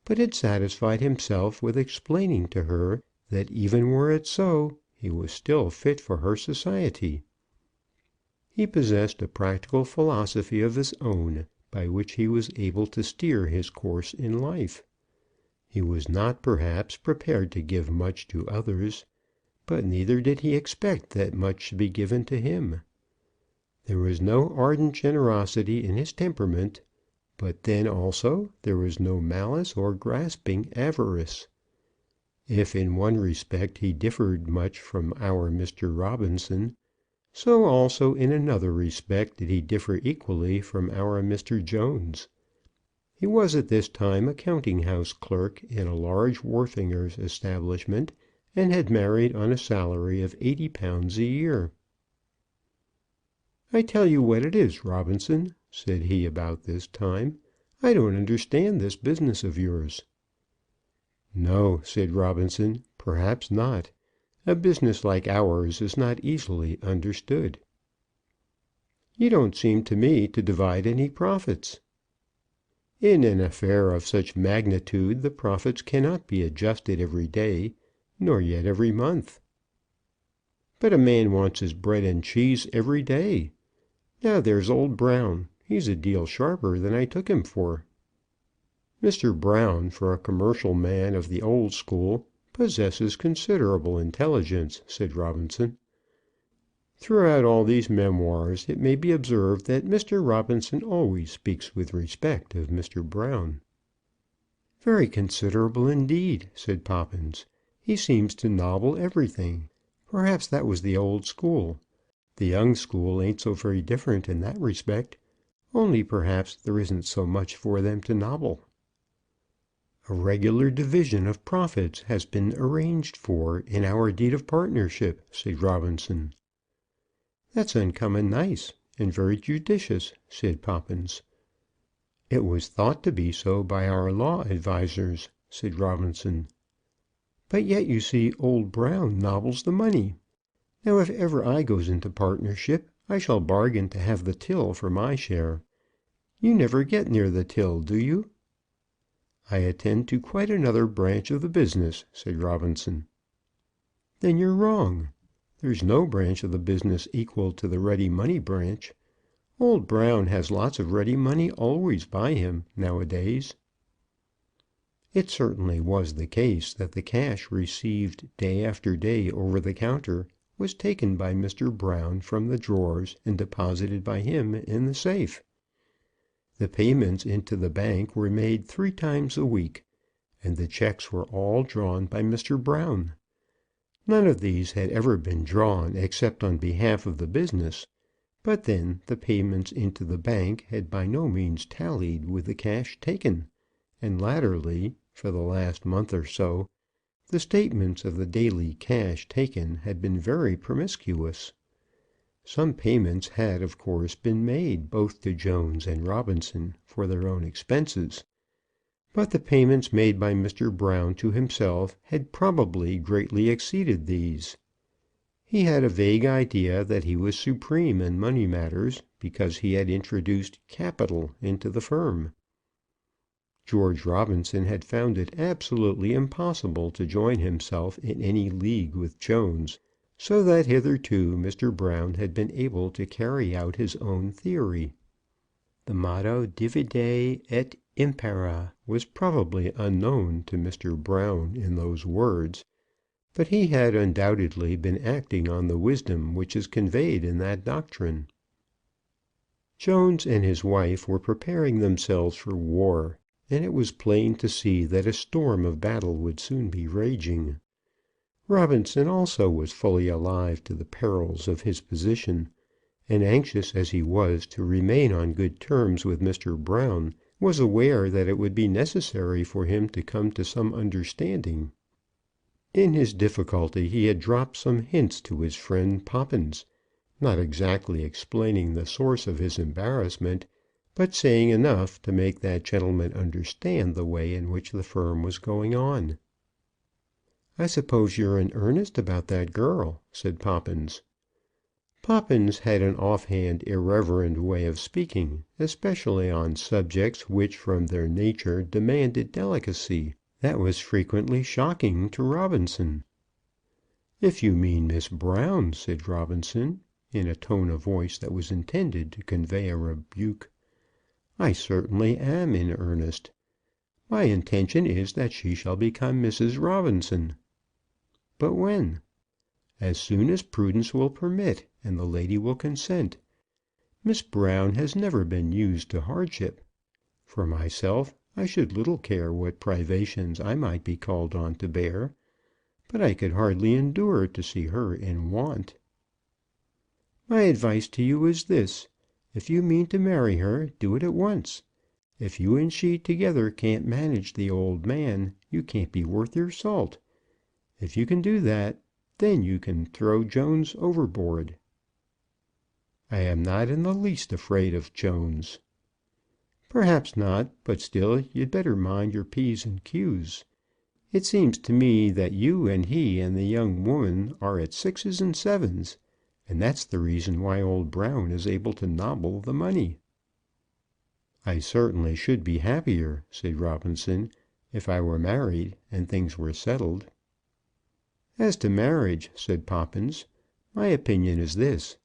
but had satisfied himself with explaining to her that even were it so, he was still fit for her society. He possessed a practical philosophy of his own, by which he was able to steer his course in life. He was not, perhaps, prepared to give much to others, but neither did he expect that much should be given to him. There was no ardent generosity in his temperament, but then also there was no malice or grasping avarice. If in one respect he differed much from our Mr. Robinson, so also in another respect did he differ equally from our Mr. Jones. He was at this time a counting-house clerk in a large wharfinger's establishment, and had married on a salary of £80 a year. "I tell you what it is, Robinson," said he about this time, "I don't understand this business of yours." "No," said Robinson, "perhaps not. A business like ours is not easily understood." "You don't seem to me to divide any profits." "In an affair of such magnitude the profits cannot be adjusted every day, nor yet every month." "But a man wants his bread and cheese every day. Now there's old Brown. He's a deal sharper than I took him for." "Mr. Brown, for a commercial man of the old school, possesses considerable intelligence," said Robinson. Throughout all these memoirs it may be observed that Mr. Robinson always speaks with respect of Mr. Brown. "Very considerable indeed," said Poppins. "He seems to nobble everything. Perhaps that was the old school. The young school ain't so very different in that respect, only perhaps there isn't so much for them to nobble." "A regular division of profits has been arranged for in our deed of partnership," said Robinson. "That's uncommon nice, and very judicious," said Poppins. "It was thought to be so by our law advisers," said Robinson. "But yet you see old Brown nobbles the money. Now if ever I goes into partnership, I shall bargain to have the till for my share. You never get near the till, do you?" "I attend to quite another branch of the business," said Robinson. "Then you're wrong. There's no branch of the business equal to the ready money branch. Old Brown has lots of ready money always by him nowadays." It certainly was the case that the cash received day after day over the counter was taken by Mr. Brown from the drawers and deposited by him in the safe. The payments into the bank were made 3 times a week, and the cheques were all drawn by Mr. Brown. None of these had ever been drawn except on behalf of the business, but then the payments into the bank had by no means tallied with the cash taken, and latterly, for the last month or so, the statements of the daily cash taken had been very promiscuous. Some payments had, of course, been made both to Jones and Robinson for their own expenses, but the payments made by Mr. Brown to himself had probably greatly exceeded these. He had a vague idea that he was supreme in money matters because he had introduced capital into the firm. George Robinson had found it absolutely impossible to join himself in any league with Jones, so that hitherto Mr. Brown had been able to carry out his own theory. The motto divide et impera was probably unknown to Mr. Brown in those words, but he had undoubtedly been acting on the wisdom which is conveyed in that doctrine. Jones and his wife were preparing themselves for war, and it was plain to see that a storm of battle would soon be raging. Robinson also was fully alive to the perils of his position, and anxious as he was to remain on good terms with Mr. Brown, was aware that it would be necessary for him to come to some understanding. In his difficulty he had dropped some hints to his friend Poppins, not exactly explaining the source of his embarrassment, but saying enough to make that gentleman understand the way in which the firm was going on. "I suppose you're in earnest about that girl," said Poppins. Poppins had an offhand, irreverent way of speaking, especially on subjects which from their nature demanded delicacy, that was frequently shocking to Robinson. "If you mean Miss Brown," said Robinson, in a tone of voice that was intended to convey a rebuke, "I certainly am in earnest. My intention is that she shall become Mrs. Robinson." "But when?" "As soon as prudence will permit, and the lady will consent. Miss Brown has never been used to hardship. For myself, I should little care what privations I might be called on to bear, but I could hardly endure to see her in want. My advice to you is this. If you mean to marry her, do it at once. If you and she together can't manage the old man, you can't be worth your salt. If you can do that, then you can throw Jones overboard." "I am not in the least afraid of Jones." "Perhaps not; but still you'd better mind your P's and Q's. It seems to me that you and he and the young woman are at sixes and sevens, and that's the reason why old Brown is able to nobble the money." "I certainly should be happier," said Robinson, "if I were married and things were settled." "As to marriage," said Poppins, "my opinion is this.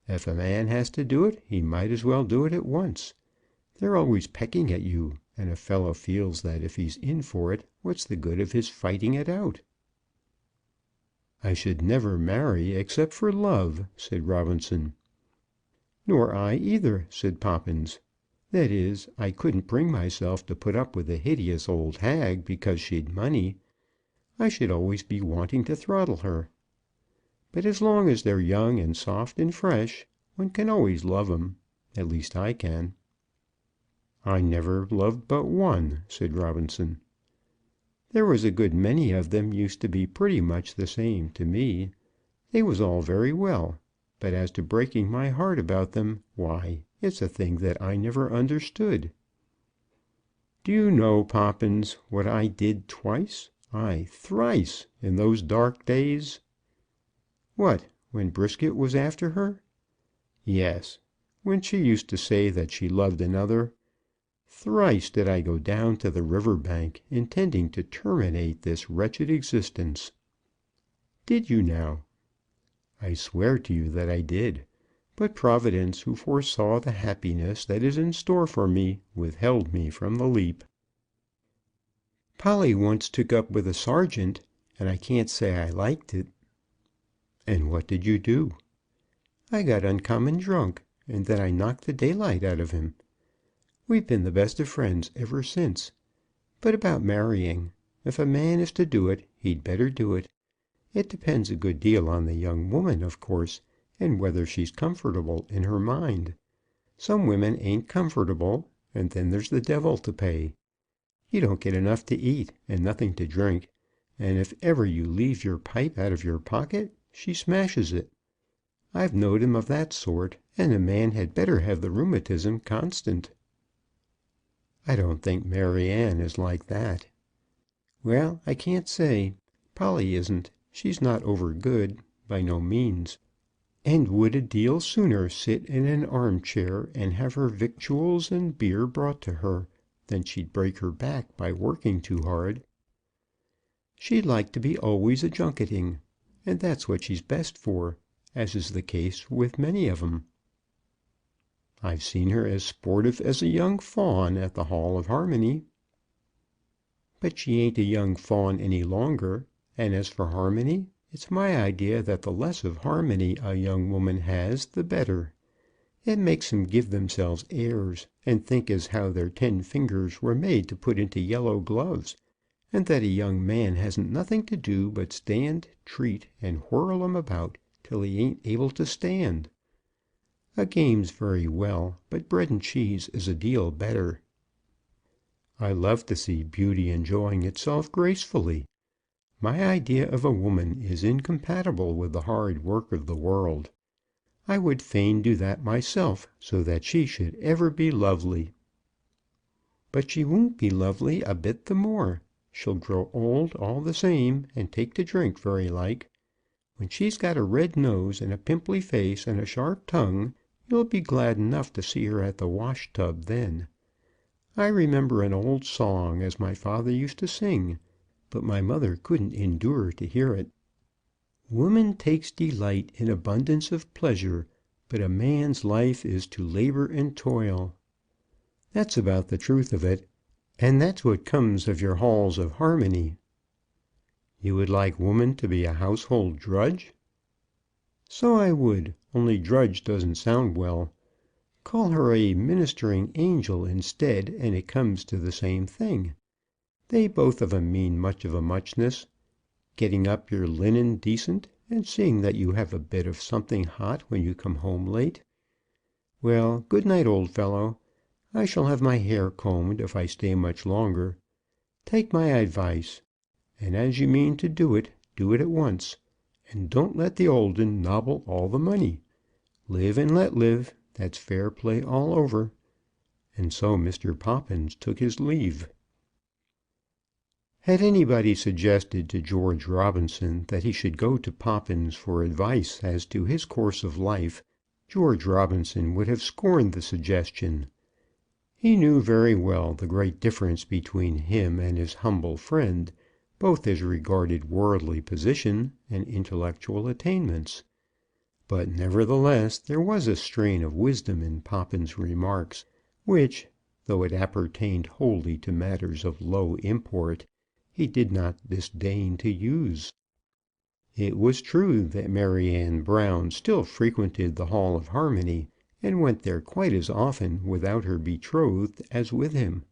If a man has to do it, he might as well do it at once. They're always pecking at you, and a fellow feels that if he's in for it, what's the good of his fighting it out?" "I should never marry except for love," said Robinson. "Nor I either," said Poppins. "That is, I couldn't bring myself to put up with a hideous old hag because she'd money. I should always be wanting to throttle her. But as long as they're young and soft and fresh, one can always love 'em. At least I can." "I never loved but one," said Robinson. "There was a good many of them used to be pretty much the same to me. They was all very well. But as to breaking my heart about them, why, it's a thing that I never understood." "Do you know, Poppins, what I did twice, ay, thrice, in those dark days?" "What, when Brisket was after her?" "Yes, when she used to say that she loved another. Thrice did I go down to the river bank, intending to terminate this wretched existence." "Did you now?" "I swear to you that I did. But Providence, who foresaw the happiness that is in store for me, withheld me from the leap." "Polly once took up with a sergeant, and I can't say I liked it." "And what did you do?" "I got uncommon drunk, and then I knocked the daylight out of him. We've been the best of friends ever since. But about marrying, if a man is to do it, he'd better do it. It depends a good deal on the young woman, of course, and whether she's comfortable in her mind. Some women ain't comfortable, and then there's the devil to pay. You don't get enough to eat and nothing to drink, and if ever you leave your pipe out of your pocket, she smashes it. I've knowed 'em of that sort, and a man had better have the rheumatism constant." "I don't think Maryanne is like that." "Well, I can't say. Polly isn't. She's not over good, by no means, and would a deal sooner sit in an arm chair and have her victuals and beer brought to her, than she'd break her back by working too hard. She'd like to be always a junketing, and that's what she's best for, as is the case with many of 'em. I've seen her as sportive as a young fawn at the Hall of Harmony." "But she ain't a young fawn any longer. And as for harmony, it's my idea that the less of harmony a young woman has, the better. It makes 'em give themselves airs, and think as how their 10 fingers were made to put into yellow gloves, and that a young man hasn't nothing to do but stand treat and whirl 'em about till he ain't able to stand. A game's very well, but bread and cheese is a deal better." "I love to see beauty enjoying itself gracefully. My idea of a woman is incompatible with the hard work of the world. I would fain do that myself, so that she should ever be lovely." "But she won't be lovely a bit the more. She'll grow old all the same, and take to drink very like. When she's got a red nose and a pimply face and a sharp tongue, you'll be glad enough to see her at the wash tub then. I remember an old song as my father used to sing, but my mother couldn't endure to hear it. 'Woman takes delight in abundance of pleasure, but a man's life is to labor and toil.' That's about the truth of it, and that's what comes of your halls of harmony." "You would like woman to be a household drudge?" "So I would, only drudge doesn't sound well. Call her a ministering angel instead, and it comes to the same thing. They both of 'em mean much of a muchness. Getting up your linen decent, and seeing that you have a bit of something hot when you come home late. Well, good night, old fellow. I shall have my hair combed if I stay much longer. Take my advice, and as you mean to do it at once. And don't let the old 'un nobble all the money. Live and let live. That's fair play all over." And so Mr. Poppins took his leave. Had anybody suggested to George Robinson that he should go to Poppins for advice as to his course of life, George Robinson would have scorned the suggestion. He knew very well the great difference between him and his humble friend, both as regarded worldly position and intellectual attainments. But nevertheless there was a strain of wisdom in Poppins' remarks, which, though it appertained wholly to matters of low import, he did not disdain to use. It was true that Maryanne Brown still frequented the Hall of Harmony, and went there quite as often without her betrothed as with him.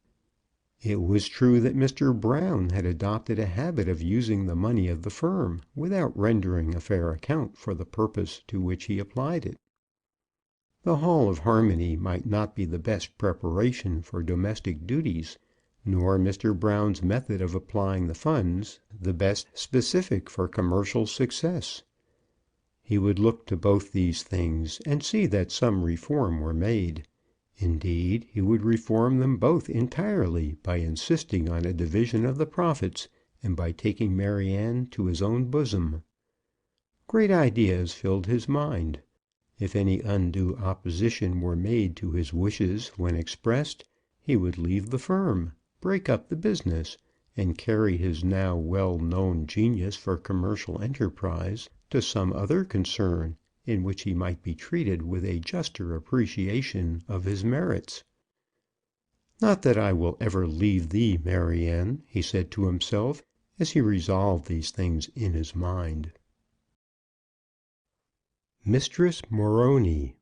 It was true that Mr. Brown had adopted a habit of using the money of the firm without rendering a fair account for the purpose to which he applied it. The Hall of Harmony might not be the best preparation for domestic duties, nor Mr. Brown's method of applying the funds the best specific for commercial success. He would look to both these things, and see that some reform were made. Indeed, he would reform them both entirely by insisting on a division of the profits, and by taking Maryanne to his own bosom. Great ideas filled his mind. If any undue opposition were made to his wishes when expressed, he would leave the firm, break up the business, and carry his now well-known genius for commercial enterprise to some other concern in which he might be treated with a juster appreciation of his merits. "Not that I will ever leave thee, Maryanne," he said to himself, as he resolved these things in his mind. Mistress Morony.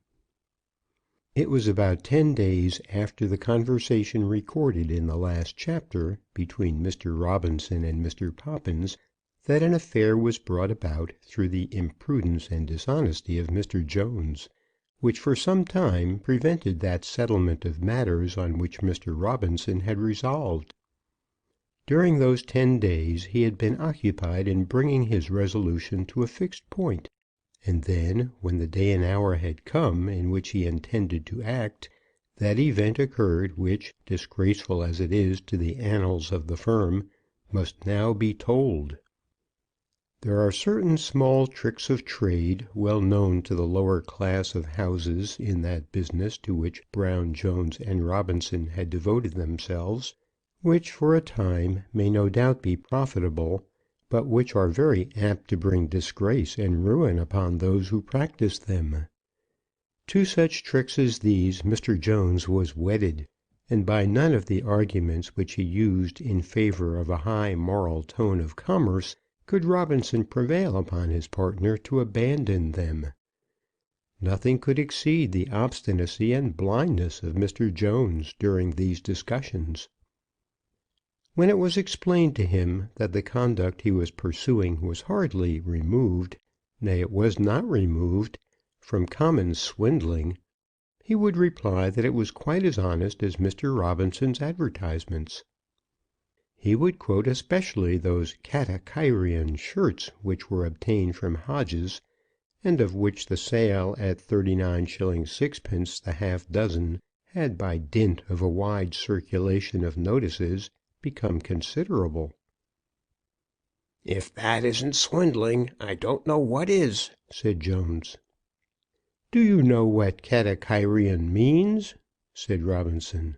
It was about 10 days after the conversation recorded in the last chapter between Mr. Robinson and Mr. Poppins that an affair was brought about through the imprudence and dishonesty of Mr. Jones, which for some time prevented that settlement of matters on which Mr. Robinson had resolved. During those 10 days he had been occupied in bringing his resolution to a fixed point, and then, when the day and hour had come in which he intended to act, that event occurred which, disgraceful as it is to the annals of the firm, must now be told. There are certain small tricks of trade, well known to the lower class of houses in that business to which Brown, Jones, and Robinson had devoted themselves, which for a time may no doubt be profitable, but which are very apt to bring disgrace and ruin upon those who practise them. To such tricks as these Mr. Jones was wedded, and by none of the arguments which he used in favour of a high moral tone of commerce could Robinson prevail upon his partner to abandon them. Nothing could exceed the obstinacy and blindness of Mr. Jones during these discussions. When it was explained to him that the conduct he was pursuing was hardly removed, nay, it was not removed, from common swindling, he would reply that it was quite as honest as Mr. Robinson's advertisements. He would quote especially those Katakairion shirts which were obtained from Hodges, and of which the sale at 39 shillings 6 the half dozen had, by dint of a wide circulation of notices, become considerable. "If that isn't swindling, I don't know what is," said Jones. "Do you know what Katakairion means?" said Robinson.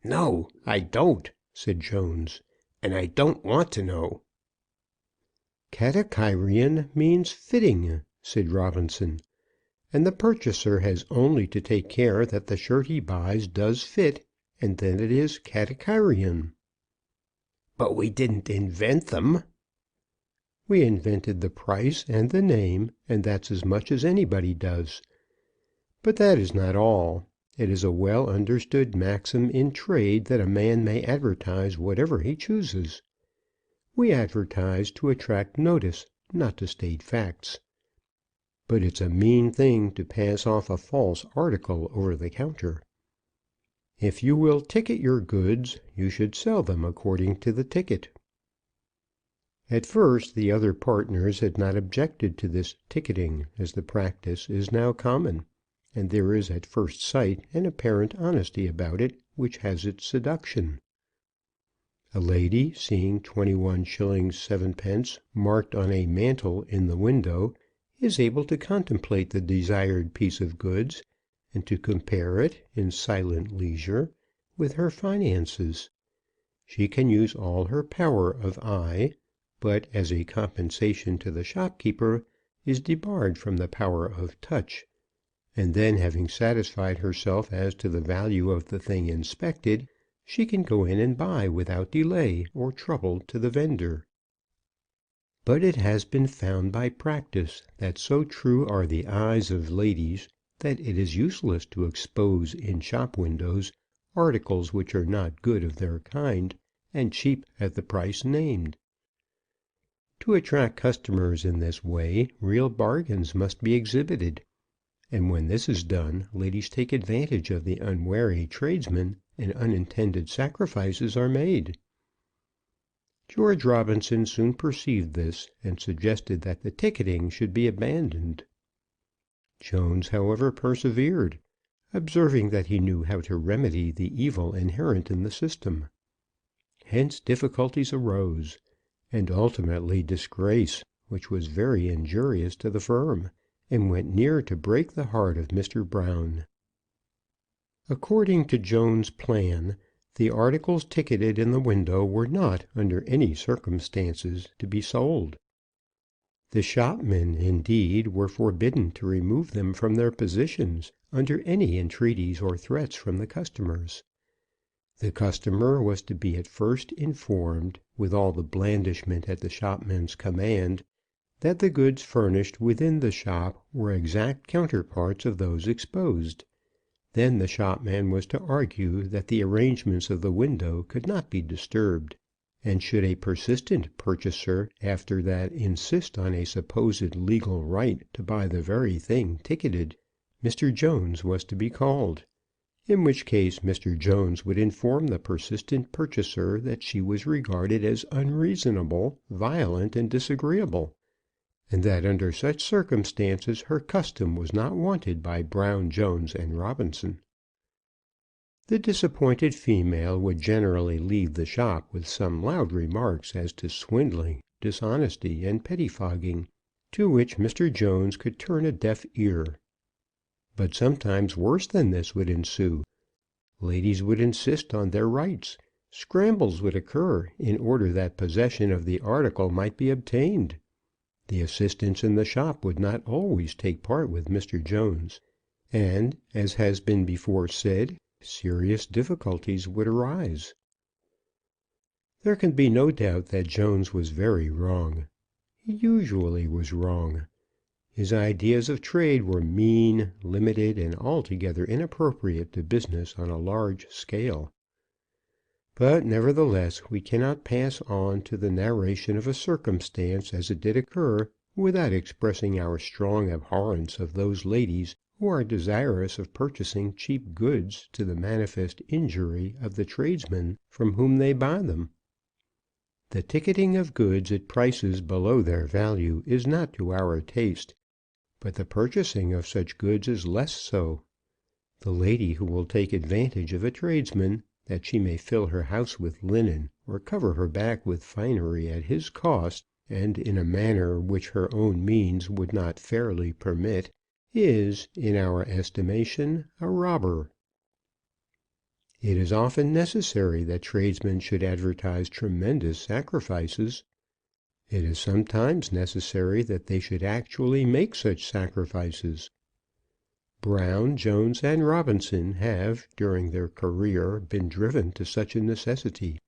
"No, I don't," said Jones, "and I don't want to know." "Katakairion means fitting," said Robinson, "and the purchaser has only to take care that the shirt he buys does fit, and then it is Katakairion." "But we didn't invent them." "We invented the price and the name, and that's as much as anybody does. But that is not all. It is a well understood maxim in trade that a man may advertise whatever he chooses. We advertise to attract notice, not to state facts. But it's a mean thing to pass off a false article over the counter. If you will ticket your goods, you should sell them according to the ticket." At first the other partners had not objected to this ticketing, as the practice is now common, and there is at first sight an apparent honesty about it which has its seduction. A lady, seeing 21 shillings 7 marked on a mantle in the window, is able to contemplate the desired piece of goods, and to compare it, in silent leisure, with her finances. She can use all her power of eye, but, as a compensation to the shopkeeper, is debarred from the power of touch, and then, having satisfied herself as to the value of the thing inspected, she can go in and buy without delay or trouble to the vendor. But it has been found by practice that so true are the eyes of ladies that it is useless to expose in shop windows articles which are not good of their kind and cheap at the price named. To attract customers in this way, real bargains must be exhibited, and when this is done, ladies take advantage of the unwary tradesman, and unintended sacrifices are made. George Robinson soon perceived this, and suggested that the ticketing should be abandoned. Jones, however, persevered, observing that he knew how to remedy the evil inherent in the system. Hence difficulties arose, and ultimately disgrace, which was very injurious to the firm, and went near to break the heart of Mr. Brown. According to Jones's plan, the articles ticketed in the window were not, under any circumstances, to be sold. The shopmen, indeed, were forbidden to remove them from their positions, under any entreaties or threats from the customers. The customer was to be at first informed, with all the blandishment at the shopman's command, that the goods furnished within the shop were exact counterparts of those exposed. Then the shopman was to argue that the arrangements of the window could not be disturbed, and should a persistent purchaser after that insist on a supposed legal right to buy the very thing ticketed, Mr. Jones was to be called, in which case Mr. Jones would inform the persistent purchaser that she was regarded as unreasonable, violent, and disagreeable, and that under such circumstances her custom was not wanted by Brown, Jones, and Robinson. The disappointed female would generally leave the shop with some loud remarks as to swindling, dishonesty, and pettifogging, to which Mr. Jones could turn a deaf ear. But sometimes worse than this would ensue. Ladies would insist on their rights. Scrambles would occur in order that possession of the article might be obtained. The assistants in the shop would not always take part with Mr. Jones, and, as has been before said, serious difficulties would arise. There can be no doubt that Jones was very wrong. He usually was wrong. His ideas of trade were mean, limited, and altogether inappropriate to business on a large scale. But, nevertheless, we cannot pass on to the narration of a circumstance as it did occur, without expressing our strong abhorrence of those ladies who are desirous of purchasing cheap goods to the manifest injury of the tradesmen from whom they buy them. The ticketing of goods at prices below their value is not to our taste, but the purchasing of such goods is less so. The lady who will take advantage of a tradesman, that she may fill her house with linen, or cover her back with finery at his cost, and in a manner which her own means would not fairly permit, is, in our estimation, a robber. It is often necessary that tradesmen should advertise tremendous sacrifices. It is sometimes necessary that they should actually make such sacrifices. Brown, Jones, and Robinson have, during their career, been driven to such a necessity.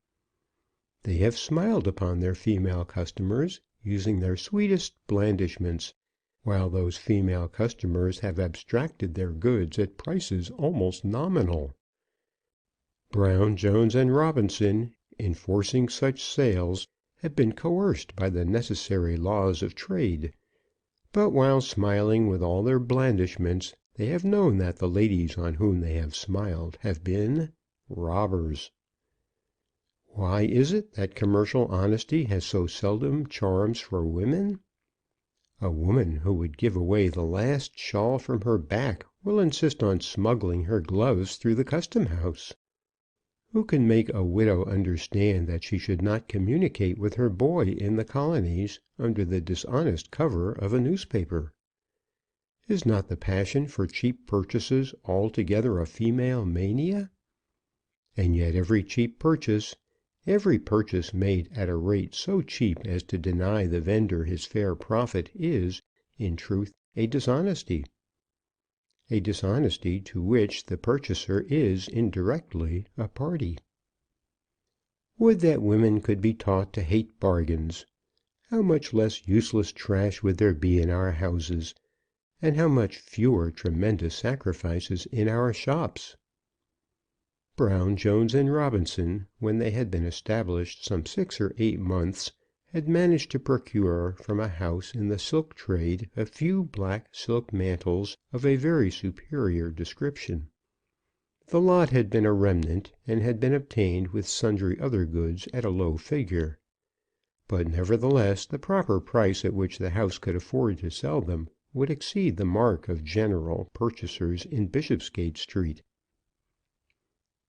They have smiled upon their female customers, using their sweetest blandishments, while those female customers have abstracted their goods at prices almost nominal. Brown, Jones, and Robinson, in forcing such sales, have been coerced by the necessary laws of trade. But while smiling with all their blandishments, they have known that the ladies on whom they have smiled have been robbers. Why is it that commercial honesty has so seldom charms for women? A woman who would give away the last shawl from her back will insist on smuggling her gloves through the custom house. Who can make a widow understand that she should not communicate with her boy in the colonies under the dishonest cover of a newspaper? Is not the passion for cheap purchases altogether a female mania? And yet every purchase made at a rate so cheap as to deny the vendor his fair profit is, in truth, a dishonesty to which the purchaser is indirectly a party. Would that women could be taught to hate bargains! How much less useless trash would there be in our houses, and how much fewer tremendous sacrifices in our shops! Brown, Jones, and Robinson, when they had been established some 6 or 8 months, had managed to procure from a house in the silk trade a few black silk mantles of a very superior description. The lot had been a remnant, and had been obtained with sundry other goods at a low figure. But nevertheless the proper price at which the house could afford to sell them would exceed the mark of general purchasers in Bishopsgate Street.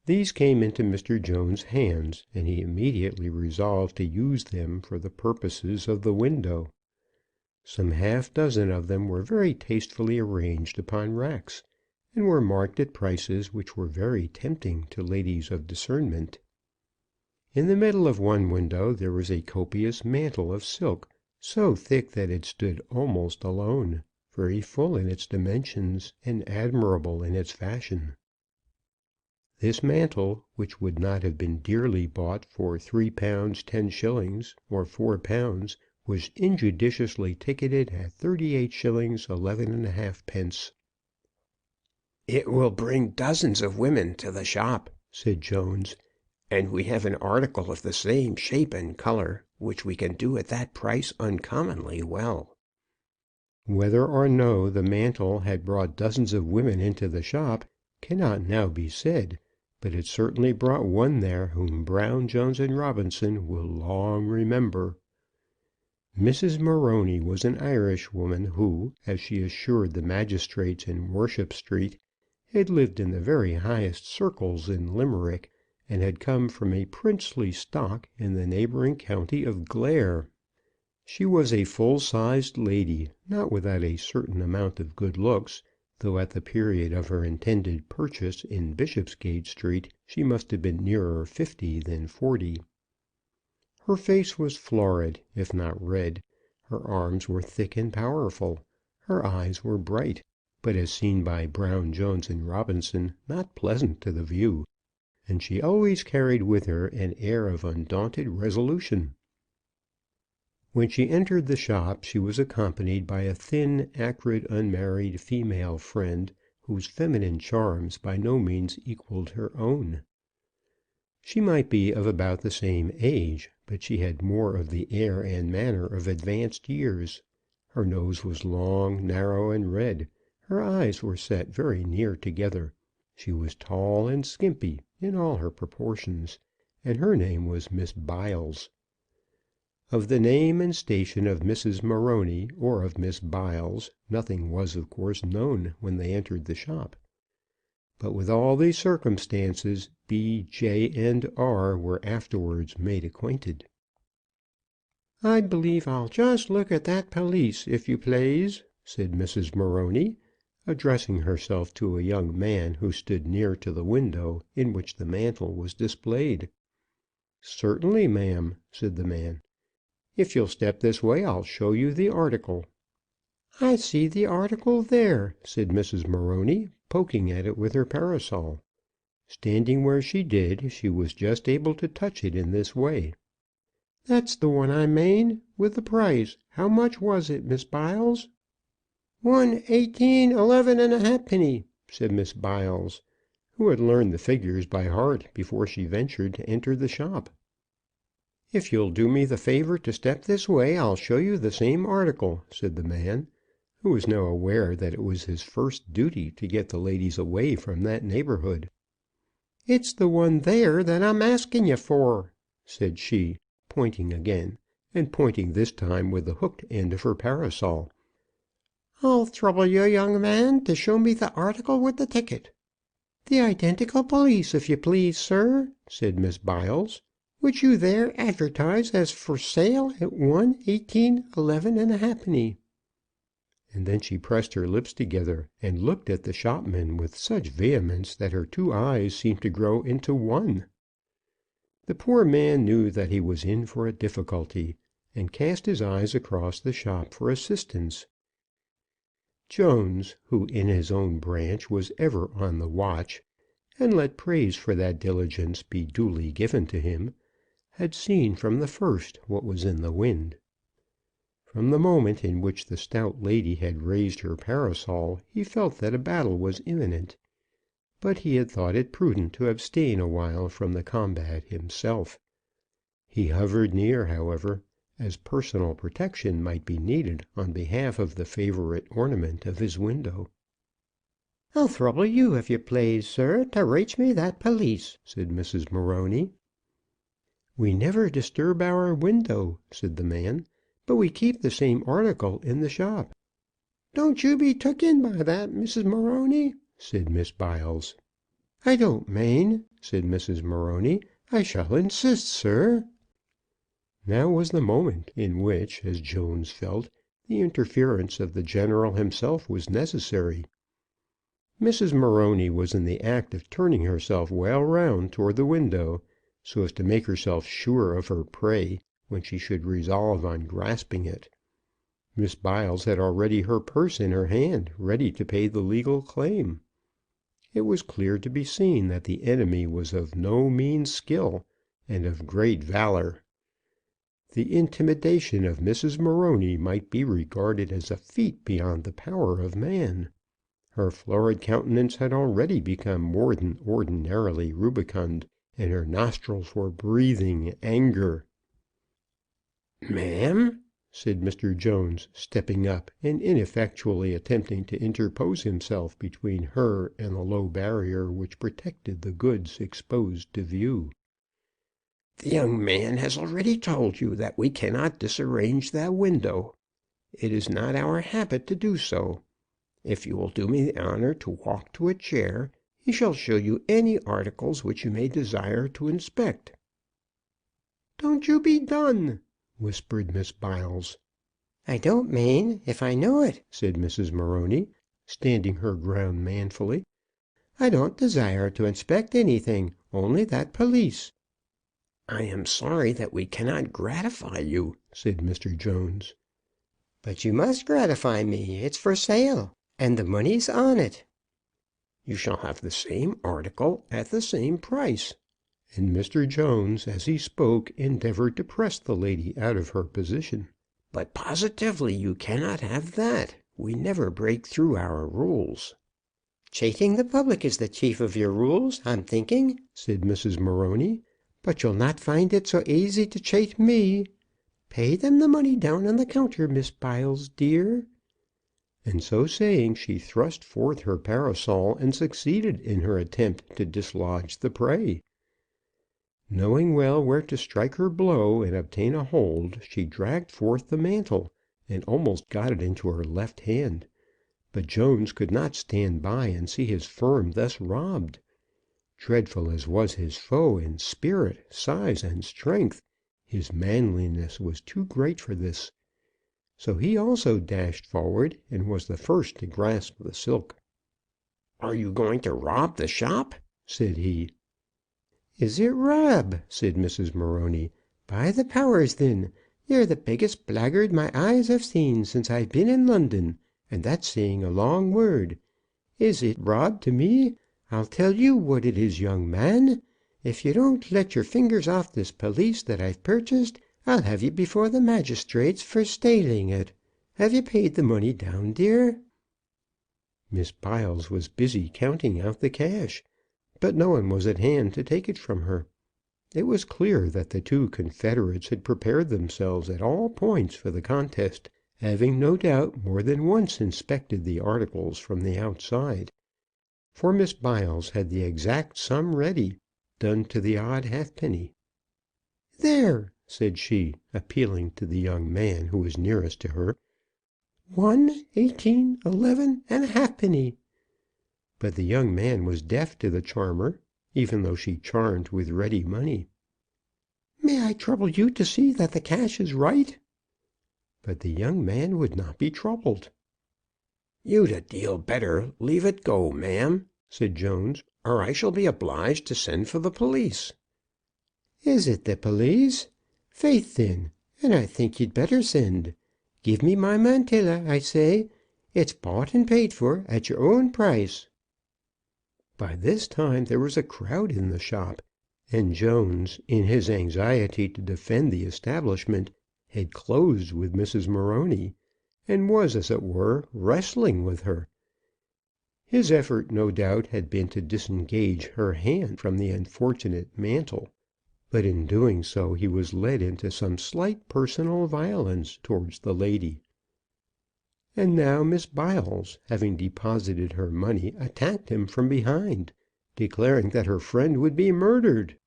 These came into Mr. Jones's hands, and he immediately resolved to use them for the purposes of the window. Some half dozen of them were very tastefully arranged upon racks, and were marked at prices which were very tempting to ladies of discernment. In the middle of one window there was a copious mantle of silk, so thick that it stood almost alone, very full in its dimensions, and admirable in its fashion. This mantle, which would not have been dearly bought for £3 10s. or £4, was injudiciously ticketed at 38s. 11½d. "It will bring dozens of women to the shop," said Jones, "and we have an article of the same shape and colour, which we can do at that price uncommonly well." Whether or no the mantle had brought dozens of women into the shop cannot now be said, but it certainly brought one there whom Brown, Jones, and Robinson will long remember. Mrs. Morony was an Irishwoman who, as she assured the magistrates in Worship Street, had lived in the very highest circles in Limerick, and had come from a princely stock in the neighbouring county of Glare. She was a full-sized lady, not without a certain amount of good looks, though at the period of her intended purchase in Bishopsgate Street she must have been nearer 50 than 40. Her face was florid, if not red. Her arms were thick and powerful. Her eyes were bright, but as seen by Brown, Jones, and Robinson, not pleasant to the view, and she always carried with her an air of undaunted resolution. When she entered the shop she was accompanied by a thin, acrid, unmarried female friend, whose feminine charms by no means equalled her own. She might be of about the same age, but she had more of the air and manner of advanced years. Her nose was long, narrow, and red. Her eyes were set very near together. She was tall and skimpy in all her proportions, and her name was Miss Biles. Of the name and station of Mrs. Morony or of Miss Biles nothing was of course known when they entered the shop. But with all these circumstances B, J, and R were afterwards made acquainted. "I believe I'll just look at that pelisse, if you plaze," said Mrs. Morony, addressing herself to a young man who stood near to the window in which the mantle was displayed. "Certainly, ma'am," said the man. "If you'll step this way, I'll show you the article." "I see the article there," said Mrs. Morony, poking at it with her parasol. Standing where she did, she was just able to touch it in this way. "That's the one I mane, with the price. How much was it, Miss Biles?" "1.1811 1/2 penny," said Miss Biles, who had learned the figures by heart before she ventured to enter the shop. "If you'll do me the favour to step this way, I'll show you the same article," said the man, who was now aware that it was his first duty to get the ladies away from that neighbourhood. "It's the one there that I'm asking you for," said she, pointing again, and pointing this time with the hooked end of her parasol. "I'll trouble you, young man, to show me the article with the ticket." "The identical pelisse, if you please, sir," said Miss Biles, "which you there advertise as for sale at 1.1811 1/2 penny." And then she pressed her lips together, and looked at the shopman with such vehemence that her two eyes seemed to grow into one. The poor man knew that he was in for a difficulty, and cast his eyes across the shop for assistance. Jones, who in his own branch was ever on the watch, and let praise for that diligence be duly given to him, had seen from the first what was in the wind. From the moment in which the stout lady had raised her parasol he felt that a battle was imminent, but he had thought it prudent to abstain a while from the combat himself. He hovered near, however, as personal protection might be needed on behalf of the favourite ornament of his window. "I'll trouble you, if you plaze, sir, to rache me that pelisse," said Mrs. Morony. "We never disturb our window," said the man, "but we keep the same article in the shop." "Don't you be took in by that, Mrs. Morony," said Miss Biles. "I don't mane," said Mrs. Morony. "I shall insist, sir." Now was the moment in which, as Jones felt, the interference of the General himself was necessary. Mrs. Morony was in the act of turning herself well round toward the window, so as to make herself sure of her prey when she should resolve on grasping it. Miss Biles had already her purse in her hand, ready to pay the legal claim. It was clear to be seen that the enemy was of no mean skill, and of great valour. The intimidation of Mrs. Morony might be regarded as a feat beyond the power of man. Her florid countenance had already become more than ordinarily rubicund, and her nostrils were breathing anger. "Ma'am," said Mr. Jones, stepping up, and ineffectually attempting to interpose himself between her and the low barrier which protected the goods exposed to view. "The young man has already told you that we cannot disarrange that window. It is not our habit to do so. If you will do me the honour to walk to a chair, he shall show you any articles which you may desire to inspect." "Don't you be done," whispered Miss Biles. "I don't mane, if I know it," said Mrs. Morony, standing her ground manfully. "I don't desire to inspect anything, only that pelisse." "I am sorry that we cannot gratify you," said Mr. Jones. "But you must gratify me. It's for sale, and the money's on it." "You shall have the same article at the same price." And Mr. Jones, as he spoke, endeavoured to press the lady out of her position. "But positively you cannot have that. We never break through our rules." "Chating the public is the chief of your rules, I'm thinking," said Mrs. Morony. "But you'll not find it so aisy to chate me. Pay them the money down on the counter, Miss Biles, dear." and so saying she thrust forth her parasol and succeeded in her attempt to dislodge the prey. Knowing well where to strike her blow and obtain a hold, she dragged forth the mantle, and almost got it into her left hand. But Jones could not stand by and see his firm thus robbed. Dreadful as was his foe in spirit, size, and strength, his manliness was too great for this. So he also dashed forward, and was the first to grasp the silk. "Are you going to rob the shop?" said he. "Is it rob?" said Mrs. Morony. "By the powers, then, you're the biggest blackguard my eyes have seen since I've been in London, and that's saying a long word. Is it rob to me? I'll tell you what it is, young man. If you don't let your fingers off this pelisse that I've purchased, I'll have you before the magistrates for stailing it. Have you paid the money down, dear?" Miss Biles was busy counting out the cash, but no one was at hand to take it from her. It was clear that the two confederates had prepared themselves at all points for the contest, having no doubt more than once inspected the articles from the outside, for Miss Biles had the exact sum ready, done to the odd halfpenny. "There," said she, appealing to the young man who was nearest to her. 1, 18, 11 and a halfpenny. But the young man was deaf to the charmer, even though she charmed with ready money. "May I trouble you to see that the cash is right?" But the young man would not be troubled. "You'd a deal better leave it go, ma'am," said Jones, "or I shall be obliged to send for the police." "Is it the police? Faith, then, and I think you'd better send. Give me my mantilla, I say. It's bought and paid for at your own price." By this time there was a crowd in the shop, and Jones, in his anxiety to defend the establishment, had closed with Mrs. Morony, and was, as it were, wrestling with her. His effort, no doubt, had been to disengage her hand from the unfortunate mantle, but in doing so he was led into some slight personal violence towards the lady. And now Miss Biles, having deposited her money, attacked him from behind, declaring that her friend would be murdered.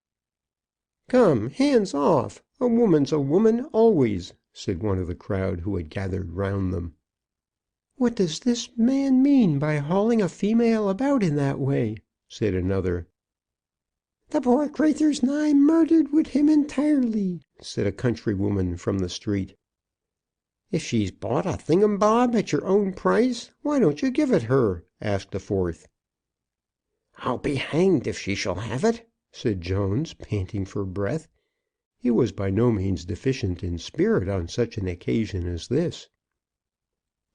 "Come, hands off! A woman's a woman always," said one of the crowd who had gathered round them. "What does this man mean by hauling a female about in that way?" said another. "The poor crathur's nigh murdered wid him entirely," said a countrywoman from the street. "If she's bought a thingumbob at your own price, why don't you give it her?" asked a fourth. "I'll be hanged if she shall have it," said Jones, panting for breath. He was by no means deficient in spirit on such an occasion as this.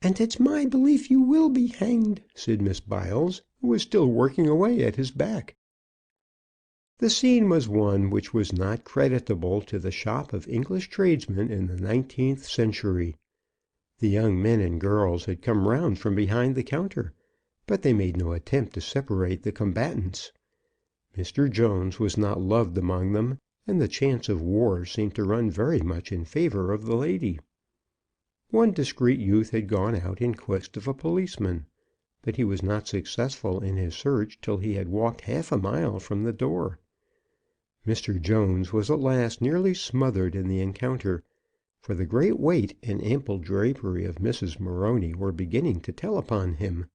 "And it's my belief you will be hanged," said Miss Biles, who was still working away at his back. The scene was one which was not creditable to the shop of English tradesmen in the 19th century. The young men and girls had come round from behind the counter, but they made no attempt to separate the combatants. Mr. Jones was not loved among them, and the chance of war seemed to run very much in favour of the lady. One discreet youth had gone out in quest of a policeman, but he was not successful in his search till he had walked half a mile from the door. Mr. Jones was at last nearly smothered in the encounter, for the great weight and ample drapery of Mrs. Morony were beginning to tell upon him.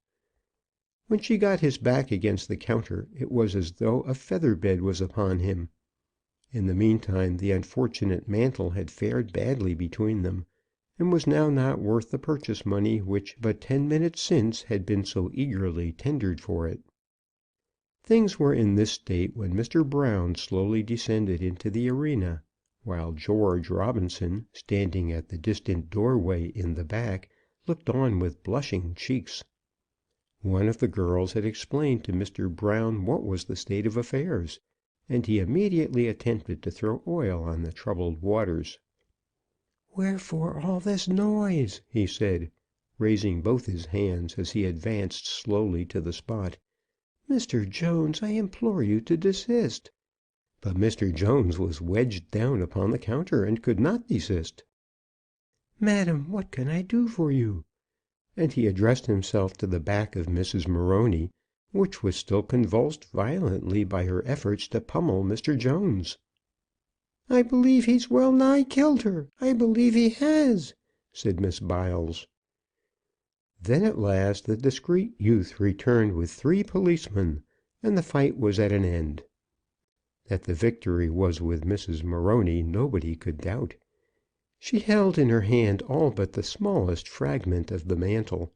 When she got his back against the counter, it was as though a feather bed was upon him. In the meantime the unfortunate mantle had fared badly between them, and was now not worth the purchase money which but 10 minutes since had been so eagerly tendered for it. Things were in this state when Mr. Brown slowly descended into the arena, while George Robinson, standing at the distant doorway in the back, looked on with blushing cheeks. One of the girls had explained to Mr. Brown what was the state of affairs, and he immediately attempted to throw oil on the troubled waters. "Wherefore all this noise?" he said, raising both his hands as he advanced slowly to the spot. "Mr. Jones, I implore you to desist." But Mr. Jones was wedged down upon the counter, and could not desist. "Madam, what can I do for you?" and he addressed himself to the back of Mrs. Morony, which was still convulsed violently by her efforts to pummel Mr. Jones. "I believe he's well nigh killed her. I believe he has," said Miss Biles. Then at last the discreet youth returned with 3 policemen, and the fight was at an end. That the victory was with Mrs. Morony nobody could doubt. She held in her hand all but the smallest fragment of the mantle,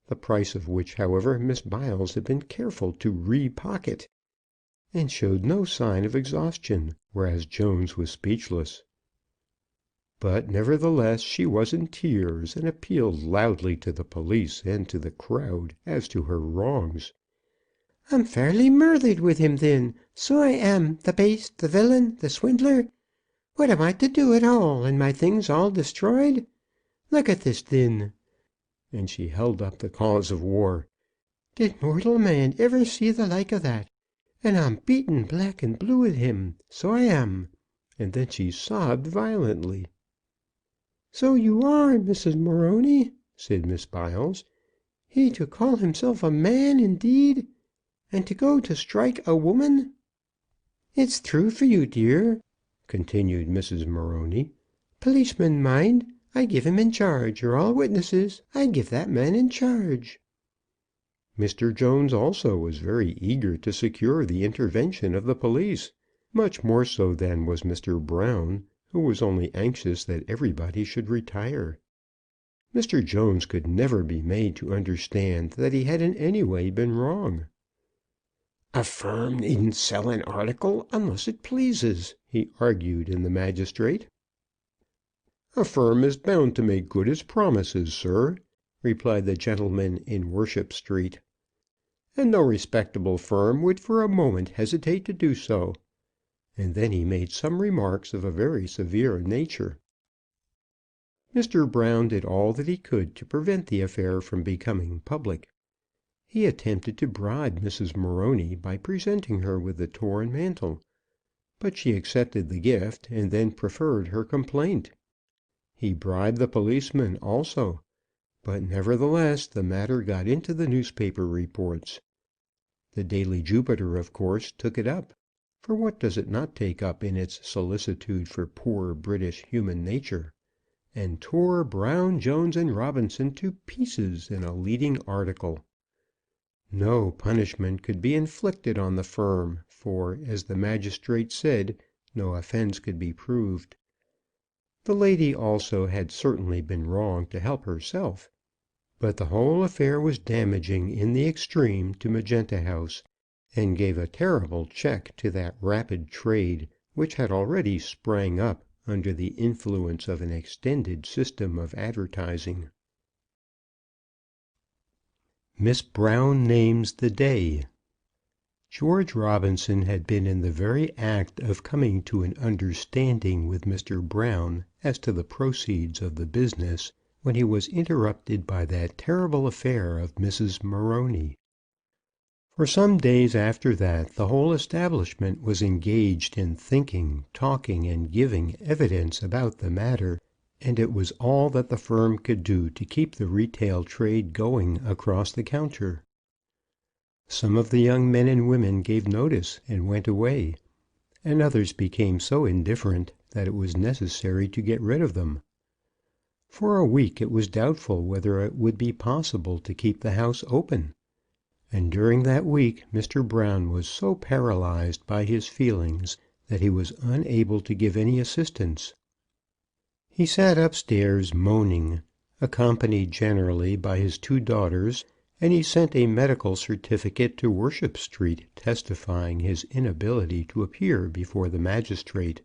the price of which, however, Miss Biles had been careful to re-pocket, and showed no sign of exhaustion, whereas Jones was speechless. But nevertheless she was in tears, and appealed loudly to the police and to the crowd as to her wrongs. "I'm fairly murthered with him, then, so I am, the baste, the villain, the swindler. What am I to do at all, and my things all destroyed? Look at this, thin," and she held up the cause of war. "Did mortal man ever see the like of that? And I'm beaten black and blue with him, so I am." And then she sobbed violently. "So you are, Mrs. Morony," said Miss Biles. "He to call himself a man, indeed, and to go to strike a woman. It's true for you, dear," continued Mrs. Morony. "Policeman, mind, I give him in charge. You're all witnesses. I give that man in charge." Mr. Jones also was very eager to secure the intervention of the police, much more so than was Mr. Brown, who was only anxious that everybody should retire. Mr. Jones could never be made to understand that he had in any way been wrong. "A firm needn't sell an article unless it pleases," he argued in the magistrate. "A firm is bound to make good its promises, sir," replied the gentleman in Worship Street, "and no respectable firm would for a moment hesitate to do so." And then he made some remarks of a very severe nature. Mr. Brown did all that he could to prevent the affair from becoming public. He attempted to bribe Mrs. Morony by presenting her with the torn mantle, but she accepted the gift, and then preferred her complaint. He bribed the policeman also, but nevertheless the matter got into the newspaper reports. The Daily Jupiter, of course, took it up, for what does it not take up in its solicitude for poor British human nature, and tore Brown, Jones, and Robinson to pieces in a leading article. No punishment could be inflicted on the firm, for, as the magistrate said, no offence could be proved. The lady also had certainly been wrong to help herself, but the whole affair was damaging in the extreme to Magenta House, and gave a terrible check to that rapid trade which had already sprang up under the influence of an extended system of advertising. Miss Brown names the day. George Robinson had been in the very act of coming to an understanding with Mr. Brown as to the proceeds of the business, when he was interrupted by that terrible affair of Mrs. Morony. For some days after that the whole establishment was engaged in thinking, talking, and giving evidence about the matter, and it was all that the firm could do to keep the retail trade going across the counter. Some of the young men and women gave notice and went away, and others became so indifferent that it was necessary to get rid of them. For a week it was doubtful whether it would be possible to keep the house open, and during that week Mr. Brown was so paralyzed by his feelings that he was unable to give any assistance. He sat upstairs moaning, accompanied generally by his 2 daughters, and he sent a medical certificate to Worship Street testifying his inability to appear before the magistrate.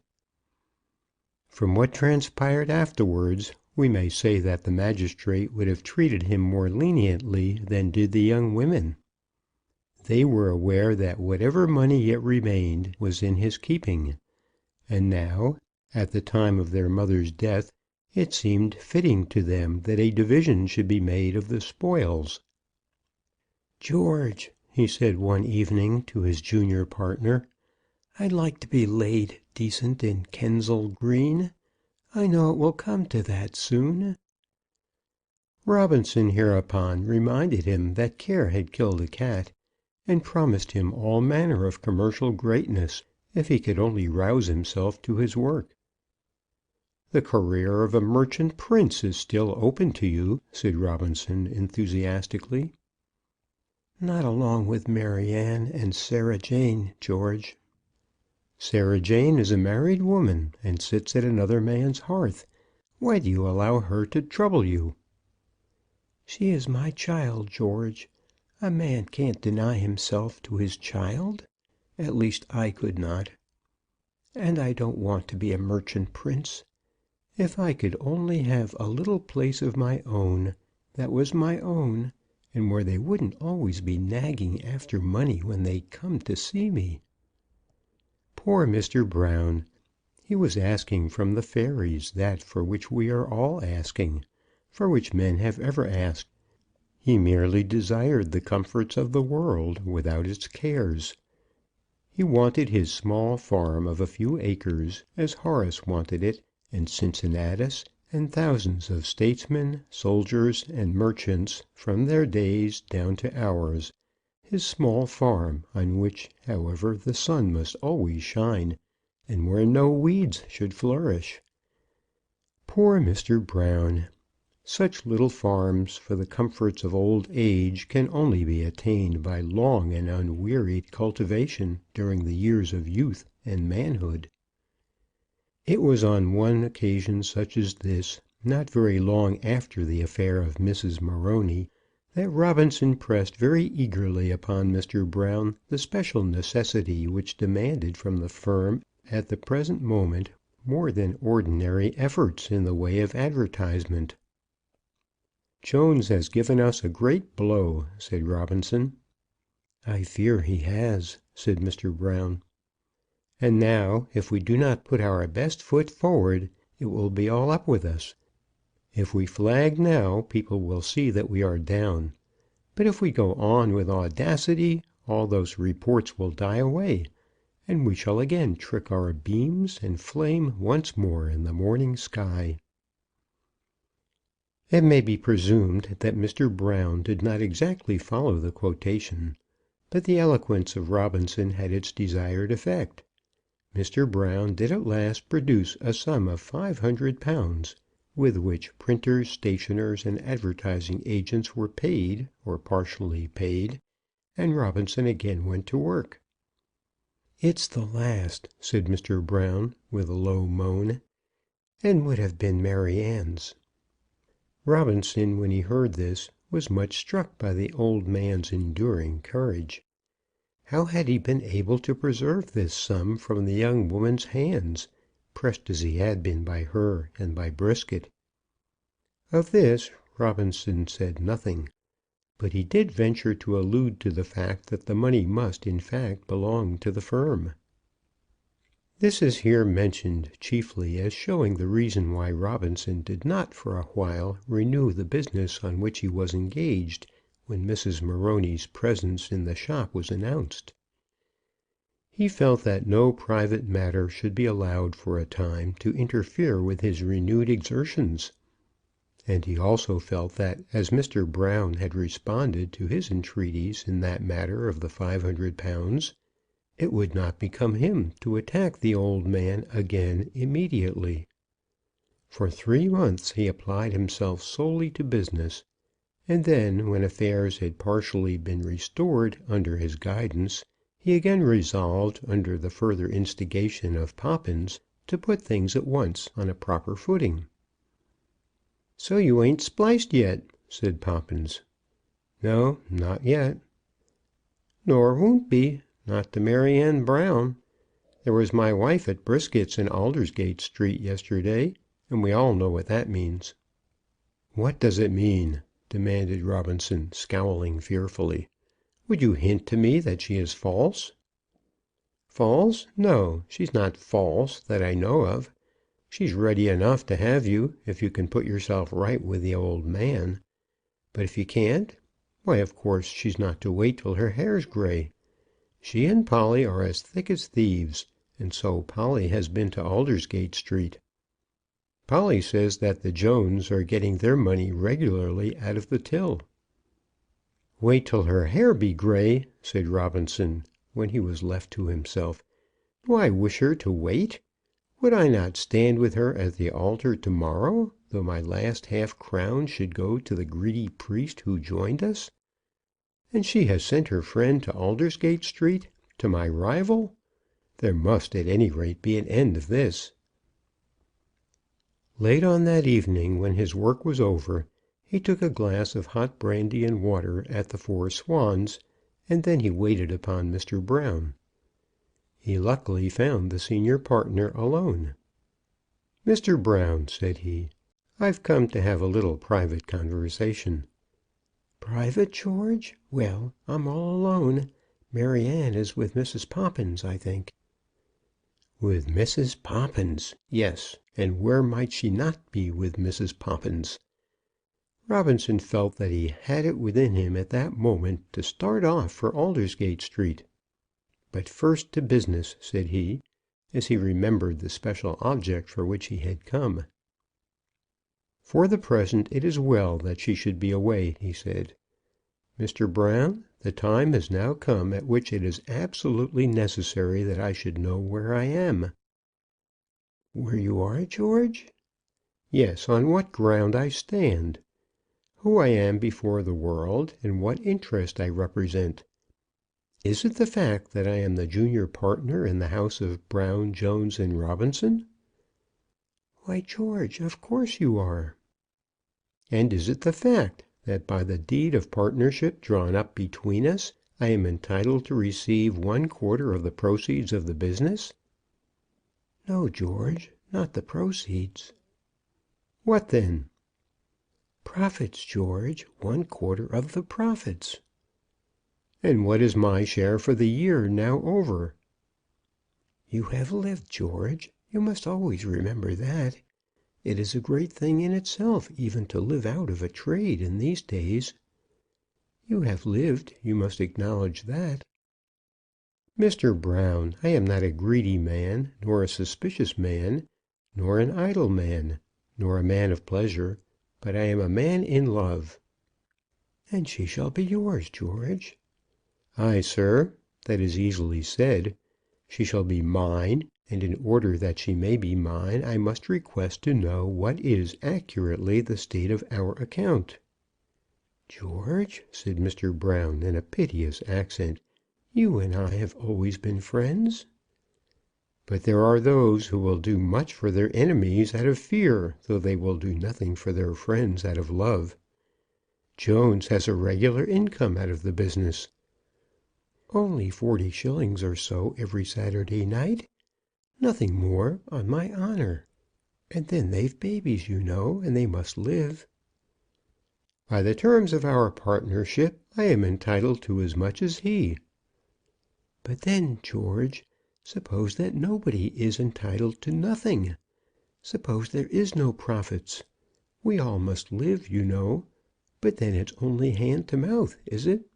From what transpired afterwards, we may say that the magistrate would have treated him more leniently than did the young women. They were aware that whatever money yet remained was in his keeping, and now, at the time of their mother's death, it seemed fitting to them that a division should be made of the spoils. "George," he said one evening to his junior partner, "I'd like to be laid decent in Kensal Green. I know it will come to that soon." Robinson hereupon reminded him that care had killed a cat, and promised him all manner of commercial greatness if he could only rouse himself to his work. "The career of a merchant prince is still open to you," said Robinson, enthusiastically. "Not along with Maryanne and Sarah Jane, George." "Sarah Jane is a married woman, and sits at another man's hearth. Why do you allow her to trouble you?" "She is my child, George. A man can't deny himself to his child. At least I could not. And I don't want to be a merchant prince. If I could only have a little place of my own, that was my own, and where they wouldn't always be nagging after money when they come to see me." Poor Mr. Brown! He was asking from the fairies that for which we are all asking, for which men have ever asked. He merely desired the comforts of the world without its cares. He wanted his small farm of a few acres, as Horace wanted it, and Cincinnatus, and thousands of statesmen, soldiers, and merchants, from their days down to ours, his small farm, on which, however, the sun must always shine, and where no weeds should flourish. Poor Mr. Brown! Such little farms for the comforts of old age can only be attained by long and unwearied cultivation during the years of youth and manhood. It was on one occasion such as this, not very long after the affair of Mrs. Morony, that Robinson pressed very eagerly upon Mr. Brown the special necessity which demanded from the firm at the present moment more than ordinary efforts in the way of advertisement. "Jones has given us a great blow," said Robinson. "I fear he has," said Mr. Brown. "And now, if we do not put our best foot forward, it will be all up with us. If we flag now, people will see that we are down. But if we go on with audacity, all those reports will die away, and we shall again trick our beams and flame once more in the morning sky." It may be presumed that Mr. Brown did not exactly follow the quotation, but the eloquence of Robinson had its desired effect. Mr. Brown did at last produce a sum of £500, with which printers, stationers, and advertising agents were paid, or partially paid, and Robinson again went to work. "It's the last," said Mr. Brown, with a low moan, "and would have been Maryanne's." Robinson, when he heard this, was much struck by the old man's enduring courage. How had he been able to preserve this sum from the young woman's hands, pressed as he had been by her and by Brisket? Of this Robinson said nothing, but he did venture to allude to the fact that the money must, in fact, belong to the firm. This is here mentioned chiefly as showing the reason why Robinson did not for a while renew the business on which he was engaged when Mrs. Morony's presence in the shop was announced. He felt that no private matter should be allowed for a time to interfere with his renewed exertions. And he also felt that as Mr. Brown had responded to his entreaties in that matter of the £500, it would not become him to attack the old man again immediately. For 3 months he applied himself solely to business, and then, when affairs had partially been restored under his guidance, he again resolved, under the further instigation of Poppins, to put things at once on a proper footing. "So you ain't spliced yet?" said Poppins. "No, not yet." "Nor won't be. Not to Maryanne Brown. There was my wife at Brisket's in Aldersgate Street yesterday, and we all know what that means." "What does it mean?" demanded Robinson, scowling fearfully. "Would you hint to me that she is false?" "False? No, she's not false, that I know of. She's ready enough to have you, if you can put yourself right with the old man. But if you can't, why, of course, she's not to wait till her hair's grey. She and Polly are as thick as thieves, and so Polly has been to Aldersgate Street." Polly says that the Jones are getting their money regularly out of the till." "Wait till her hair be grey," said Robinson, when he was left to himself. "Do I wish her to wait? Would I not stand with her at the altar to morrow, though my last half crown should go to the greedy priest who joined us? And she has sent her friend to Aldersgate Street, to my rival! There must, at any rate, be an end of this." Late on that evening, when his work was over, he took a glass of hot brandy and water at the Four Swans, and then he waited upon Mr. Brown. He luckily found the senior partner alone. "Mr. Brown," said he, "I've come to have a little private conversation." "Private, George? Well, I'm all alone. Maryanne is with Mrs. Poppins, I think." With Mrs. Poppins! Yes, and where might she not be with Mrs. Poppins? Robinson felt that he had it within him at that moment to start off for Aldersgate Street. "But first to business," said he, as he remembered the special object for which he had come. "For the present it is well that she should be away," he said. "Mr. Brown, the time has now come at which it is absolutely necessary that I should know where I am." "Where you are, George?" "Yes, on what ground I stand, who I am before the world, and what interest I represent. Is it the fact that I am the junior partner in the house of Brown, Jones, and Robinson?" "Why, George, of course you are." "And is it the fact that by the deed of partnership drawn up between us, I am entitled to receive 1/4 of the proceeds of the business?" "No, George, not the proceeds." "What then?" "Profits, George, 1/4 of the profits." "And what is my share for the year now over?" "You have lived, George. You must always remember that. It is a great thing in itself even to live out of a trade in these days. You have lived. You must acknowledge that." "Mr. Brown, I am not a greedy man, nor a suspicious man, nor an idle man, nor a man of pleasure, but I am a man in love." "And she shall be yours, George." "Ay, sir, that is easily said. She shall be mine, and in order that she may be mine, I must request to know what is accurately the state of our account." "George," said Mr. Brown, in a piteous accent, "you and I have always been friends." "But there are those who will do much for their enemies out of fear, though they will do nothing for their friends out of love. Jones has a regular income out of the business." "Only 40 shillings or so every Saturday night. Nothing more, on my honour. And then they've babies, you know, and they must live." "By the terms of our partnership I am entitled to as much as he." "But then, George, suppose that nobody is entitled to nothing. Suppose there is no profits. We all must live, you know. But then it's only hand to mouth, is it?"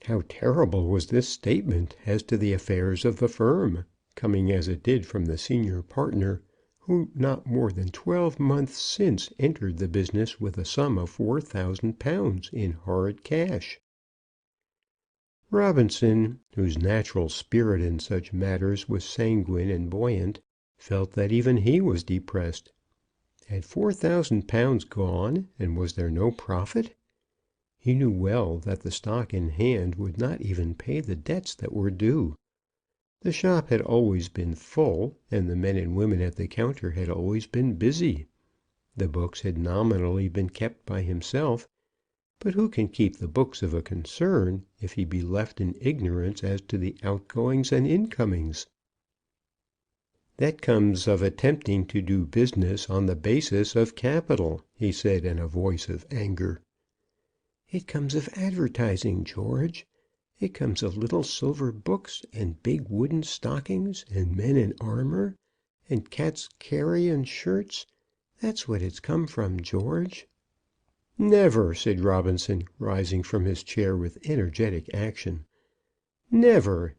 How terrible was this statement as to the affairs of the firm, coming as it did from the senior partner, who not more than 12 months since entered the business with a sum of £4,000 in hard cash! Robinson, whose natural spirit in such matters was sanguine and buoyant, felt that even he was depressed. Had £4,000 gone, and was there no profit? He knew well that the stock in hand would not even pay the debts that were due. The shop had always been full, and the men and women at the counter had always been busy. The books had nominally been kept by himself, but who can keep the books of a concern if he be left in ignorance as to the outgoings and incomings? "That comes of attempting to do business on the basis of capital," he said in a voice of anger. "It comes of advertising, George. It comes of little silver books, and big wooden stockings, and men in armour, and cat's carrion shirts. That's what it's come from, George." "Never!" said Robinson, rising from his chair with energetic action. "Never!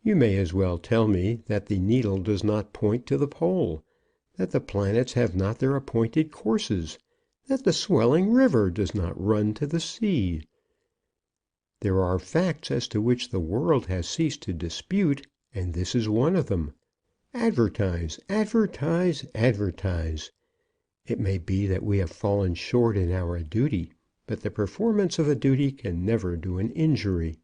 You may as well tell me that the needle does not point to the pole. that the planets have not their appointed courses, that the swelling river does not run to the sea. There are facts as to which the world has ceased to dispute, and this is one of them. Advertise, advertise, advertise. It may be that we have fallen short in our duty, but the performance of a duty can never do an injury."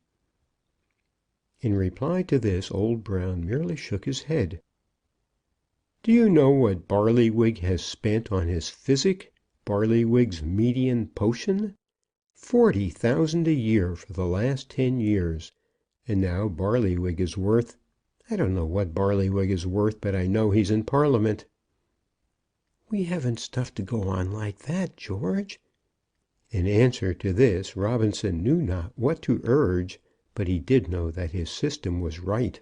In reply to this, Old Brown merely shook his head. "Do you know what Barlywig has spent on his physic, Barlywig's median potion? 40,000 a year for the last 10 years. And now Barlywig is worth, I don't know what Barlywig is worth, but I know he's in Parliament." "We haven't stuff to go on like that, George." In answer to this, Robinson knew not what to urge, but he did know that his system was right.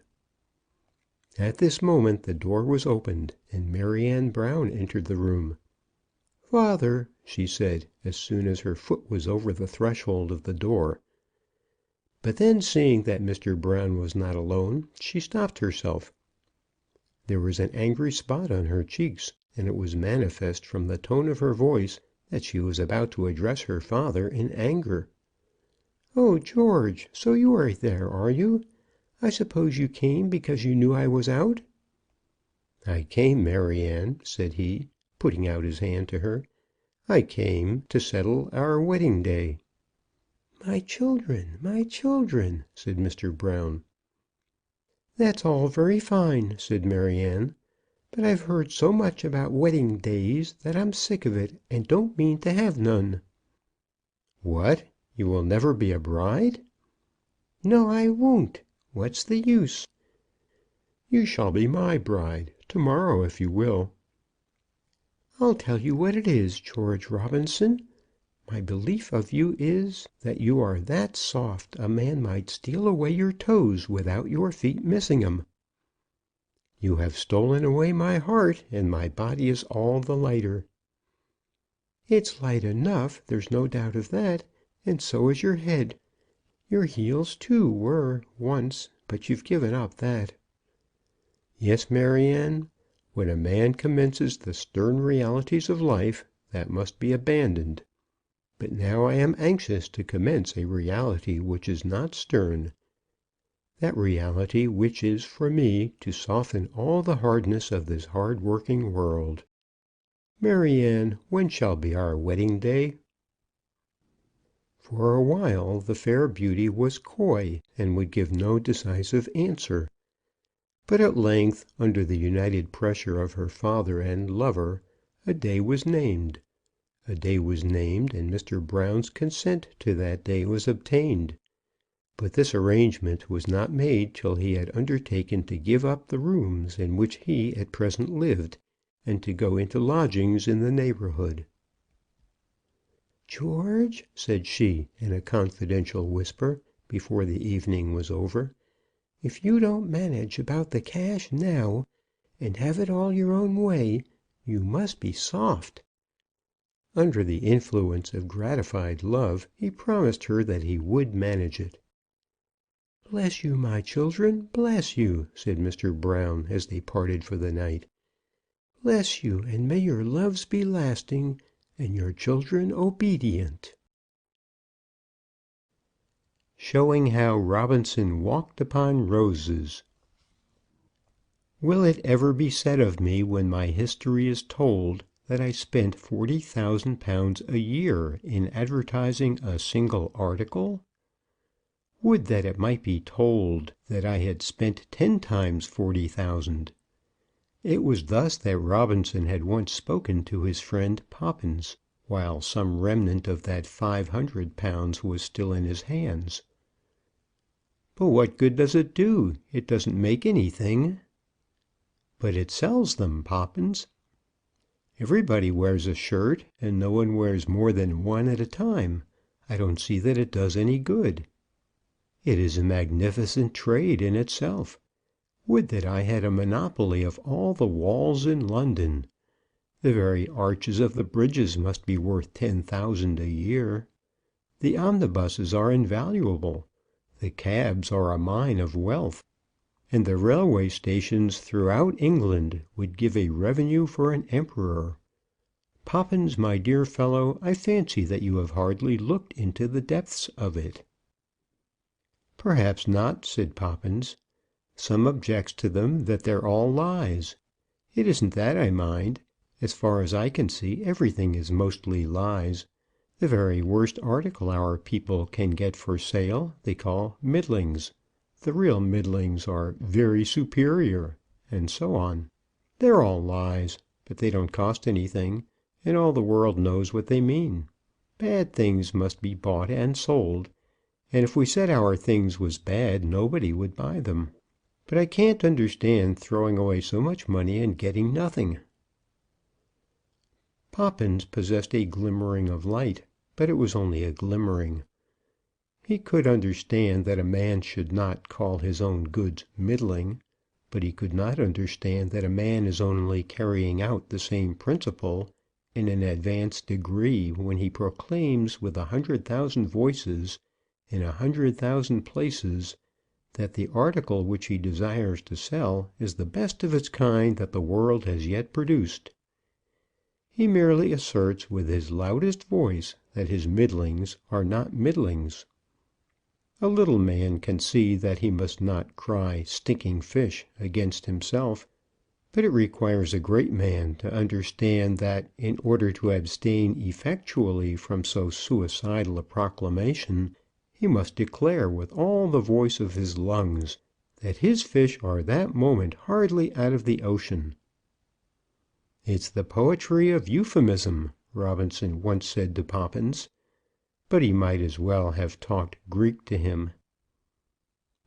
At this moment the door was opened, and Maryanne Brown entered the room. "Father," she said, as soon as her foot was over the threshold of the door. But then, seeing that Mr. Brown was not alone, she stopped herself. There was an angry spot on her cheeks, and it was manifest from the tone of her voice that she was about to address her father in anger. "Oh, George, so you are there, are you? I suppose you came because you knew I was out." "I came, Maryanne," said he, putting out his hand to her. "I came to settle our wedding day." "My children, my children!" said Mr. Brown. "That's all very fine," said Maryanne, "but I've heard so much about wedding days that I'm sick of it, and don't mean to have none." "What! You will never be a bride?" "No, I won't. What's the use?" "You shall be my bride, to morrow if you will." "I'll tell you what it is, George Robinson. My belief of you is, that you are that soft a man might steal away your toes without your feet missing 'em." "You have stolen away my heart, and my body is all the lighter." "It's light enough, there's no doubt of that, and so is your head. Your heels, too, were once, but you've given up that." "Yes, Maryanne. When a man commences the stern realities of life, that must be abandoned. But now I am anxious to commence a reality which is not stern, that reality which is for me to soften all the hardness of this hard-working world. Maryanne, when shall be our wedding day?" For a while the fair beauty was coy, and would give no decisive answer. But at length, under the united pressure of her father and lover, a day was named. A day was named, and Mr. Brown's consent to that day was obtained. But this arrangement was not made till he had undertaken to give up the rooms in which he at present lived, and to go into lodgings in the neighbourhood. "George," said she, in a confidential whisper, before the evening was over, "if you don't manage about the cash now, and have it all your own way, you must be soft." Under the influence of gratified love, he promised her that he would manage it. "Bless you, my children, bless you," said Mr. Brown, as they parted for the night. "Bless you, and may your loves be lasting, and your children obedient." Showing how Robinson walked upon roses. Will it ever be said of me when my history is told that I spent £40,000 a year in advertising a single article? Would that it might be told that I had spent 10 times 40,000. It was thus that Robinson had once spoken to his friend Poppins, while some remnant of that £500 was still in his hands. "But what good does it do? It doesn't make anything." "But it sells them, Poppins." "Everybody wears a shirt, and no one wears more than one at a time. I don't see that it does any good." "It is a magnificent trade in itself. Would that I had a monopoly of all the walls in London. The very arches of the bridges must be worth 10,000 a year. The omnibuses are invaluable. The cabs are a mine of wealth. and the railway stations throughout England would give a revenue for an emperor. Poppins, my dear fellow, I fancy that you have hardly looked into the depths of it." "Perhaps not," said Poppins. "Some objects to them that they're all lies. It isn't that I mind. As far as I can see, everything is mostly lies. The very worst article our people can get for sale they call middlings. The real middlings are very superior, and so on. They're all lies, but they don't cost anything, and all the world knows what they mean. Bad things must be bought and sold, and if we said our things was bad, nobody would buy them. But I can't understand throwing away so much money and getting nothing." Poppins possessed a glimmering of light, but it was only a glimmering. He could understand that a man should not call his own goods middling, but he could not understand that a man is only carrying out the same principle in an advanced degree when he proclaims with 100,000 voices in 100,000 places that the article which he desires to sell is the best of its kind that the world has yet produced. He merely asserts with his loudest voice that his middlings are not middlings. A little man can see that he must not cry stinking fish against himself, but it requires a great man to understand that in order to abstain effectually from so suicidal a proclamation, he must declare with all the voice of his lungs that his fish are that moment hardly out of the ocean. "It's the poetry of euphemism," Robinson once said to Poppins, but he might as well have talked Greek to him.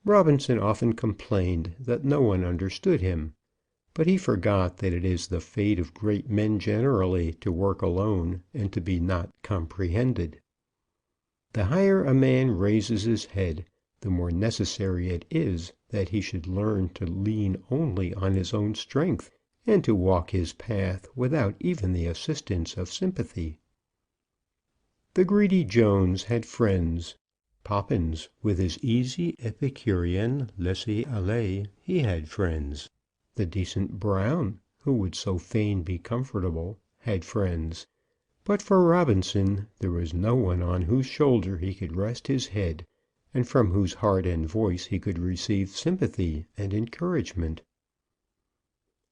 Robinson often complained that no one understood him, but he forgot that it is the fate of great men generally to work alone and to be not comprehended. The higher a man raises his head, the more necessary it is that he should learn to lean only on his own strength, and to walk his path without even the assistance of sympathy. The greedy Jones had friends. Poppins, with his easy Epicurean laissez-aller, he had friends. The decent Brown, who would so fain be comfortable, had friends. But for Robinson there was no one on whose shoulder he could rest his head, and from whose heart and voice he could receive sympathy and encouragement.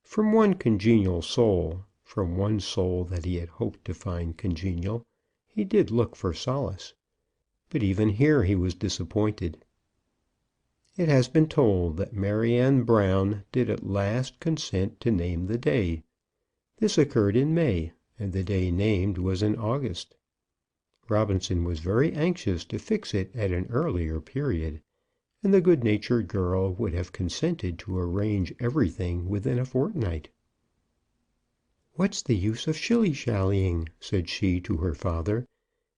From one congenial soul, from one soul that he had hoped to find congenial, he did look for solace. But even here he was disappointed. It has been told that Maryanne Brown did at last consent to name the day. This occurred in May, and the day named was in August. Robinson was very anxious to fix it at an earlier period, and the good-natured girl would have consented to arrange everything within a fortnight. "What's the use of shilly-shallying?" said she to her father.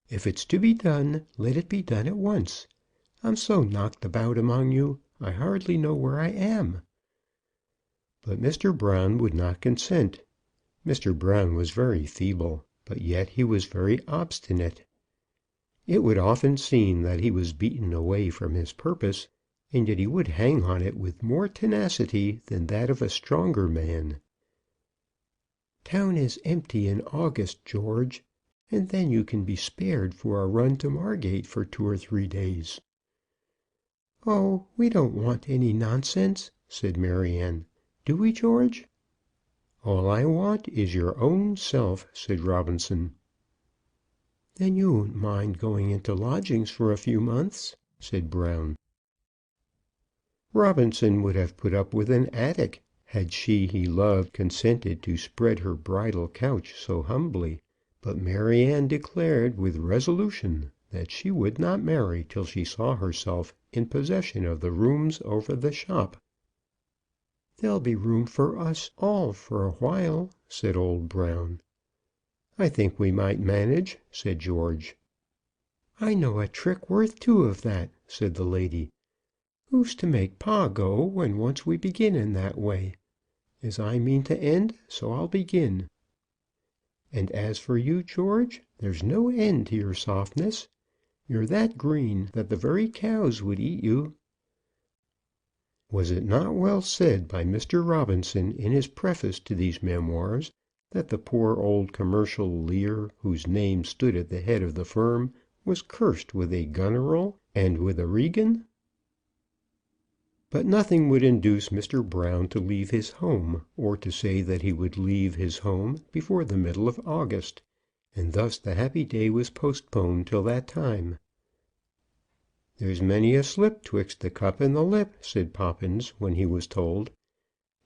"If it's to be done, let it be done at once. I'm so knocked about among you, I hardly know where I am." But Mr. Brown would not consent. Mr. Brown was very feeble, but yet he was very obstinate. It would often seem that he was beaten away from his purpose, and yet he would hang on it with more tenacity than that of a stronger man. "Town is empty in August, George, and then you can be spared for a run to Margate for 2 or 3 days." "Oh, we don't want any nonsense," said Maryanne. "Do we, George?" "All I want is your own self," said Robinson. "Then you won't mind going into lodgings for a few months?" said Brown. Robinson would have put up with an attic had she he loved consented to spread her bridal couch so humbly, but Maryanne declared with resolution that she would not marry till she saw herself in possession of the rooms over the shop. "There'll be room for us all for a while," said old Brown. "I think we might manage," said George. "I know a trick worth 2 of that," said the lady. "Who's to make pa go when once we begin in that way? As I mean to end, so I'll begin. And as for you, George, there's no end to your softness. You're that green that the very cows would eat you." Was it not well said by Mr. Robinson in his preface to these memoirs that the poor old commercial Lear, whose name stood at the head of the firm, was cursed with a Goneril and with a Regan? But nothing would induce Mr. Brown to leave his home, or to say that he would leave his home before the middle of August, and thus the happy day was postponed till that time. "There's many a slip 'twixt the cup and the lip," said Poppins, when he was told.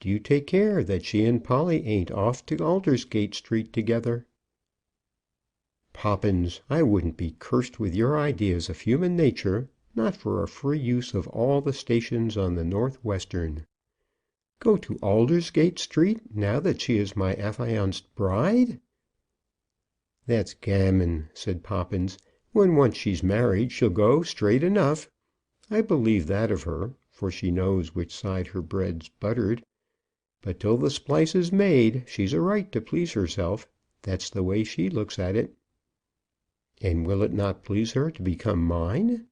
"Do you take care that she and Polly ain't off to Aldersgate Street together." "Poppins, I wouldn't be cursed with your ideas of human nature, not for a free use of all the stations on the North Western. Go to Aldersgate Street now that she is my affianced bride?" "That's gammon," said Poppins. "When once she's married she'll go straight enough. I believe that of her, for she knows which side her bread's buttered. But till the splice is made, she's a right to please herself. That's the way she looks at it." "And will it not please her to become mine?"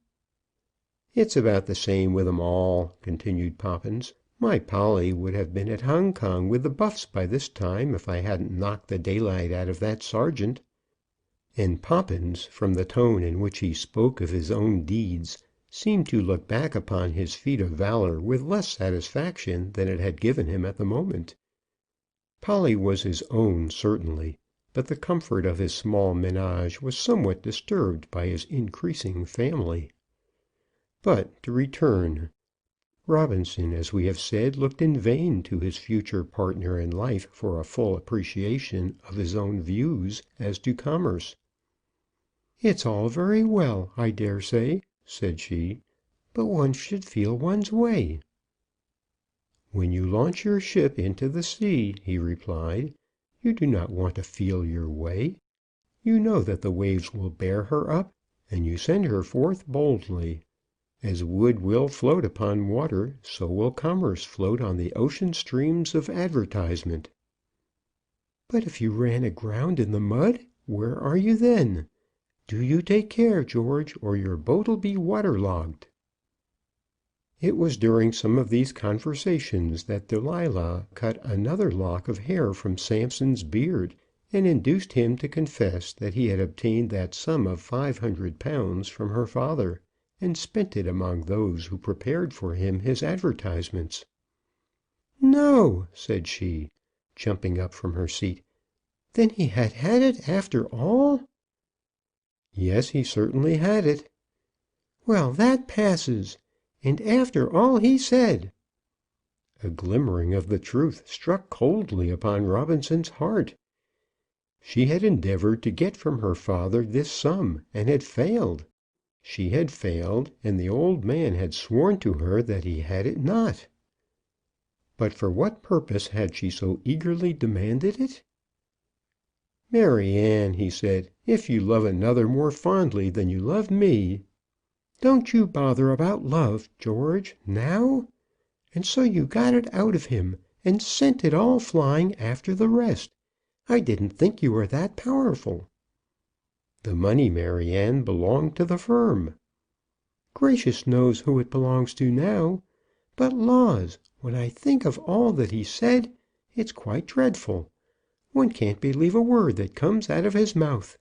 "It's about the same with 'em all," continued Poppins. "My Polly would have been at Hong Kong with the Buffs by this time if I hadn't knocked the daylight out of that sergeant." And Poppins, from the tone in which he spoke of his own deeds, seemed to look back upon his feat of valour with less satisfaction than it had given him at the moment. Polly was his own, certainly, but the comfort of his small ménage was somewhat disturbed by his increasing family. But to return. Robinson, as we have said, looked in vain to his future partner in life for a full appreciation of his own views as to commerce. "It's all very well, I dare say," said she, "but one should feel one's way." "When you launch your ship into the sea," he replied, "you do not want to feel your way. You know that the waves will bear her up, and you send her forth boldly. As wood will float upon water, so will commerce float on the ocean streams of advertisement." "But if you ran aground in the mud, where are you then? Do you take care, George, or your boat'll be waterlogged." It was during some of these conversations that Delilah cut another lock of hair from Samson's beard, and induced him to confess that he had obtained that sum of £500 from her father, and spent it among those who prepared for him his advertisements. "No!" said she, jumping up from her seat. "Then he had had it after all?" "Yes, he certainly had it." "Well, that passes. And after all he said!" A glimmering of the truth struck coldly upon Robinson's heart. She had endeavoured to get from her father this sum, and had failed. She had failed, and the old man had sworn to her that he had it not. But for what purpose had she so eagerly demanded it? "Maryanne," he said, "if you love another more fondly than you love me—" "Don't you bother about love, George, now. And so you got it out of him, and sent it all flying after the rest. I didn't think you were that powerful." "The money, Maryanne, belonged to the firm." "Gracious knows who it belongs to now. But, laws, when I think of all that he said, it's quite dreadful. One can't believe a word that comes out of his mouth."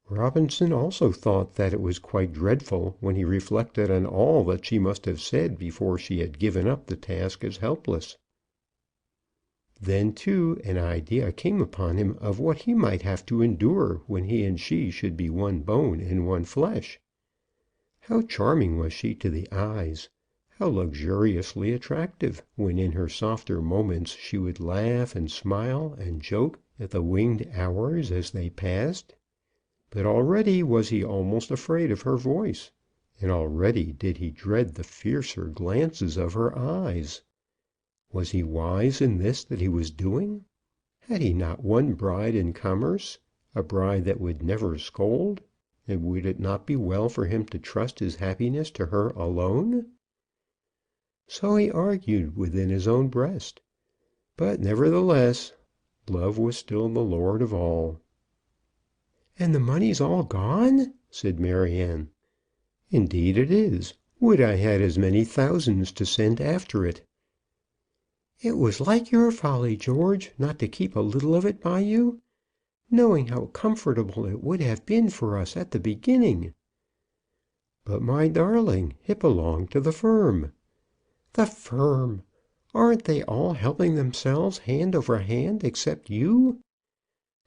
Robinson also thought that it was quite dreadful when he reflected on all that she must have said before she had given up the task as helpless. Then, too, an idea came upon him of what he might have to endure when he and she should be one bone and one flesh. How charming was she to the eyes! How luxuriously attractive, when in her softer moments she would laugh and smile and joke at the winged hours as they passed! But already was he almost afraid of her voice, and already did he dread the fiercer glances of her eyes. Was he wise in this that he was doing? Had he not one bride in commerce, a bride that would never scold, and would it not be well for him to trust his happiness to her alone? So he argued within his own breast. But, nevertheless, love was still the lord of all. "And the money's all gone?" said Maryanne. "Indeed it is. Would I had as many thousands to send after it." "It was like your folly, George, not to keep a little of it by you, knowing how comfortable it would have been for us at the beginning." "But, my darling, it belonged to the firm." "The firm! Aren't they all helping themselves hand over hand except you?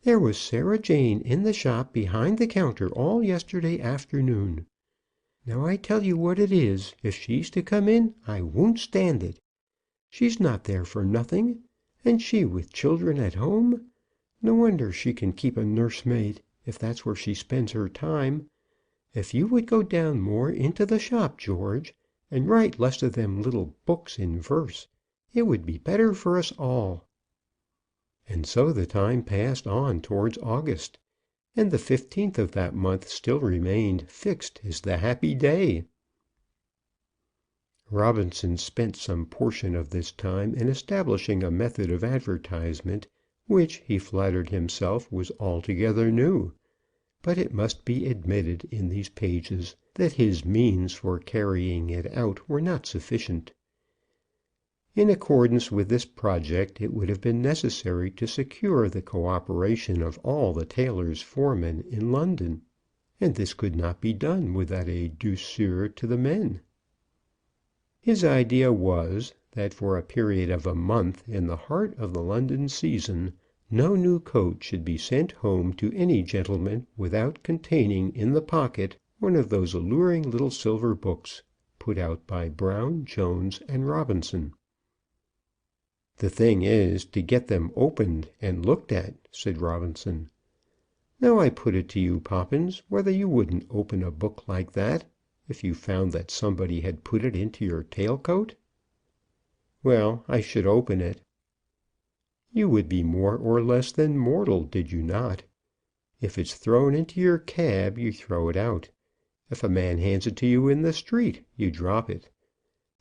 There was Sarah Jane in the shop behind the counter all yesterday afternoon. Now I tell you what it is, if she's to come in, I won't stand it. She's not there for nothing, and she with children at home. No wonder she can keep a nursemaid, if that's where she spends her time. If you would go down more into the shop, George, and write less of them little books in verse, it would be better for us all." And so the time passed on towards August, and the 15th of that month still remained fixed as the happy day. Robinson spent some portion of this time in establishing a method of advertisement, which, he flattered himself, was altogether new; but it must be admitted in these pages that his means for carrying it out were not sufficient. In accordance with this project, it would have been necessary to secure the co-operation of all the tailors' foremen in London, and this could not be done without a douceur to the men. His idea was, that for a period of a month in the heart of the London season, no new coat should be sent home to any gentleman without containing in the pocket one of those alluring little silver books, put out by Brown, Jones, and Robinson. "The thing is to get them opened and looked at," said Robinson. "Now I put it to you, Poppins, whether you wouldn't open a book like that, if you found that somebody had put it into your tail coat?" "Well, I should open it." "You would be more or less than mortal, did you not? If it's thrown into your cab, you throw it out. If a man hands it to you in the street, you drop it.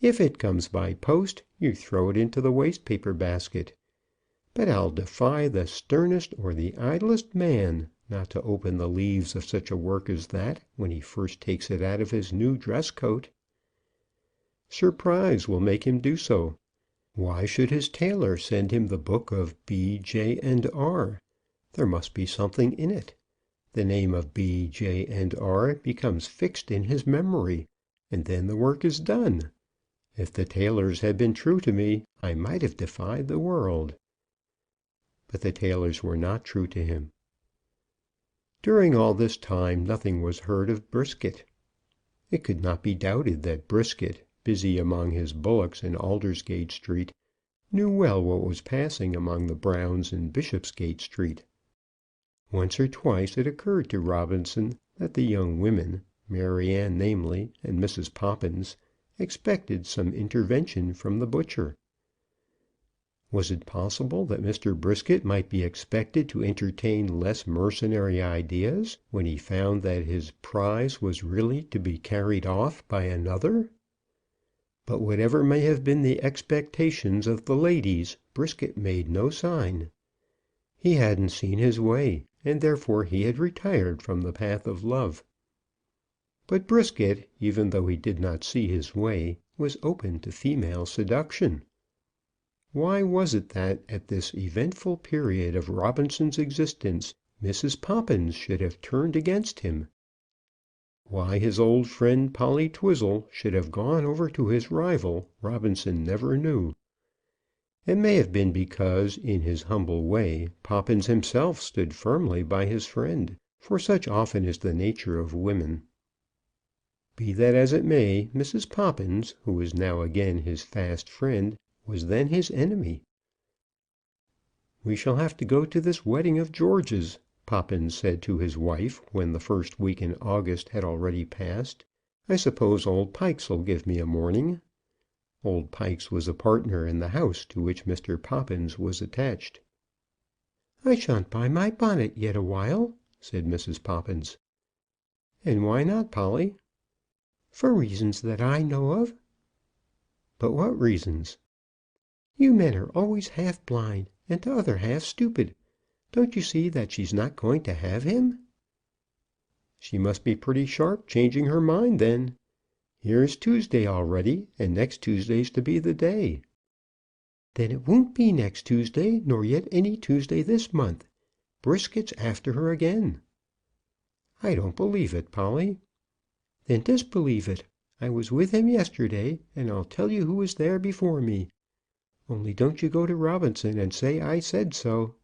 If it comes by post, you throw it into the waste paper basket. But I'll defy the sternest or the idlest man not to open the leaves of such a work as that when he first takes it out of his new dress coat. Surprise will make him do so. Why should his tailor send him the book of B, J, and R? There must be something in it. The name of B, J, and R becomes fixed in his memory, and then the work is done. If the tailors had been true to me, I might have defied the world." But the tailors were not true to him. During all this time nothing was heard of Brisket. It could not be doubted that Brisket, busy among his bullocks in Aldersgate Street, knew well what was passing among the Browns in Bishopsgate Street. Once or twice it occurred to Robinson that the young women, Maryanne namely, and Mrs. Poppins, expected some intervention from the butcher. Was it possible that Mr. Brisket might be expected to entertain less mercenary ideas when he found that his prize was really to be carried off by another? But whatever may have been the expectations of the ladies, Brisket made no sign. He hadn't seen his way, and therefore he had retired from the path of love. But Brisket, even though he did not see his way, was open to female seduction. Why was it that at this eventful period of Robinson's existence Mrs. Poppins should have turned against him? Why his old friend Polly Twizzle should have gone over to his rival, Robinson never knew. It may have been because, in his humble way, Poppins himself stood firmly by his friend, for such often is the nature of women. Be that as it may, Mrs. Poppins, who was now again his fast friend, was then his enemy. "We shall have to go to this wedding of George's," Poppins said to his wife when the first week in August had already passed. "I suppose old Pikes'll give me a morning." Old Pikes was a partner in the house to which Mr. Poppins was attached. "I shan't buy my bonnet yet awhile," said Mrs. Poppins. "And why not, Polly?" "For reasons that I know of." "But what reasons?" "You men are always half blind, and t'other half stupid. Don't you see that she's not going to have him?" "She must be pretty sharp changing her mind, then." Here's Tuesday already, and next Tuesday's to be the day." "Then it won't be next Tuesday, nor yet any Tuesday this month. Brisket's after her again." "I don't believe it, Polly." "Then disbelieve it. I was with him yesterday, and I'll tell you who was there before me. Only don't you go to Robinson and say I said so."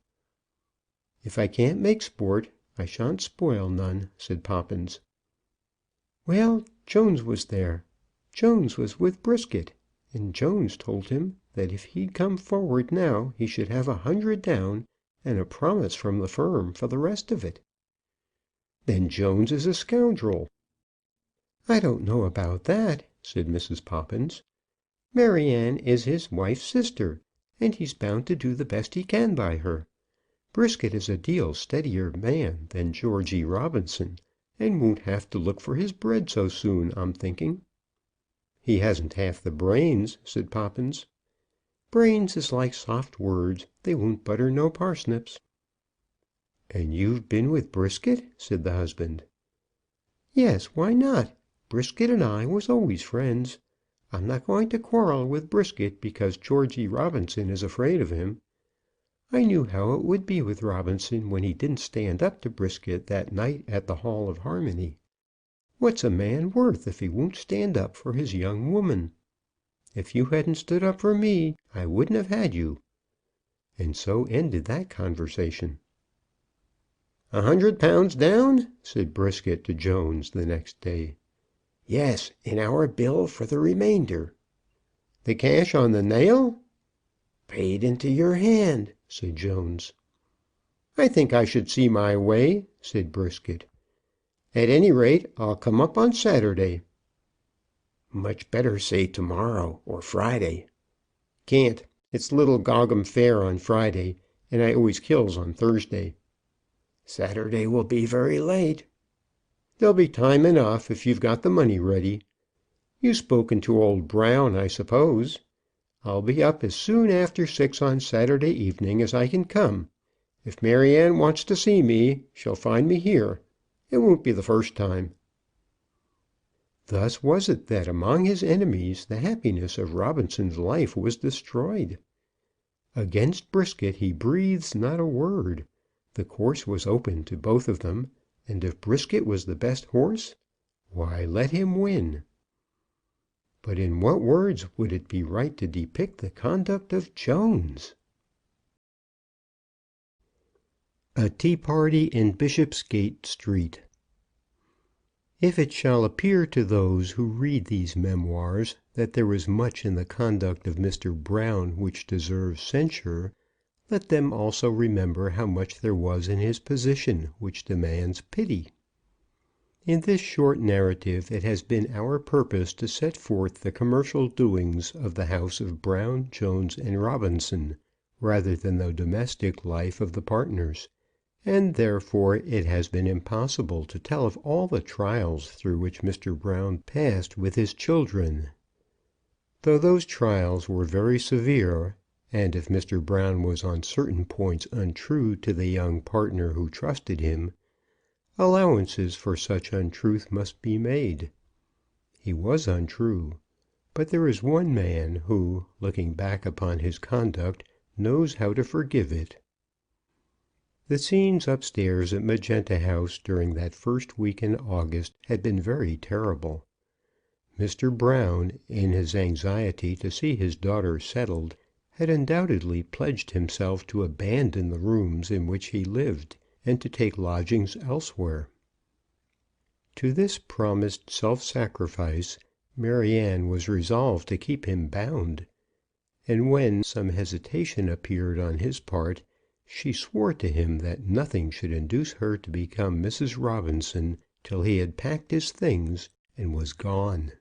"If I can't make sport, I shan't spoil none," said Poppins. "Well, Jones was there. Jones was with Brisket, and Jones told him that if he'd come forward now he should have 100 down, and a promise from the firm for the rest of it." "Then Jones is a scoundrel." "I don't know about that," said Mrs. Poppins. "Maryanne is his wife's sister, and he's bound to do the best he can by her. Brisket is a deal steadier man than Georgy Robinson, and won't have to look for his bread so soon, I'm thinking." "He hasn't half the brains," said Poppins. "Brains is like soft words. They won't butter no parsnips." "And you've been with Brisket?" said the husband. "Yes; why not? Brisket and I was always friends. I'm not going to quarrel with Brisket because Georgy Robinson is afraid of him. I knew how it would be with Robinson when he didn't stand up to Brisket that night at the Hall of Harmony. What's a man worth if he won't stand up for his young woman? If you hadn't stood up for me, I wouldn't have had you." And so ended that conversation. "£100 down?" said Brisket to Jones the next day. "Yes, in our bill for the remainder." "The cash on the nail?" "Paid into your hand," said Jones. "I think I should see my way," said Brisket. "At any rate, I'll come up on Saturday." "Much better say to morrow or Friday." "Can't. It's Little Gogham Fair on Friday, and I always kills on Thursday." "Saturday will be very late." "There'll be time enough if you've got the money ready. You've spoken to old Brown, I suppose. I'll be up as soon after 6 on Saturday evening as I can come. If Maryanne wants to see me, she'll find me here. It won't be the first time." Thus was it that among his enemies the happiness of Robinson's life was destroyed. Against Brisket he breathes not a word. The course was open to both of them, and if Brisket was the best horse, why, let him win. But in what words would it be right to depict the conduct of Jones? A tea party in Bishopsgate Street. If it shall appear to those who read these memoirs that there was much in the conduct of Mr. Brown which deserves censure, let them also remember how much there was in his position which demands pity. In this short narrative it has been our purpose to set forth the commercial doings of the house of Brown, Jones, and Robinson, rather than the domestic life of the partners, and therefore it has been impossible to tell of all the trials through which Mr. Brown passed with his children. Though those trials were very severe, and if Mr. Brown was on certain points untrue to the young partner who trusted him, allowances for such untruth must be made. He was untrue, but there is one man who, looking back upon his conduct, knows how to forgive it. The scenes upstairs at Magenta House during that first week in August had been very terrible. Mr. Brown, in his anxiety to see his daughter settled, had undoubtedly pledged himself to abandon the rooms in which he lived, and to take lodgings elsewhere. To this promised self-sacrifice Maryanne was resolved to keep him bound, and when some hesitation appeared on his part, she swore to him that nothing should induce her to become Mrs. Robinson till he had packed his things and was gone.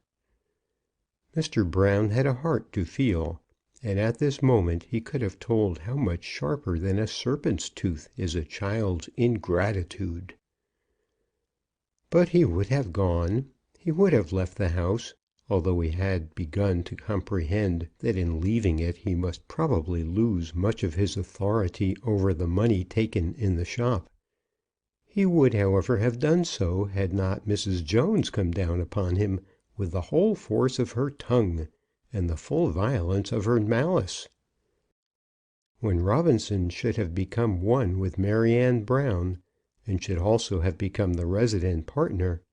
Mr. Brown had a heart to feel, and at this moment he could have told how much sharper than a serpent's tooth is a child's ingratitude. But he would have gone. He would have left the house, although he had begun to comprehend that in leaving it he must probably lose much of his authority over the money taken in the shop. He would, however, have done so had not Mrs. Jones come down upon him with the whole force of her tongue, and the full violence of her malice. When Robinson should have become one with Maryanne Brown, and should also have become the resident partner,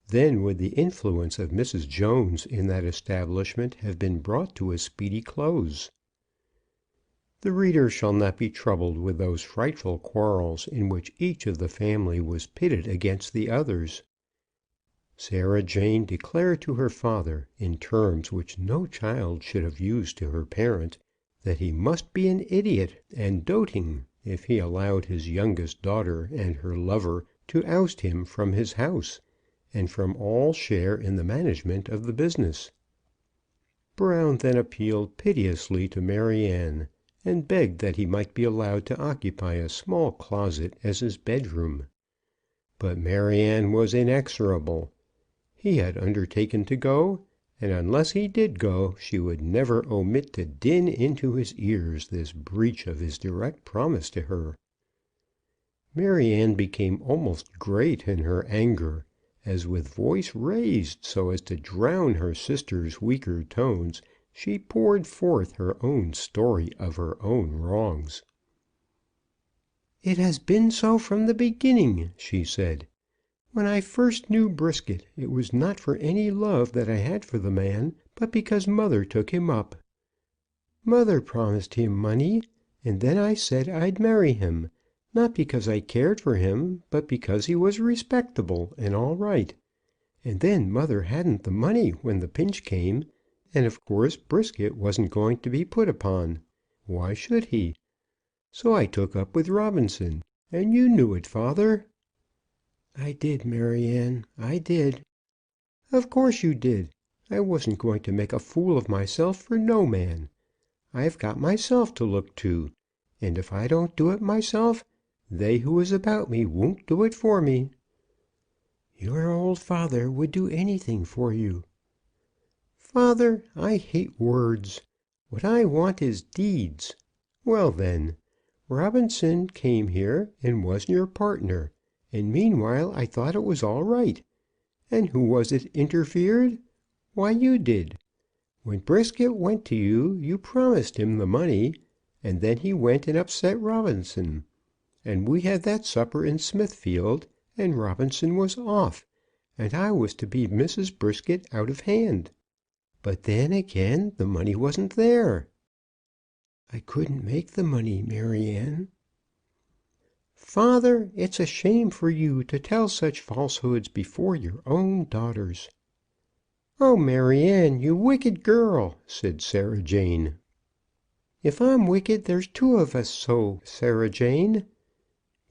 then would the influence of Mrs. Jones in that establishment have been brought to a speedy close. The reader shall not be troubled with those frightful quarrels in which each of the family was pitted against the others. Sarah Jane declared to her father, in terms which no child should have used to her parent, that he must be an idiot and doting if he allowed his youngest daughter and her lover to oust him from his house, and from all share in the management of the business. Brown then appealed piteously to Maryanne, and begged that he might be allowed to occupy a small closet as his bedroom. But Maryanne was inexorable. He had undertaken to go, and unless he did go, she would never omit to din into his ears this breach of his direct promise to her. Maryanne became almost great in her anger, as with voice raised so as to drown her sister's weaker tones, she poured forth her own story of her own wrongs. "It has been so from the beginning," she said. "When I first knew Brisket, it was not for any love that I had for the man, but because mother took him up. Mother promised him money, and then I said I'd marry him, not because I cared for him, but because he was respectable and all right. And then mother hadn't the money when the pinch came, and of course Brisket wasn't going to be put upon. Why should he? So I took up with Robinson, and you knew it, father." "I did, Maryanne, I did." "Of course you did. I wasn't going to make a fool of myself for no man. I've got myself to look to, and if I don't do it myself, they who is about me won't do it for me." "Your old father would do anything for you." "Father, I hate words. What I want is deeds. Well, then, Robinson came here and was your partner, and meanwhile I thought it was all right. And who was it interfered? Why, you did. When Brisket went to you, you promised him the money, and then he went and upset Robinson. And we had that supper in Smithfield, and Robinson was off, and I was to be Mrs. Brisket out of hand. But then again the money wasn't there." "I couldn't make the money, Maryanne." "Father, it's a shame for you to tell such falsehoods before your own daughters." "Oh, Maryanne, you wicked girl!" said Sarah Jane. "If I'm wicked, there's two of us so, Sarah Jane.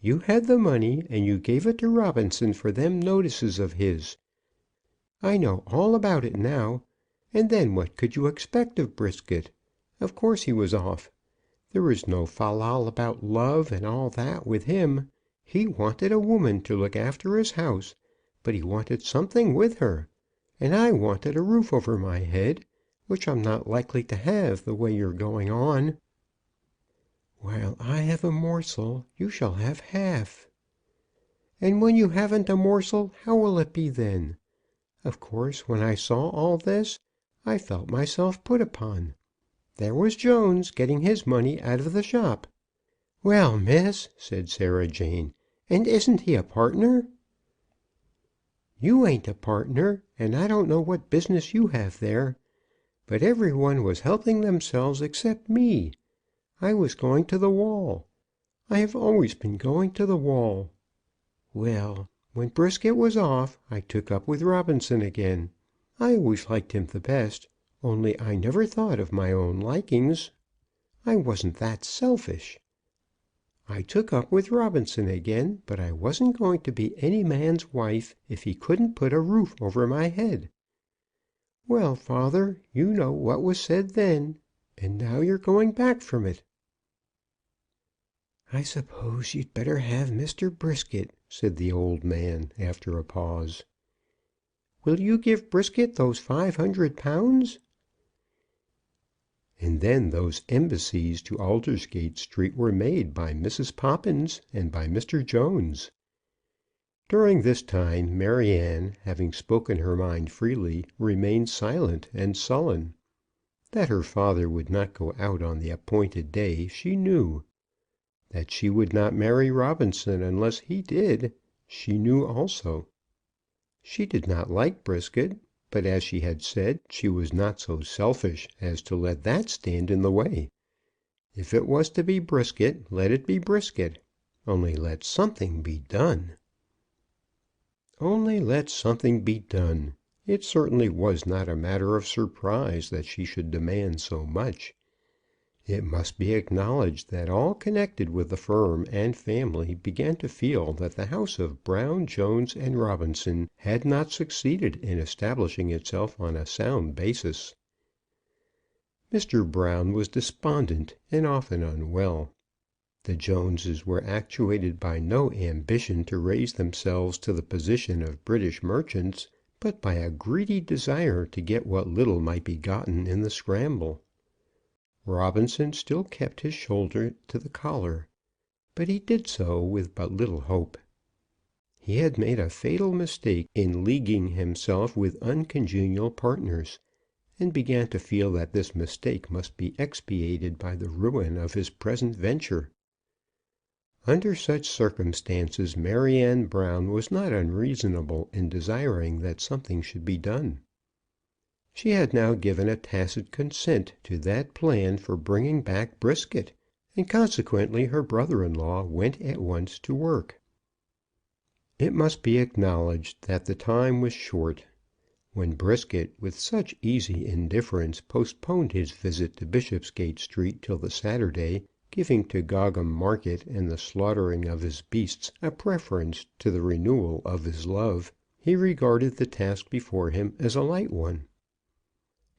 You had the money, and you gave it to Robinson for them notices of his. I know all about it now. And then what could you expect of Brisket? Of course he was off. There was no fal lal about love and all that with him. He wanted a woman to look after his house, but he wanted something with her. And I wanted a roof over my head, which I'm not likely to have the way you're going on." "While I have a morsel, you shall have half." "And when you haven't a morsel, how will it be then? Of course, when I saw all this, I felt myself put upon. There was Jones getting his money out of the shop." "Well, miss," said Sarah Jane, "and isn't he a partner?" "You ain't a partner, and I don't know what business you have there. But every one was helping themselves except me. I was going to the wall. I have always been going to the wall. Well, when Brisket was off, I took up with Robinson again. I always liked him the best, only I never thought of my own likings. I wasn't that selfish. I took up with Robinson again, but I wasn't going to be any man's wife if he couldn't put a roof over my head. Well, father, you know what was said then, and now you're going back from it." "I suppose you'd better have Mr. Brisket," said the old man, after a pause. "Will you give Brisket those £500?" And then those embassies to Aldersgate Street were made by Mrs. Poppins and by Mr. Jones. During this time Maryanne, having spoken her mind freely, remained silent and sullen. That her father would not go out on the appointed day she knew. That she would not marry Robinson unless he did, she knew also. She did not like Brisket, but, as she had said, she was not so selfish as to let that stand in the way. If it was to be Brisket, let it be Brisket. Only let something be done. Only let something be done. It certainly was not a matter of surprise that she should demand so much. It must be acknowledged that all connected with the firm and family began to feel that the house of Brown, Jones, and Robinson had not succeeded in establishing itself on a sound basis. Mr. Brown was despondent and often unwell. The Joneses were actuated by no ambition to raise themselves to the position of British merchants, but by a greedy desire to get what little might be gotten in the scramble. Robinson still kept his shoulder to the collar, but he did so with but little hope. He had made a fatal mistake in leaguing himself with uncongenial partners, and began to feel that this mistake must be expiated by the ruin of his present venture. Under such circumstances Maryanne Brown was not unreasonable in desiring that something should be done. She had now given a tacit consent to that plan for bringing back Brisket, and consequently her brother-in-law went at once to work. It must be acknowledged that the time was short. When Brisket, with such easy indifference, postponed his visit to Bishopsgate Street till the Saturday, giving to Gogham Market and the slaughtering of his beasts a preference to the renewal of his love, he regarded the task before him as a light one.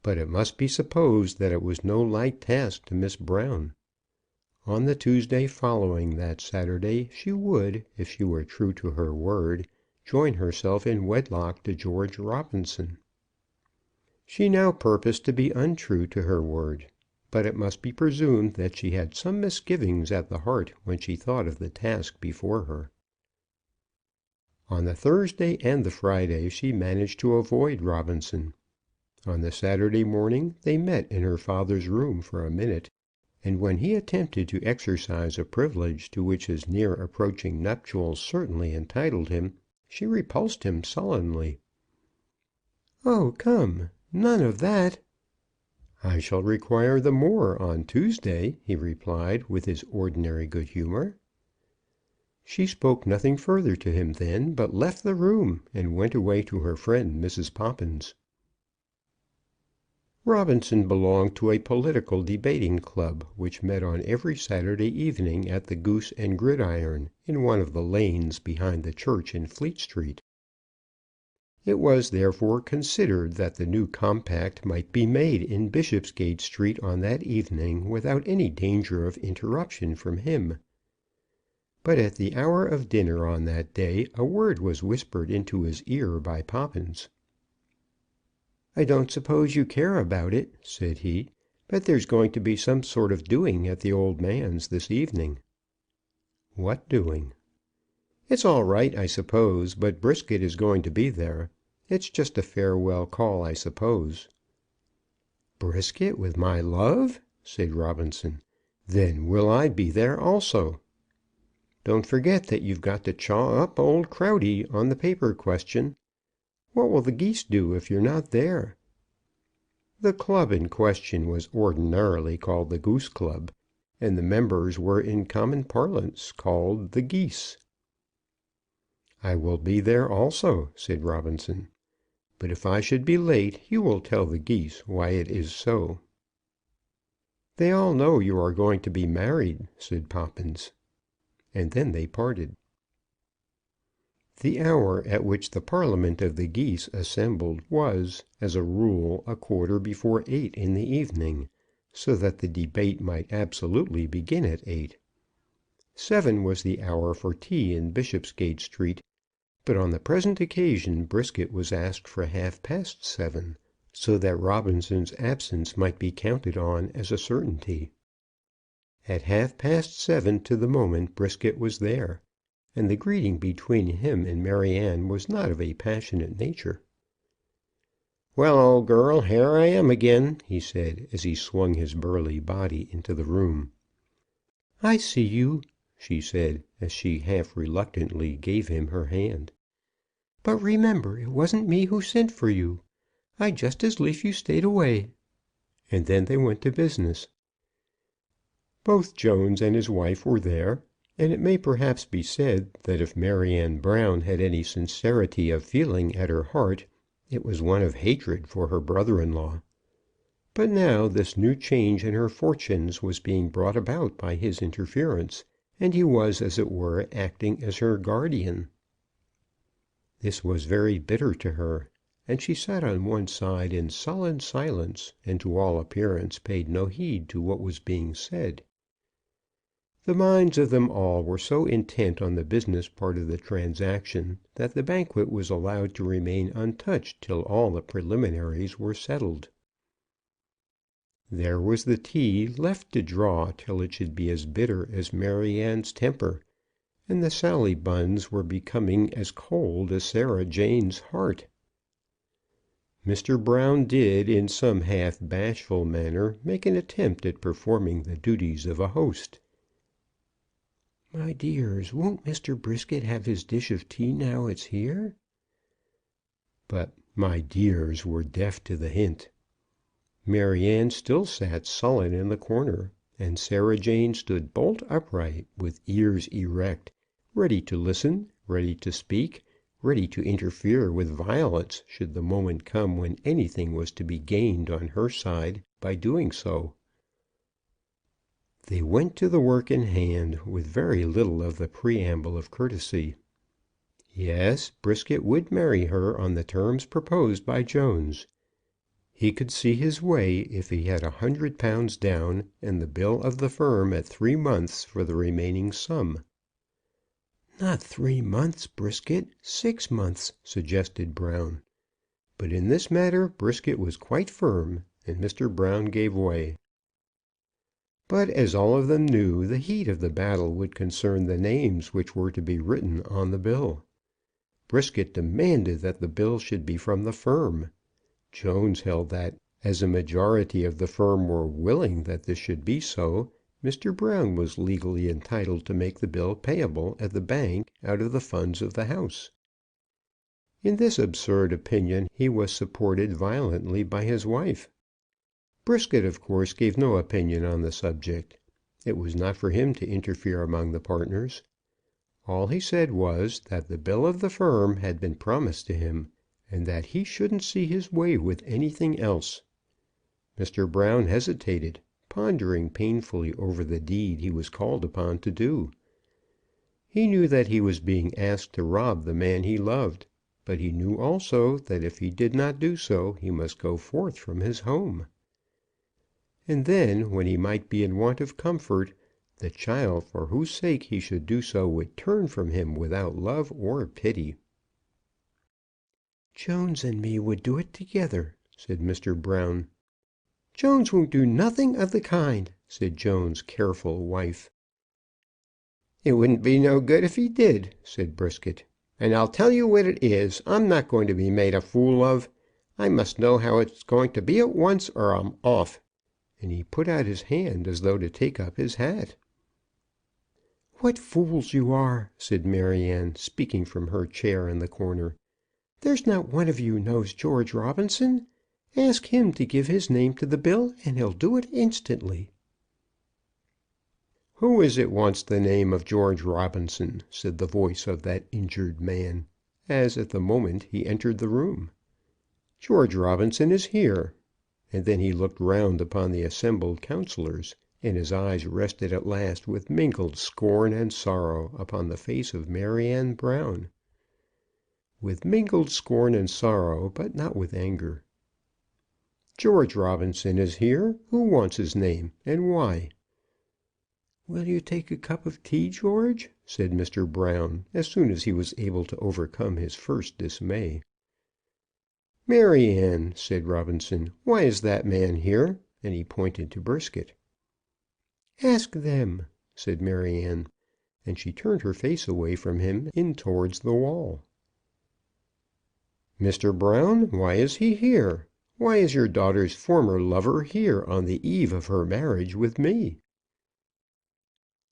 But it must be supposed that it was no light task to Miss Brown. On the Tuesday following that Saturday she would, if she were true to her word, join herself in wedlock to George Robinson. She now purposed to be untrue to her word, but it must be presumed that she had some misgivings at the heart when she thought of the task before her. On the Thursday and the Friday she managed to avoid Robinson. On the Saturday morning they met in her father's room for a minute, and when he attempted to exercise a privilege to which his near approaching nuptials certainly entitled him, she repulsed him sullenly. "Oh, come, none of that." "I shall require the more on Tuesday," he replied, with his ordinary good humour. She spoke nothing further to him then, but left the room and went away to her friend Mrs. Poppins. Robinson belonged to a political debating club, which met on every Saturday evening at the Goose and Gridiron, in one of the lanes behind the church in Fleet Street. It was therefore considered that the new compact might be made in Bishopsgate Street on that evening without any danger of interruption from him. But at the hour of dinner on that day a word was whispered into his ear by Poppins. "I don't suppose you care about it," said he, "but there's going to be some sort of doing at the old man's this evening." "What doing?" "It's all right, I suppose, but Brisket is going to be there. It's just a farewell call, I suppose." "Brisket with my love?" said Robinson. "Then will I be there also." "Don't forget that you've got to chaw up old Crowdy on the paper question. What will the Geese do if you're not there?" The club in question was ordinarily called the Goose Club, and the members were in common parlance called the Geese. "I will be there also," said Robinson. "But if I should be late, you will tell the Geese why it is so." "They all know you are going to be married," said Poppins. And then they parted. The hour at which the Parliament of the Geese assembled was, as a rule, 8:15 in the evening, so that the debate might absolutely begin at 8. 7 was the hour for tea in Bishopsgate Street, but on the present occasion Brisket was asked for 7:30, so that Robinson's absence might be counted on as a certainty. At 7:30 to the moment Brisket was there, and the greeting between him and Maryanne was not of a passionate nature. "Well, old girl, here I am again," he said, as he swung his burly body into the room. "I see you," she said, as she half reluctantly gave him her hand. "But remember, it wasn't me who sent for you. I'd just as lief you stayed away." And then they went to business. Both Jones and his wife were there, and it may perhaps be said that if Maryanne Brown had any sincerity of feeling at her heart, it was one of hatred for her brother-in-law. But now this new change in her fortunes was being brought about by his interference, and he was, as it were, acting as her guardian. This was very bitter to her, and she sat on one side in sullen silence, and to all appearance paid no heed to what was being said. The minds of them all were so intent on the business part of the transaction that the banquet was allowed to remain untouched till all the preliminaries were settled. There was the tea left to draw till it should be as bitter as Maryanne's temper, and the Sally buns were becoming as cold as Sarah Jane's heart. Mr. Brown did, in some half bashful manner, make an attempt at performing the duties of a host. "My dears, won't Mr. Brisket have his dish of tea now it's here?" But "my dears" were deaf to the hint. Maryanne still sat sullen in the corner, and Sarah Jane stood bolt upright, with ears erect, ready to listen, ready to speak, ready to interfere with violence should the moment come when anything was to be gained on her side by doing so. They went to the work in hand with very little of the preamble of courtesy. Yes, Brisket would marry her on the terms proposed by Jones. He could see his way if he had £100 down, and the bill of the firm at 3 months for the remaining sum. "Not 3 months, Brisket, 6 months," suggested Brown. But in this matter Brisket was quite firm, and Mr. Brown gave way. But, as all of them knew, the heat of the battle would concern the names which were to be written on the bill. Brisket demanded that the bill should be from the firm. Jones held that, as a majority of the firm were willing that this should be so, Mr. Brown was legally entitled to make the bill payable at the bank out of the funds of the house. In this absurd opinion he was supported violently by his wife. Brisket, of course, gave no opinion on the subject. It was not for him to interfere among the partners. All he said was that the bill of the firm had been promised to him, and that he shouldn't see his way with anything else. Mr. Brown hesitated, pondering painfully over the deed he was called upon to do. He knew that he was being asked to rob the man he loved, but he knew also that if he did not do so he must go forth from his home. And then, when he might be in want of comfort, the child for whose sake he should do so would turn from him without love or pity. "Jones and me would do it together," said Mr. Brown. "Jones won't do nothing of the kind," said Jones's careful wife. "It wouldn't be no good if he did," said Brisket. "And I'll tell you what it is, I'm not going to be made a fool of. I must know how it's going to be at once, or I'm off." And he put out his hand as though to take up his hat. "What fools you are!" said Maryanne, speaking from her chair in the corner. "There's not one of you knows George Robinson. Ask him to give his name to the bill, and he'll do it instantly." "Who is it wants the name of George Robinson?" said the voice of that injured man, as at the moment he entered the room. "George Robinson is here." And then he looked round upon the assembled councillors, and his eyes rested at last with mingled scorn and sorrow upon the face of Maryanne Brown. With mingled scorn and sorrow, but not with anger. "George Robinson is here. Who wants his name, and why?" "Will you take a cup of tea, George?" said Mr. Brown, as soon as he was able to overcome his first dismay. "Maryanne," said Robinson, "why is that man here?" and he pointed to Brisket. "Ask them," said Maryanne. and she turned her face away from him in towards the wall. "Mr. Brown, why is he here? Why is your daughter's former lover here on the eve of her marriage with me?"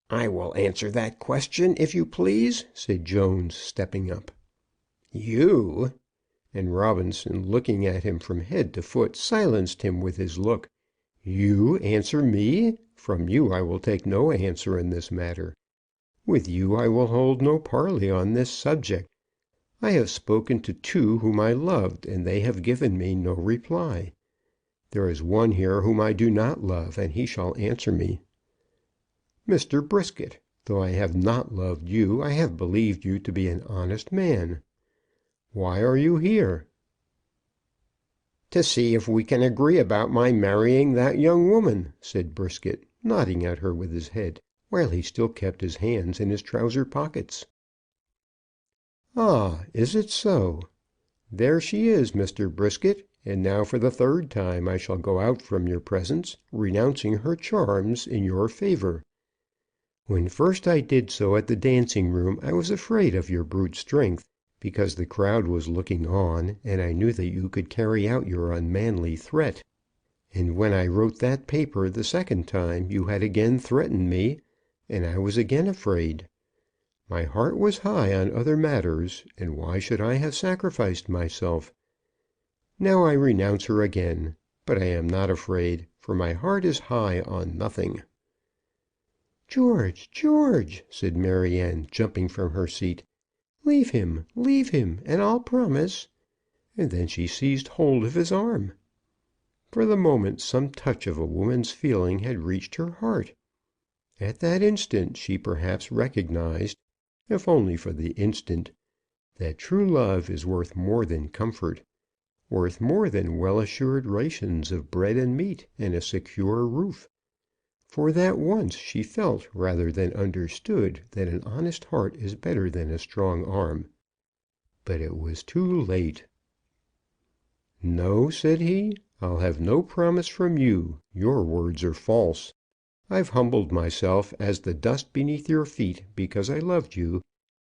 "I will answer that question, if you please," said Jones, stepping up. "You!" And Robinson, looking at him from head to foot, silenced him with his look. "You answer me! From you I will take no answer in this matter. With you I will hold no parley on this subject. I have spoken to two whom I loved, and they have given me no reply. There is one here whom I do not love, and he shall answer me. Mr. Brisket, though I have not loved you, I have believed you to be an honest man. Why are you here?" "To see if we can agree about my marrying that young woman," said Brisket, nodding at her with his head, while he still kept his hands in his trouser pockets. "Ah, is it so? There she is, Mr. Brisket, and now for the third time I shall go out from your presence, renouncing her charms in your favour. When first I did so at the dancing room I was afraid of your brute strength, because the crowd was looking on, and I knew that you could carry out your unmanly threat. And when I wrote that paper the second time you had again threatened me, and I was again afraid. My heart was high on other matters, and why should I have sacrificed myself? Now I renounce her again, but I am not afraid, for my heart is high on nothing." "George, George," said Maryanne, jumping from her seat, leave him, and I'll promise." And then she seized hold of his arm. For the moment some touch of a woman's feeling had reached her heart. At that instant she perhaps recognized, if only for the instant, that true love is worth more than comfort, worth more than well-assured rations of bread and meat and a secure roof. For that once she felt rather than understood that an honest heart is better than a strong arm. But it was too late. "No," said he, "I'll have no promise from you. Your words are false. I've humbled myself as the dust beneath your feet because I loved you,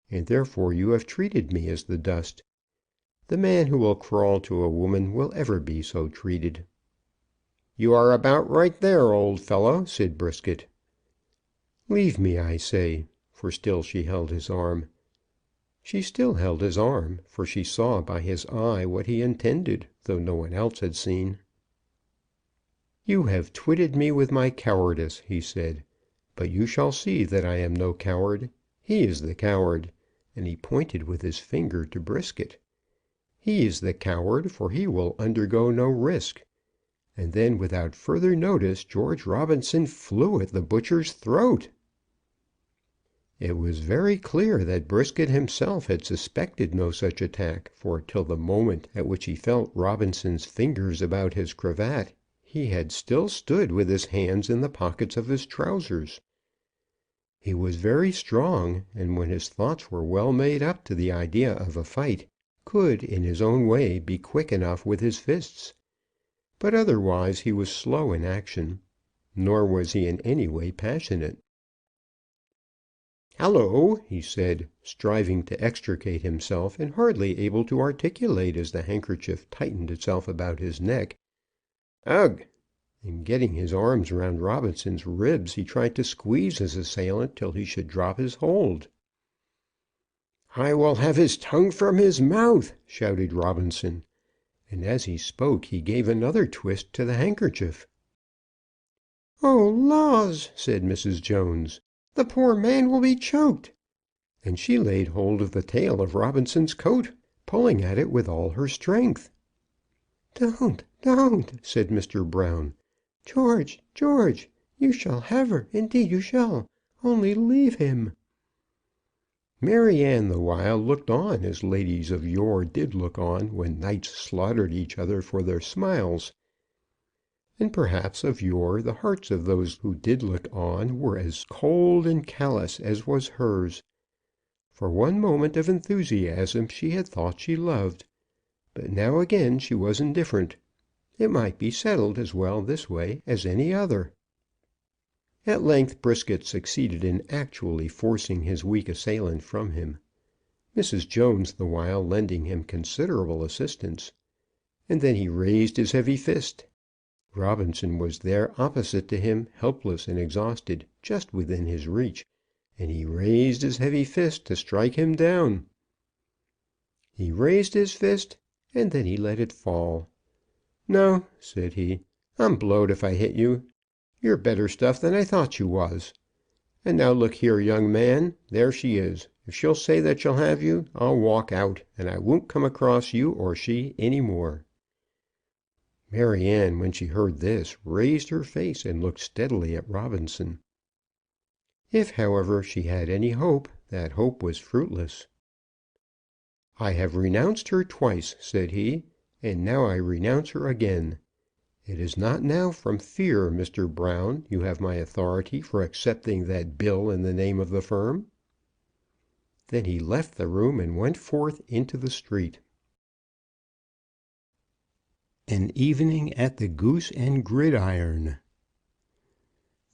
and therefore you have treated me as the dust. The man who will crawl to a woman will ever be so treated." "You are about right there, old fellow," said Brisket. "Leave me, I say," for still she held his arm. She still held his arm, for she saw by his eye what he intended, though no one else had seen. "You have twitted me with my cowardice," he said, "but you shall see that I am no coward. He is the coward," and he pointed with his finger to Brisket. "He is the coward, for he will undergo no risk." And then, without further notice, George Robinson flew at the butcher's throat. It was very clear that Brisket himself had suspected no such attack, for till the moment at which he felt Robinson's fingers about his cravat, he had still stood with his hands in the pockets of his trousers. He was very strong, and when his thoughts were well made up to the idea of a fight, could, in his own way, be quick enough with his fists. But otherwise he was slow in action, nor was he in any way passionate. "Hallo!" he said, striving to extricate himself, and hardly able to articulate as the handkerchief tightened itself about his neck. "Ugh!" And getting his arms round Robinson's ribs, he tried to squeeze his assailant till he should drop his hold. "I will have his tongue from his mouth!" shouted Robinson, and as he spoke he gave another twist to the handkerchief. "Oh, laws!" said Mrs. Jones. "The poor man will be choked." And she laid hold of the tail of Robinson's coat, pulling at it with all her strength. "Don't, don't!" said Mr. Brown. "George, George, you shall have her, indeed you shall. Only leave him." Maryanne the while looked on as ladies of yore did look on when knights slaughtered each other for their smiles. And perhaps of yore the hearts of those who did look on were as cold and callous as was hers. For one moment of enthusiasm she had thought she loved, but now again she was indifferent. It might be settled as well this way as any other. At length Brisket succeeded in actually forcing his weak assailant from him, Mrs. Jones the while lending him considerable assistance. And then he raised his heavy fist. Robinson was there opposite to him, helpless and exhausted, just within his reach, and he raised his heavy fist to strike him down. He raised his fist, and then he let it fall. "No," said he, "I'm blowed if I hit you. You're better stuff than I thought you was. And now look here, young man, there she is. If she'll say that she'll have you, I'll walk out, and I won't come across you or she any more." Maryanne, when she heard this, raised her face and looked steadily at Robinson. If, however, she had any hope, that hope was fruitless. "I have renounced her twice," said he, "and now I renounce her again. It is not now from fear, Mr. Brown, you have my authority for accepting that bill in the name of the firm." Then he left the room and went forth into the street. An evening at the Goose and Gridiron.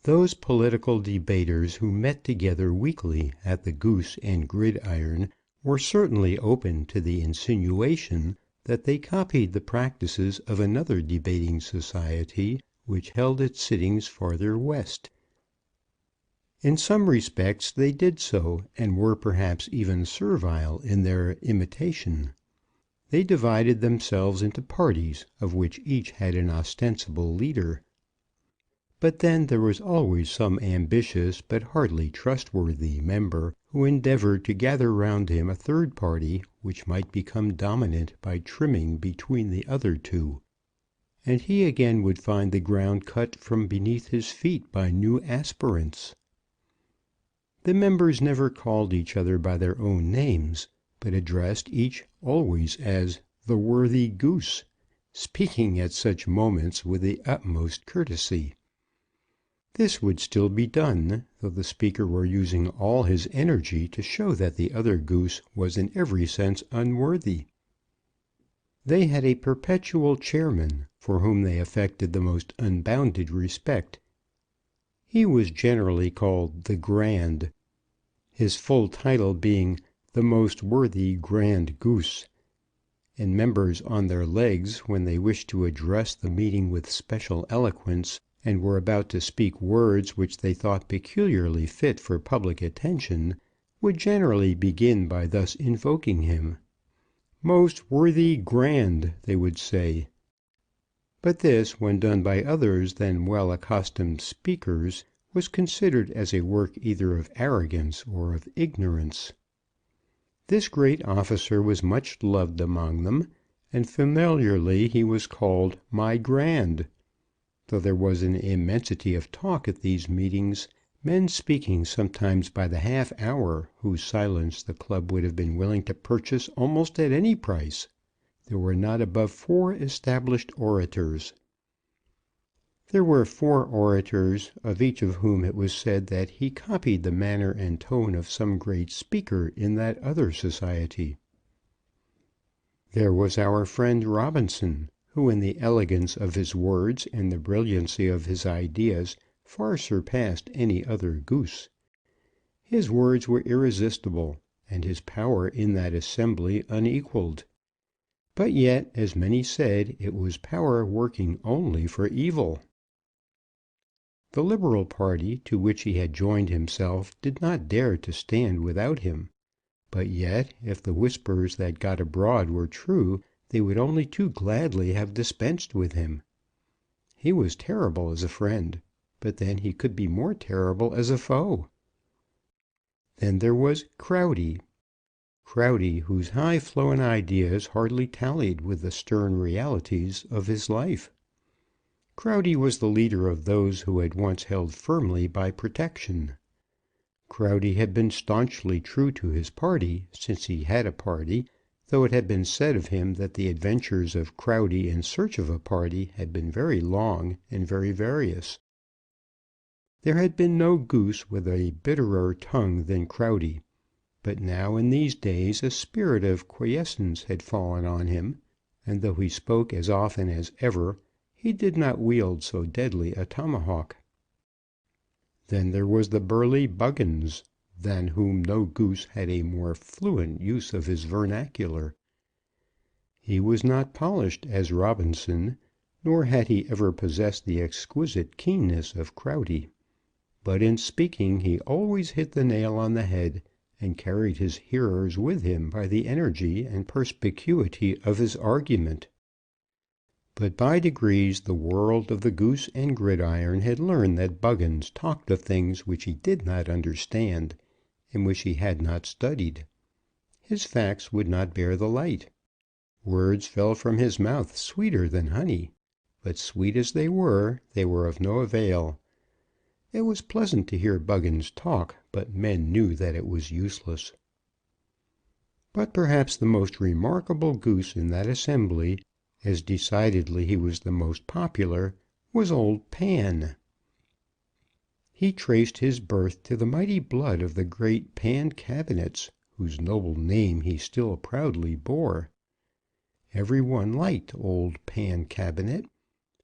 Those political debaters who met together weekly at the Goose and Gridiron were certainly open to the insinuation that they copied the practices of another debating society which held its sittings farther west. In some respects they did so, and were perhaps even servile in their imitation. They divided themselves into parties, of which each had an ostensible leader. But then there was always some ambitious but hardly trustworthy member who endeavoured to gather round him a third party which might become dominant by trimming between the other two, and he again would find the ground cut from beneath his feet by new aspirants. The members never called each other by their own names, but addressed each always as the worthy Goose, speaking at such moments with the utmost courtesy. This would still be done, though the speaker were using all his energy to show that the other Goose was in every sense unworthy. They had a perpetual chairman, for whom they affected the most unbounded respect. He was generally called the Grand, his full title being the Most Worthy Grand Goose, and members on their legs, when they wished to address the meeting with special eloquence, and were about to speak words which they thought peculiarly fit for public attention, would generally begin by thus invoking him. "Most worthy Grand," they would say. But this, when done by others than well accustomed speakers, was considered as a work either of arrogance or of ignorance. This great officer was much loved among them, and familiarly he was called "My Grand." Though there was an immensity of talk at these meetings, men speaking sometimes by the half hour, whose silence the club would have been willing to purchase almost at any price, there were not above 4 established orators. There were 4 orators, of each of whom it was said that he copied the manner and tone of some great speaker in that other society. There was our friend Robinson, who in the elegance of his words and the brilliancy of his ideas far surpassed any other Goose. His words were irresistible, and his power in that assembly unequalled. But yet, as many said, it was power working only for evil. The Liberal party, to which he had joined himself, did not dare to stand without him. But yet, if the whispers that got abroad were true, they would only too gladly have dispensed with him. He was terrible as a friend, but then he could be more terrible as a foe. Then there was Crowdy, whose high-flown ideas hardly tallied with the stern realities of his life. Crowdy was the leader of those who had once held firmly by protection. Crowdy had been staunchly true to his party since he had a party, though it had been said of him that the adventures of Crowdy in search of a party had been very long and very various. There had been no Goose with a bitterer tongue than Crowdy, but now in these days a spirit of quiescence had fallen on him, and though he spoke as often as ever, he did not wield so deadly a tomahawk. Then there was the burly Buggins, than whom no Goose had a more fluent use of his vernacular. He was not polished as Robinson, nor had he ever possessed the exquisite keenness of Crowdy. But in speaking he always hit the nail on the head, and carried his hearers with him by the energy and perspicuity of his argument. But by degrees the world of the Goose and Gridiron had learned that Buggins talked of things which he did not understand, and which he had not studied. His facts would not bear the light. Words fell from his mouth sweeter than honey, but sweet as they were of no avail. It was pleasant to hear Buggins talk, but men knew that it was useless. But perhaps the most remarkable Goose in that assembly, as decidedly he was the most popular, was old Pan. He traced his birth to the mighty blood of the great Pancabinets, whose noble name he still proudly bore. Every one liked old Pancabinet,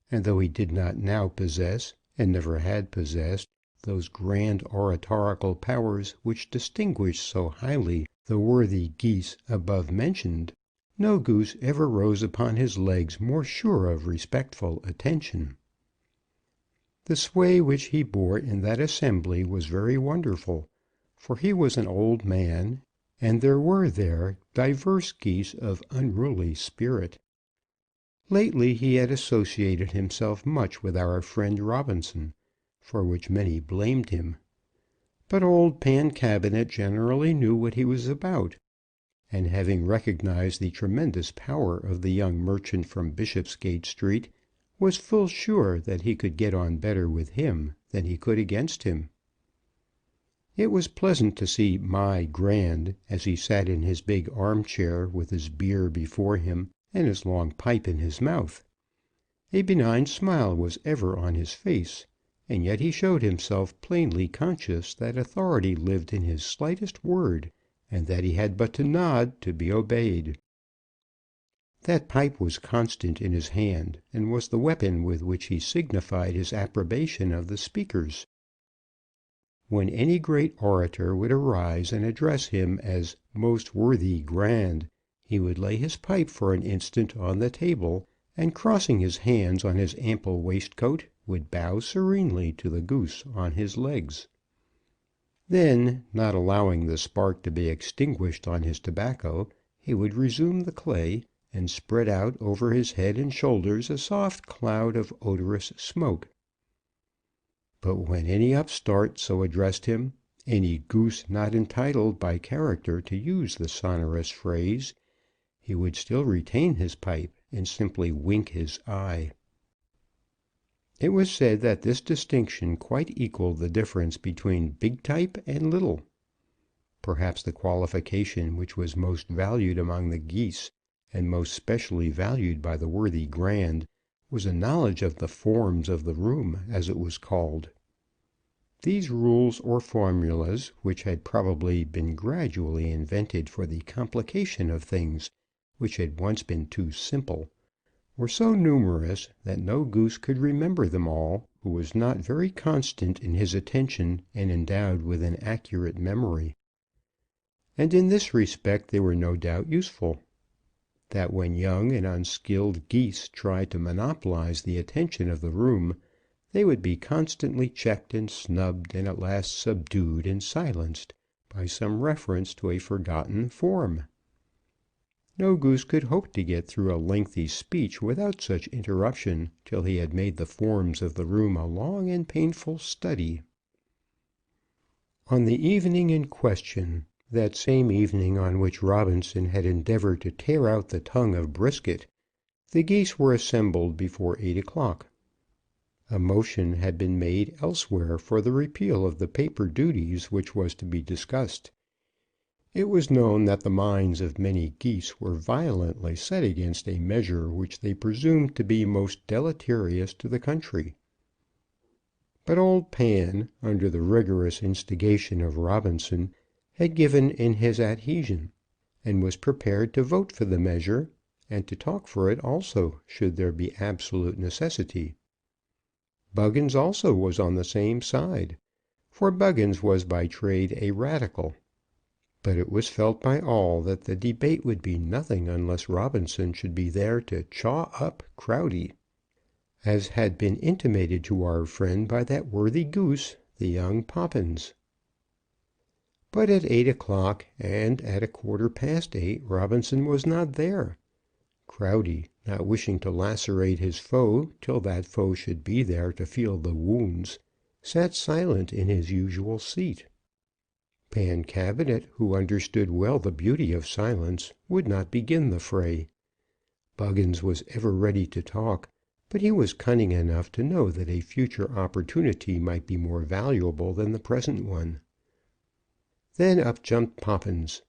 and though he did not now possess, and never had possessed, those grand oratorical powers which distinguish so highly the worthy Geese above mentioned, no Goose ever rose upon his legs more sure of respectful attention. The sway which he bore in that assembly was very wonderful, for he was an old man, and there were there divers Geese of unruly spirit. Lately he had associated himself much with our friend Robinson, for which many blamed him. But old Pancabinet generally knew what he was about, and having recognized the tremendous power of the young merchant from Bishopsgate Street, was full sure that he could get on better with him than he could against him. It was pleasant to see my Grand, as he sat in his big arm-chair with his beer before him and his long pipe in his mouth. A benign smile was ever on his face, and yet he showed himself plainly conscious that authority lived in his slightest word, and that he had but to nod to be obeyed. That pipe was constant in his hand, and was the weapon with which he signified his approbation of the speakers. When any great orator would arise and address him as most worthy Grand, he would lay his pipe for an instant on the table, and crossing his hands on his ample waistcoat, would bow serenely to the Goose on his legs. Then, not allowing the spark to be extinguished on his tobacco, he would resume the clay, and spread out over his head and shoulders a soft cloud of odorous smoke. But when any upstart so addressed him, any Goose not entitled by character to use the sonorous phrase, he would still retain his pipe and simply wink his eye. It was said that this distinction quite equalled the difference between big type and little. Perhaps the qualification which was most valued among the Geese, and most specially valued by the worthy Grand, was a knowledge of the forms of the room, as it was called. These rules or formulas, which had probably been gradually invented for the complication of things which had once been too simple, were so numerous that no Goose could remember them all who was not very constant in his attention and endowed with an accurate memory. And in this respect they were no doubt useful, that when young and unskilled Geese tried to monopolize the attention of the room, they would be constantly checked and snubbed, and at last subdued and silenced by some reference to a forgotten form. No Goose could hope to get through a lengthy speech without such interruption till he had made the forms of the room a long and painful study. On the evening in question, that same evening on which Robinson had endeavoured to tear out the tongue of Brisket, the Geese were assembled before 8 o'clock. A motion had been made elsewhere for the repeal of the paper duties which was to be discussed. It was known that the minds of many Geese were violently set against a measure which they presumed to be most deleterious to the country. But old Pan, under the rigorous instigation of Robinson, had given in his adhesion, and was prepared to vote for the measure, and to talk for it also, should there be absolute necessity. Buggins also was on the same side, for Buggins was by trade a Radical. But it was felt by all that the debate would be nothing unless Robinson should be there to chaw up Crowdy, as had been intimated to our friend by that worthy Goose, the young Poppins. But at 8 o'clock, and at 8:15, Robinson was not there. Crowdy, not wishing to lacerate his foe till that foe should be there to feel the wounds, sat silent in his usual seat. Pancabinet, who understood well the beauty of silence, would not begin the fray. Buggins was ever ready to talk, but he was cunning enough to know that a future opportunity might be more valuable than the present one. Then up jumped Poppins.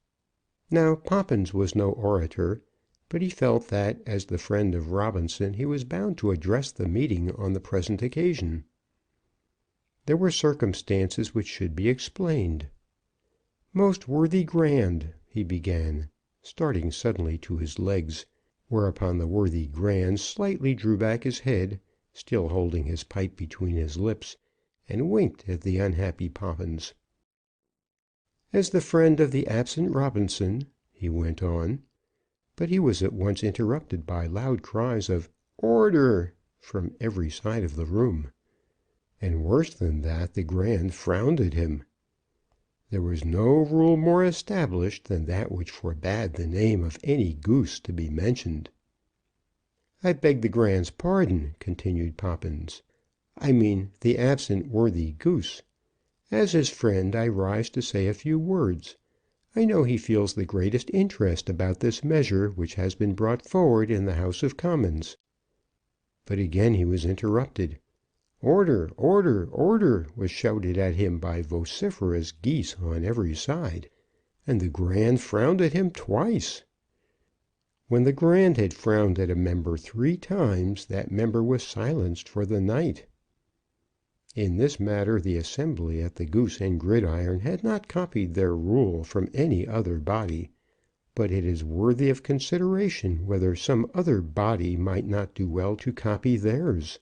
Now Poppins was no orator, but he felt that as the friend of Robinson he was bound to address the meeting on the present occasion. There were circumstances which should be explained. "Most worthy Grand," he began, starting suddenly to his legs, whereupon the worthy Grand slightly drew back his head, still holding his pipe between his lips, and winked at the unhappy Poppins. "As the friend of the absent Robinson," he went on, but he was at once interrupted by loud cries of "Order!" from every side of the room. And worse than that, the Grand frowned at him. There was no rule more established than that which forbade the name of any Goose to be mentioned. "I beg the Grand's pardon," continued Poppins. "I mean the absent worthy Goose. As his friend, I rise to say a few words. I know he feels the greatest interest about this measure which has been brought forward in the House of Commons." But again he was interrupted. "Order! Order! Order!" was shouted at him by vociferous Geese on every side, and the Grand frowned at him twice. When the Grand had frowned at a member 3 times, that member was silenced for the night. In this matter the assembly at the Goose and Gridiron had not copied their rule from any other body, but it is worthy of consideration whether some other body might not do well to copy theirs.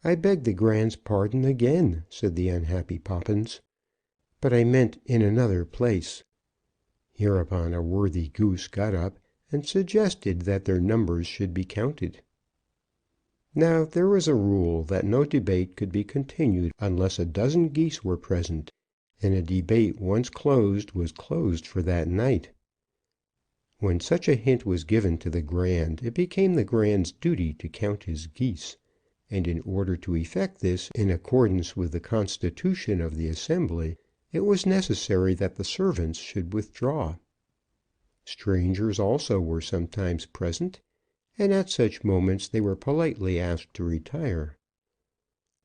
"I beg the Grand's pardon again," said the unhappy Poppins, "but I meant in another place." Hereupon a worthy Goose got up and suggested that their numbers should be counted. Now there was a rule that no debate could be continued unless a dozen Geese were present, and a debate once closed was closed for that night. When such a hint was given to the Grand, it became the Grand's duty to count his Geese, and in order to effect this in accordance with the constitution of the assembly, it was necessary that the servants should withdraw. Strangers also were sometimes present, and at such moments they were politely asked to retire.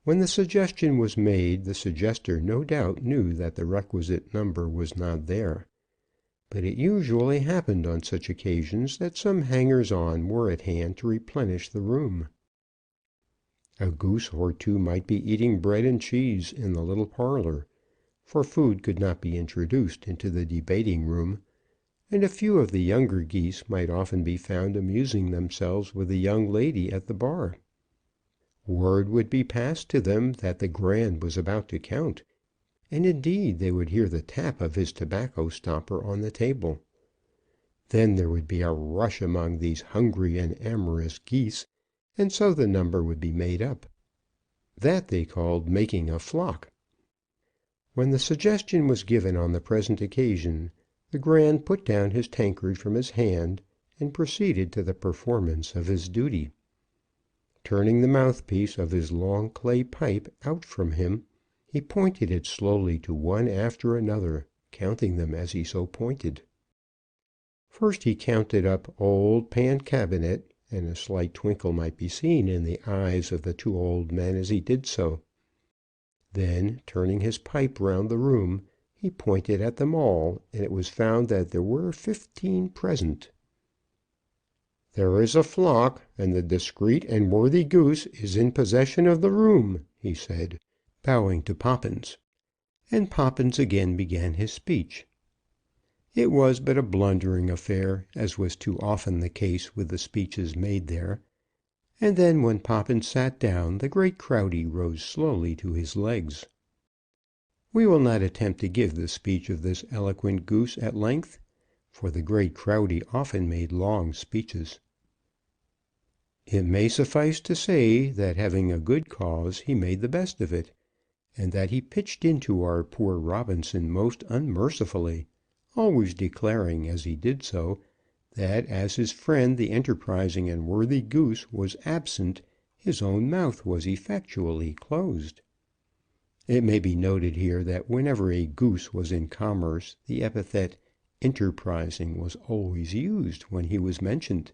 When the suggestion was made, the suggester no doubt knew that the requisite number was not there, but it usually happened on such occasions that some hangers-on were at hand to replenish the room. A Goose or 2 might be eating bread and cheese in the little parlour, for food could not be introduced into the debating room, and a few of the younger Geese might often be found amusing themselves with a young lady at the bar. Word would be passed to them that the Grand was about to count, and indeed they would hear the tap of his tobacco stopper on the table. Then there would be a rush among these hungry and amorous Geese, and so the number would be made up. That they called making a flock. When the suggestion was given on the present occasion, the Grand put down his tankard from his hand and proceeded to the performance of his duty. Turning the mouthpiece of his long clay pipe out from him, he pointed it slowly to one after another, counting them as he so pointed. First he counted up old Pancabinet, and a slight twinkle might be seen in the eyes of the 2 old men as he did so. Then, turning his pipe round the room, he pointed at them all, and it was found that there were 15 present. "There is a flock, and the discreet and worthy Goose is in possession of the room," he said, bowing to Poppins. And Poppins again began his speech. It was but a blundering affair, as was too often the case with the speeches made there, and then when Poppins sat down, the great Crowdy rose slowly to his legs. We will not attempt to give the speech of this eloquent Goose at length, for the great Crowdy often made long speeches. It may suffice to say that, having a good cause, he made the best of it, and that he pitched into our poor Robinson most unmercifully, always declaring, as he did so, that as his friend the enterprising and worthy Goose was absent, his own mouth was effectually closed. It may be noted here that whenever a Goose was in commerce, the epithet enterprising was always used when he was mentioned,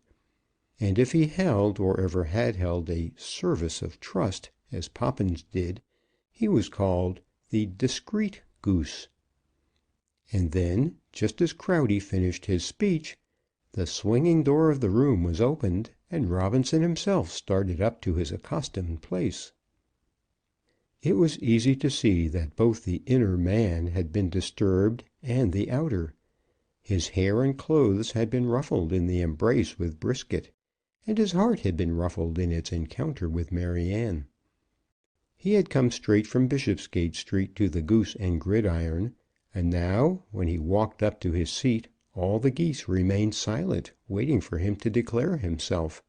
and if he held, or ever had held, a service of trust, as Poppins did, he was called the discreet Goose. And then, just as Crowdy finished his speech, the swinging door of the room was opened, and Robinson himself started up to his accustomed place. It was easy to see that both the inner man had been disturbed and the outer. His hair and clothes had been ruffled in the embrace with Brisket, and his heart had been ruffled in its encounter with Maryanne. He had come straight from Bishopsgate Street to the Goose and Gridiron, and now, when he walked up to his seat, all the Geese remained silent, waiting for him to declare himself.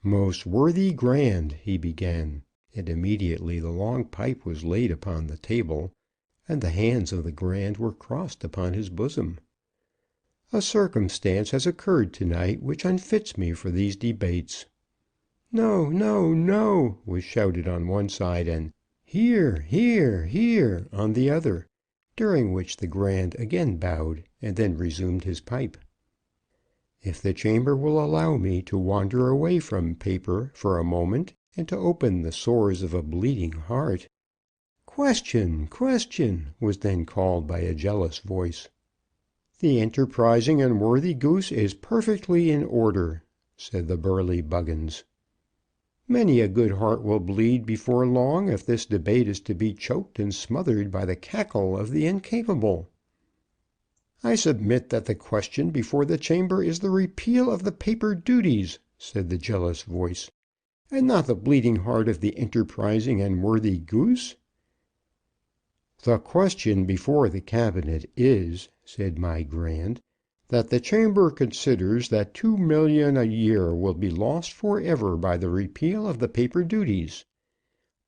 "Most worthy Grand," he began, and immediately the long pipe was laid upon the table, and the hands of the Grand were crossed upon his bosom. "A circumstance has occurred to night which unfits me for these debates." "No, no, no," was shouted on one side, and "Hear, hear, hear," on the other, during which the Grand again bowed, and then resumed his pipe. "If the chamber will allow me to wander away from paper for a moment, and to open the sores of a bleeding heart." "Question, question," was then called by a jealous voice. "The enterprising and worthy Goose is perfectly in order," said the burly Buggins. "Many a good heart will bleed before long if this debate is to be choked and smothered by the cackle of the incapable." "I submit that the question before the chamber is the repeal of the paper duties," said the jealous voice, "and not the bleeding heart of the enterprising and worthy Goose." "The question before the Cabinet is," said my Grand, "that the chamber considers that £2,000,000 a year will be lost for ever by the repeal of the paper duties.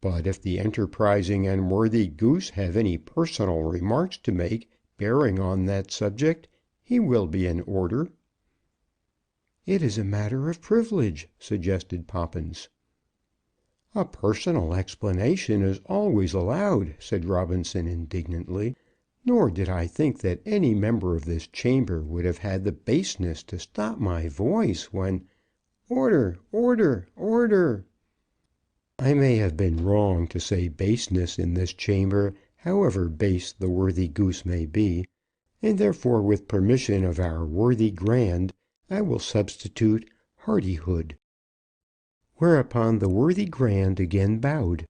But if the enterprising and worthy Goose have any personal remarks to make bearing on that subject, he will be in order." "It is a matter of privilege," suggested Poppins. "A personal explanation is always allowed," said Robinson, indignantly. "Nor did I think that any member of this chamber would have had the baseness to stop my voice when— Order, order, order!" I may have been wrong to say baseness in this chamber, however base the worthy Goose may be, and therefore, with permission of our worthy Grand, I will substitute hardihood. Whereupon the worthy Grand again bowed.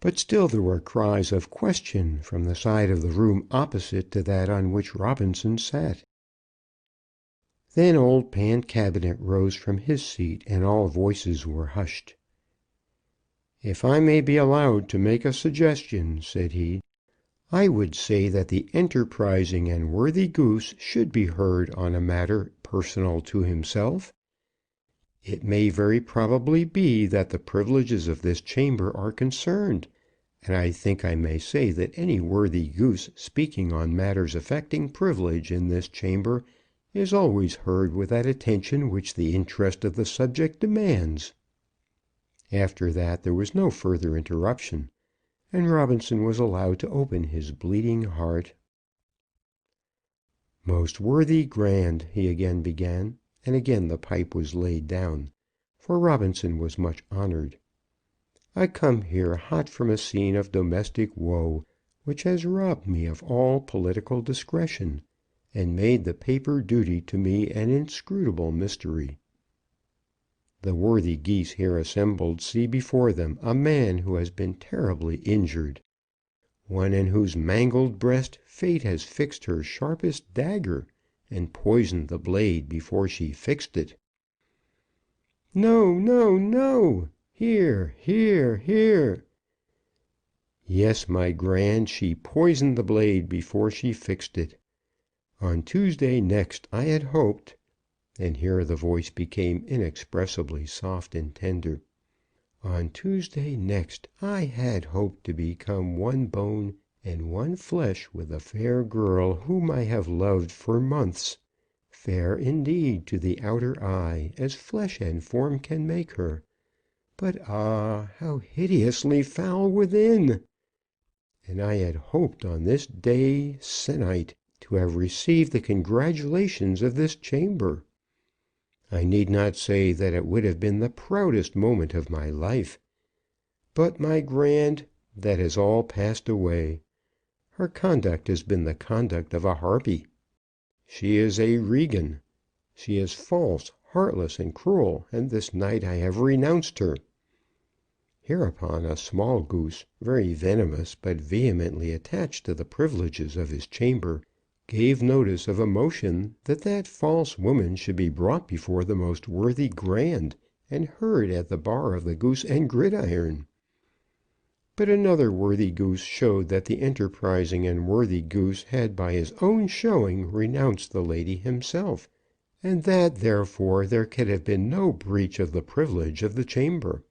But still there were cries of question from the side of the room opposite to that on which Robinson sat. Then old Pancabinet rose from his seat, and all voices were hushed. "If I may be allowed to make a suggestion," said he, "I would say that the enterprising and worthy Goose should be heard on a matter personal to himself. It may very probably be that the privileges of this chamber are concerned, and I think I may say that any worthy Goose speaking on matters affecting privilege in this chamber is always heard with that attention which the interest of the subject demands." After that there was no further interruption, and Robinson was allowed to open his bleeding heart. "Most worthy Grand," he again began, and again the pipe was laid down, for Robinson was much honoured. "I come here hot from a scene of domestic woe, which has robbed me of all political discretion, and made the paper duty to me an inscrutable mystery. The worthy Geese here assembled see before them a man who has been terribly injured, one in whose mangled breast Fate has fixed her sharpest dagger, and poisoned the blade before she fixed it." "No, no, no! Hear, hear, hear!" Yes, my Grand, she poisoned the blade before she fixed it. On Tuesday next I had hoped," and here the voice became inexpressibly soft and tender, "on Tuesday next I had hoped to become one bone and one flesh with a fair girl whom I have loved for months, fair indeed to the outer eye, as flesh and form can make her, but ah, how hideously foul within! And I had hoped on this day sennight to have received the congratulations of this chamber. I need not say that it would have been the proudest moment of my life. But, my Grand, that has all passed away. Her conduct has been the conduct of a harpy. She is a Regan. She is false, heartless, and cruel, and this night I have renounced her." Hereupon a small Goose, very venomous, but vehemently attached to the privileges of his chamber, gave notice of a motion that that false woman should be brought before the most worthy Grand, and heard at the bar of the Goose and Gridiron. But another worthy Goose showed that the enterprising and worthy Goose had by his own showing renounced the lady himself, and that therefore there could have been no breach of the privilege of the chamber.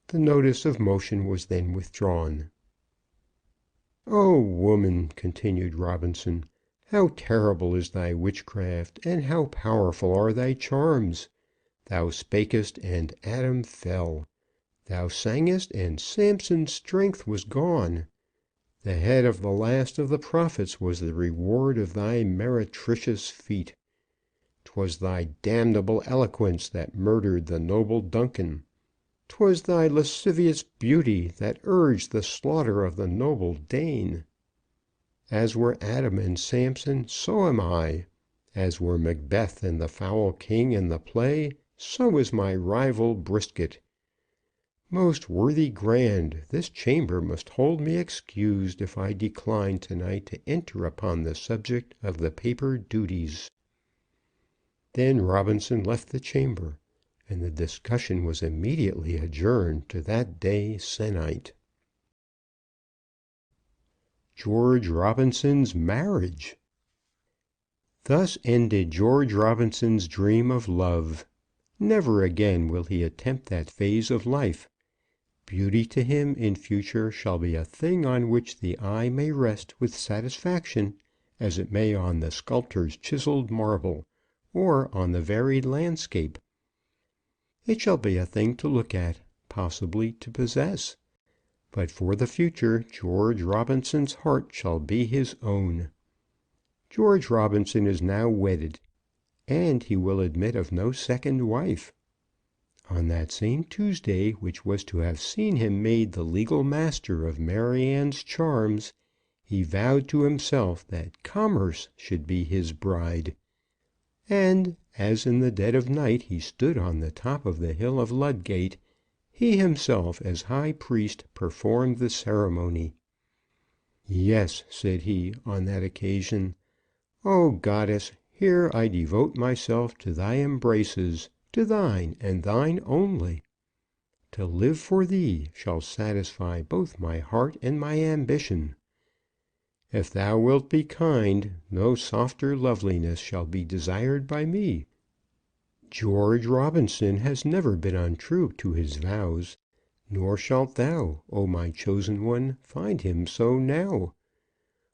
The notice of motion was then withdrawn. "O woman," continued Robinson, "how terrible is thy witchcraft, and how powerful are thy charms! Thou spakest, and Adam fell. Thou sangest, and Samson's strength was gone. The head of the last of the prophets was the reward of thy meretricious feat. 'Twas thy damnable eloquence that murdered the noble Duncan. 'Twas thy lascivious beauty that urged the slaughter of the noble Dane. As were Adam and Samson, so am I. As were Macbeth and the foul king in the play, so is my rival Brisket. Most worthy Grand, this chamber must hold me excused if I decline to night to enter upon the subject of the paper duties." Then Robinson left the chamber, and the discussion was immediately adjourned to that day se'nnight. George Robinson's marriage. Thus ended George Robinson's dream of love. Never again will he attempt that phase of life. Beauty to him in future shall be a thing on which the eye may rest with satisfaction, as it may on the sculptor's chiselled marble, or on the varied landscape. It shall be a thing to look at, possibly to possess. But for the future George Robinson's heart shall be his own. George Robinson is now wedded, and he will admit of no second wife. On that same Tuesday which was to have seen him made the legal master of Maryanne's charms, he vowed to himself that Commerce should be his bride. And as in the dead of night he stood on the top of the hill of Ludgate, he himself as high priest performed the ceremony. "Yes," said he on that occasion, "O goddess, here I devote myself to thy embraces, to thine and thine only. To live for thee shall satisfy both my heart and my ambition. If thou wilt be kind, no softer loveliness shall be desired by me. George Robinson has never been untrue to his vows, nor shalt thou, O my chosen one, find him so now.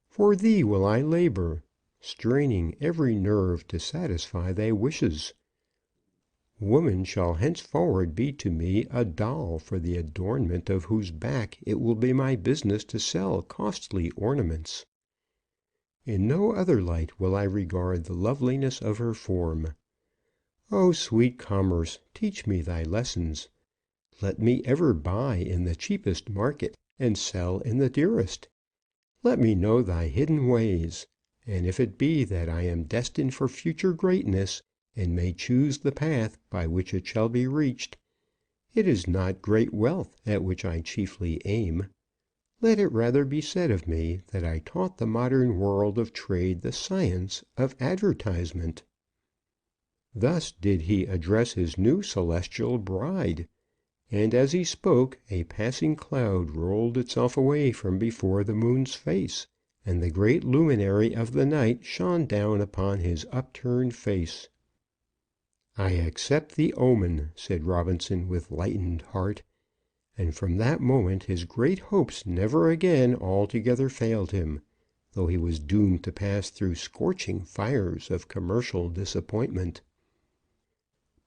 For thee will I labour, straining every nerve to satisfy thy wishes. Woman shall henceforward be to me a doll for the adornment of whose back it will be my business to sell costly ornaments. In no other light will I regard the loveliness of her form. O sweet Commerce, teach me thy lessons. Let me ever buy in the cheapest market, and sell in the dearest. Let me know thy hidden ways, and if it be that I am destined for future greatness, and may choose the path by which it shall be reached, it is not great wealth at which I chiefly aim. Let it rather be said of me that I taught the modern world of trade the science of advertisement." Thus did he address his new celestial bride, and as he spoke a passing cloud rolled itself away from before the moon's face, and the great luminary of the night shone down upon his upturned face. "I accept the omen," said Robinson with lightened heart, and from that moment his great hopes never again altogether failed him, though he was doomed to pass through scorching fires of commercial disappointment.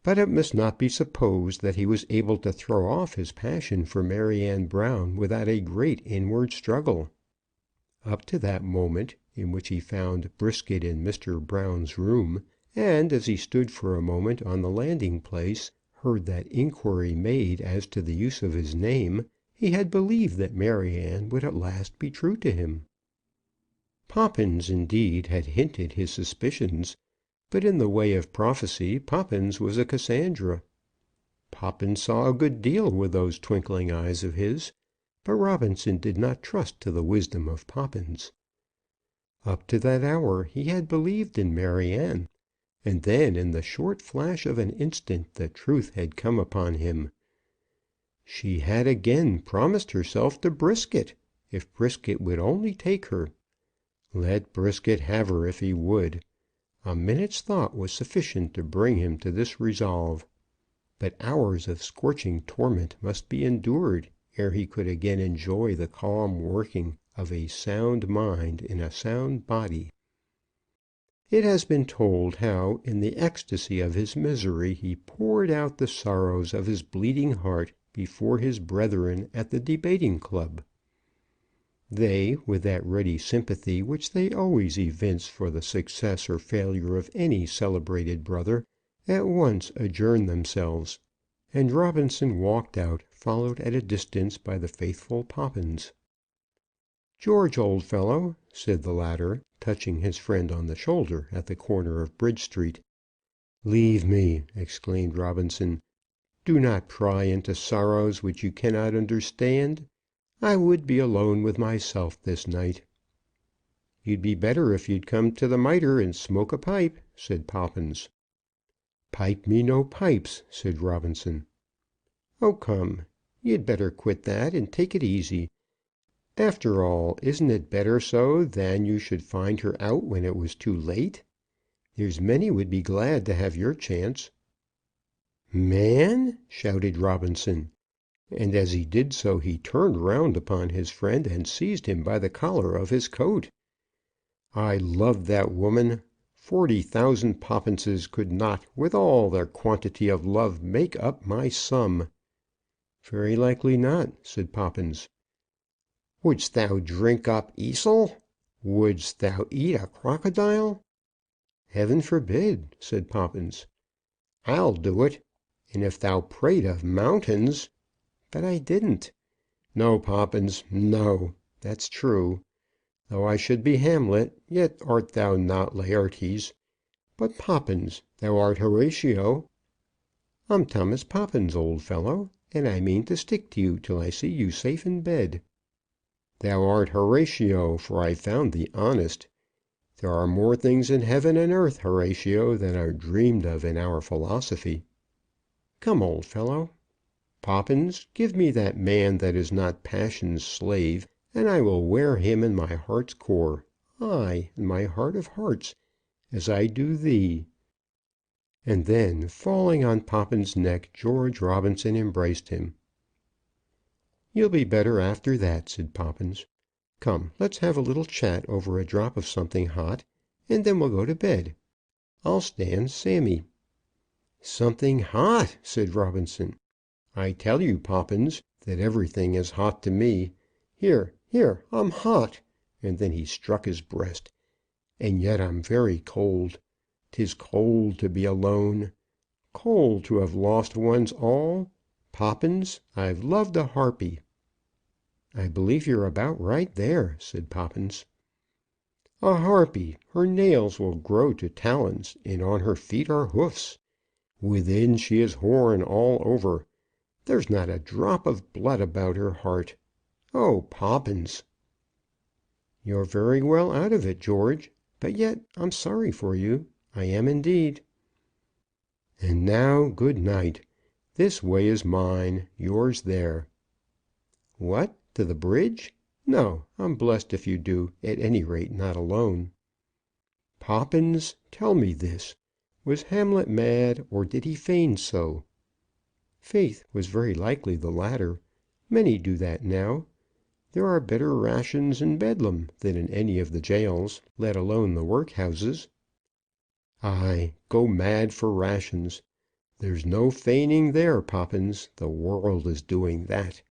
But it must not be supposed that he was able to throw off his passion for Maryanne Brown without a great inward struggle. Up to that moment, in which he found Brisket in Mr. Brown's room, and as he stood for a moment on the landing place, heard that inquiry made as to the use of his name, he had believed that Maryanne would at last be true to him. Poppins, indeed, had hinted his suspicions, but in the way of prophecy Poppins was a Cassandra. Poppins saw a good deal with those twinkling eyes of his, but Robinson did not trust to the wisdom of Poppins. Up to that hour he had believed in Maryanne, and then in the short flash of an instant the truth had come upon him. She had again promised herself to Brisket, if Brisket would only take her. Let Brisket have her if he would. A minute's thought was sufficient to bring him to this resolve. But hours of scorching torment must be endured ere he could again enjoy the calm working of a sound mind in a sound body. It has been told how, in the ecstasy of his misery, he poured out the sorrows of his bleeding heart before his brethren at the debating club. They, with that ready sympathy which they always evince for the success or failure of any celebrated brother, at once adjourned themselves, and Robinson walked out, followed at a distance by the faithful Poppins. "George, old fellow," said the latter, touching his friend on the shoulder at the corner of Bridge Street. "Leave me," exclaimed Robinson. "Do not pry into sorrows which you cannot understand. I would be alone with myself this night." "You'd be better if you'd come to the Mitre and smoke a pipe," said Poppins. "Pipe me no pipes," said Robinson. "Oh, come, you'd better quit that and take it easy. After all, isn't it better so than you should find her out when it was too late? There's many would be glad to have your chance." "Man!" shouted Robinson, and as he did so he turned round upon his friend and seized him by the collar of his coat. "I loved that woman. 40,000 Poppinses could not, with all their quantity of love, make up my sum." "Very likely not," said Poppins. "Wouldst thou drink up Esil? Wouldst thou eat a crocodile?" "Heaven forbid," said Poppins. "I'll do it. And if thou prate of mountains—" "But I didn't." "No, Poppins, no. That's true. Though I should be Hamlet, yet art thou not Laertes. But, Poppins, thou art Horatio." "I'm Thomas Poppins, old fellow, and I mean to stick to you till I see you safe in bed." "Thou art Horatio, for I found thee honest. There are more things in heaven and earth, Horatio, than are dreamed of in our philosophy." "Come, old fellow." "Poppins, give me that man that is not passion's slave, and I will wear him in my heart's core, ay, in my heart of hearts, as I do thee." And then, falling on Poppins' neck, George Robinson embraced him. "You'll be better after that," said Poppins. "Come, let's have a little chat over a drop of something hot, and then we'll go to bed. I'll stand Sammy." "Something hot!" said Robinson. "I tell you, Poppins, that everything is hot to me. Here, here, I'm hot!" And then he struck his breast. "And yet I'm very cold. 'Tis cold to be alone, cold to have lost one's all. Poppins, I've loved a harpy." "I believe you're about right there," said Poppins. "A harpy. Her nails will grow to talons, and on her feet are hoofs. Within she is horn all over. There's not a drop of blood about her heart. Oh, Poppins!" "You're very well out of it, George. But yet I'm sorry for you. I am indeed." "And now, good night. This way is mine, yours there. What, to the bridge? No, I'm blessed if you do, at any rate not alone. Poppins, tell me this. Was Hamlet mad, or did he feign so? Faith was very likely the latter. Many do that now. There are better rations in Bedlam than in any of the gaols, let alone the workhouses. Ay, go mad for rations. There's no feigning there, Poppins. The world is doing that.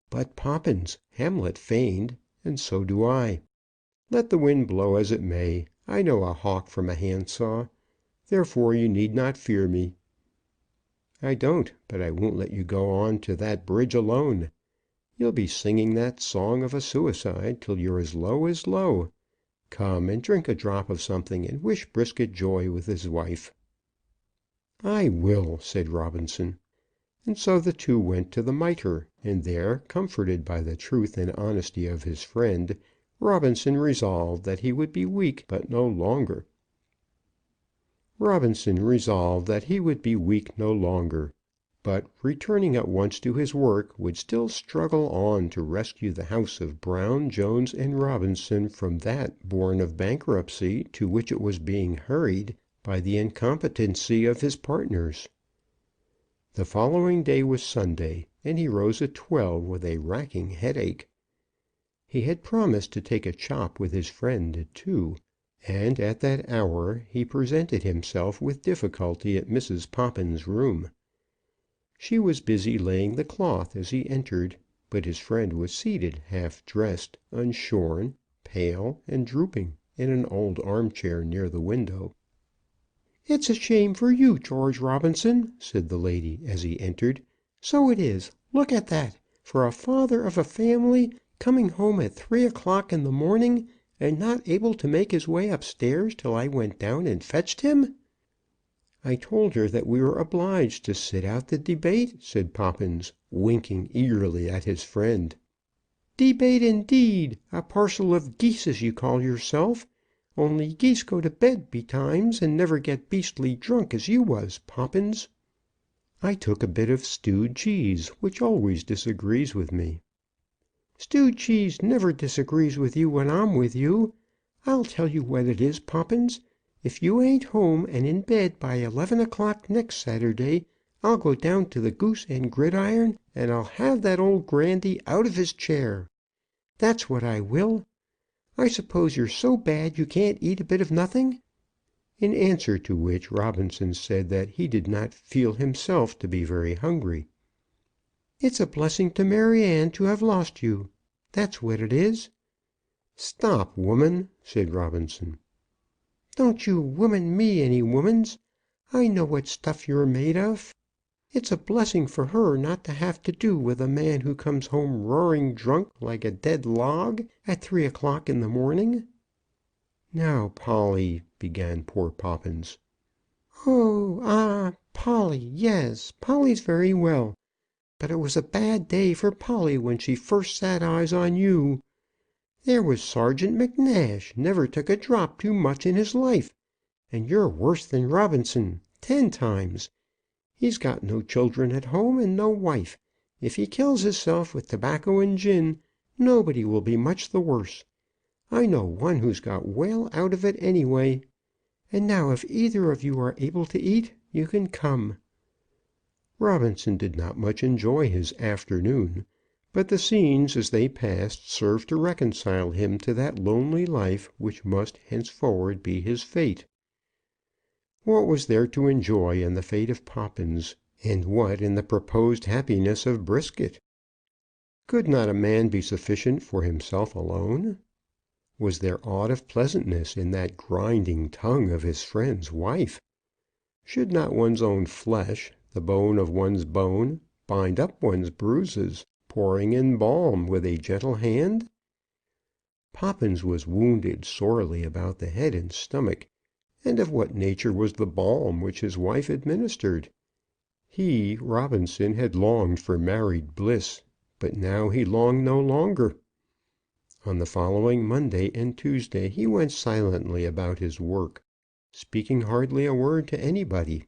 But, Poppins, Hamlet feigned, and so do I. Let the wind blow as it may, I know a hawk from a handsaw. Therefore you need not fear me. I don't, but I won't let you go on to that bridge alone. You'll be singing that song of a suicide till you're as low. Come and drink a drop of something, and wish Brisket joy with his wife." "I will," said Robinson. And so the two went to the Mitre, and there, comforted by the truth and honesty of his friend, Robinson resolved that he would be weak no longer. But, returning at once to his work, would still struggle on to rescue the house of Brown, Jones, and Robinson from that bourne of bankruptcy to which it was being hurried by the incompetency of his partners. The following day was Sunday, and he rose at 12 with a racking headache. He had promised to take a chop with his friend at 2, and at that hour he presented himself with difficulty at Mrs. Poppins' room. She was busy laying the cloth as he entered, but his friend was seated, half dressed, unshorn, pale, and drooping, in an old arm-chair near the window. "It's a shame for you, George Robinson," said the lady as he entered. "So it is. Look at that. For a father of a family, coming home at 3 o'clock in the morning, and not able to make his way upstairs till I went down and fetched him." "I told her that we were obliged to sit out the debate," said Poppins, winking eagerly at his friend. "Debate, indeed! A parcel of geese, as you call yourself. Only geese go to bed betimes, and never get beastly drunk as you was, Poppins." "I took a bit of stewed cheese, which always disagrees with me." "Stewed cheese never disagrees with you when I'm with you. I'll tell you what it is, Poppins. If you ain't home and in bed by 11 o'clock next Saturday, I'll go down to the Goose and Gridiron, and I'll have that old Grandy out of his chair. That's what I will. I suppose you're so bad you can't eat a bit of nothing?" In answer to which Robinson said that he did not feel himself to be very hungry. "It's a blessing to Maryanne to have lost you. That's what it is." "Stop, woman," said Robinson. "Don't you woman me any womans. I know what stuff you're made of. It's a blessing for her not to have to do with a man who comes home roaring drunk like a dead log at 3 o'clock in the morning." "Now, Polly," began poor Poppins. Polly, yes, Polly's very well. But it was a bad day for Polly when she first set eyes on you. There was Sergeant McNash never took a drop too much in his life, and you're worse than Robinson, 10 times. He's got no children at home, and no wife. If he kills hisself with tobacco and gin, nobody will be much the worse. I know one who's got well out of it anyway. And now, if either of you are able to eat, you can come." Robinson did not much enjoy his afternoon, but the scenes as they passed served to reconcile him to that lonely life which must henceforward be his fate. What was there to enjoy in the fate of Poppins, and what in the proposed happiness of Brisket? Could not a man be sufficient for himself alone? Was there aught of pleasantness in that grinding tongue of his friend's wife? Should not one's own flesh, the bone of one's bone, bind up one's bruises, pouring in balm with a gentle hand? Poppins was wounded sorely about the head and stomach, and of what nature was the balm which his wife administered? He, Robinson, had longed for married bliss, but now he longed no longer. On the following Monday and Tuesday he went silently about his work, speaking hardly a word to anybody.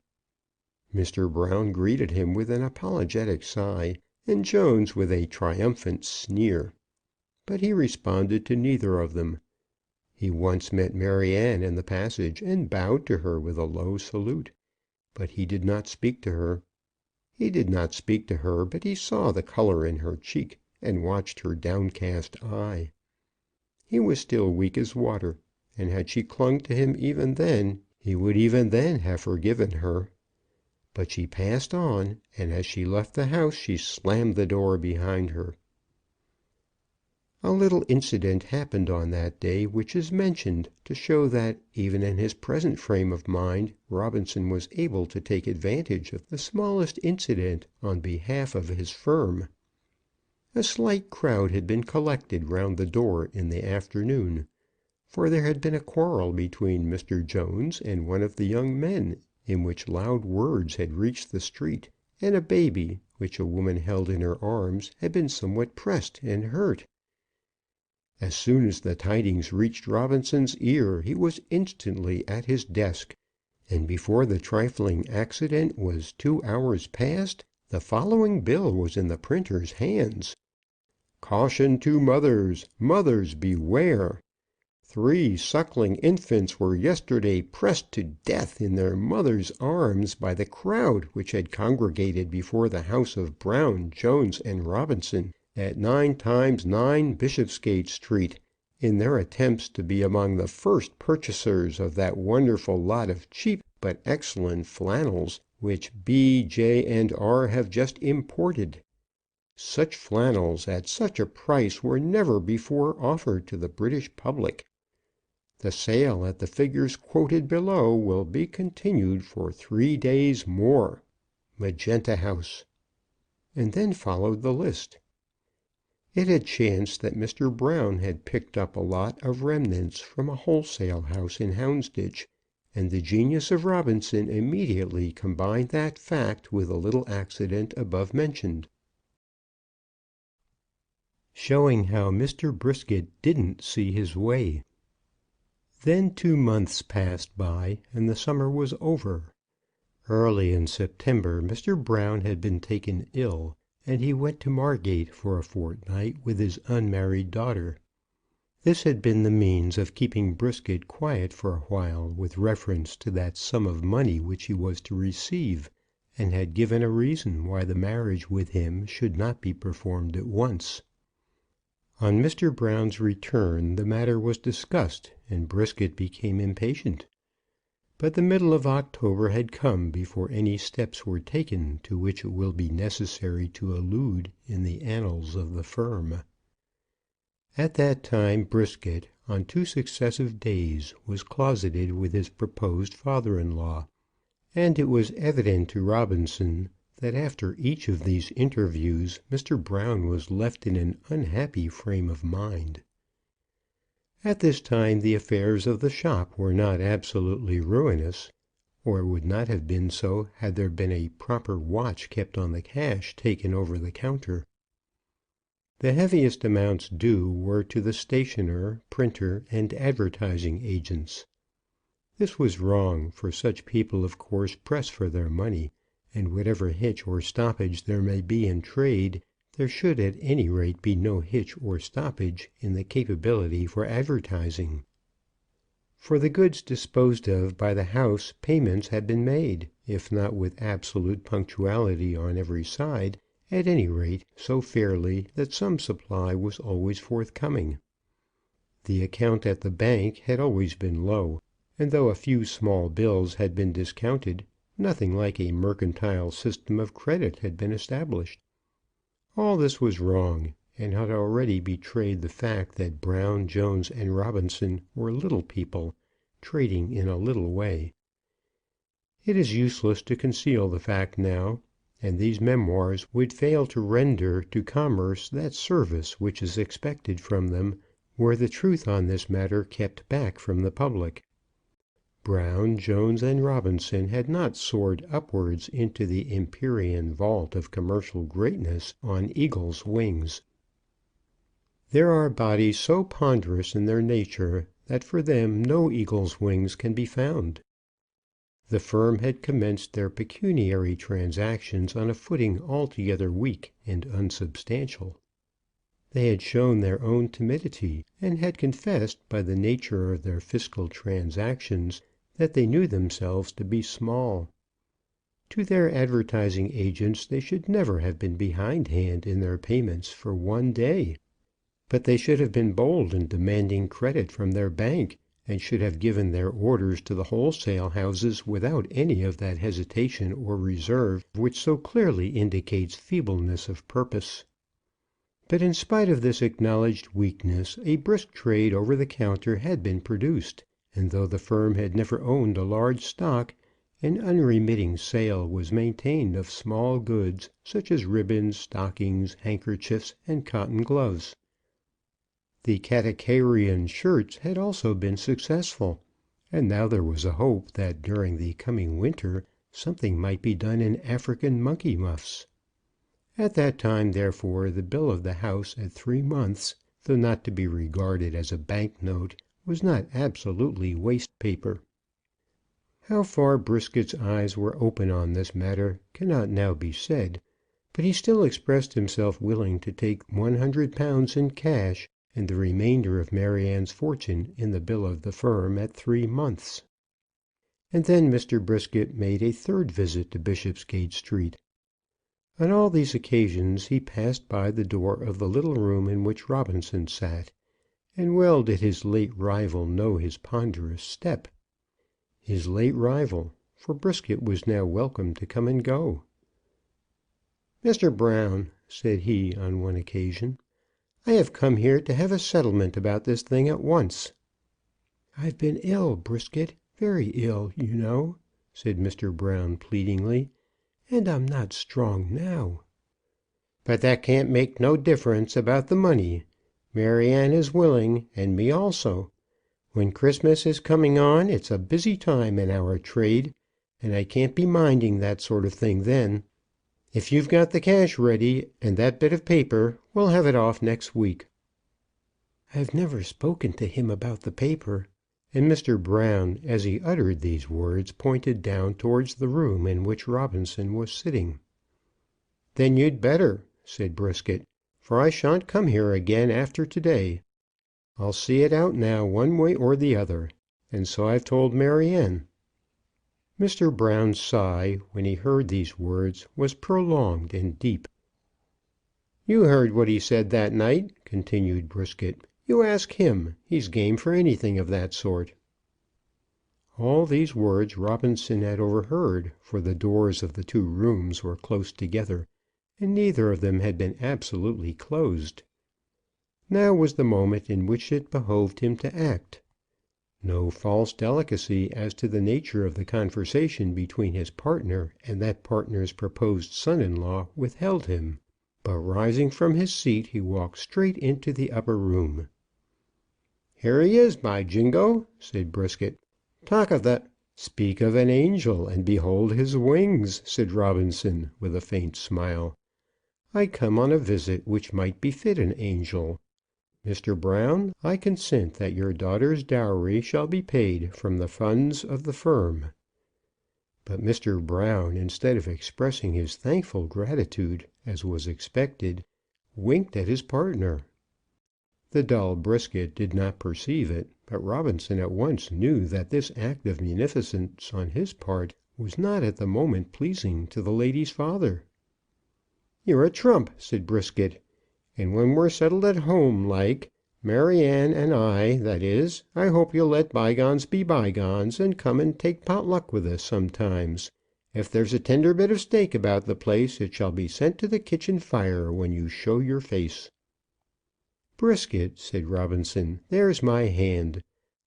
Mr. Brown greeted him with an apologetic sigh, and Jones with a triumphant sneer. But he responded to neither of them. He once met Maryanne in the passage, and bowed to her with a low salute, but he did not speak to her. He did not speak to her, but he saw the colour in her cheek, and watched her downcast eye. He was still weak as water, and had she clung to him even then, he would even then have forgiven her. But she passed on, and as she left the house she slammed the door behind her. A little incident happened on that day which is mentioned to show that, even in his present frame of mind, Robinson was able to take advantage of the smallest incident on behalf of his firm. A slight crowd had been collected round the door in the afternoon, for there had been a quarrel between Mr. Jones and one of the young men, in which loud words had reached the street, and a baby, which a woman held in her arms, had been somewhat pressed and hurt. As soon as the tidings reached Robinson's ear, he was instantly at his desk, and before the trifling accident was 2 hours past, the following bill was in the printer's hands: "Caution to mothers! Mothers, beware! 3 suckling infants were yesterday pressed to death in their mothers' arms by the crowd which had congregated before the house of Brown, Jones, and Robinson, at 9 times 9 Bishopsgate Street, in their attempts to be among the first purchasers of that wonderful lot of cheap but excellent flannels which B, J, and R have just imported. Such flannels at such a price were never before offered to the British public. The sale at the figures quoted below will be continued for 3 days more. Magenta House." And then followed the list. It had chanced that Mr. Brown had picked up a lot of remnants from a wholesale house in Houndsditch, and the genius of Robinson immediately combined that fact with the little accident above mentioned. Showing how Mr. Brisket didn't see his way. Then 2 months passed by, and the summer was over. Early in September Mr. Brown had been taken ill, and he went to Margate for a fortnight with his unmarried daughter. This had been the means of keeping Brisket quiet for a while with reference to that sum of money which he was to receive, and had given a reason why the marriage with him should not be performed at once. On Mr. Brown's return the matter was discussed, and Brisket became impatient. But the middle of October had come before any steps were taken to which it will be necessary to allude in the annals of the firm. At that time Brisket, on 2 successive days, was closeted with his proposed father-in-law, and it was evident to Robinson that after each of these interviews Mr. Brown was left in an unhappy frame of mind. At this time the affairs of the shop were not absolutely ruinous, or would not have been so had there been a proper watch kept on the cash taken over the counter. The heaviest amounts due were to the stationer, printer, and advertising agents. This was wrong, for such people of course press for their money, and whatever hitch or stoppage there may be in trade, there should at any rate be no hitch or stoppage in the capability for advertising. For the goods disposed of by the house payments had been made, if not with absolute punctuality on every side, at any rate so fairly that some supply was always forthcoming. The account at the bank had always been low, and though a few small bills had been discounted, nothing like a mercantile system of credit had been established. All this was wrong, and had already betrayed the fact that Brown, Jones, and Robinson were little people, trading in a little way. It is useless to conceal the fact now, and these memoirs would fail to render to commerce that service which is expected from them, were the truth on this matter kept back from the public. Brown, Jones, and Robinson had not soared upwards into the empyrean vault of commercial greatness on eagle's wings. There are bodies so ponderous in their nature that for them no eagle's wings can be found. The firm had commenced their pecuniary transactions on a footing altogether weak and unsubstantial. They had shown their own timidity, and had confessed, by the nature of their fiscal transactions, that they knew themselves to be small. To their advertising agents they should never have been behindhand in their payments for one day. But they should have been bold in demanding credit from their bank, and should have given their orders to the wholesale houses without any of that hesitation or reserve which so clearly indicates feebleness of purpose. But in spite of this acknowledged weakness, a brisk trade over the counter had been produced, and though the firm had never owned a large stock, an unremitting sale was maintained of small goods, such as ribbons, stockings, handkerchiefs, and cotton gloves. The Katakarian shirts had also been successful, and now there was a hope that during the coming winter something might be done in African monkey muffs. At that time, therefore, the bill of the house at 3 months, though not to be regarded as a bank note, was not absolutely waste paper. How far Brisket's eyes were open on this matter cannot now be said, but he still expressed himself willing to take £100 in cash, and the remainder of Maryanne's fortune in the bill of the firm at 3 months. And then Mr. Brisket made a third visit to Bishopsgate Street. On all these occasions he passed by the door of the little room in which Robinson sat, and well did his late rival know his ponderous step. His late rival, for Brisket was now welcome to come and go. "Mr. Brown," said he on one occasion, "I have come here to have a settlement about this thing at once." "I've been ill, Brisket, very ill, you know," said Mr. Brown pleadingly, "and I'm not strong now." "But that can't make no difference about the money. Maryanne is willing, and me also. When Christmas is coming on, it's a busy time in our trade, and I can't be minding that sort of thing then. If you've got the cash ready, and that bit of paper, we'll have it off next week." "I've never spoken to him about the paper," and Mr. Brown, as he uttered these words, pointed down towards the room in which Robinson was sitting. "Then you'd better," said Brisket, "for I shan't come here again after to day. I'll see it out now one way or the other, and so I've told Maryanne." Mr. Brown's sigh, when he heard these words, was prolonged and deep. "You heard what he said that night," continued Brisket. "You ask him. He's game for anything of that sort." All these words Robinson had overheard, for the doors of the 2 rooms were close together, and neither of them had been absolutely closed. Now was the moment in which it behoved him to act. No false delicacy as to the nature of the conversation between his partner and that partner's proposed son-in-law withheld him, but rising from his seat he walked straight into the upper room. "Here he is, by jingo!" said Brisket. "Talk of the—" "Speak of an angel, and behold his wings," said Robinson, with a faint smile. "I come on a visit which might befit an angel. Mr. Brown, I consent that your daughter's dowry shall be paid from the funds of the firm." But Mr. Brown, instead of expressing his thankful gratitude, as was expected, winked at his partner. The dull Brisket did not perceive it, but Robinson at once knew that this act of munificence on his part was not at the moment pleasing to the lady's father. "You're a trump," said Brisket. "And when we're settled at home, like, Maryanne and I, that is, I hope you'll let bygones be bygones, and come and take pot luck with us sometimes. If there's a tender bit of steak about the place, it shall be sent to the kitchen fire when you show your face." "Brisket," said Robinson, "there's my hand.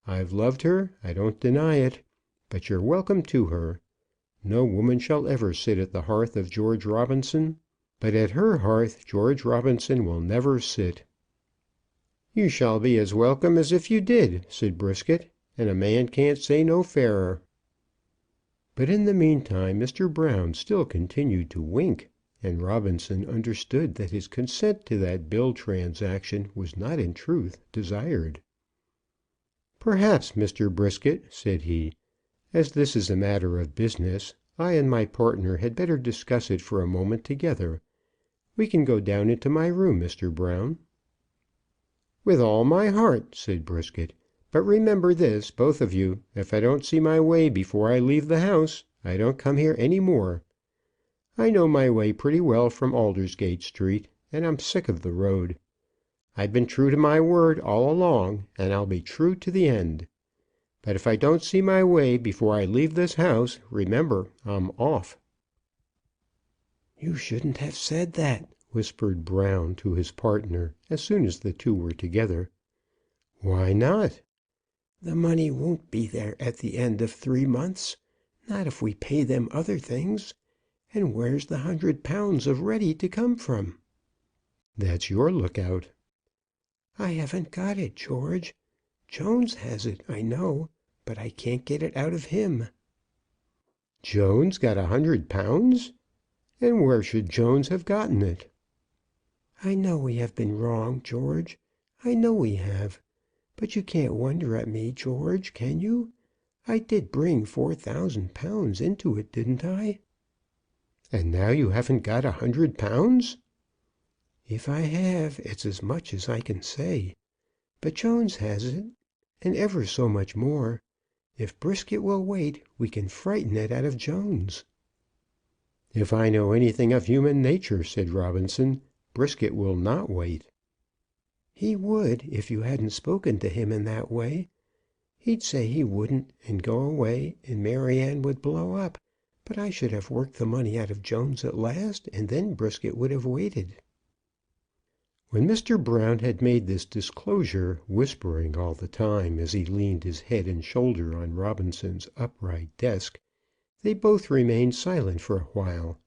I've loved her, I don't deny it. But you're welcome to her. No woman shall ever sit at the hearth of George Robinson, but at her hearth George Robinson will never sit." "You shall be as welcome as if you did," said Brisket, "and a man can't say no fairer." But in the meantime Mr. Brown still continued to wink, and Robinson understood that his consent to that bill transaction was not in truth desired. "Perhaps, Mr. Brisket," said he, As this is a matter of business, I and my partner had better discuss it for a moment together. We can go down into my room, Mr. Brown." "With all my heart," said Brisket. "But remember this, both of you, if I don't see my way before I leave the house, I don't come here any more. I know my way pretty well from Aldersgate Street, and I'm sick of the road. I've been true to my word all along, and I'll be true to the end. But if I don't see my way before I leave this house, remember I'm off." "You shouldn't have said that," whispered Brown to his partner, as soon as the two were together. "Why not?" "The money won't be there at the end of 3 months, not if we pay them other things. And where's the £100 of ready to come from?" "That's your look out." "I haven't got it, George. Jones has it, I know, but I can't get it out of him." "Jones got £100! And where should Jones have gotten it?" "I know we have been wrong, George. I know we have. But you can't wonder at me, George, can you? I did bring £4,000 into it, didn't I?" "And now you haven't got £100!" "If I have, it's as much as I can say. But Jones has it, and ever so much more. If Brisket will wait, we can frighten it out of Jones." "If I know anything of human nature," said Robinson, "Brisket will not wait." "He would, if you hadn't spoken to him in that way. He'd say he wouldn't, and go away, and Maryanne would blow up. But I should have worked the money out of Jones at last, and then Brisket would have waited." When Mr. Brown had made this disclosure, whispering all the time as he leaned his head and shoulder on Robinson's upright desk, they both remained silent for a while.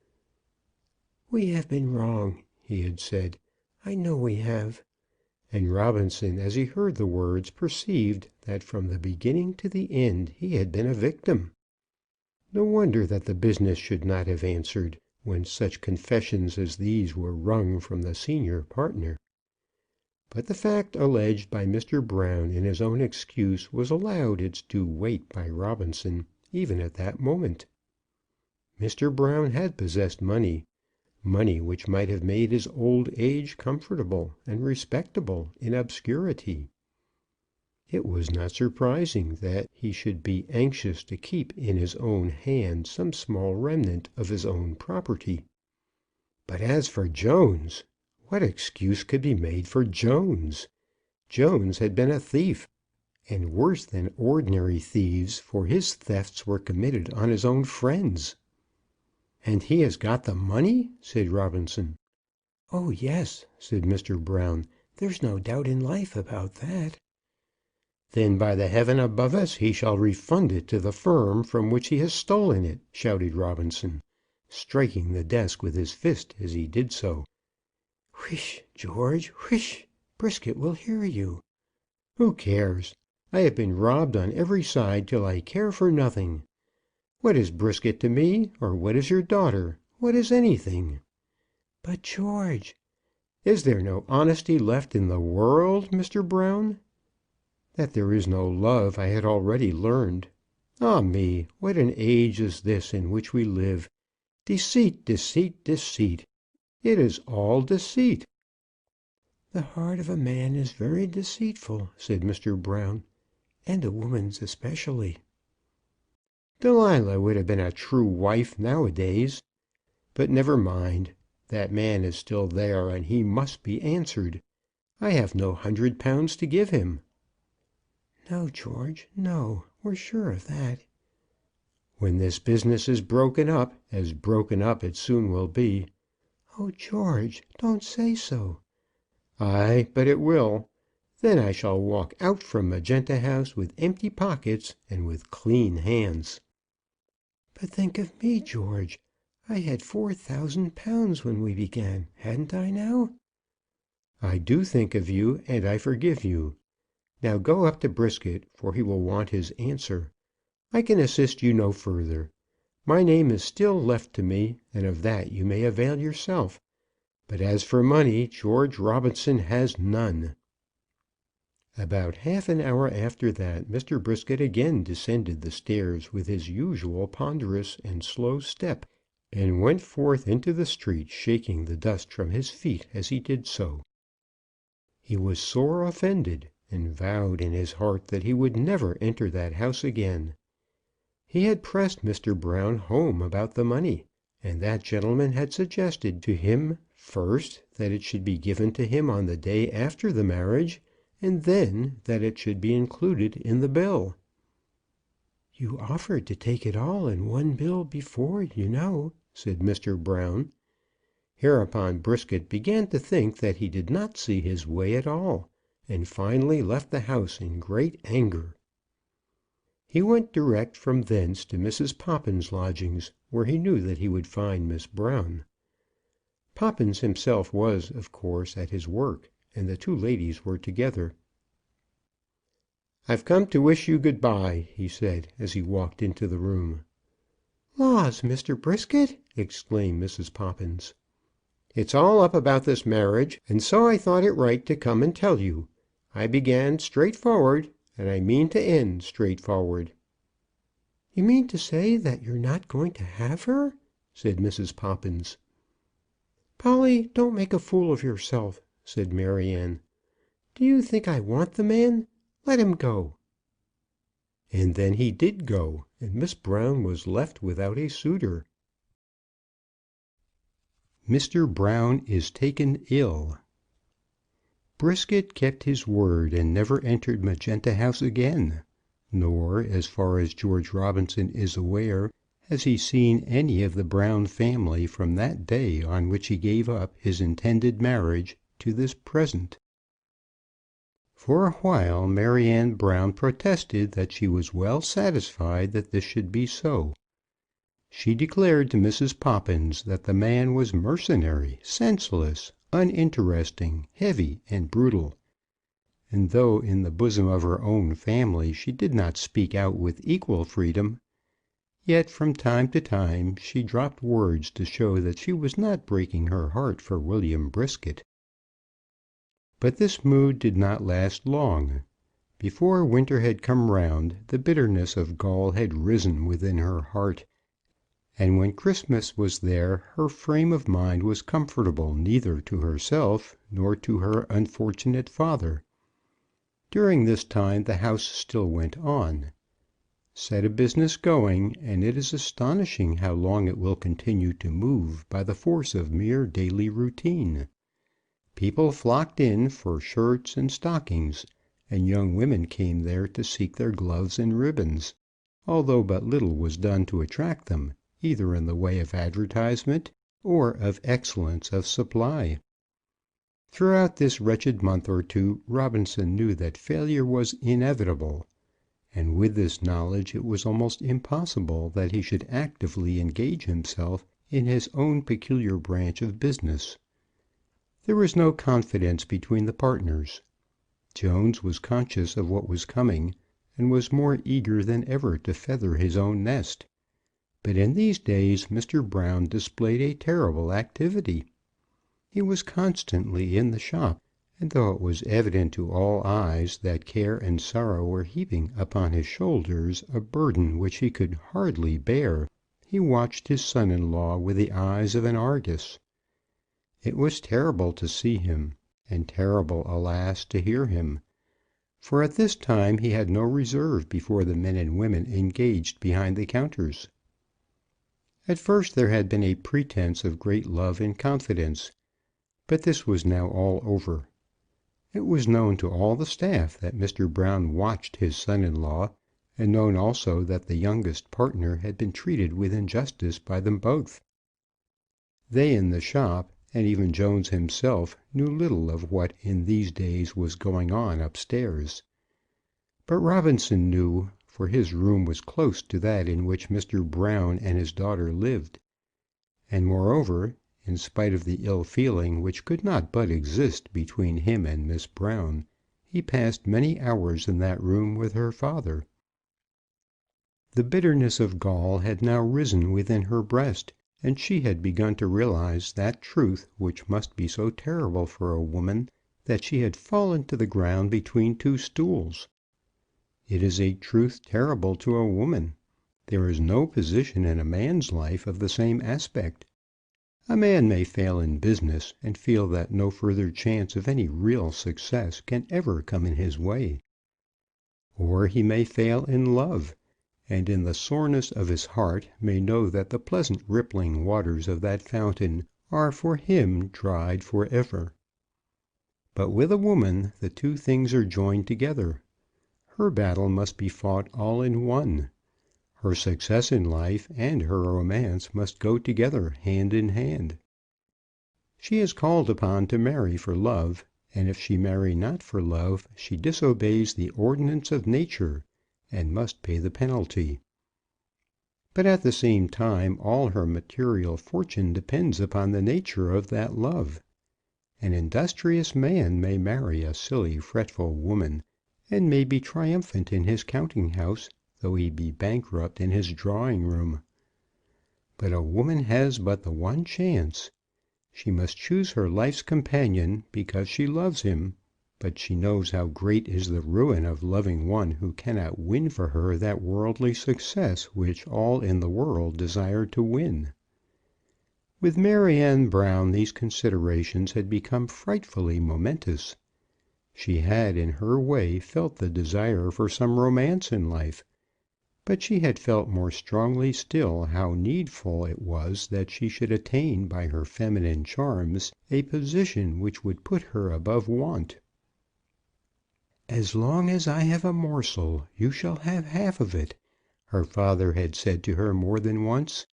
"We have been wrong," he had said. "I know we have." And Robinson, as he heard the words, perceived that from the beginning to the end he had been a victim. No wonder that the business should not have answered, when such confessions as these were wrung from the senior partner. But the fact alleged by Mr. Brown in his own excuse was allowed its due weight by Robinson, even at that moment. Mr. Brown had possessed money, money which might have made his old age comfortable and respectable in obscurity. It was not surprising that he should be anxious to keep in his own hand some small remnant of his own property. But as for Jones, what excuse could be made for Jones? Jones had been a thief, and worse than ordinary thieves, for his thefts were committed on his own friends. "And he has got the money?" said Robinson. "Oh, yes," said Mr. Brown. "There's no doubt in life about that." "Then by the heaven above us he shall refund it to the firm from which he has stolen it," shouted Robinson, striking the desk with his fist as he did so. "Whish, George, whish! Brisket will hear you." "Who cares? I have been robbed on every side till I care for nothing. What is Brisket to me, or what is your daughter? What is anything?" "But, George—" "Is there no honesty left in the world, Mr. Brown?" That there is no love I had already learned. Ah me, what an age is this in which we live! Deceit, deceit, deceit! It is all deceit." "The heart of a man is very deceitful," said Mr. Brown, "and a woman's especially." "Delilah would have been a true wife nowadays. But never mind. That man is still there, and he must be answered. I have no £100 to give him." "No, George, no. We're sure of that." "When this business is broken up, as broken up it soon will be." "Oh, George, don't say so." "Ay, but it will. Then I shall walk out from Magenta House with empty pockets and with clean hands." "But think of me, George. I had £4,000 when we began, hadn't I now?" "I do think of you, and I forgive you. Now go up to Brisket, for he will want his answer. I can assist you no further. My name is still left to me, and of that you may avail yourself. But as for money, George Robinson has none." About half an hour after that Mr. Brisket again descended the stairs with his usual ponderous and slow step, and went forth into the street, shaking the dust from his feet as he did so. He was sore offended, and vowed in his heart that he would never enter that house again. He had pressed Mr. Brown home about the money, and that gentleman had suggested to him first that it should be given to him on the day after the marriage, and then that it should be included in the bill. "You offered to take it all in one bill before, you know," said Mr. Brown. Hereupon Brisket began to think that he did not see his way at all, and finally left the house in great anger. He went direct from thence to Mrs. Poppins' lodgings, where he knew that he would find Miss Brown. Poppins himself was, of course, at his work, and the two ladies were together. "I've come to wish you good bye," he said, as he walked into the room. "Laws, Mr. Brisket!" exclaimed Mrs. Poppins. "It's all up about this marriage, and so I thought it right to come and tell you. I began straightforward, and I mean to end straightforward." "You mean to say that you're not going to have her?" said Mrs. Poppins. "Polly, don't make a fool of yourself," said Maryanne. "Do you think I want the man? Let him go." And then he did go, and Miss Brown was left without a suitor. Mr. Brown is taken ill. Brisket kept his word and never entered Magenta House again, nor, as far as George Robinson is aware, has he seen any of the Brown family from that day on which he gave up his intended marriage to this present. For a while Maryanne Brown protested that she was well satisfied that this should be so. She declared to Mrs. Poppins that the man was mercenary, senseless, uninteresting, heavy, and brutal; and though in the bosom of her own family she did not speak out with equal freedom, yet from time to time she dropped words to show that she was not breaking her heart for William Brisket. But this mood did not last long. Before winter had come round, the bitterness of gall had risen within her heart, and when Christmas was there her frame of mind was comfortable neither to herself nor to her unfortunate father. During this time the house still went on. Set a business going, and it is astonishing how long it will continue to move by the force of mere daily routine. People flocked in for shirts and stockings, and young women came there to seek their gloves and ribbons, although but little was done to attract them, either in the way of advertisement or of excellence of supply. Throughout this wretched month or two Robinson knew that failure was inevitable, and with this knowledge it was almost impossible that he should actively engage himself in his own peculiar branch of business. There was no confidence between the partners. Jones was conscious of what was coming, and was more eager than ever to feather his own nest. But in these days Mr. Brown displayed a terrible activity. He was constantly in the shop, and though it was evident to all eyes that care and sorrow were heaping upon his shoulders a burden which he could hardly bear, he watched his son-in-law with the eyes of an Argus. It was terrible to see him, and terrible, alas, to hear him, for at this time he had no reserve before the men and women engaged behind the counters. At first there had been a pretence of great love and confidence, but this was now all over. It was known to all the staff that Mr. Brown watched his son-in-law, and known also that the youngest partner had been treated with injustice by them both. They in the shop, and even Jones himself, knew little of what in these days was going on upstairs. But Robinson knew, for his room was close to that in which Mr. Brown and his daughter lived; and, moreover, in spite of the ill feeling which could not but exist between him and Miss Brown, he passed many hours in that room with her father. The bitterness of gall had now risen within her breast, and she had begun to realize that truth which must be so terrible for a woman, that she had fallen to the ground between two stools. It is a truth terrible to a woman. There is no position in a man's life of the same aspect. A man may fail in business, and feel that no further chance of any real success can ever come in his way. Or he may fail in love, and in the soreness of his heart may know that the pleasant rippling waters of that fountain are for him dried for ever. But with a woman the two things are joined together. Her battle must be fought all in one. Her success in life and her romance must go together hand in hand. She is called upon to marry for love, and if she marry not for love she disobeys the ordinance of nature, and must pay the penalty. But at the same time all her material fortune depends upon the nature of that love. An industrious man may marry a silly, fretful woman, and may be triumphant in his counting house, though he be bankrupt in his drawing room. But a woman has but the one chance. She must choose her life's companion because she loves him, but she knows how great is the ruin of loving one who cannot win for her that worldly success which all in the world desire to win. With Maryanne Brown these considerations had become frightfully momentous. She had in her way felt the desire for some romance in life, but she had felt more strongly still how needful it was that she should attain by her feminine charms a position which would put her above want. "As long as I have a morsel, you shall have half of it," her father had said to her more than once.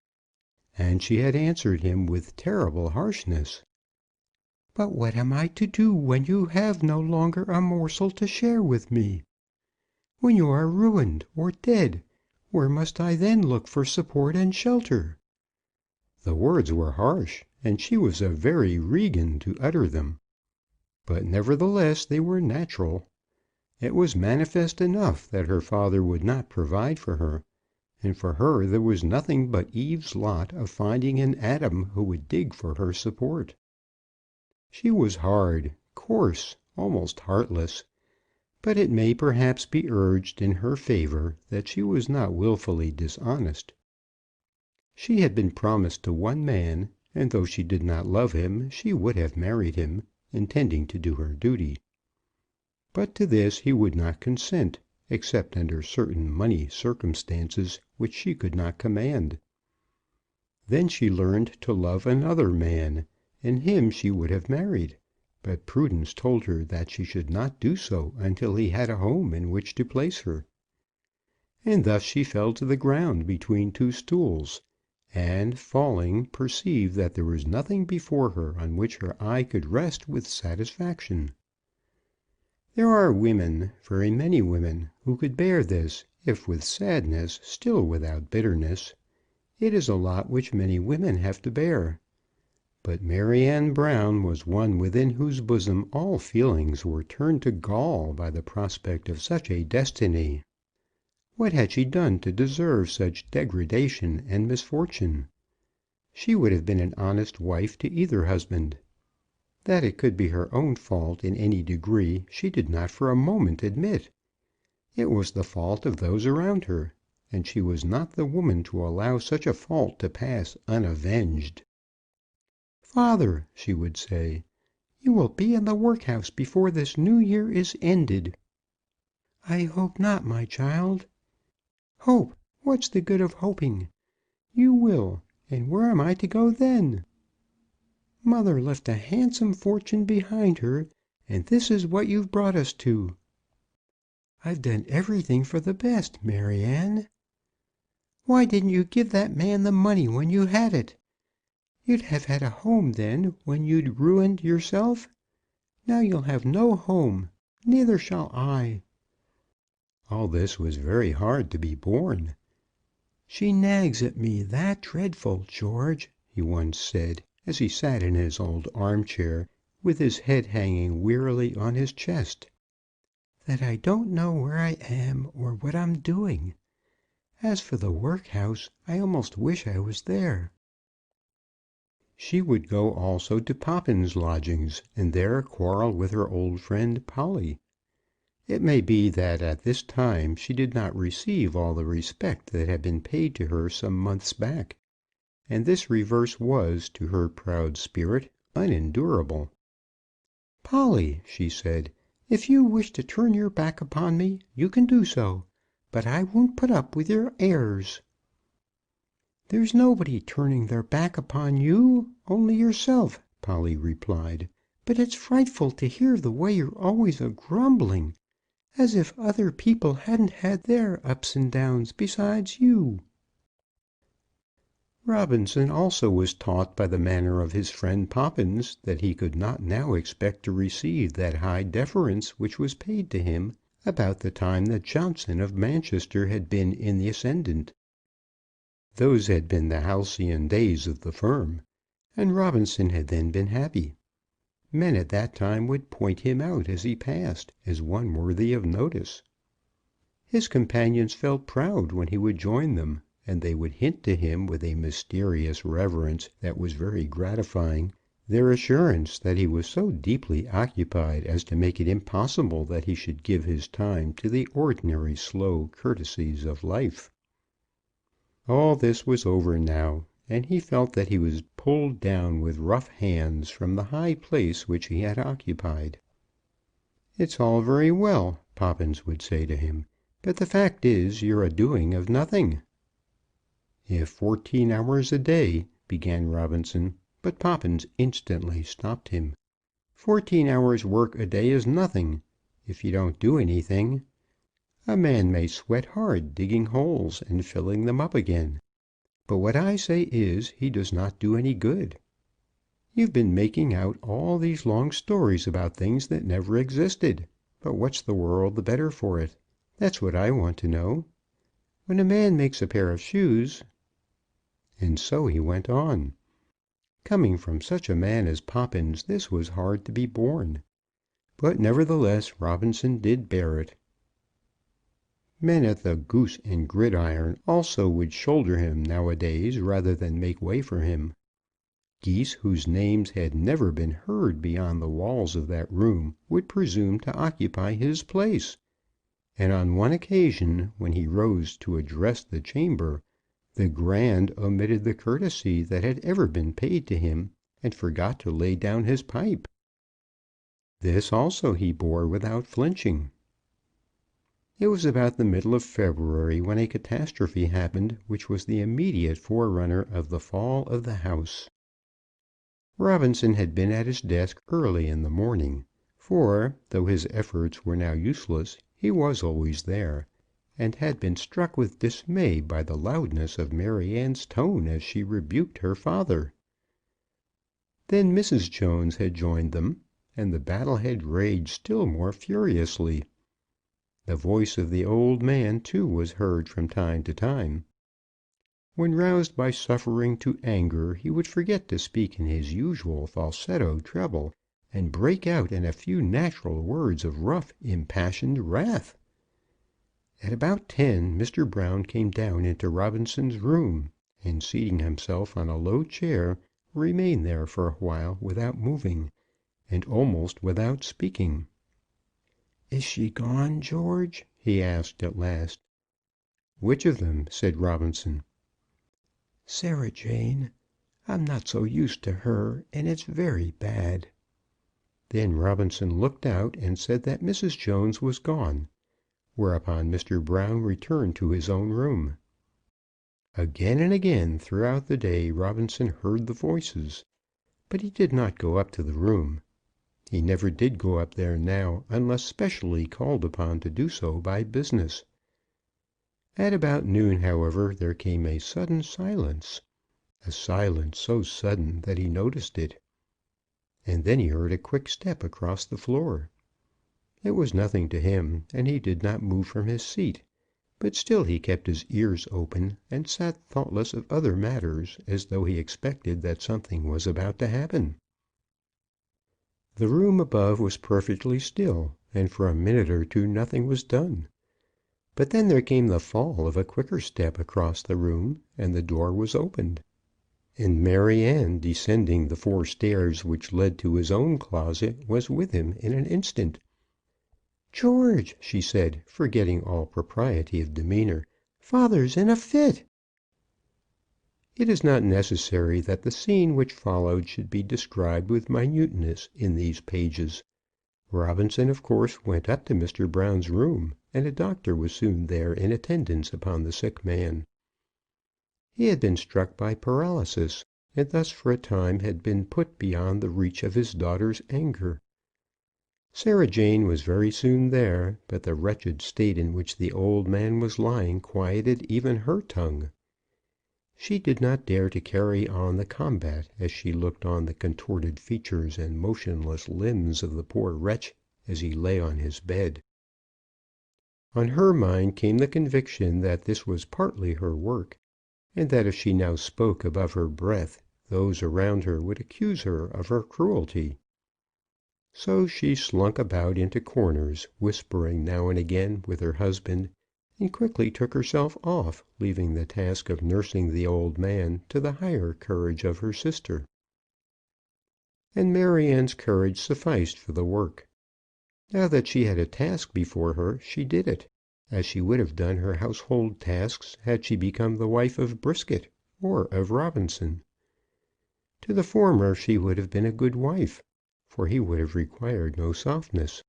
And she had answered him with terrible harshness. "But what am I to do when you have no longer a morsel to share with me? When you are ruined or dead, where must I then look for support and shelter?" The words were harsh, and she was a very Regan to utter them. But nevertheless they were natural. It was manifest enough that her father would not provide for her, and for her there was nothing but Eve's lot of finding an Adam who would dig for her support. She was hard, coarse, almost heartless, but it may perhaps be urged in her favour that she was not wilfully dishonest. She had been promised to one man, and though she did not love him, she would have married him, intending to do her duty. But to this he would not consent, except under certain money circumstances which she could not command. Then she learned to love another man, and him she would have married, but prudence told her that she should not do so until he had a home in which to place her. And thus she fell to the ground between two stools, and, falling, perceived that there was nothing before her on which her eye could rest with satisfaction. There are women, very many women, who could bear this, if with sadness, still without bitterness. It is a lot which many women have to bear. But Maryanne Brown was one within whose bosom all feelings were turned to gall by the prospect of such a destiny. What had she done to deserve such degradation and misfortune? She would have been an honest wife to either husband. That it could be her own fault in any degree she did not for a moment admit. It was the fault of those around her, and she was not the woman to allow such a fault to pass unavenged. "Father," she would say, "you will be in the workhouse before this new year is ended." "I hope not, my child." "Hope! What's the good of hoping? You will, and where am I to go then? Mother left a handsome fortune behind her, and this is what you've brought us to." "I've done everything for the best, Maryanne." "Why didn't you give that man the money when you had it? You'd have had a home then when you'd ruined yourself. Now you'll have no home. Neither shall I." All this was very hard to be borne. "She nags at me that dreadful, George," he once said, as he sat in his old arm-chair, with his head hanging wearily on his chest, "that I don't know where I am or what I'm doing. As for the workhouse, I almost wish I was there." She would go also to Poppin's lodgings, and there quarrel with her old friend Polly. It may be that at this time she did not receive all the respect that had been paid to her some months back, and this reverse was, to her proud spirit, unendurable. "Polly," she said, "if you wish to turn your back upon me, you can do so, but I won't put up with your airs." "There's nobody turning their back upon you, only yourself," Polly replied. "But it's frightful to hear the way you're always a grumbling, as if other people hadn't had their ups and downs besides you." Robinson also was taught by the manner of his friend Poppins that he could not now expect to receive that high deference which was paid to him about the time that Johnson of Manchester had been in the ascendant. Those had been the halcyon days of the firm, and Robinson had then been happy. Men at that time would point him out as he passed as one worthy of notice. His companions felt proud when he would join them, and they would hint to him with a mysterious reverence that was very gratifying their assurance that he was so deeply occupied as to make it impossible that he should give his time to the ordinary slow courtesies of life. All this was over now, and he felt that he was pulled down with rough hands from the high place which he had occupied. "It's all very well," Poppins would say to him, "but the fact is you're a doing of nothing." "If 14 hours a day," began Robinson, but Poppins instantly stopped him. "14 hours' work a day is nothing, if you don't do anything. A man may sweat hard digging holes and filling them up again, but what I say is he does not do any good. You've been making out all these long stories about things that never existed, but what's the world the better for it? That's what I want to know. When a man makes a pair of shoes—" And so he went on. Coming from such a man as Poppins, this was hard to be borne, but nevertheless Robinson did bear it. Men at the Goose and Gridiron also would shoulder him nowadays rather than make way for him. Geese whose names had never been heard beyond the walls of that room would presume to occupy his place, and on one occasion, when he rose to address the chamber, the Grand omitted the courtesy that had ever been paid to him, and forgot to lay down his pipe. This also he bore without flinching. It was about the middle of February when a catastrophe happened which was the immediate forerunner of the fall of the house. Robinson had been at his desk early in the morning, for, though his efforts were now useless, he was always there, and had been struck with dismay by the loudness of Maryanne's tone as she rebuked her father. Then Mrs. Jones had joined them, and the battle had raged still more furiously. The voice of the old man, too, was heard from time to time. When roused by suffering to anger, he would forget to speak in his usual falsetto treble, and break out in a few natural words of rough, impassioned wrath. At about 10 Mr. Brown came down into Robinson's room, and seating himself on a low chair, remained there for a while without moving, and almost without speaking. "Is she gone, George?" he asked at last. "Which of them?" said Robinson. "Sarah Jane. I'm not so used to her, and it's very bad." Then Robinson looked out and said that Mrs. Jones was gone, whereupon Mr. Brown returned to his own room. Again and again throughout the day Robinson heard the voices, but he did not go up to the room. He never did go up there now unless specially called upon to do so by business. At about noon, however, there came a sudden silence, a silence so sudden that he noticed it. And then he heard a quick step across the floor. It was nothing to him, and he did not move from his seat, but still he kept his ears open, and sat thoughtless of other matters, as though he expected that something was about to happen. The room above was perfectly still, and for a minute or two nothing was done. But then there came the fall of a quicker step across the room, and the door was opened. and Maryanne, descending the 4 stairs which led to his own closet, was with him in an instant. "George," she said, forgetting all propriety of demeanour, "father's in a fit." It is not necessary that the scene which followed should be described with minuteness in these pages. Robinson, of course, went up to Mr. Brown's room, and a doctor was soon there in attendance upon the sick man. He had been struck by paralysis, and thus for a time had been put beyond the reach of his daughter's anger. Sarah Jane was very soon there, but the wretched state in which the old man was lying quieted even her tongue. She did not dare to carry on the combat as she looked on the contorted features and motionless limbs of the poor wretch as he lay on his bed. On her mind came the conviction that this was partly her work, and that if she now spoke above her breath, those around her would accuse her of her cruelty. So she slunk about into corners, whispering now and again with her husband, and quickly took herself off, leaving the task of nursing the old man to the higher courage of her sister. And Maryanne's courage sufficed for the work. Now that she had a task before her, she did it, as she would have done her household tasks had she become the wife of Brisket or of Robinson. To the former she would have been a good wife, for he would have required no softness.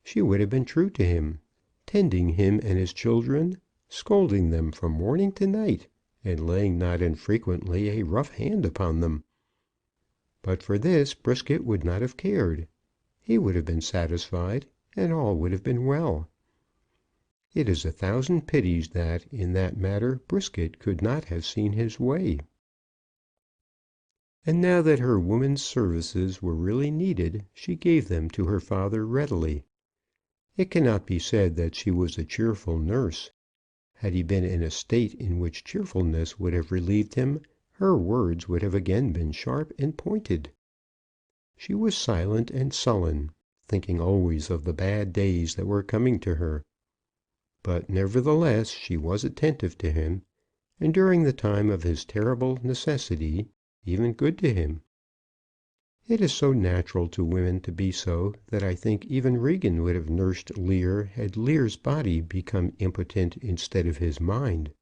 She would have been true to him, tending him and his children, scolding them from morning to night, and laying not infrequently a rough hand upon them. But for this Brisket would not have cared. He would have been satisfied, and all would have been well. It is 1,000 pities that, in that matter, Brisket could not have seen his way. And now that her woman's services were really needed, she gave them to her father readily. It cannot be said that she was a cheerful nurse. Had he been in a state in which cheerfulness would have relieved him, her words would have again been sharp and pointed. She was silent and sullen, thinking always of the bad days that were coming to her. But nevertheless she was attentive to him, and during the time of his terrible necessity, even good to him. It is so natural to women to be so, that I think even Regan would have nursed Lear had Lear's body become impotent instead of his mind.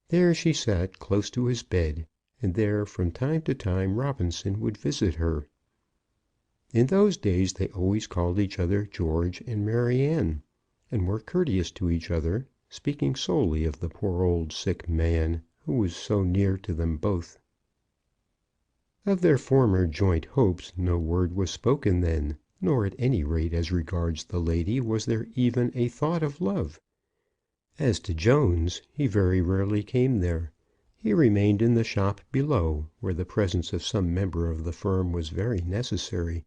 There she sat close to his bed, and there from time to time Robinson would visit her. In those days they always called each other George and Maryanne, and were courteous to each other, speaking solely of the poor old sick man who was so near to them both. Of their former joint hopes no word was spoken then, nor at any rate as regards the lady was there even a thought of love. As to Jones, he very rarely came there. He remained in the shop below, where the presence of some member of the firm was very necessary,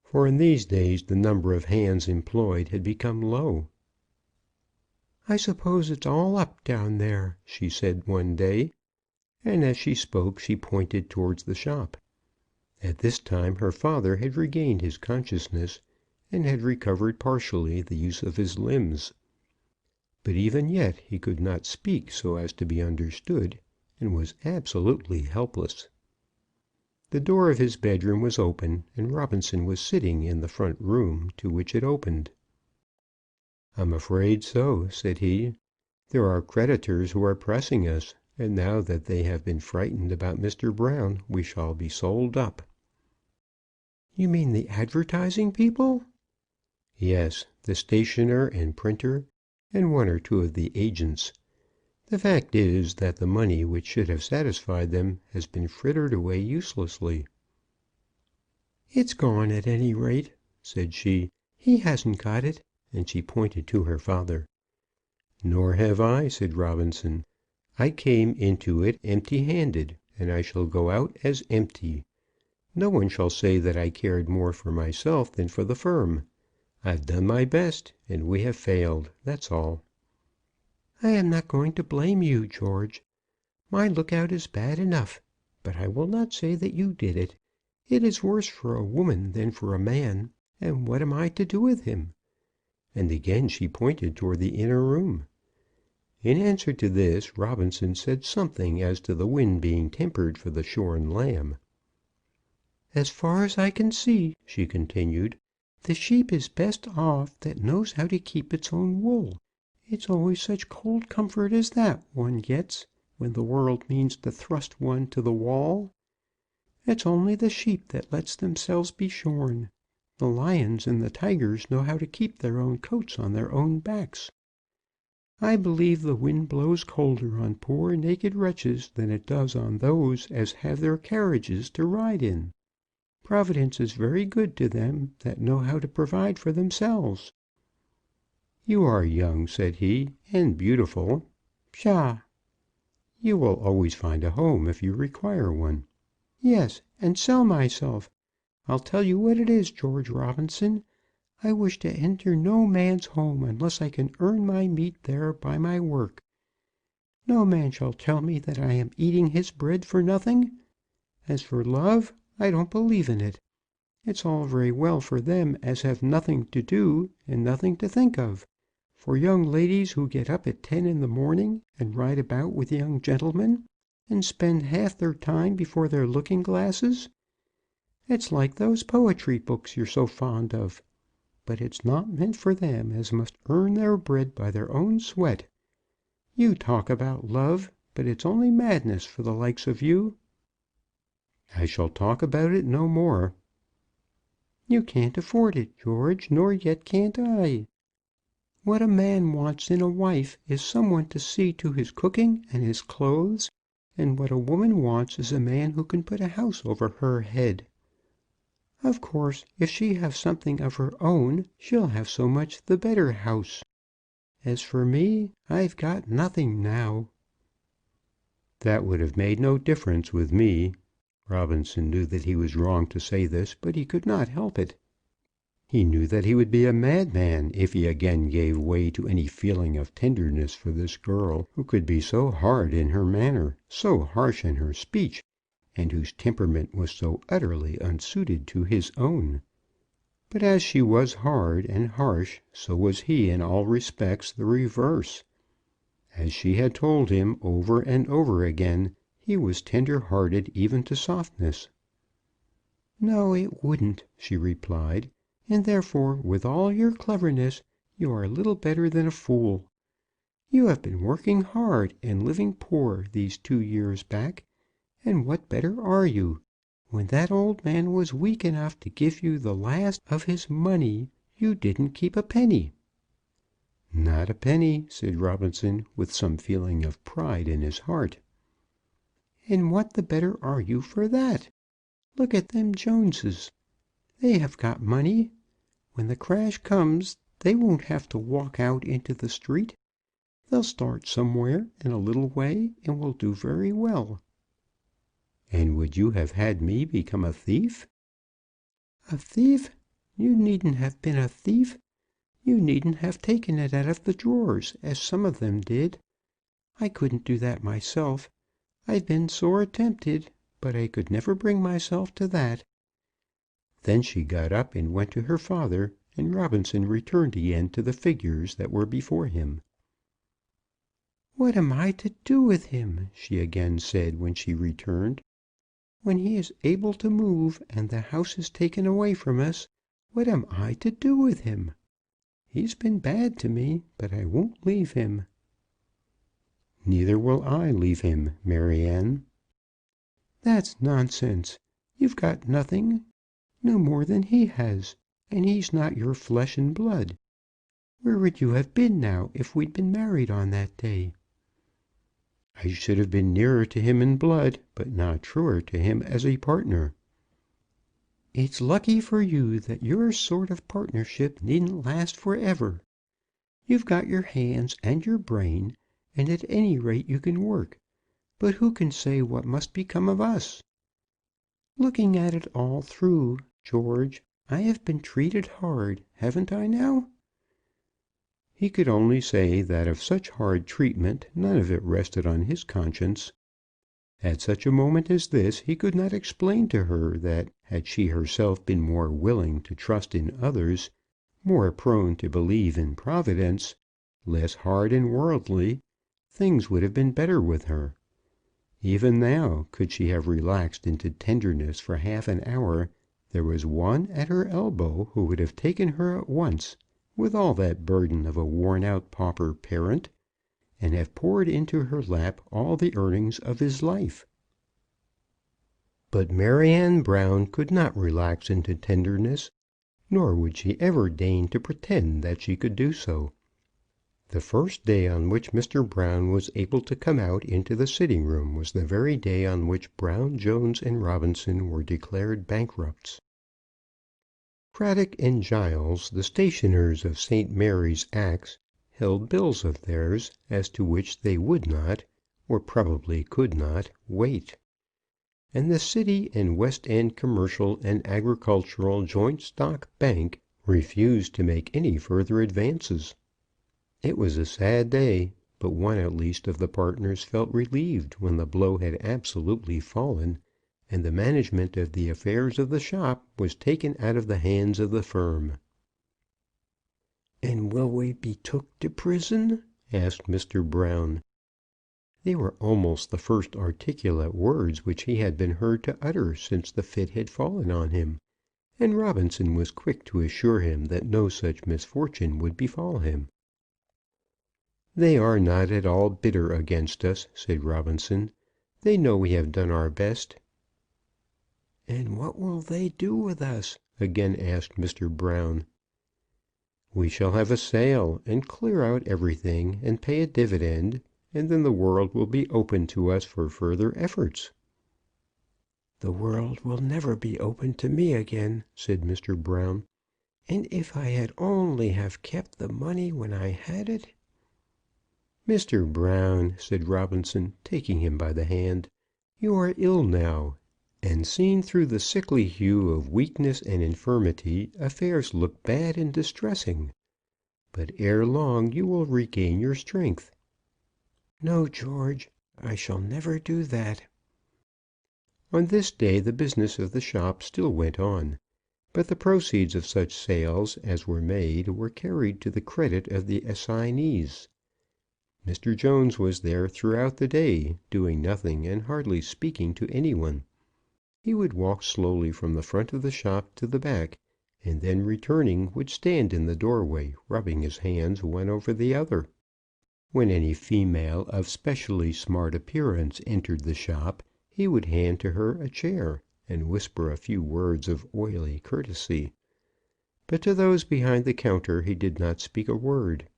for in these days the number of hands employed had become low. "I suppose it's all up down there," she said one day, and as she spoke she pointed towards the shop. At this time her father had regained his consciousness, and had recovered partially the use of his limbs. But even yet he could not speak so as to be understood, and was absolutely helpless. The door of his bedroom was open, and Robinson was sitting in the front room to which it opened. "I'm afraid so," said he. "There are creditors who are pressing us, and now that they have been frightened about Mr. Brown, we shall be sold up." "You mean the advertising people?" "Yes, the stationer and printer, and 1 or 2 of the agents. The fact is that the money which should have satisfied them has been frittered away uselessly." "It's gone at any rate," said she. "He hasn't got it," and she pointed to her father. "Nor have I," said Robinson. "I came into it empty-handed, and I shall go out as empty. No one shall say that I cared more for myself than for the firm. I've done my best, and we have failed. That's all." "I am not going to blame you, George. My lookout is bad enough, but I will not say that you did it. It is worse for a woman than for a man, and what am I to do with him?" And again she pointed toward the inner room. In answer to this, Robinson said something as to the wind being tempered for the shorn lamb. "As far as I can see," she continued, "the sheep is best off that knows how to keep its own wool. It's always such cold comfort as that one gets when the world means to thrust one to the wall. It's only the sheep that lets themselves be shorn. The lions and the tigers know how to keep their own coats on their own backs. I believe the wind blows colder on poor naked wretches than it does on those as have their carriages to ride in. Providence is very good to them that know how to provide for themselves." "You are young," said he, "and beautiful." "Psha!" "You will always find a home if you require one." "Yes, and sell myself. I'll tell you what it is, George Robinson. I wish to enter no man's home unless I can earn my meat there by my work. No man shall tell me that I am eating his bread for nothing. As for love, I don't believe in it. It's all very well for them as have nothing to do and nothing to think of. For young ladies who get up at 10 in the morning and ride about with young gentlemen, and spend half their time before their looking glasses. It's like those poetry books you're so fond of. But it's not meant for them as must earn their bread by their own sweat. You talk about love, but it's only madness for the likes of you." "I shall talk about it no more." "You can't afford it, George, nor yet can't I. What a man wants in a wife is some one to see to his cooking and his clothes, and what a woman wants is a man who can put a house over her head. Of course, if she have something of her own, she'll have so much the better house. As for me, I've got nothing now." "That would have made no difference with me." Robinson knew that he was wrong to say this, but he could not help it. He knew that he would be a madman if he again gave way to any feeling of tenderness for this girl who could be so hard in her manner, so harsh in her speech, and whose temperament was so utterly unsuited to his own. But as she was hard and harsh, so was he in all respects the reverse. As she had told him over and over again, he was tender-hearted even to softness. "No, it wouldn't," she replied, "and therefore, with all your cleverness, you are little better than a fool. You have been working hard and living poor these 2 years back, and what better are you? When that old man was weak enough to give you the last of his money, you didn't keep a penny." "Not a penny," said Robinson, with some feeling of pride in his heart. "And what the better are you for that? Look at them Joneses. They have got money. When the crash comes, they won't have to walk out into the street. They'll start somewhere in a little way, and will do very well." "And would you have had me become a thief?" "A thief? You needn't have been a thief. You needn't have taken it out of the drawers, as some of them did. I couldn't do that myself. I've been sore tempted, but I could never bring myself to that." Then she got up and went to her father, and Robinson returned again to the figures that were before him. "What am I to do with him?" she again said when she returned. "When he is able to move, and the house is taken away from us, what am I to do with him? He's been bad to me, but I won't leave him." "Neither will I leave him, Maryanne." "That's nonsense. You've got nothing, no more than he has, and he's not your flesh and blood. Where would you have been now if we'd been married on that day?" "I should have been nearer to him in blood, but not truer to him as a partner." "It's lucky for you that your sort of partnership needn't last for ever. You've got your hands and your brain, and at any rate you can work. But who can say what must become of us? Looking at it all through, George, I have been treated hard, haven't I now?" He could only say that of such hard treatment none of it rested on his conscience. At such a moment as this he could not explain to her that had she herself been more willing to trust in others, more prone to believe in Providence, less hard and worldly, things would have been better with her. Even now, could she have relaxed into tenderness for half an hour, there was one at her elbow who would have taken her at once, with all that burden of a worn-out pauper parent, and have poured into her lap all the earnings of his life. But Maryanne Brown could not relax into tenderness, nor would she ever deign to pretend that she could do so. The first day on which Mr. Brown was able to come out into the sitting-room was the very day on which Brown, Jones, and Robinson were declared bankrupts. Craddock and Giles, the stationers of St. Mary's Axe, held bills of theirs as to which they would not, or probably could not, wait; and the City and West End Commercial and Agricultural Joint Stock Bank refused to make any further advances. It was a sad day, but one at least of the partners felt relieved when the blow had absolutely fallen, and the management of the affairs of the shop was taken out of the hands of the firm. "And will we be took to prison?" asked Mr. Brown. They were almost the first articulate words which he had been heard to utter since the fit had fallen on him, and Robinson was quick to assure him that no such misfortune would befall him. "They are not at all bitter against us," said Robinson. "They know we have done our best." "And what will they do with us?" again asked Mr. Brown. "We shall have a sale, and clear out everything, and pay a dividend, and then the world will be open to us for further efforts." "The world will never be open to me again," said Mr. Brown. "And if I had only have kept the money when I had it." "Mr. Brown," said Robinson, taking him by the hand, "you are ill now, and seen through the sickly hue of weakness and infirmity, affairs look bad and distressing. But ere long you will regain your strength." "No, George, I shall never do that." On this day the business of the shop still went on, but the proceeds of such sales as were made were carried to the credit of the assignees. Mr. Jones was there throughout the day, doing nothing and hardly speaking to any one. He would walk slowly from the front of the shop to the back, and then returning would stand in the doorway, rubbing his hands one over the other. When any female of specially smart appearance entered the shop, he would hand to her a chair, and whisper a few words of oily courtesy. But to those behind the counter he did not speak a word.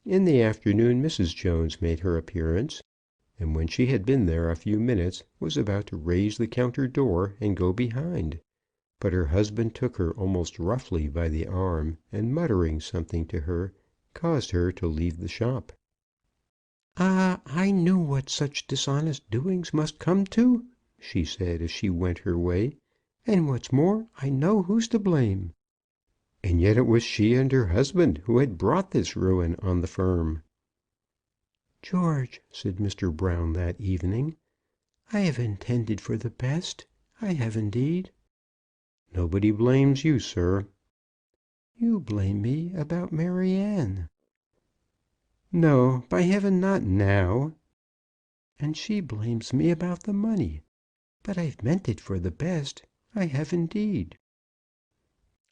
In the afternoon Mrs. Jones made her appearance, and when she had been there a few minutes was about to raise the counter door and go behind; but her husband took her almost roughly by the arm, and muttering something to her, caused her to leave the shop. "Ah, I knew what such dishonest doings must come to," she said as she went her way; "and what's more, I know who's to blame." And yet it was she and her husband who had brought this ruin on the firm. "George," said Mr. Brown that evening, "I have intended for the best. I have indeed." "Nobody blames you, sir." "You blame me about Maryanne." "No, by heaven, not now." "And she blames me about the money. But I've meant it for the best. I have indeed."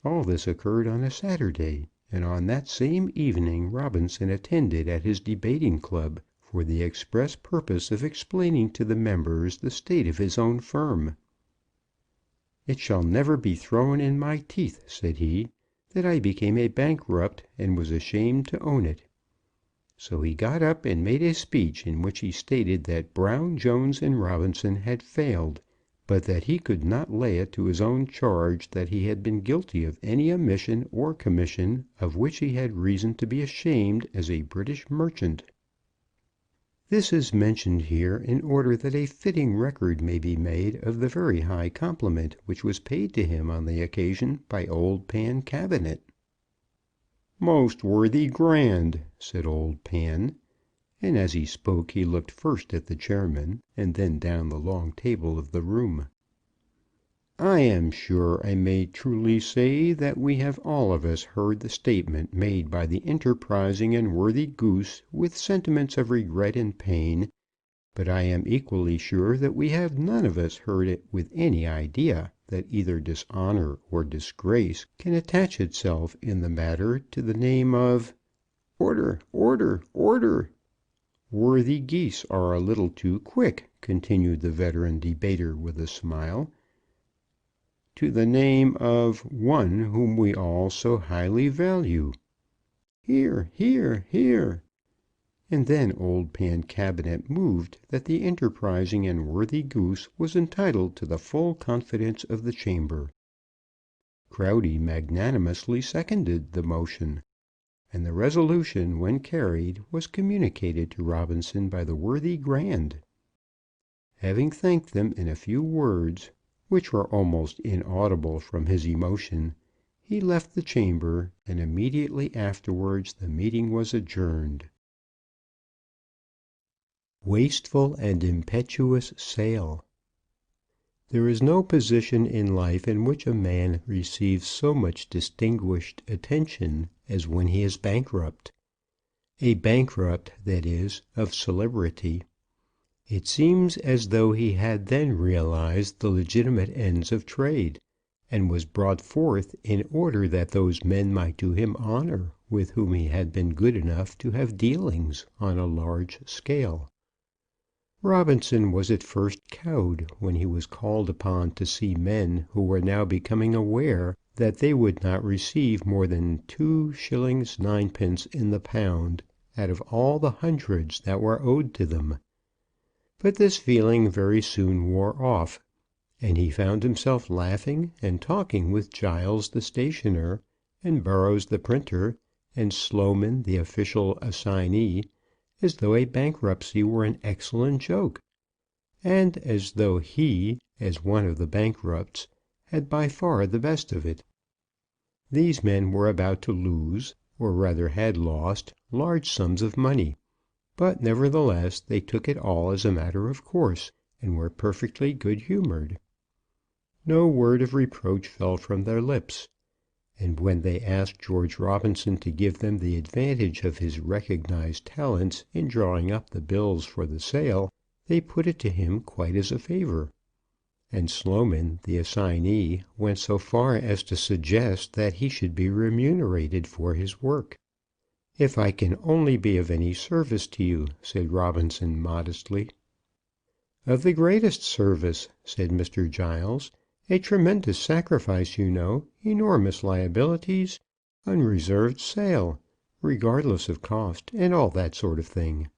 All this occurred on a Saturday, and on that same evening Robinson attended at his debating club, for the express purpose of explaining to the members the state of his own firm. "It shall never be thrown in my teeth," said he, "that I became a bankrupt and was ashamed to own it." So he got up and made a speech in which he stated that Brown, Jones, and Robinson had failed, but that he could not lay it to his own charge that he had been guilty of any omission or commission of which he had reason to be ashamed as a British merchant. This is mentioned here in order that a fitting record may be made of the very high compliment which was paid to him on the occasion by old Pancabinet. "Most worthy Grand," said old Pan, and as he spoke he looked first at the chairman and then down the long table of the room. I am sure I may truly say that we have all of us heard the statement made by the enterprising and worthy Goose with sentiments of regret and pain, but I am equally sure that we have none of us heard it with any idea that either dishonour or disgrace can attach itself in the matter to the name of Order, order, order. Worthy Geese are a little too quick, continued the veteran debater with a smile, to the name of one whom we all so highly value. Hear, hear, hear. And then old Pancabinet moved that the enterprising and worthy Goose was entitled to the full confidence of the chamber. Crowdy magnanimously seconded the motion, and the resolution, when carried, was communicated to Robinson by the worthy Grand. Having thanked them in a few words, which were almost inaudible from his emotion, he left the chamber, and immediately afterwards the meeting was adjourned. Wasteful and impetuous sale. There is no position in life in which a man receives so much distinguished attention as when he is bankrupt. A bankrupt, that is, of celebrity. It seems as though he had then realized the legitimate ends of trade, and was brought forth in order that those men might do him honour with whom he had been good enough to have dealings on a large scale. Robinson was at first cowed when he was called upon to see men who were now becoming aware that they would not receive more than 2 shillings 9 in the pound out of all the hundreds that were owed to them. But this feeling very soon wore off, and he found himself laughing and talking with Giles the stationer, and Burrows the printer, and Sloman the official assignee, as though a bankruptcy were an excellent joke, and as though he, as one of the bankrupts, had by far the best of it. These men were about to lose, or rather had lost, large sums of money, but nevertheless they took it all as a matter of course, and were perfectly good-humoured. No word of reproach fell from their lips, and when they asked George Robinson to give them the advantage of his recognized talents in drawing up the bills for the sale, they put it to him quite as a favour, and Sloman, the assignee, went so far as to suggest that he should be remunerated for his work. "If I can only be of any service to you," said Robinson, modestly. "Of the greatest service," said Mr. Giles. "A tremendous sacrifice, you know, enormous liabilities, unreserved sale, regardless of cost, and all that sort of thing."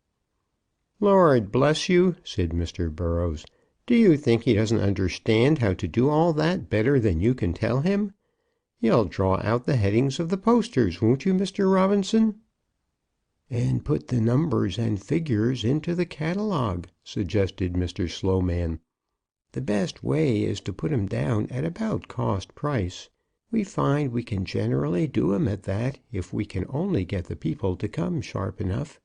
"Lord bless you," said Mr. Burrows, "do you think he doesn't understand how to do all that better than you can tell him? You'll draw out the headings of the posters, won't you, Mr. Robinson?" "And put the numbers and figures into the catalogue," suggested Mr. Sloman. "The best way is to put 'em down at about cost price. We find we can generally do 'em at that if we can only get the people to come sharp enough."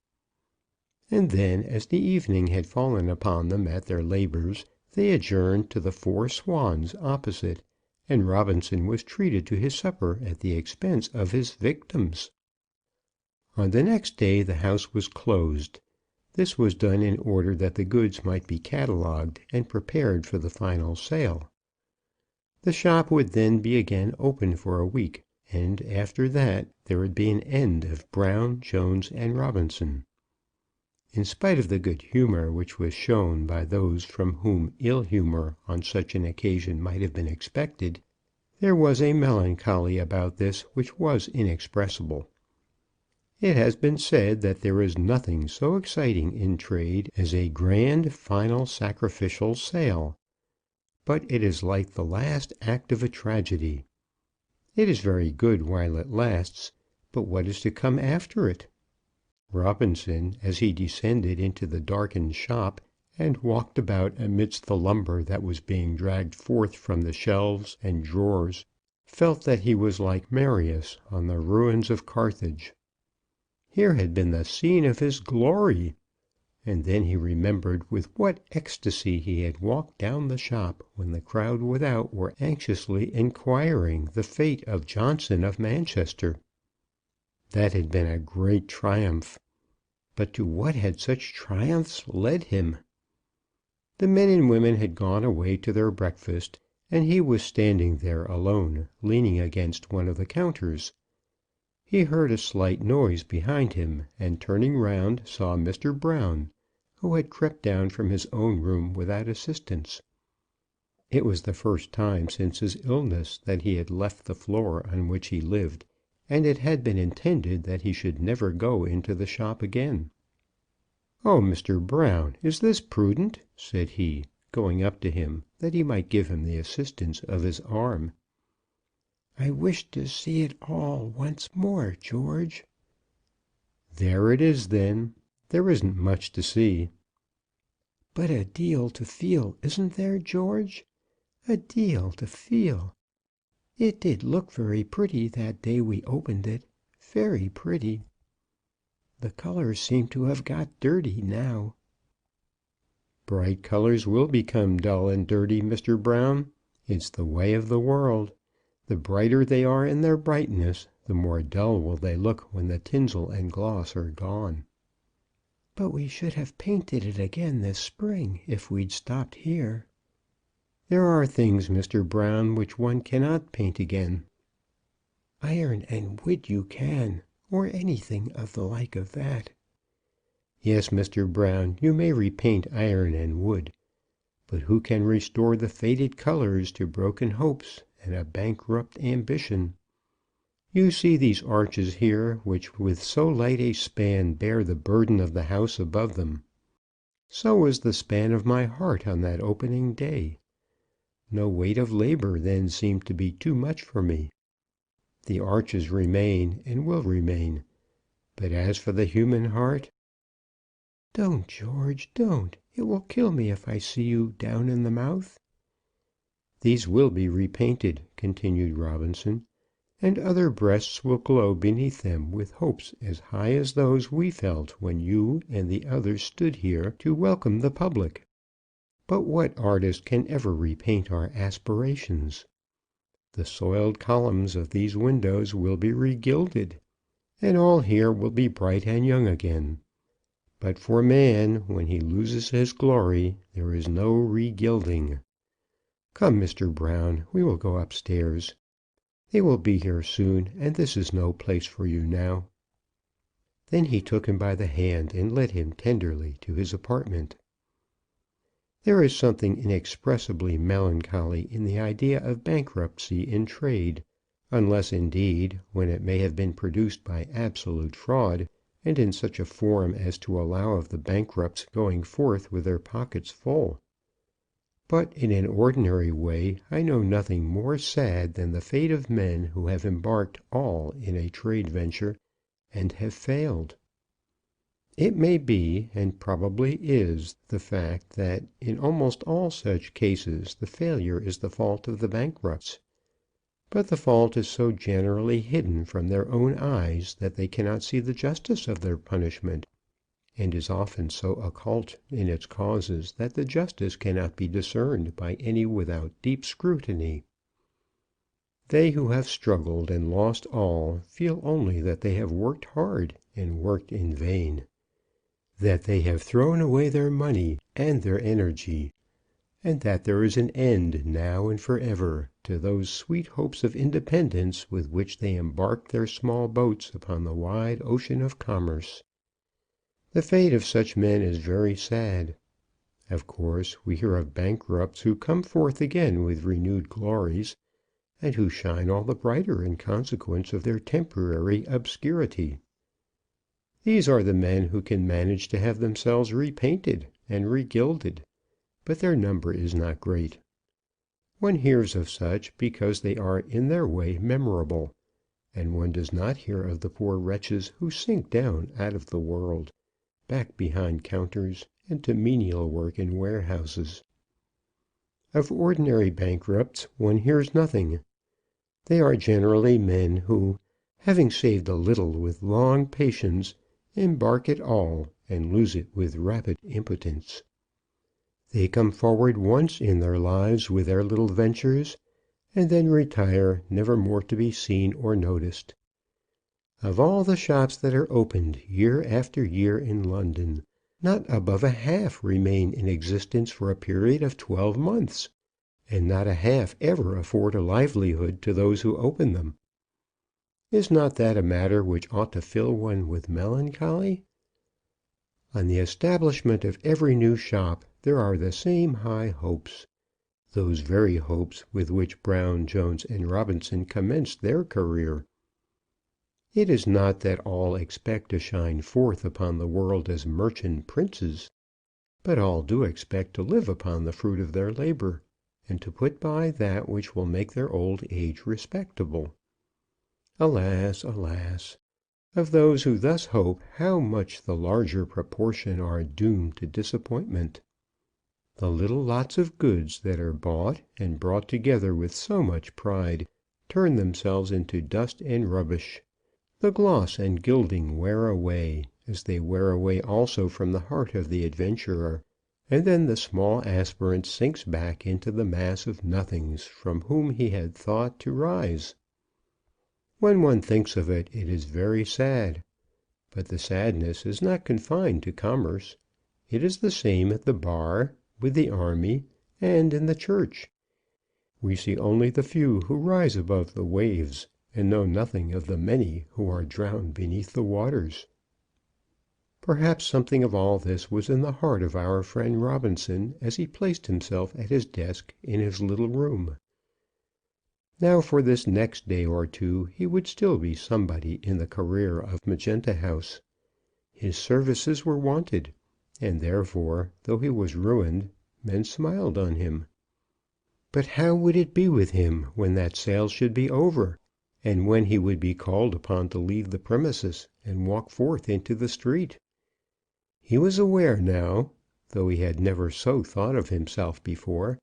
And then, as the evening had fallen upon them at their labours, they adjourned to the Four Swans opposite, and Robinson was treated to his supper at the expense of his victims. On the next day the house was closed. This was done in order that the goods might be catalogued and prepared for the final sale. The shop would then be again open for a week, and after that there would be an end of Brown, Jones, and Robinson. In spite of the good humour which was shown by those from whom ill humour on such an occasion might have been expected, there was a melancholy about this which was inexpressible. It has been said that there is nothing so exciting in trade as a grand final sacrificial sale, but it is like the last act of a tragedy. It is very good while it lasts, but what is to come after it? Robinson, as he descended into the darkened shop, and walked about amidst the lumber that was being dragged forth from the shelves and drawers, felt that he was like Marius on the ruins of Carthage. Here had been the scene of his glory, And then he remembered with what ecstasy he had walked down the shop when the crowd without were anxiously inquiring the fate of Johnson of Manchester. That had been a great triumph. But to what had such triumphs led him? The men and women had gone away to their breakfast, and he was standing there alone, leaning against one of the counters. He heard a slight noise behind him, and turning round saw Mr. Brown, who had crept down from his own room without assistance. It was the first time since his illness that he had left the floor on which he lived, and it had been intended that he should never go into the shop again. "Oh, Mr. Brown, is this prudent?" said he, going up to him that he might give him the assistance of his arm. "I wish to see it all once more, George." "There it is, then. There isn't much to see." "But a deal to feel, isn't there, George? A deal to feel. It did look very pretty that day we opened it, very pretty. The colours seem to have got dirty now." "Bright colours will become dull and dirty, Mr. Brown. It's the way of the world. The brighter they are in their brightness, the more dull will they look when the tinsel and gloss are gone." "But we should have painted it again this spring if we'd stopped here." "There are things, Mr. Brown, which one cannot paint again." "Iron and wood you can, or anything of the like of that." "Yes, Mr. Brown, you may repaint iron and wood. But who can restore the faded colours to broken hopes and a bankrupt ambition? You see these arches here, which with so light a span bear the burden of the house above them. So was the span of my heart on that opening day. No weight of labour then seemed to be too much for me. The arches remain and will remain. But as for the human heart—" "Don't, George, don't. It will kill me if I see you down in the mouth." "These will be repainted," continued Robinson, "and other breasts will glow beneath them with hopes as high as those we felt when you and the others stood here to welcome the public. But what artist can ever repaint our aspirations? The soiled columns of these windows will be regilded, and all here will be bright and young again. But for man, when he loses his glory, there is no regilding. Come, Mr. Brown, we will go upstairs. They will be here soon, and this is no place for you now." Then he took him by the hand and led him tenderly to his apartment. There is something inexpressibly melancholy in the idea of bankruptcy in trade, unless, indeed, when it may have been produced by absolute fraud, and in such a form as to allow of the bankrupts going forth with their pockets full. But in an ordinary way I know nothing more sad than the fate of men who have embarked all in a trade venture and have failed. It may be, and probably is, the fact that in almost all such cases the failure is the fault of the bankrupts. But the fault is so generally hidden from their own eyes that they cannot see the justice of their punishment, and is often so occult in its causes that the justice cannot be discerned by any without deep scrutiny. They who have struggled and lost all feel only that they have worked hard and worked in vain, that they have thrown away their money and their energy, and that there is an end now and for ever to those sweet hopes of independence with which they embarked their small boats upon the wide ocean of commerce. The fate of such men is very sad. Of course, we hear of bankrupts who come forth again with renewed glories, and who shine all the brighter in consequence of their temporary obscurity. These are the men who can manage to have themselves repainted and regilded, but their number is not great. One hears of such because they are in their way memorable, and one does not hear of the poor wretches who sink down out of the world, back behind counters, and to menial work in warehouses. Of ordinary bankrupts one hears nothing. They are generally men who, having saved a little with long patience, embark it all, and lose it with rapid impotence. They come forward once in their lives with their little ventures, and then retire, never more to be seen or noticed. Of all the shops that are opened year after year in London, not above a half remain in existence for a period of 12 months, and not a half ever afford a livelihood to those who open them. Is not that a matter which ought to fill one with melancholy? On the establishment of every new shop there are the same high hopes, those very hopes with which Brown, Jones, and Robinson commenced their career. It is not that all expect to shine forth upon the world as merchant princes, but all do expect to live upon the fruit of their labour, and to put by that which will make their old age respectable. Alas, alas! Of those who thus hope, how much the larger proportion are doomed to disappointment! The little lots of goods that are bought and brought together with so much pride turn themselves into dust and rubbish. The gloss and gilding wear away, as they wear away also from the heart of the adventurer, and then the small aspirant sinks back into the mass of nothings from whom he had thought to rise. When one thinks of it, it is very sad. But the sadness is not confined to commerce. It is the same at the bar, with the army, and in the church. We see only the few who rise above the waves, and know nothing of the many who are drowned beneath the waters. Perhaps something of all this was in the heart of our friend Robinson as he placed himself at his desk in his little room. Now for this next day or two he would still be somebody in the career of Magenta House. His services were wanted, and therefore, though he was ruined, men smiled on him. But how would it be with him when that sale should be over, and when he would be called upon to leave the premises and walk forth into the street? He was aware now, though he had never so thought of himself before,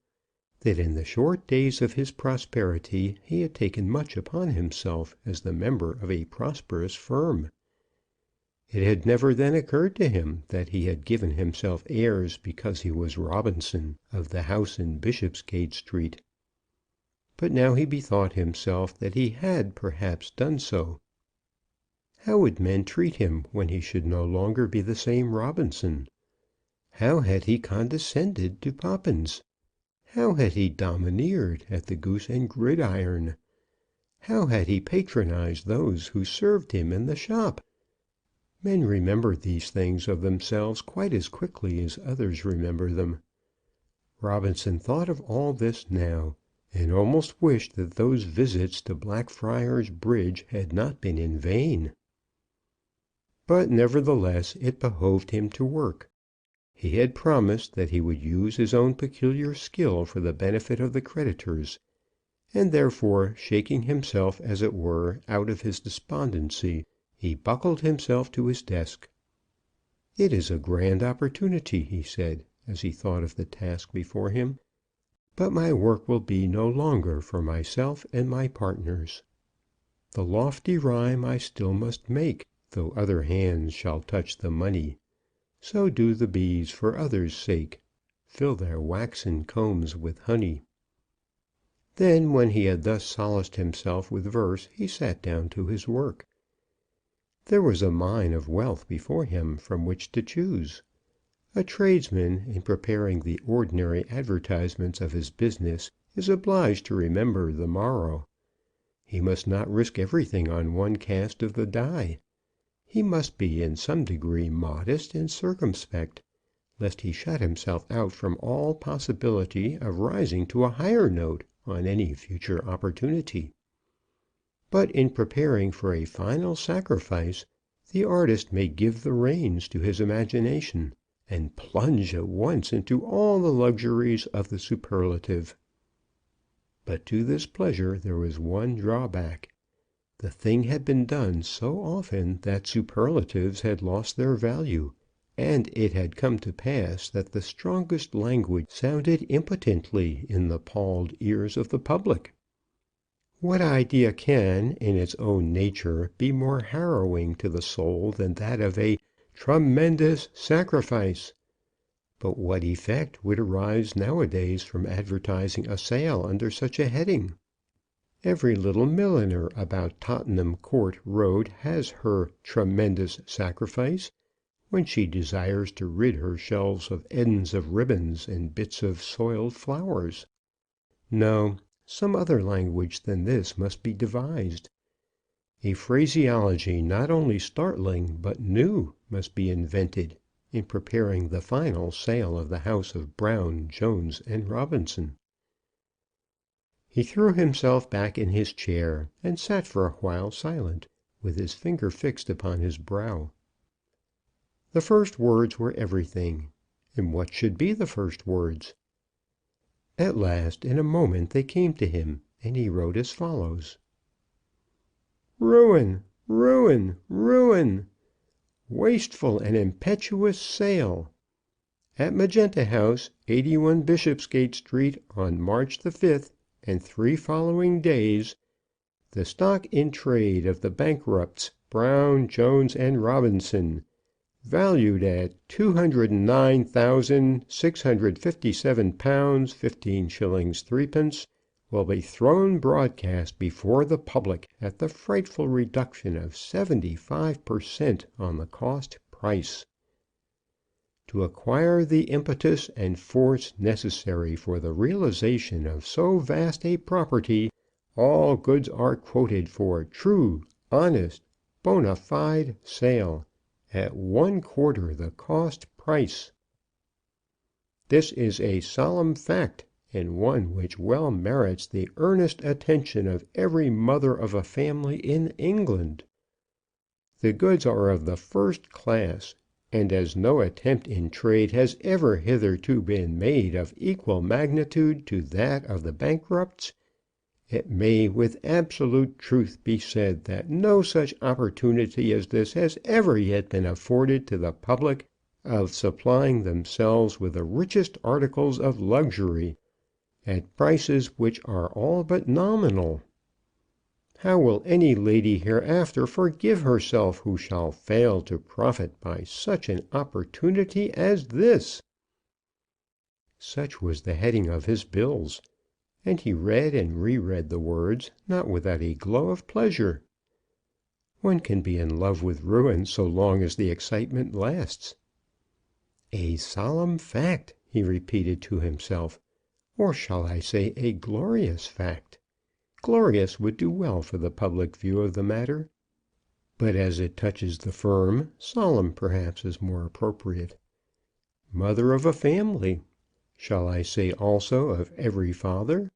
that in the short days of his prosperity he had taken much upon himself as the member of a prosperous firm. It had never then occurred to him that he had given himself airs because he was Robinson of the house in Bishopsgate Street. But now he bethought himself that he had perhaps done so. How would men treat him when he should no longer be the same Robinson? How had he condescended to Poppins? How had he domineered at the Goose and Gridiron? How had he patronized those who served him in the shop? Men remember these things of themselves quite as quickly as others remember them. Robinson thought of all this now, and almost wished that those visits to Blackfriars Bridge had not been in vain. But nevertheless it behoved him to work. He had promised that he would use his own peculiar skill for the benefit of the creditors, and therefore, shaking himself, as it were, out of his despondency, he buckled himself to his desk. "It is a grand opportunity," he said, as he thought of the task before him, "but my work will be no longer for myself and my partners. The lofty rhyme I still must make, though other hands shall touch the money. So do the bees for others' sake fill their waxen combs with honey." Then, when he had thus solaced himself with verse, he sat down to his work. There was a mine of wealth before him from which to choose. A tradesman, in preparing the ordinary advertisements of his business, is obliged to remember the morrow. He must not risk everything on one cast of the die. He must be in some degree modest and circumspect, lest he shut himself out from all possibility of rising to a higher note on any future opportunity. But in preparing for a final sacrifice, the artist may give the reins to his imagination, and plunge at once into all the luxuries of the superlative. But to this pleasure there was one drawback. The thing had been done so often that superlatives had lost their value, and it had come to pass that the strongest language sounded impotently in the palled ears of the public. What idea can, in its own nature, be more harrowing to the soul than that of a tremendous sacrifice. But what effect would arise nowadays from advertising a sale under such a heading? Every little milliner about Tottenham Court Road has her tremendous sacrifice when she desires to rid her shelves of ends of ribbons and bits of soiled flowers. No, some other language than this must be devised. A phraseology not only startling but new must be invented in preparing the final sale of the house of Brown, Jones, and Robinson. He threw himself back in his chair, and sat for a while silent, with his finger fixed upon his brow. The first words were everything, and what should be the first words? At last, in a moment, they came to him, and he wrote as follows: Ruin, ruin, ruin! Wasteful and impetuous sale! At Magenta House, 81 Bishopsgate Street, on March the 5th, and 3 following days, the stock in trade of the bankrupts Brown, Jones, and Robinson, valued at £209,657 15 shillings 3 will be thrown broadcast before the public at the frightful reduction of 75 per cent. On the cost price. To acquire the impetus and force necessary for the realization of so vast a property, all goods are quoted for true, honest, bona fide sale, at 1/4 the cost price. This is a solemn fact, and one which well merits the earnest attention of every mother of a family in England. The goods are of the first class, and as no attempt in trade has ever hitherto been made of equal magnitude to that of the bankrupts, it may with absolute truth be said that no such opportunity as this has ever yet been afforded to the public of supplying themselves with the richest articles of luxury, at prices which are all but nominal. How will any lady hereafter forgive herself who shall fail to profit by such an opportunity as this? Such was the heading of his bills, and he read and reread the words, not without a glow of pleasure. One can be in love with ruin so long as the excitement lasts. A solemn fact, he repeated to himself, or shall I say a glorious fact? Glorious would do well for the public view of the matter. But as it touches the firm, solemn perhaps is more appropriate. Mother of a family. Shall I say also of every father?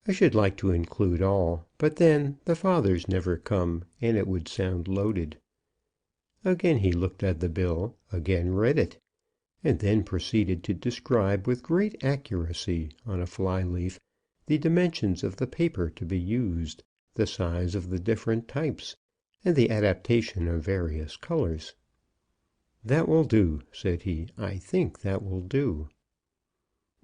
I should like to include all, but then the fathers never come, and it would sound loaded. Again he looked at the bill, again read it, and then proceeded to describe with great accuracy on a fly-leaf the dimensions of the paper to be used, the size of the different types, and the adaptation of various colors. "That will do," said he. "I think that will do."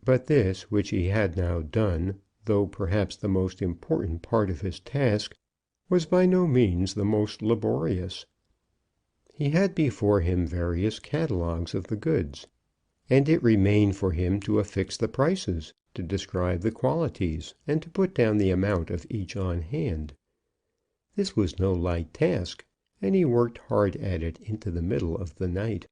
But this, which he had now done, though perhaps the most important part of his task, was by no means the most laborious. He had before him various catalogues of the goods, and it remained for him to affix the prices, to describe the qualities, and to put down the amount of each on hand. This was no light task, and he worked hard at it into the middle of the night.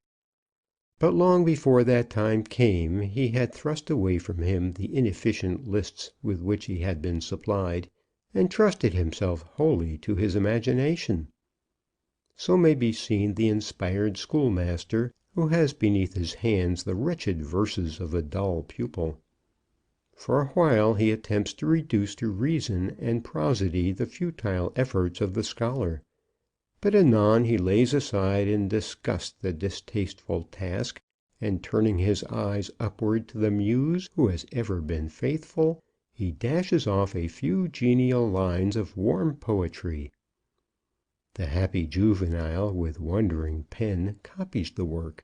But long before that time came he had thrust away from him the inefficient lists with which he had been supplied, and trusted himself wholly to his imagination. So may be seen the inspired schoolmaster who has beneath his hands the wretched verses of a dull pupil. For a while he attempts to reduce to reason and prosody the futile efforts of the scholar, but anon he lays aside in disgust the distasteful task, and turning his eyes upward to the muse who has ever been faithful, he dashes off a few genial lines of warm poetry. The happy juvenile with wondering pen copies the work,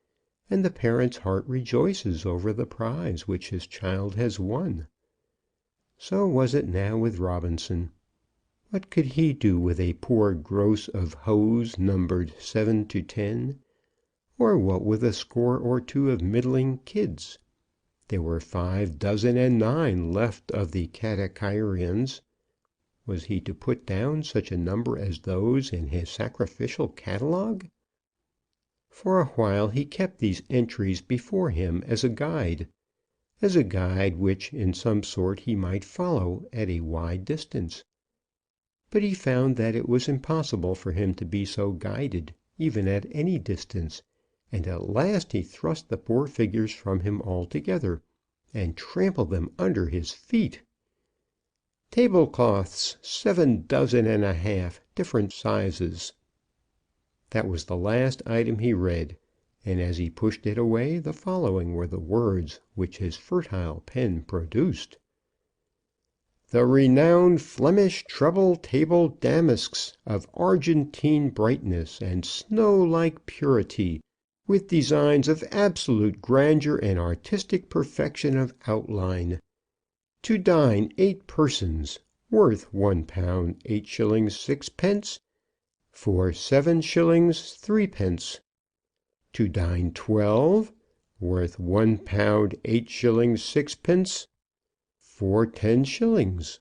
and the parent's heart rejoices over the prize which his child has won. So was it now with Robinson. What could he do with a poor gross of hose numbered 7 to 10, Or what with a score or two of middling kids? There were 59 left of the catechirions. Was he to put down such a number as those in his sacrificial catalogue? For a while he kept these entries before him as a guide which in some sort he might follow at a wide distance. But he found that it was impossible for him to be so guided, even at any distance, and at last he thrust the poor figures from him altogether, and trampled them under his feet. Tablecloths 7 dozen and a half, different sizes. That was the last item he read, and as he pushed it away the following were the words which his fertile pen produced: "The renowned Flemish treble table damasks of Argentine brightness and snow-like purity, with designs of absolute grandeur and artistic perfection of outline. To dine 8 persons, worth £1 8s. 6d. for 7s. 3d. To dine 12, worth £1 8s. 6d. for 10s.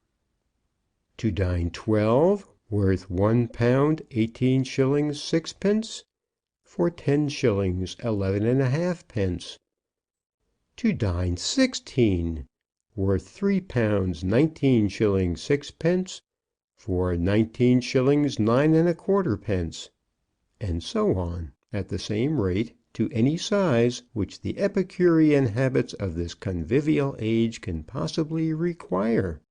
To dine 12, worth £1 18s. 6d. for 10s. 11½d. To dine 16, worth £3 19s. 6d. for 19s. 9¼ and so on, at the same rate, to any size which the Epicurean habits of this convivial age can possibly require.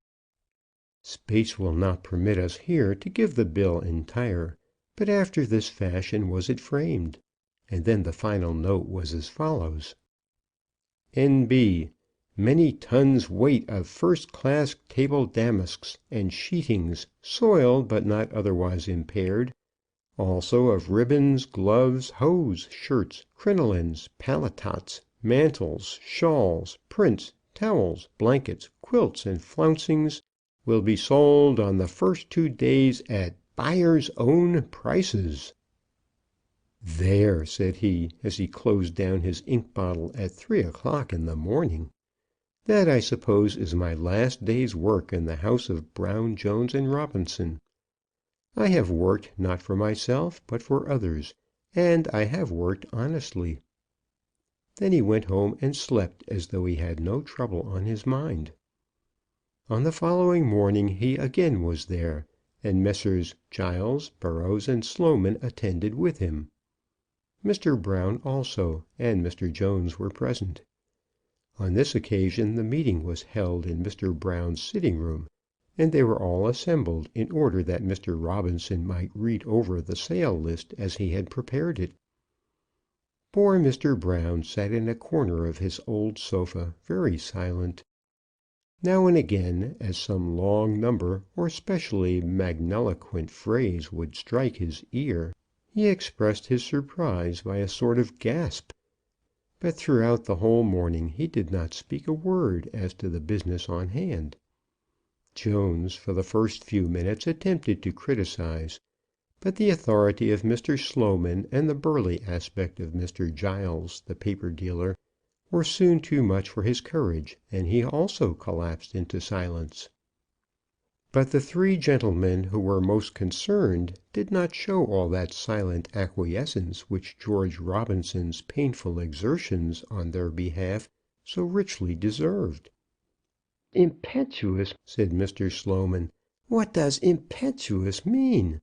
Space will not permit us here to give the bill entire, but after this fashion was it framed, and then the final note was as follows: N.B. Many tons weight of first-class table damasks and sheetings, soiled but not otherwise impaired, also of ribbons, gloves, hose, shirts, crinolines, paletots, mantles, shawls, prints, towels, blankets, quilts, and flouncings, will be sold on the first 2 days at buyer's own prices. "There," said he, as he closed down his ink bottle at 3 o'clock in the morning. "That, I suppose, is my last day's work in the house of Brown, Jones, and Robinson. I have worked not for myself, but for others, and I have worked honestly." Then he went home and slept as though he had no trouble on his mind. On the following morning he again was there, and Messrs. Giles, Burrows, and Sloman attended with him. Mr. Brown also and Mr. Jones were present. On this occasion the meeting was held in Mr. Brown's sitting room, and they were all assembled in order that Mr. Robinson might read over the sale list as he had prepared it. Poor Mr. Brown sat in a corner of his old sofa, very silent. Now and again, as some long number or specially magniloquent phrase would strike his ear, he expressed his surprise by a sort of gasp. But throughout the whole morning he did not speak a word as to the business on hand. Jones, for the first few minutes, attempted to criticise, but the authority of Mr. Sloman and the burly aspect of Mr. Giles, the paper dealer, were soon too much for his courage, and he also collapsed into silence. But the 3 gentlemen who were most concerned did not show all that silent acquiescence which George Robinson's painful exertions on their behalf so richly deserved. "Impetuous," said Mr. Sloman. "What does impetuous mean?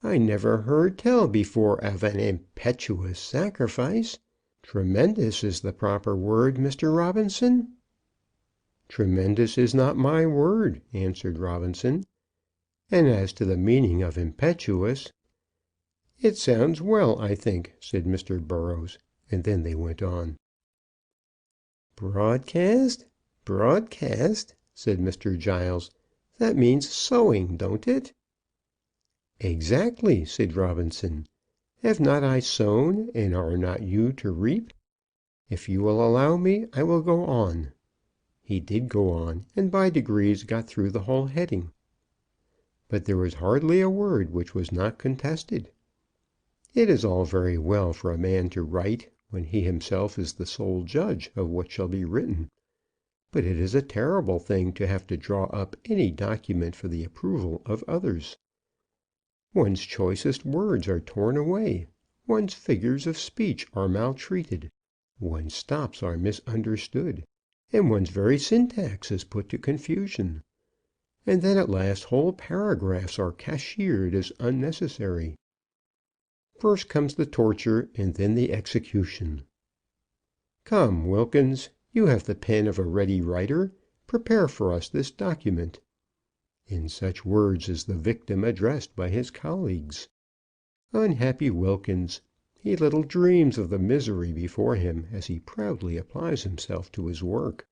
I never heard tell before of an impetuous sacrifice. Tremendous is the proper word, Mr. Robinson." "Tremendous is not my word," answered Robinson. "And as to the meaning of impetuous—" "It sounds well, I think," said Mr. Burrows, and then they went on. "Broadcast, broadcast," said Mr. Giles. "That means sowing, don't it?" "Exactly," said Robinson. "Have not I sown, and are not you to reap? If you will allow me, I will go on." He did go on, and by degrees got through the whole heading. But there was hardly a word which was not contested. It is all very well for a man to write when he himself is the sole judge of what shall be written, but it is a terrible thing to have to draw up any document for the approval of others. One's choicest words are torn away, one's figures of speech are maltreated, one's stops are misunderstood, and one's very syntax is put to confusion. And then at last whole paragraphs are cashiered as unnecessary. First comes the torture, and then the execution. Come, Wilkins, you have the pen of a ready writer. Prepare for us this document. In such words is the victim addressed by his colleagues. Unhappy Wilkins! He little dreams of the misery before him as he proudly applies himself to his work.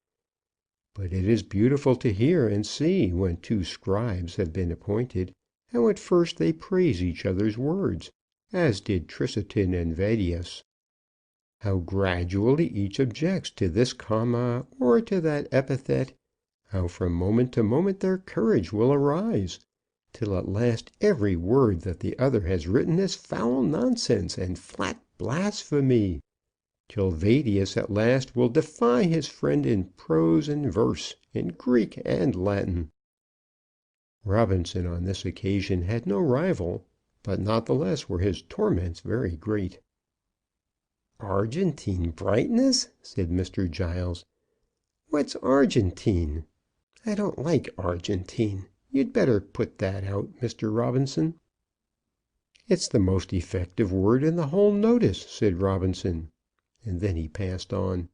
But it is beautiful to hear and see, when two scribes have been appointed, how at first they praise each other's words, as did Trisiton and Vedius. How gradually each objects to this comma or to that epithet, how from moment to moment their courage will arise, till at last every word that the other has written is foul nonsense and flat blasphemy, till Vedius at last will defy his friend in prose and verse, in Greek and Latin. Robinson on this occasion had no rival, but not the less were his torments very great. "Argentine brightness!" said Mr. Giles. "What's Argentine? I don't like Argentine. You'd better put that out, Mr. Robinson." "It's the most effective word in the whole notice," said Robinson, and then he passed on.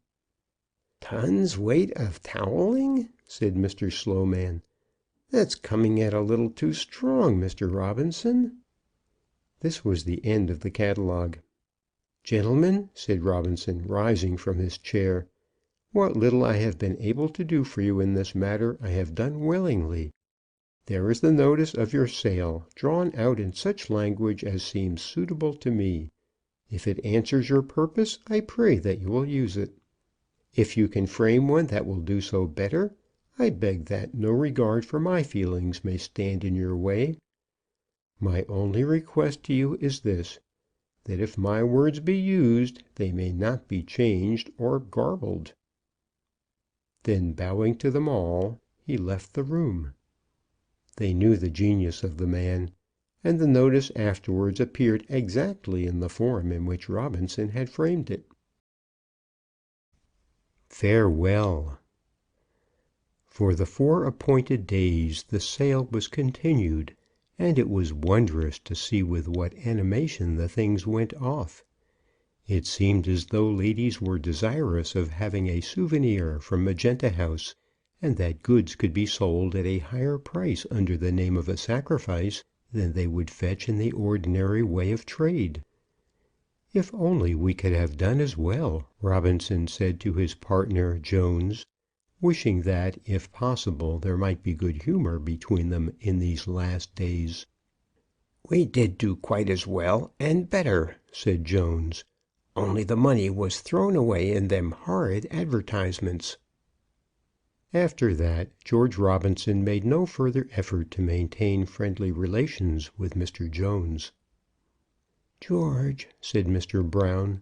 "Tons weight of towelling!" said Mr. Slowman. "That's coming it a little too strong, Mr. Robinson." This was the end of the catalogue. "Gentlemen," said Robinson, rising from his chair, "what little I have been able to do for you in this matter I have done willingly. There is the notice of your sale, drawn out in such language as seems suitable to me. If it answers your purpose, I pray that you will use it. If you can frame one that will do so better, I beg that no regard for my feelings may stand in your way. My only request to you is this, that if my words be used, they may not be changed or garbled." Then, bowing to them all, he left the room. They knew the genius of the man, and the notice afterwards appeared exactly in the form in which Robinson had framed it. Farewell. For the 4 appointed days the sale was continued, and it was wondrous to see with what animation the things went off. It seemed as though ladies were desirous of having a souvenir from Magenta House, and that goods could be sold at a higher price under the name of a sacrifice than they would fetch in the ordinary way of trade. "If only we could have done as well," Robinson said to his partner Jones, wishing that, if possible, there might be good humour between them in these last days. "We did do quite as well and better," said Jones, "only the money was thrown away in them horrid advertisements." After that, George Robinson made no further effort to maintain friendly relations with Mr. Jones. "George," said Mr. Brown,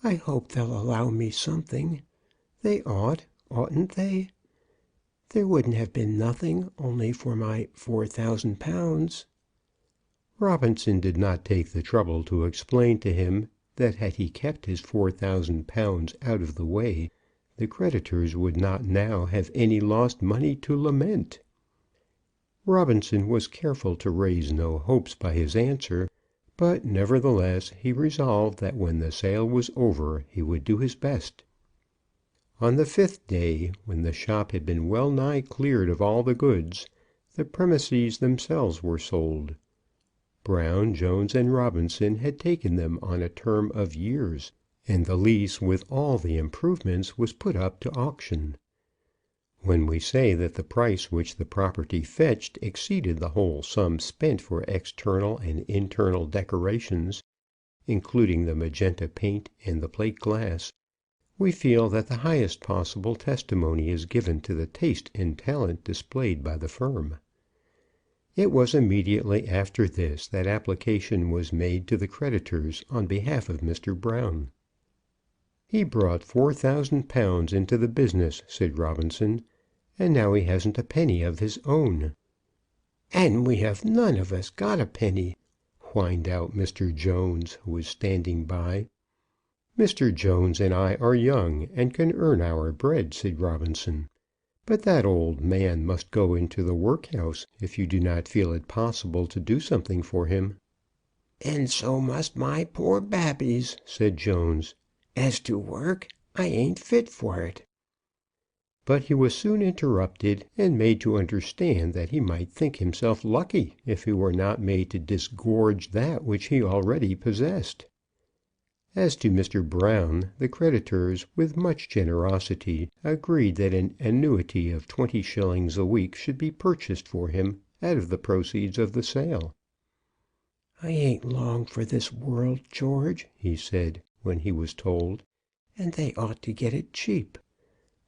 "I hope they'll allow me something. They ought, oughtn't they? There wouldn't have been nothing only for my £4,000. Robinson did not take the trouble to explain to him that had he kept his £4,000 out of the way, the creditors would not now have any lost money to lament. Robinson was careful to raise no hopes by his answer, but nevertheless he resolved that when the sale was over he would do his best. On the 5th day, when the shop had been well nigh cleared of all the goods, the premises themselves were sold. Brown, Jones, and Robinson had taken them on a term of years, and the lease with all the improvements was put up to auction. When we say that the price which the property fetched exceeded the whole sum spent for external and internal decorations, including the magenta paint and the plate glass, we feel that the highest possible testimony is given to the taste and talent displayed by the firm. It was immediately after this that application was made to the creditors on behalf of Mr. Brown. "He brought £4,000 into the business," said Robinson, "and now he hasn't a penny of his own." "And we have none of us got a penny," whined out Mr. Jones, who was standing by. "Mr. Jones and I are young, and can earn our bread," said Robinson. "But that old man must go into the workhouse if you do not feel it possible to do something for him." "And so must my poor babbies," said Jones. "As to work, I ain't fit for it." But he was soon interrupted, and made to understand that he might think himself lucky if he were not made to disgorge that which he already possessed. As to Mr. Brown, the creditors, with much generosity, agreed that an annuity of 20 shillings a week should be purchased for him out of the proceeds of the sale. "I ain't long for this world, George," he said, when he was told, "and they ought to get it cheap.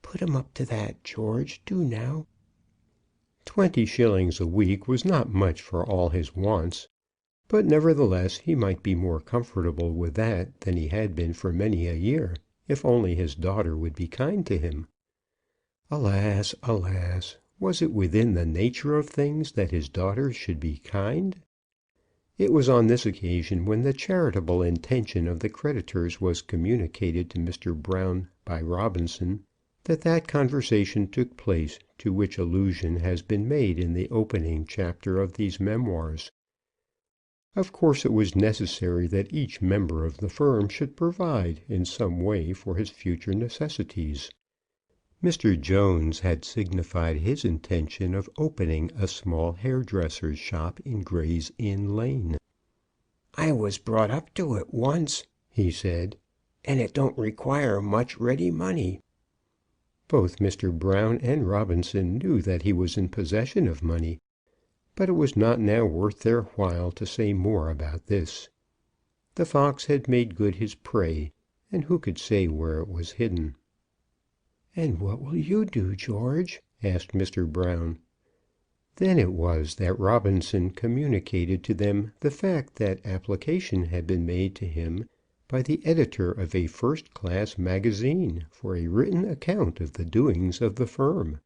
Put 'em up to that, George, do now." 20 shillings a week was not much for all his wants, but nevertheless he might be more comfortable with that than he had been for many a year, if only his daughter would be kind to him. Alas, alas! Was it within the nature of things that his daughter should be kind? It was on this occasion, when the charitable intention of the creditors was communicated to Mr. Brown by Robinson, that conversation took place to which allusion has been made in the opening chapter of these memoirs. Of course it was necessary that each member of the firm should provide in some way for his future necessities. Mr. Jones had signified his intention of opening a small hairdresser's shop in Gray's Inn Lane. "I was brought up to it once," he said, "and it don't require much ready money." Both Mr. Brown and Robinson knew that he was in possession of money, but it was not now worth their while to say more about this. The fox had made good his prey, and who could say where it was hidden? "And what will you do, George?" asked Mr. Brown. Then it was that Robinson communicated to them the fact that application had been made to him by the editor of a first-class magazine for a written account of the doings of the firm.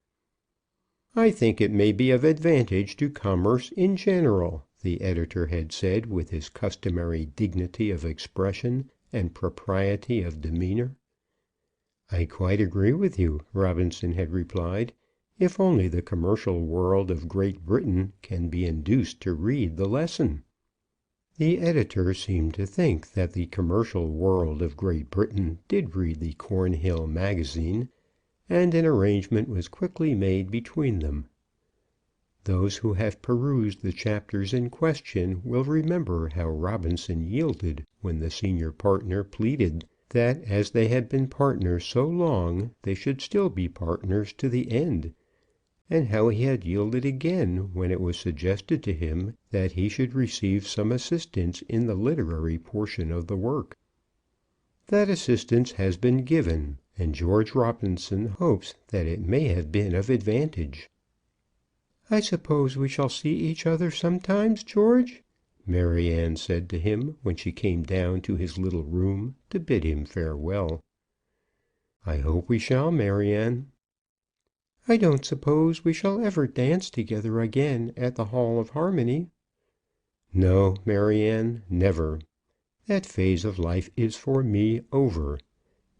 "I think it may be of advantage to commerce in general," the editor had said, with his customary dignity of expression and propriety of demeanour. "I quite agree with you," Robinson had replied, "if only the commercial world of Great Britain can be induced to read the lesson." The editor seemed to think that the commercial world of Great Britain did read the Cornhill magazine, and an arrangement was quickly made between them. Those who have perused the chapters in question will remember how Robinson yielded when the senior partner pleaded that as they had been partners so long they should still be partners to the end, and how he had yielded again when it was suggested to him that he should receive some assistance in the literary portion of the work. That assistance has been given, and George Robinson hopes that it may have been of advantage. "I suppose we shall see each other sometimes, George?" Maryanne said to him when she came down to his little room to bid him farewell. "I hope we shall, Maryanne." "I don't suppose we shall ever dance together again at the Hall of Harmony." "No, Maryanne, never. That phase of life is for me over.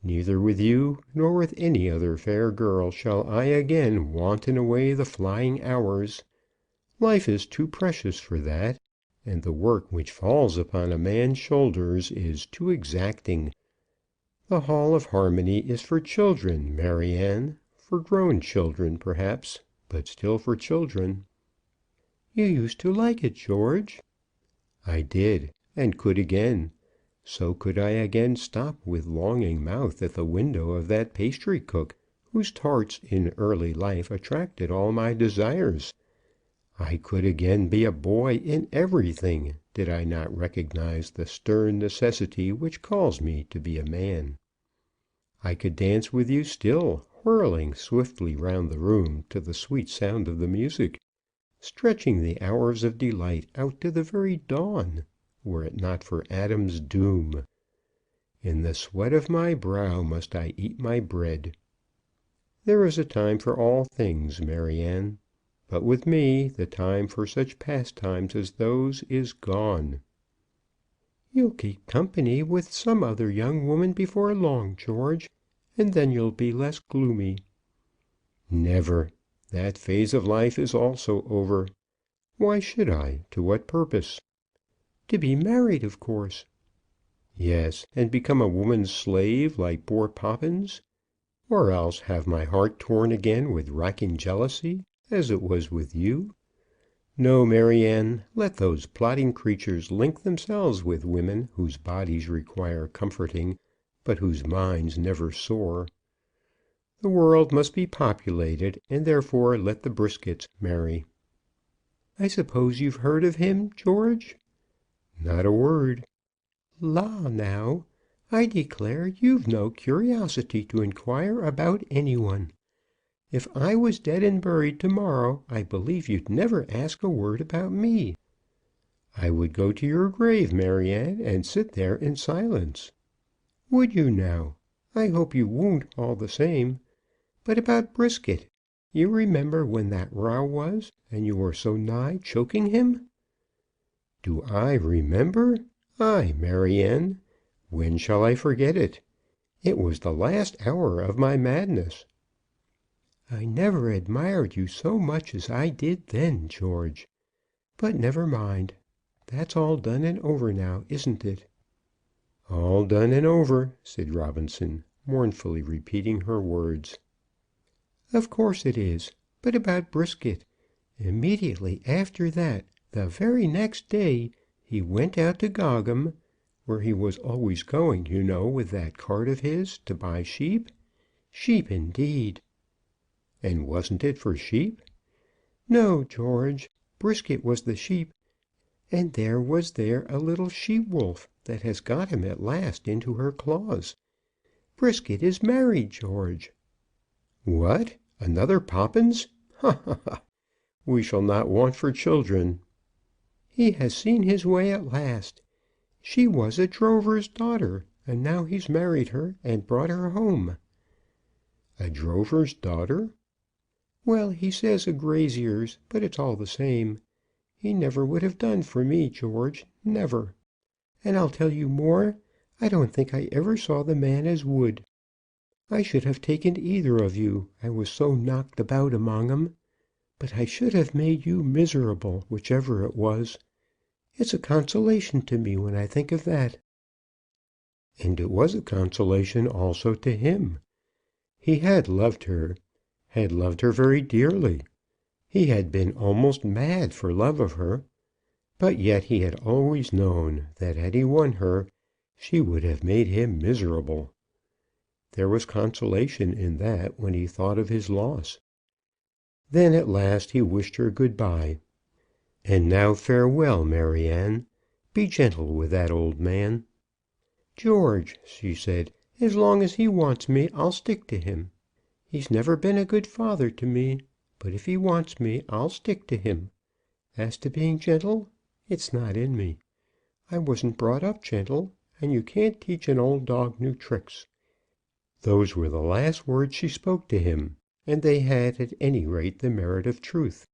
Neither with you nor with any other fair girl shall I again wanton away the flying hours. Life is too precious for that, and the work which falls upon a man's shoulders is too exacting. The Hall of Harmony is for children, Maryanne, for grown children, perhaps, but still for children." "You used to like it, George." "I did, and could again. So could I again stop with longing mouth at the window of that pastry cook whose tarts in early life attracted all my desires. I could again be a boy in everything, did I not recognize the stern necessity which calls me to be a man. I could dance with you still, whirling swiftly round the room to the sweet sound of the music, stretching the hours of delight out to the very dawn, were it not for Adam's doom. In the sweat of my brow must I eat my bread. There is a time for all things, Maryanne, but with me the time for such pastimes as those is gone. You'll keep company with some other young woman before long, George, and then you'll be less gloomy. Never. That phase of life is also over. Why should I? To what purpose? To be married, of course. Yes, and become a woman's slave like poor Poppins, or else have my heart torn again with racking jealousy, as it was with you. No, Maryanne, let those plotting creatures link themselves with women whose bodies require comforting, but whose minds never soar. The world must be populated, and therefore let the Briskets marry. I suppose you've heard of him, George? Not a word. La, now, I declare you've no curiosity to inquire about any one. If I was dead and buried to morrow, I believe you'd never ask a word about me. I would go to your grave, Maryanne, and sit there in silence. Would you now? I hope you won't, all the same. But about Brisket, you remember when that row was, and you were so nigh choking him? Do I remember? Ay, Maryanne. When shall I forget it? It was the last hour of my madness. I never admired you so much as I did then, George. But never mind. That's all done and over now, isn't it? All done and over, said Robinson, mournfully repeating her words. Of course it is. But about Brisket. Immediately after that, the very next day, he went out to Gogham, where he was always going, you know, with that cart of his, to buy sheep. Sheep, indeed. And wasn't it for sheep? No, George. Brisket was the sheep, and there was a little she-wolf that has got him at last into her claws. Brisket is married, George. What? Another Poppins? Ha, ha, ha! We shall not want for children. He has seen his way at last. She was a drover's daughter, and now he's married her and brought her home. A drover's daughter? Well, he says a grazier's, but it's all the same. He never would have done for me, George, never. And I'll tell you more. I don't think I ever saw the man as would. I should have taken either of you, I was so knocked about among 'em. But I should have made you miserable, whichever it was. It's a consolation to me when I think of that. And it was a consolation also to him. He had loved her very dearly. He had been almost mad for love of her. But yet he had always known that had he won her, she would have made him miserable. There was consolation in that when he thought of his loss. Then at last he wished her good-bye. And now farewell, Maryanne. Be gentle with that old man. George, she said, as long as he wants me, I'll stick to him. He's never been a good father to me, but if he wants me, I'll stick to him. As to being gentle, it's not in me. I wasn't brought up gentle, and you can't teach an old dog new tricks. Those were the last words she spoke to him, and they had at any rate the merit of truth.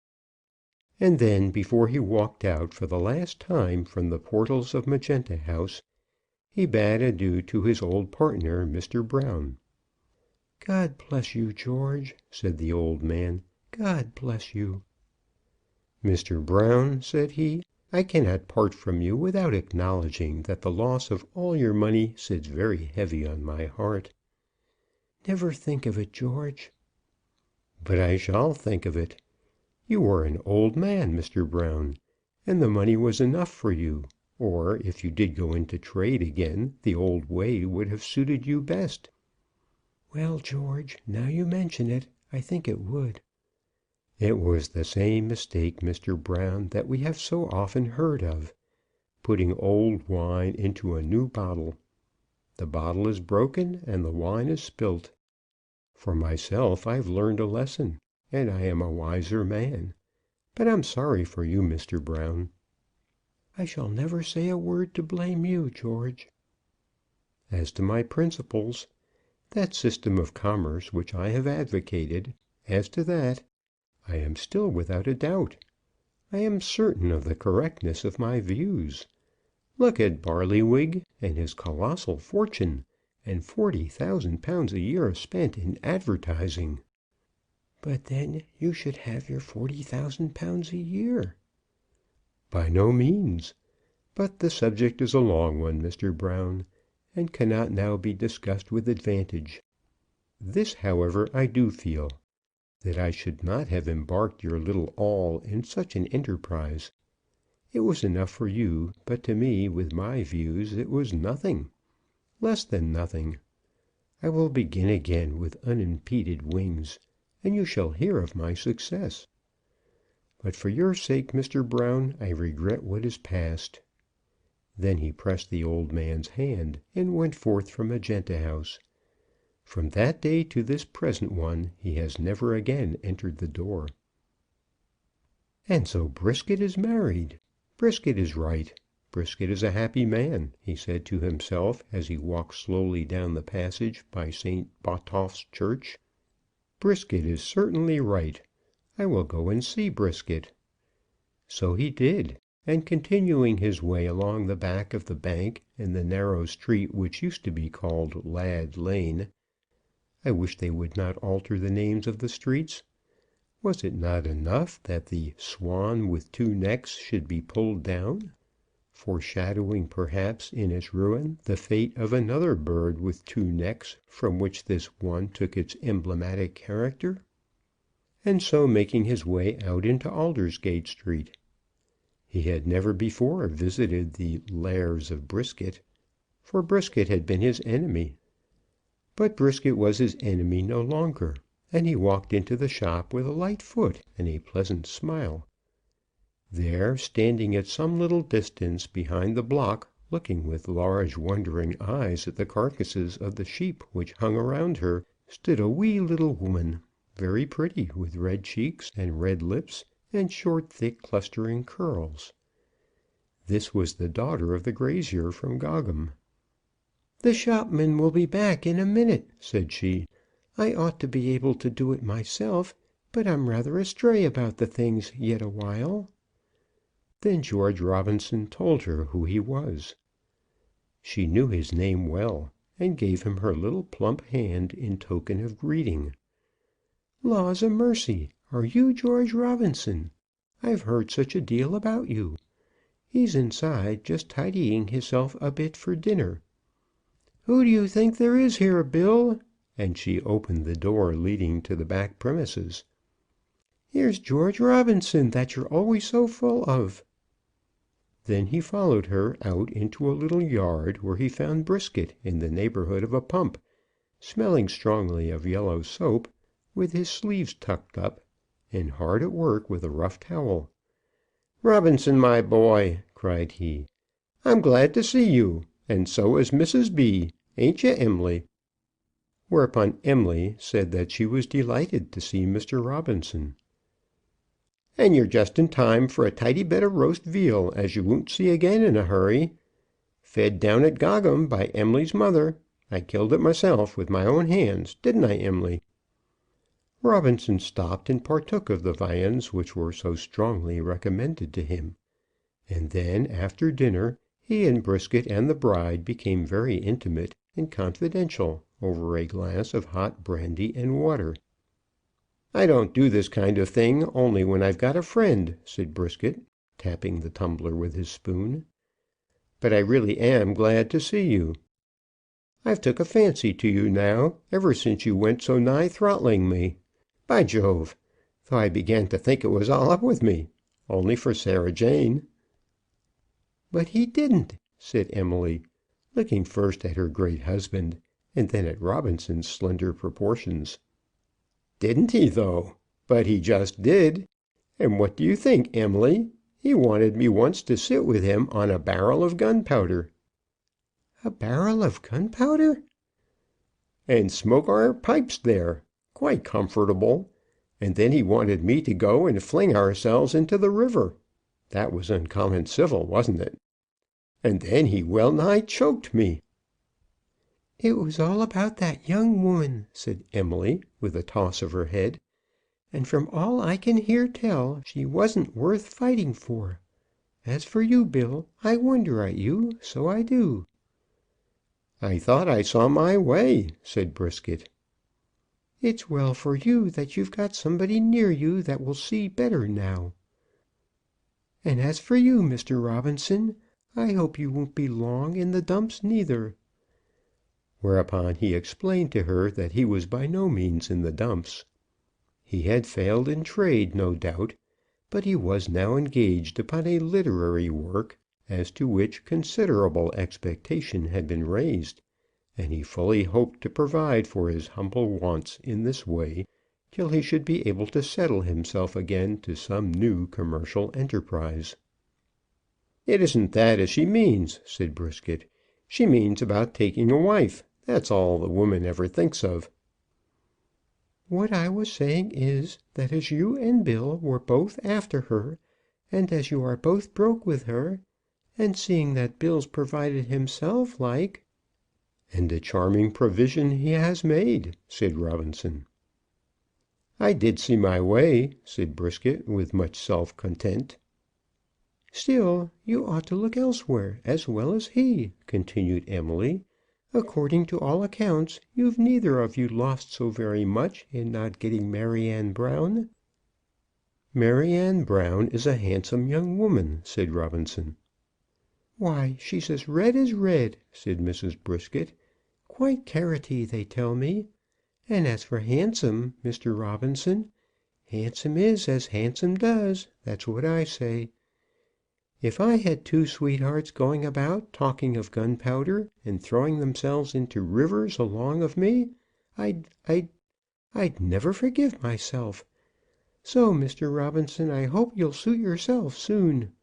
And then, before he walked out for the last time from the portals of Magenta House, he bade adieu to his old partner, Mr. Brown. God bless you, George, said the old man. God bless you. Mr. Brown, said he, I cannot part from you without acknowledging that the loss of all your money sits very heavy on my heart. Never think of it, George. But I shall think of it. You were an old man, Mr. Brown, and the money was enough for you. Or, if you did go into trade again, the old way would have suited you best. Well, George, now you mention it, I think it would. It was the same mistake, Mr. Brown, that we have so often heard of, putting old wine into a new bottle. The bottle is broken and the wine is spilt. For myself, I've learned a lesson, and I am a wiser man. But I'm sorry for you, Mr. Brown." "I shall never say a word to blame you, George." "As to my principles, that system of commerce which I have advocated, as to that, I am still without a doubt. I am certain of the correctness of my views. Look at Barlywig and his colossal fortune, and £40,000 a year spent in advertising." "But then you should have your £40,000 a year." "By no means. But the subject is a long one, Mr. Brown, and cannot now be discussed with advantage. This, however, I do feel, that I should not have embarked your little all in such an enterprise. It was enough for you, but to me, with my views, it was nothing, less than nothing. I will begin again with unimpeded wings, and you shall hear of my success. But for your sake, Mr. Brown, I regret what is past." Then he pressed the old man's hand, and went forth from Magenta House. From that day to this present one he has never again entered the door. "And so Brisket is married. Brisket is right. Brisket is a happy man," he said to himself as he walked slowly down the passage by St. Botolph's Church. "Brisket is certainly right. I will go and see Brisket." So he did, and continuing his way along the back of the bank in the narrow street which used to be called Lad Lane. I wish they would not alter the names of the streets. Was it not enough that the Swan with Two Necks should be pulled down, foreshadowing perhaps in its ruin the fate of another bird with two necks from which this one took its emblematic character? And so making his way out into Aldersgate Street. He had never before visited the lairs of Brisket, for Brisket had been his enemy. But Brisket was his enemy no longer, and he walked into the shop with a light foot and a pleasant smile. There, standing at some little distance behind the block, looking with large wondering eyes at the carcasses of the sheep which hung around her, stood a wee little woman, very pretty, with red cheeks and red lips and short, thick, clustering curls. This was the daughter of the grazier from Gogham. "The shopman will be back in a minute," said she. "I ought to be able to do it myself, but I'm rather astray about the things yet a while." Then George Robinson told her who he was. She knew his name well, and gave him her little plump hand in token of greeting. "Laws a mercy! Are you George Robinson? I've heard such a deal about you. He's inside, just tidying hisself a bit for dinner. Who do you think there is here, Bill?" And she opened the door leading to the back premises. "Here's George Robinson that you're always so full of." Then he followed her out into a little yard, where he found Brisket in the neighbourhood of a pump, smelling strongly of yellow soap, with his sleeves tucked up, and hard at work with a rough towel. "Robinson, my boy," cried he, "I'm glad to see you, and so is Mrs. B. Ain't you, Em'ly?" Whereupon Em'ly said that she was delighted to see Mr. Robinson. "And you're just in time for a tidy bit of roast veal, as you won't see again in a hurry. Fed down at Gogham by Em'ly's mother. I killed it myself with my own hands, didn't I, Em'ly?" Robinson stopped and partook of the viands which were so strongly recommended to him, and then, after dinner, he and Brisket and the bride became very intimate and confidential over a glass of hot brandy and water. "I don't do this kind of thing only when I've got a friend," said Brisket, tapping the tumbler with his spoon. "But I really am glad to see you. I've took a fancy to you now, ever since you went so nigh throttling me. By Jove! Though I began to think it was all up with me, only for Sarah Jane." "But he didn't," said Em'ly, looking first at her great husband, and then at Robinson's slender proportions. "Didn't he, though? But he just did. And what do you think, Em'ly? He wanted me once to sit with him on a barrel of gunpowder." "A barrel of gunpowder?" "And smoke our pipes there, quite comfortable. and then he wanted me to go and fling ourselves into the river. That was uncommon civil, wasn't it? And then he well nigh choked me." "It was all about that young woman," said Emily, with a toss of her head. "And from all I can hear tell, she wasn't worth fighting for. As for you, Bill, I wonder at you, so I do." "I thought I saw my way," said Brisket. "It's well for you that you've got somebody near you that will see better now. And as for you, Mr. Robinson, I hope you won't be long in the dumps neither." Whereupon he explained to her that he was by no means in the dumps. He had failed in trade, no doubt, but he was now engaged upon a literary work as to which considerable expectation had been raised, and he fully hoped to provide for his humble wants in this way till he should be able to settle himself again to some new commercial enterprise. "It isn't that as she means," said Brisket. "She means about taking a wife. That's all the woman ever thinks of." "What I was saying is, that as you and Bill were both after her, and as you are both broke with her, and seeing that Bill's provided himself like—" "And a charming provision he has made," said Robinson. "I did see my way," said Brisket, with much self-content. "Still, you ought to look elsewhere as well as he," continued Emily. "According to all accounts, you've neither of you lost so very much in not getting Maryanne Brown." "Maryanne Brown is a handsome young woman," said Robinson. "Why, she's as red as red," said Mrs. Brisket. "Quite carroty, they tell me. And as for handsome, Mr. Robinson, handsome is as handsome does. That's what I say. If I had two sweethearts going about talking of gunpowder, and throwing themselves into rivers along of me, I'd never forgive myself. So, Mr. Robinson, I hope you'll suit yourself soon.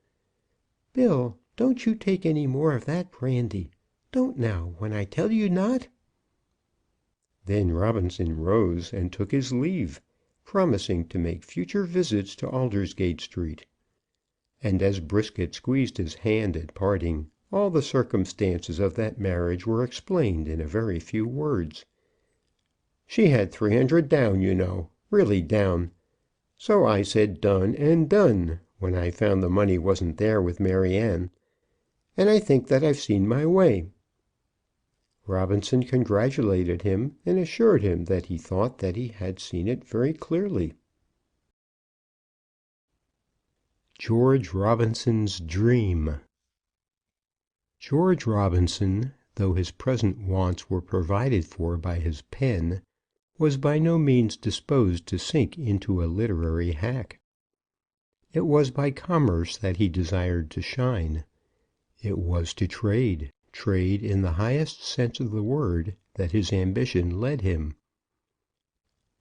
Bill, don't you take any more of that brandy. Don't now, when I tell you not." Then Robinson rose and took his leave, promising to make future visits to Aldersgate Street. And as Brisket squeezed his hand at parting, all the circumstances of that marriage were explained in a very few words. "She had 300 down, you know, really down. So I said done and done, when I found the money wasn't there with Maryanne. And I think that I've seen my way." Robinson congratulated him, and assured him that he thought that he had seen it very clearly. George Robinson's dream. George Robinson, though his present wants were provided for by his pen, was by no means disposed to sink into a literary hack. It was by commerce that he desired to shine. It was to trade in the highest sense of the word, that his ambition led him.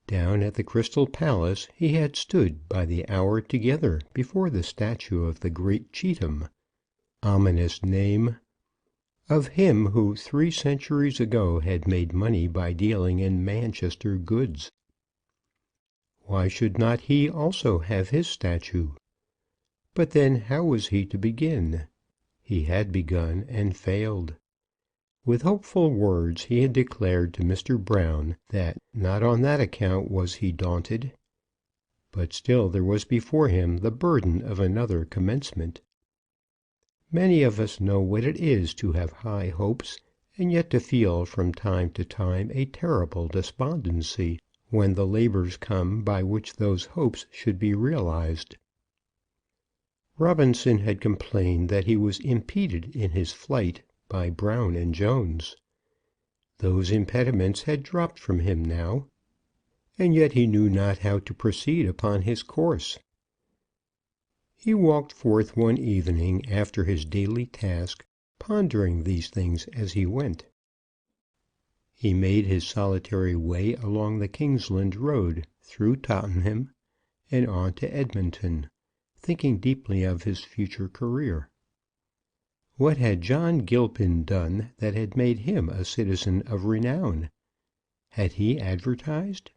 Down at the Crystal Palace he had stood by the hour together before the statue of the great Cheetham, ominous name, of him who 3 centuries ago had made money by dealing in Manchester goods. Why should not he also have his statue? But then how was he to begin? He had begun and failed. With hopeful words he had declared to Mr. Brown that not on that account was he daunted. But still there was before him the burden of another commencement. Many of us know what it is to have high hopes, and yet to feel from time to time a terrible despondency when the labours come by which those hopes should be realized. Robinson had complained that he was impeded in his flight by Brown and Jones. Those impediments had dropped from him now, and yet he knew not how to proceed upon his course. He walked forth one evening after his daily task, pondering these things as he went. He made his solitary way along the Kingsland Road, through Tottenham, and on to Edmonton, thinking deeply of his future career. What had John Gilpin done that had made him a citizen of renown? Had he advertised?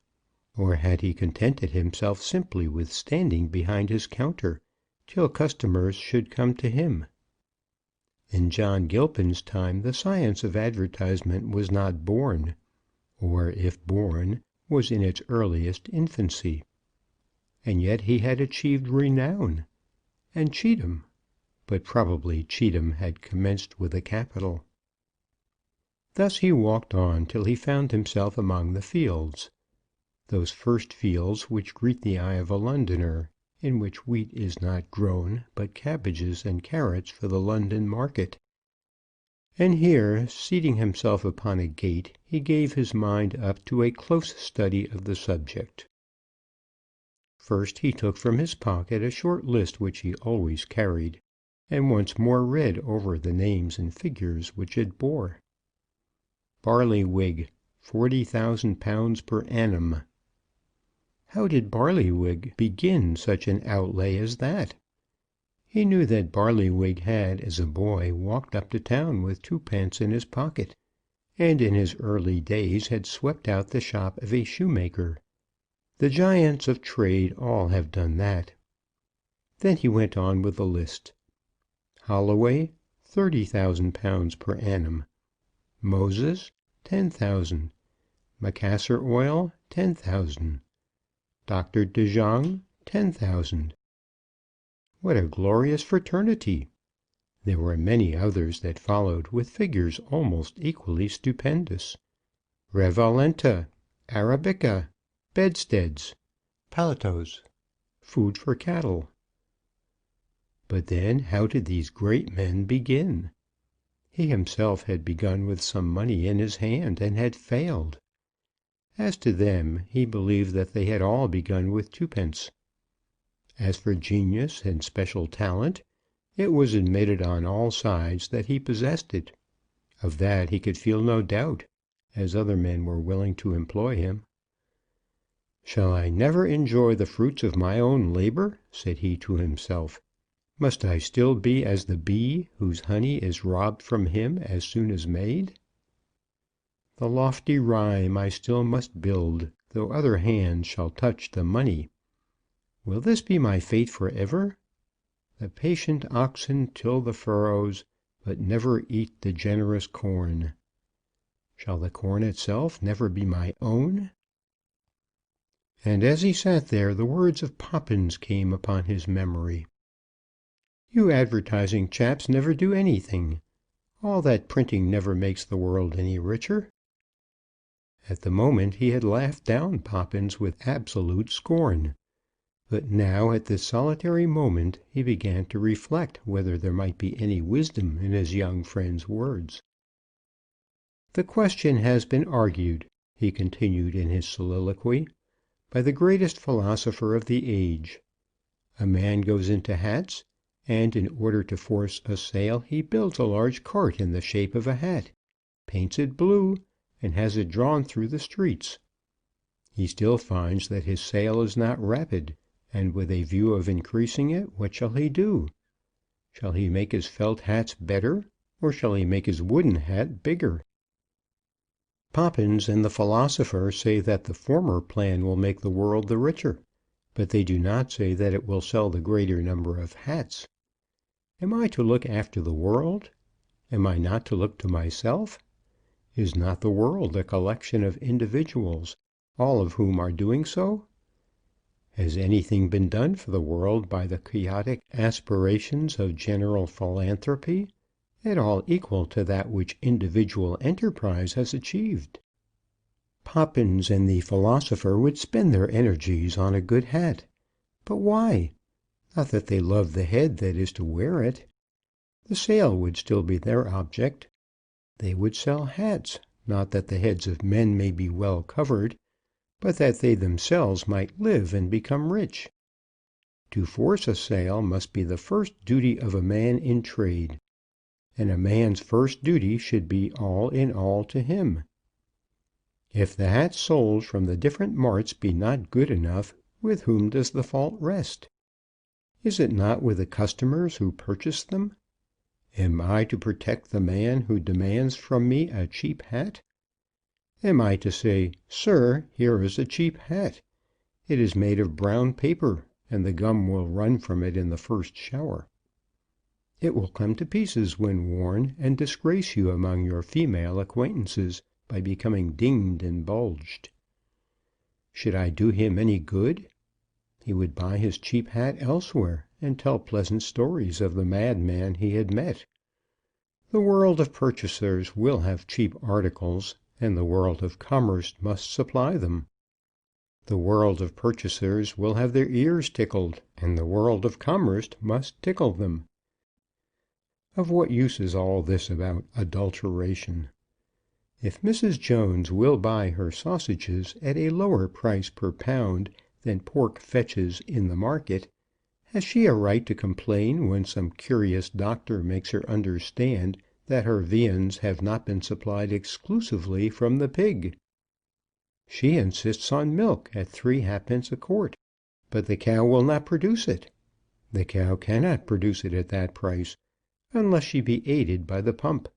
Or had he contented himself simply with standing behind his counter till customers should come to him? In John Gilpin's time the science of advertisement was not born, or, if born, was in its earliest infancy. And yet he had achieved renown, and Cheetham, but probably Cheetham had commenced with a capital. Thus he walked on till he found himself among the fields, those first fields which greet the eye of a Londoner, in which wheat is not grown, but cabbages and carrots for the London market. And here, seating himself upon a gate, he gave his mind up to a close study of the subject. First he took from his pocket a short list which he always carried, and once more read over the names and figures which it bore. Barlywig, £40,000 per annum. How did Barlywig begin such an outlay as that? He knew that Barlywig had, as a boy, walked up to town with 2d. in his pocket, and in his early days had swept out the shop of a shoemaker. The giants of trade all have done that. Then he went on with the list. Holloway, £30,000 per annum. Moses, £10,000. Macassar oil, £10,000. Dr. De Jong, £10,000. What a glorious fraternity! There were many others that followed with figures almost equally stupendous. Revalenta, Arabica, bedsteads, paletos, food for cattle. But then how did these great men begin? He himself had begun with some money in his hand, and had failed. As to them, he believed that they had all begun with 2d. As for genius and special talent, it was admitted on all sides that he possessed it. Of that he could feel no doubt, as other men were willing to employ him. "Shall I never enjoy the fruits of my own labour?" said he to himself. "Must I still be as the bee whose honey is robbed from him as soon as made? The lofty rhyme I still must build, though other hands shall touch the money. Will this be my fate for ever? The patient oxen till the furrows, but never eat the generous corn. Shall the corn itself never be my own?" And as he sat there, the words of Poppins came upon his memory. "You advertising chaps never do anything. All that printing never makes the world any richer." At the moment he had laughed down Poppins with absolute scorn. But now, at this solitary moment, he began to reflect whether there might be any wisdom in his young friend's words. "The question has been argued," he continued in his soliloquy, "by the greatest philosopher of the age. A man goes into hats, and in order to force a sale he builds a large cart in the shape of a hat, paints it blue, and has it drawn through the streets. He still finds that his sale is not rapid, and with a view of increasing it, what shall he do? Shall he make his felt hats better, or shall he make his wooden hat bigger? Poppins and the philosopher say that the former plan will make the world the richer, but they do not say that it will sell the greater number of hats. Am I to look after the world? Am I not to look to myself? Is not the world a collection of individuals, all of whom are doing so? Has anything been done for the world by the quixotic aspirations of general philanthropy, at all equal to that which individual enterprise has achieved? Poppins and the philosopher would spend their energies on a good hat. But why? Not that they love the head that is to wear it. The sale would still be their object. They would sell hats, not that the heads of men may be well covered, but that they themselves might live and become rich. To force a sale must be the first duty of a man in trade, and a man's first duty should be all in all to him. If the hats sold from the different marts be not good enough, with whom does the fault rest? Is it not with the customers who purchase them? Am I to protect the man who demands from me a cheap hat? Am I to say, "Sir, here is a cheap hat. It is made of brown paper, and the gum will run from it in the first shower. It will come to pieces when worn, and disgrace you among your female acquaintances by becoming dinged and bulged"? Should I do him any good? He would buy his cheap hat elsewhere, and tell pleasant stories of the madman he had met. The world of purchasers will have cheap articles, and the world of commerce must supply them. The world of purchasers will have their ears tickled, and the world of commerce must tickle them. Of what use is all this about adulteration? If Mrs. Jones will buy her sausages at a lower price per pound than pork fetches in the market, has she a right to complain when some curious doctor makes her understand that her viands have not been supplied exclusively from the pig? She insists on milk at 3 halfpence a quart, but the cow will not produce it. The cow cannot produce it at that price, unless she be aided by the pump,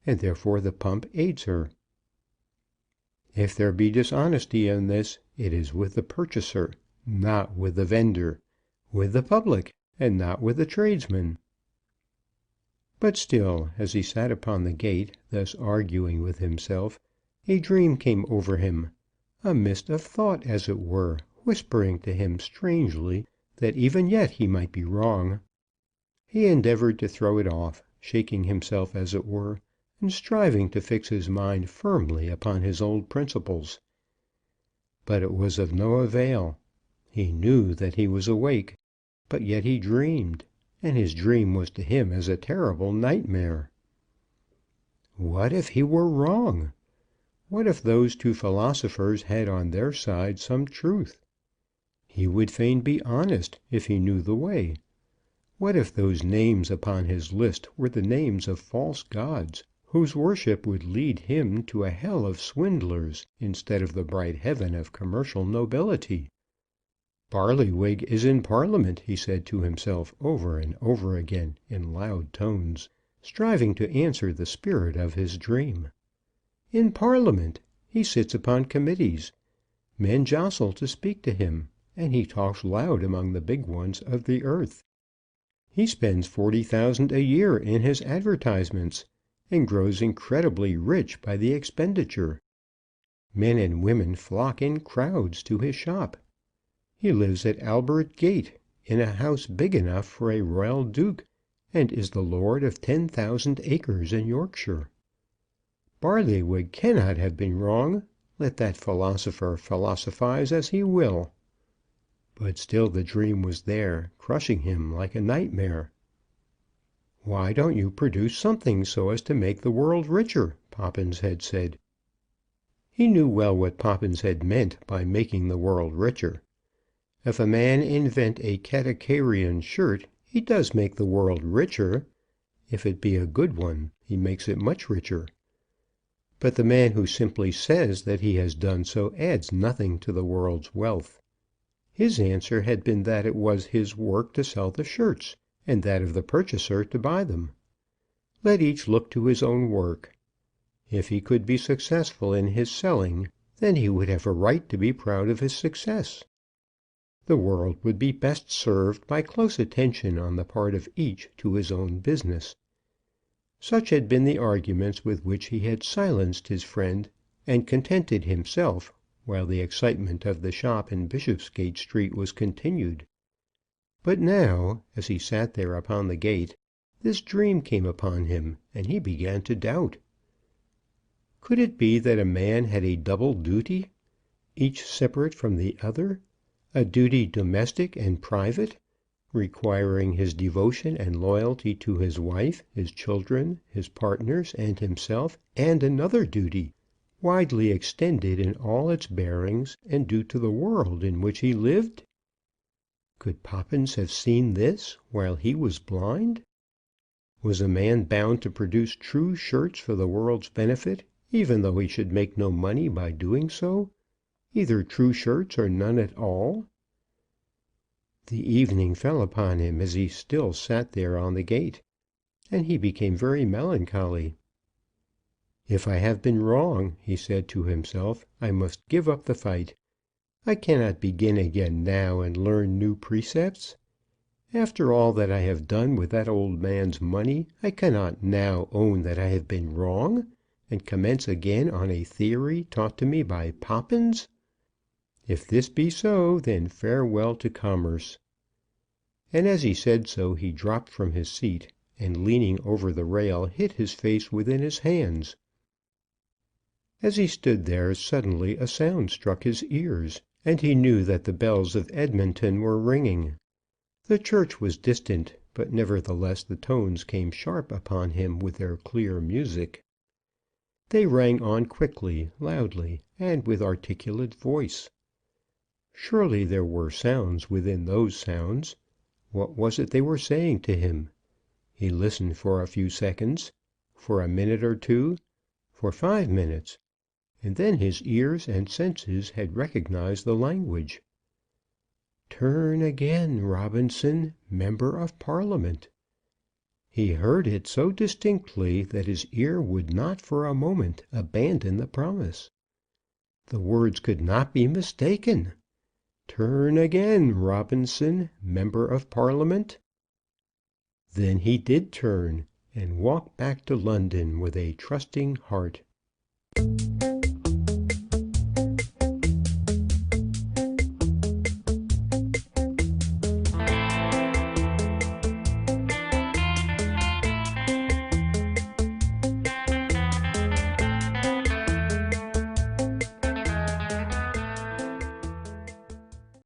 and therefore the pump aids her. If there be dishonesty in this, it is with the purchaser, not with the vendor, with the public, and not with the tradesman. But still, as he sat upon the gate, thus arguing with himself, a dream came over him, a mist of thought, as it were, whispering to him strangely that even yet he might be wrong. He endeavored to throw it off, shaking himself, as it were, and striving to fix his mind firmly upon his old principles. But it was of no avail. He knew that he was awake, but yet he dreamed, and his dream was to him as a terrible nightmare. What if he were wrong? What if those two philosophers had on their side some truth? He would fain be honest if he knew the way. What if those names upon his list were the names of false gods, whose worship would lead him to a hell of swindlers instead of the bright heaven of commercial nobility? Barlywig is in Parliament, he said to himself over and over again in loud tones, striving to answer the spirit of his dream. In Parliament! He sits upon committees. Men jostle to speak to him, and he talks loud among the big ones of the earth. He spends 40,000 a year in his advertisements, and grows incredibly rich by the expenditure. Men and women flock in crowds to his shop. He lives at Albert Gate, in a house big enough for a royal duke, and is the lord of 10,000 acres in Yorkshire. Barlywig cannot have been wrong, let that philosopher philosophize as he will. But still the dream was there, crushing him like a nightmare. "Why don't you produce something so as to make the world richer?" Poppins had said. He knew well what Poppins had meant by making the world richer. If a man invent a Katakarian shirt, he does make the world richer. If it be a good one, he makes it much richer. But the man who simply says that he has done so adds nothing to the world's wealth. His answer had been that it was his work to sell the shirts, and that of the purchaser to buy them. Let each look to his own work. If he could be successful in his selling, then he would have a right to be proud of his success. The world would be best served by close attention on the part of each to his own business. Such had been the arguments with which he had silenced his friend, and contented himself while the excitement of the shop in Bishopsgate Street was continued. But now, as he sat there upon the gate, this dream came upon him, and he began to doubt. Could it be that a man had a double duty, each separate from the other, a duty domestic and private, requiring his devotion and loyalty to his wife, his children, his partners, and himself, and another duty, widely extended in all its bearings, and due to the world in which he lived? Could Poppins have seen this while he was blind? Was a man bound to produce true shirts for the world's benefit, even though he should make no money by doing so, either true shirts or none at all? The evening fell upon him as he still sat there on the gate, and he became very melancholy. "If I have been wrong," he said to himself, "I must give up the fight. I cannot begin again now and learn new precepts. After all that I have done with that old man's money, I cannot now own that I have been wrong, and commence again on a theory taught to me by Poppins. If this be so, then farewell to commerce." And as he said so he dropped from his seat, and leaning over the rail hid his face within his hands. As he stood there, suddenly a sound struck his ears, and he knew that the bells of Edmonton were ringing. The church was distant, but nevertheless the tones came sharp upon him with their clear music. They rang on quickly, loudly, and with articulate voice. Surely there were sounds within those sounds. What was it they were saying to him? He listened for a few seconds, for a minute or two, for 5 minutes, and then his ears and senses had recognized the language. "Turn again, Robinson, Member of Parliament." He heard it so distinctly that his ear would not for a moment abandon the promise. The words could not be mistaken. "Turn again, Robinson, Member of Parliament." Then he did turn, and walked back to London with a trusting heart.